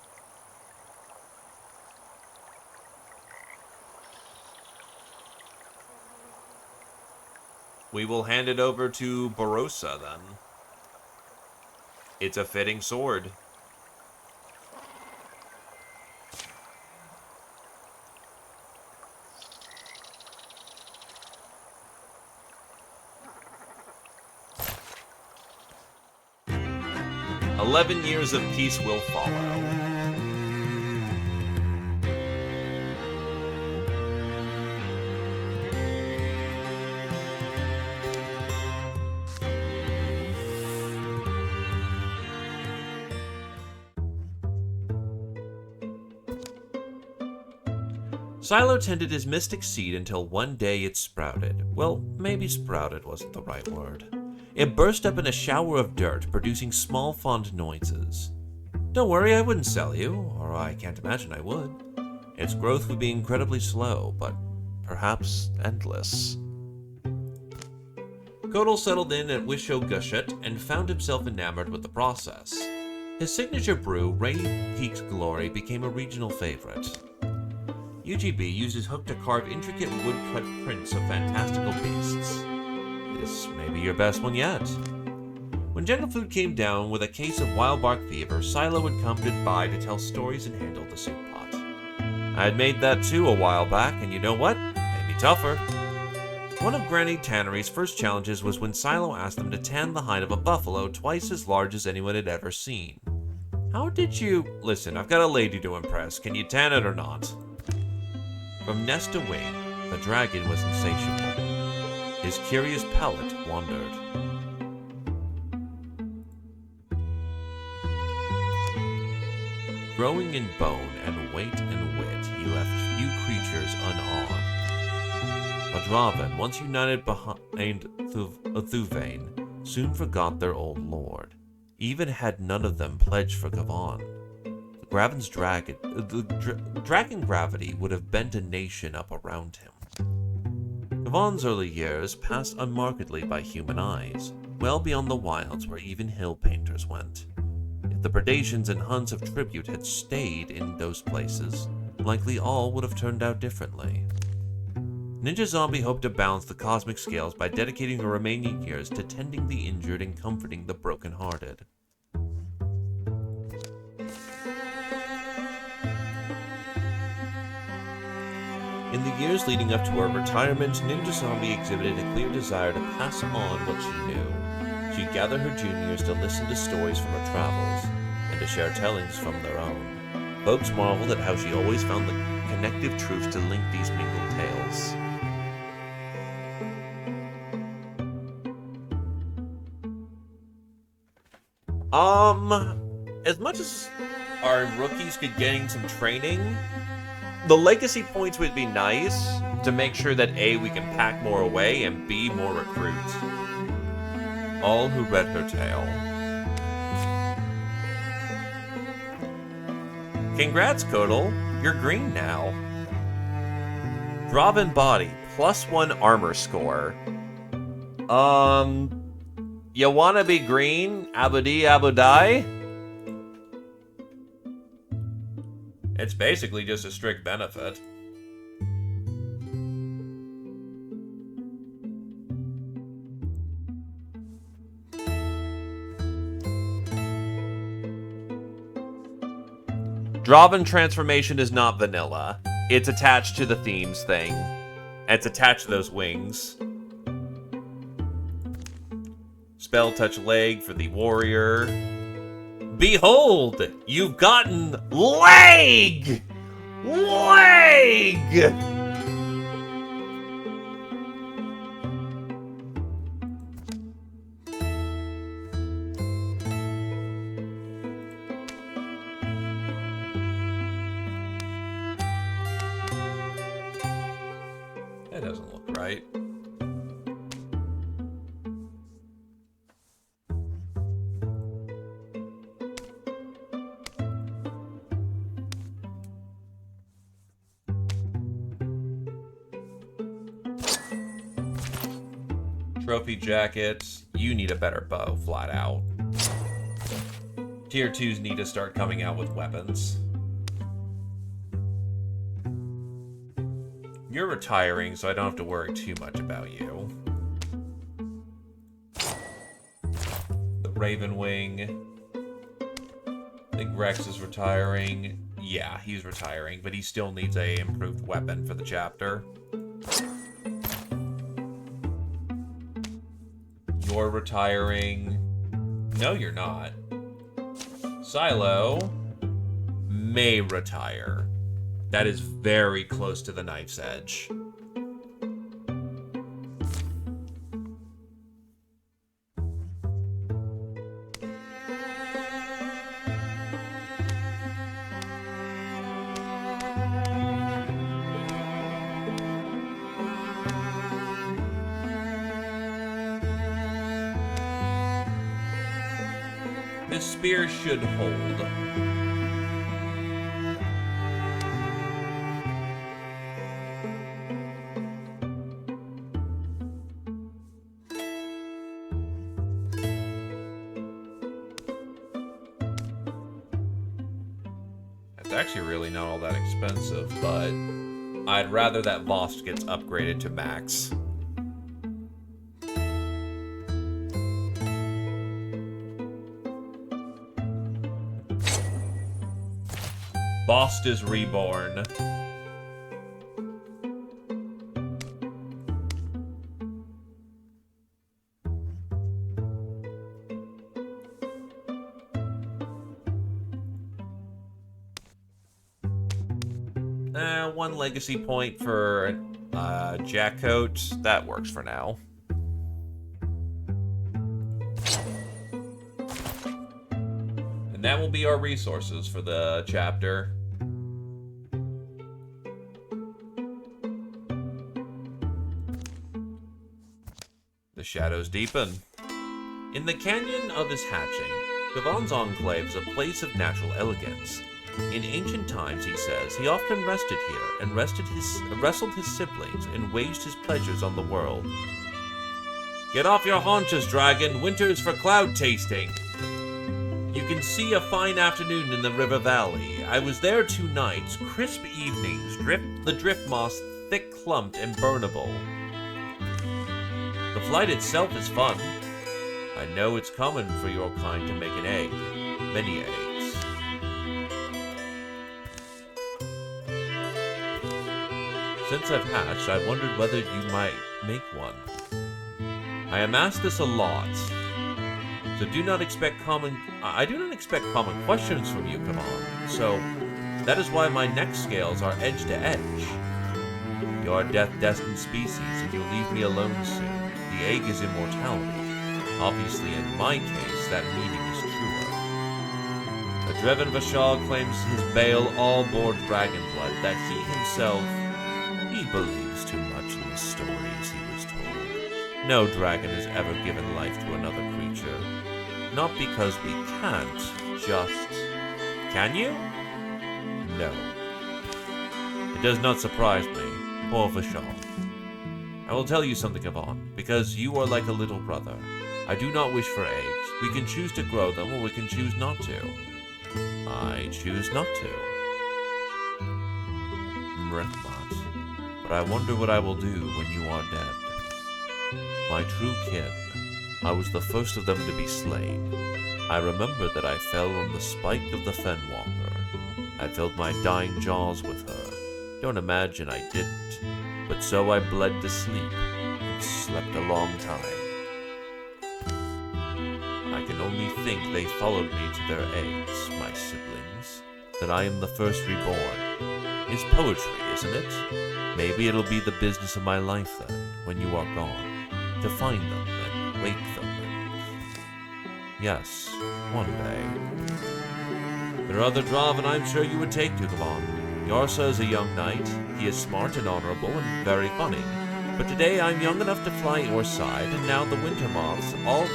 We will hand it over to Barossa, then. It's a fitting sword. "11 years of peace will follow." Silo tended his mystic seed until one day it sprouted. Well, maybe sprouted wasn't the right word. It burst up in a shower of dirt, producing small fond noises. Don't worry, I wouldn't sell you, or I can't imagine I would. Its growth would be incredibly slow, but perhaps endless. Godel settled in at Wisho-Gushet and found himself enamored with the process. His signature brew, Rainy Peak's Glory, became a regional favorite. UGB used his hook to carve intricate woodcut prints of fantastical beasts. This may be your best one yet. When General Food came down with a case of wild bark fever, Silo would come by to tell stories and handle the soup pot. I had made that too a while back, and you know what? Made me tougher. One of Granny Tannery's first challenges was when Silo asked them to tan the hide of a buffalo twice as large as anyone had ever seen. How did you... Listen, I've got a lady to impress. Can you tan it or not? From nest to wing, the dragon was insatiable. His curious palate wandered. Growing in bone and weight and wit, he left few creatures unawed. But Draven, once united behind Thuvain, soon forgot their old lord. Even had none of them pledged for Gavan. Dragon gravity would have bent a nation up around him. Gavan's early years passed unmarkedly by human eyes, well beyond the wilds where even hill painters went. If the predations and hunts of tribute had stayed in those places, likely all would have turned out differently. Ninja Zombie hoped to balance the cosmic scales by dedicating the remaining years to tending the injured and comforting the brokenhearted. In the years leading up to her retirement, Ninja Zombie exhibited a clear desire to pass on what she knew. She'd gather her juniors to listen to stories from her travels, and to share tellings from their own. Folks marveled at how she always found the connective truth to link these mingled tales. As much as our rookies could gain some training, the legacy points would be nice to make sure that A, we can pack more away, and B, more recruits. All who read her tale. Congrats, Kodal. You're green now. Draven body, +1 armor score. You wanna be green? Abudi Abudai? It's basically just a strict benefit. Draven transformation is not vanilla. It's attached to the themes thing. It's attached to those wings. Spell touch leg for the warrior. Behold, you've gotten leg! Leg! That doesn't look right. Trophy jackets. You need a better bow, flat out. Tier 2s need to start coming out with weapons. You're retiring, so I don't have to worry too much about you. The Raven Wing. I think Rex is retiring. Yeah, he's retiring, but he still needs a improved weapon for the chapter. You're retiring. No, you're not. Silo may retire. That is very close to the knife's edge. This spear should hold. actually really not all that expensive, but I'd rather that Vost gets upgraded to max. Vost is reborn. One legacy point for Jackcoat. That works for now. And that will be our resources for the chapter. The shadows deepen. In the canyon of his hatching, Kavan's enclave is a place of natural elegance. In ancient times, he says, he often rested here and wrestled his siblings and waged his pleasures on the world. Get off your haunches, dragon. Winter's for cloud tasting. You can see a fine afternoon in the river valley. I was there 2 nights, crisp evenings, the drift moss thick clumped and burnable. The flight itself is fun. I know it's common for your kind to make an egg. Many eggs. Since I've hatched, I wondered whether you might make one. I am asked this a lot, so I do not expect common questions from you, Kavan. So that is why my neck scales are edge to edge. You're a death-destined species, and you'll leave me alone soon. The egg is immortality. Obviously, in my case, that meaning is truer. The Dreven Vashal claims his bale all bore dragon blood, that he himself... He believes too much in the stories he was told. No dragon has ever given life to another creature. Not because we can't, just... Can you? No. It does not surprise me. Poor Vashal. I will tell you something, Kavan, because you are like a little brother. I do not wish for eggs. We can choose to grow them, or we can choose not to. I choose not to. Mrithmat. But I wonder what I will do when you are dead. My true kin, I was the first of them to be slain. I remember that I fell on the spike of the Fenwalker. I filled my dying jaws with her. Don't imagine I didn't, but so I bled to sleep, and slept a long time. I can only think they followed me to their eggs, my siblings, that I am the first reborn. Is poetry, isn't it? Maybe it'll be the business of my life then, when you are gone, to find them and wake them and... Yes, one day. There are other Draven I'm sure you would take to Kavan. Yarsa is a young knight. He is smart and honorable and very funny. But today I'm young enough to fly your side, and now the winter moths all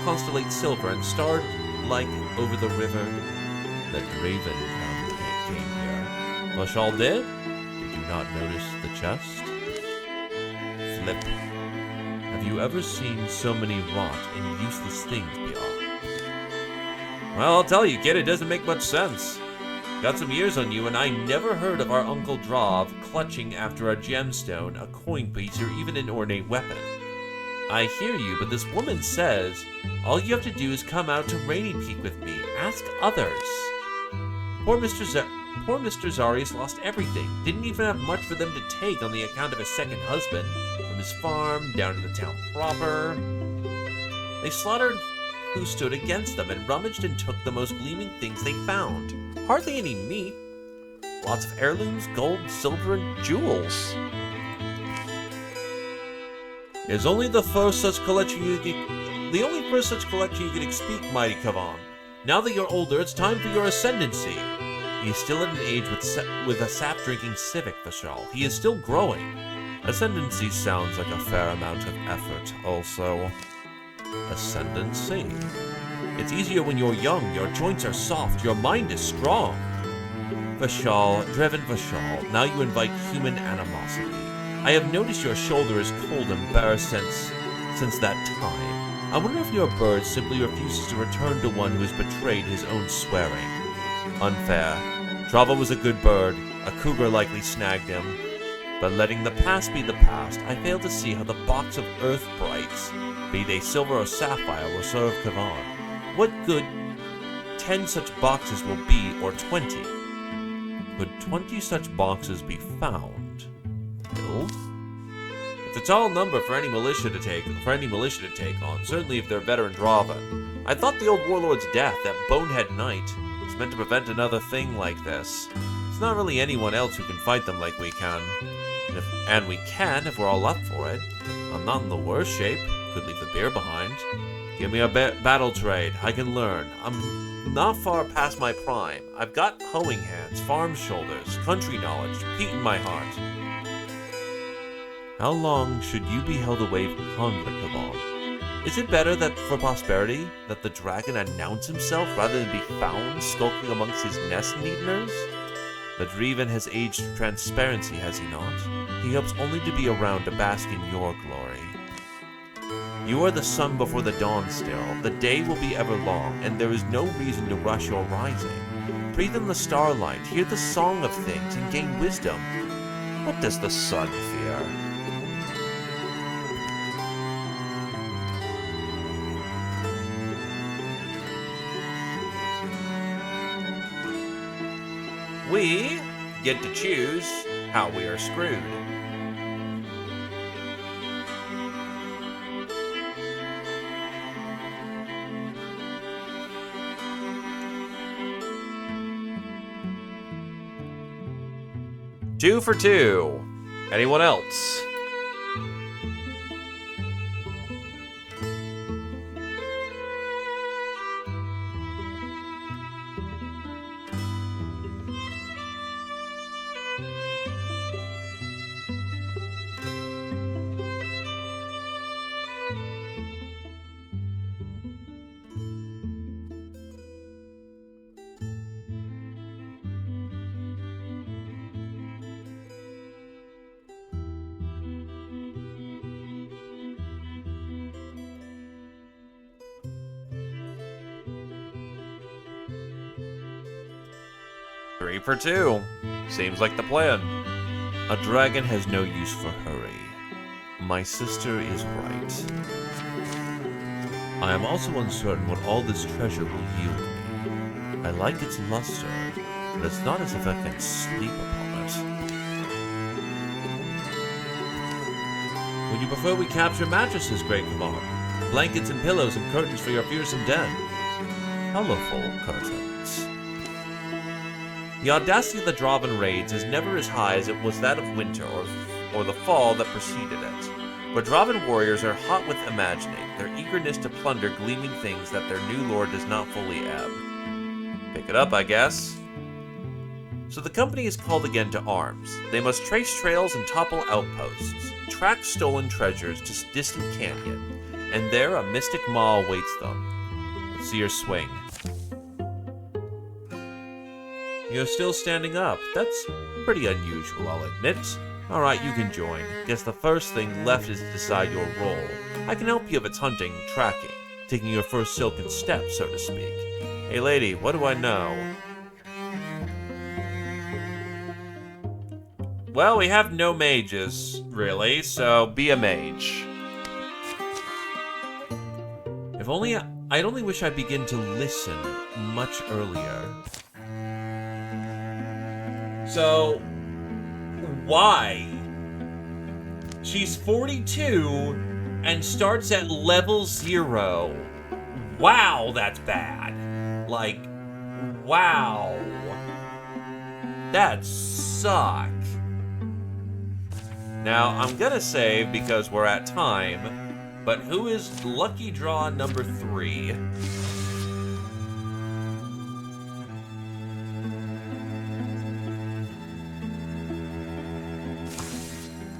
constellate silver and starred like over the river. The Draven came here. Vashal did? Did you not notice the chest? Flip. Have you ever seen so many rot and useless things, Bjorn? Well, I'll tell you, kid, it doesn't make much sense. Got some years on you, and I never heard of our Uncle Drav clutching after a gemstone, a coin piece, or even an ornate weapon. I hear you, but this woman says all you have to do is come out to Rainy Peak with me. Ask others. Poor Mr. Zarius lost everything. Didn't even have much for them to take on the account of his second husband. From his farm down to the town proper. They slaughtered who stood against them and rummaged and took the most gleaming things they found. Hardly any meat. Lots of heirlooms, gold, silver, and jewels. There's only the first such collection you can expect, mighty Kavan. Now that you're older, it's time for your ascendancy. He is still at an age with a sap-drinking civic, Vashal. He is still growing. Ascendancy sounds like a fair amount of effort, also. Ascendancy? It's easier when you're young, your joints are soft, your mind is strong. Vashal, Dreven Vashal, now you invite human animosity. I have noticed your shoulder is cold and bare since that time. I wonder if your bird simply refuses to return to one who has betrayed his own swearing. Unfair. Drava was a good bird. A cougar likely snagged him. But letting the past be the past, I fail to see how the box of earth brights, be they silver or sapphire, will serve Kavan. What good 10 such boxes will be, or 20? Could 20 such boxes be found? Filled? If it's all number for any militia to take on, certainly if they're veteran Dravan. I thought the old warlord's death, that bonehead knight, was meant to prevent another thing like this. It's not really anyone else who can fight them like we can. And we can if we're all up for it. I'm not in the worst shape. Could leave the beer behind. Give me a battle trade. I can learn. I'm not far past my prime. I've got hoeing hands, farm shoulders, country knowledge, peat in my heart. How long should you be held away from conflict, Kavan? Is it better that for prosperity that the dragon announce himself rather than be found skulking amongst his nest needners? The Dreven has aged to transparency, has he not? He hopes only to be around to bask in your glory. You are the sun before the dawn still. The day will be ever long, and there is no reason to rush your rising. Breathe in the starlight, hear the song of things, and gain wisdom. What does the sun fear? We get to choose how we are screwed. Two for two. Anyone else? Three for two. Seems like the plan. A dragon has no use for hurry. My sister is right. I am also uncertain what all this treasure will yield me. I like its luster, but it's not as if I can sleep upon it. Would you prefer we capture mattresses, Great Kavan? Blankets and pillows and curtains for your fearsome den? Colorful curtains. The audacity of the Draven raids is never as high as it was that of winter or the fall that preceded it. But Draven warriors are hot with imagining, their eagerness to plunder gleaming things that their new lord does not fully ebb. Pick it up, I guess. So the company is called again to arms. They must trace trails and topple outposts, track stolen treasures to distant canyon, and there a mystic maw awaits them. Let's see her swing. You're still standing up. That's pretty unusual, I'll admit. Alright, you can join. Guess the first thing left is to decide your role. I can help you if it's hunting, tracking, taking your first silken step, so to speak. Hey lady, what do I know? Well, we have no mages, really, so be a mage. If only I'd only wish I'd begin to listen much earlier. So, why? She's 42 and starts at level 0. Wow, that's bad. Like, wow. That suck. Now, I'm gonna save because we're at time, but who is lucky draw number 3?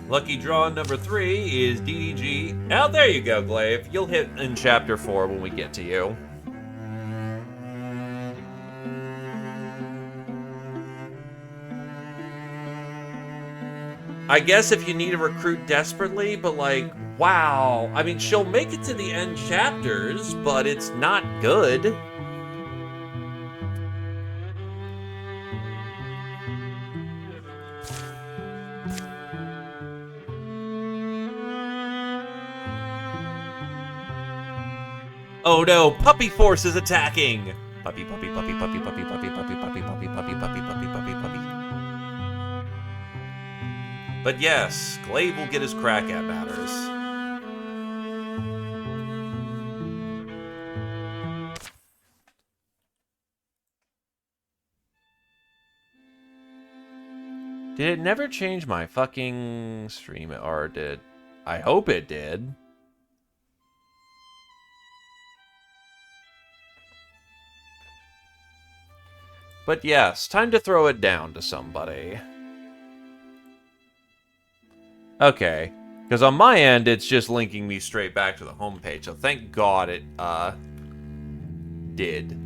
Lucky draw number 3 is DDG. Oh, there you go, Glaive. You'll hit in chapter 4 when we get to you. I guess if you need a recruit desperately, but like, wow. I mean, she'll make it to the end chapters, but it's not good. Oh no, Puppy Force is attacking! Puppy, puppy, puppy, puppy, puppy, puppy, puppy, puppy, puppy, puppy, puppy, puppy, puppy, puppy. But yes, Glaive will get his crack at matters. Did it never change my fucking stream, or did... I hope it did. But yes, time to throw it down to somebody. Okay, because on my end, it's just linking me straight back to the homepage, so thank God it, did.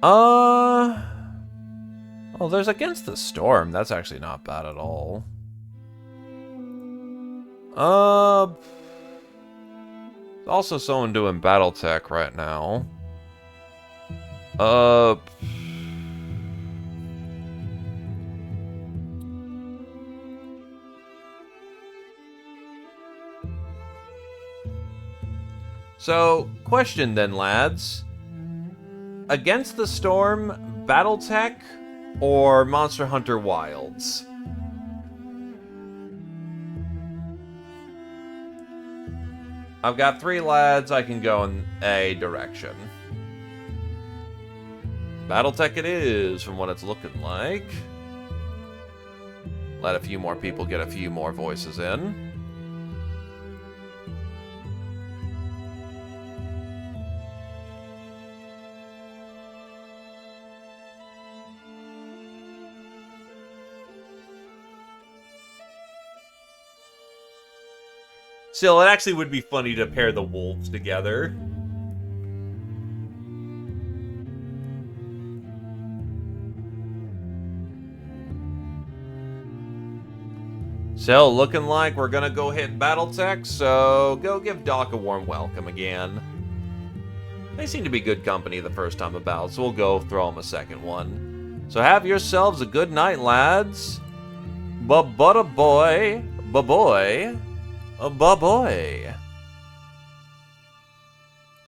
Oh, there's Against the Storm. That's actually not bad at all. Also someone doing Battletech right now. So, question then, lads. Against the Storm, Battletech, or Monster Hunter Wilds? I've got 3 lads, I can go in a direction. Battletech it is, from what it's looking like. Let a few more people get a few more voices in. Still, it actually would be funny to pair the wolves together. So, looking like we're gonna go hit Battletech, so go give Doc a warm welcome again. They seem to be good company the first time about, so we'll go throw them a second one. So have yourselves a good night, lads. Ba-ba-da-boy. Ba-boy. Ba-boy.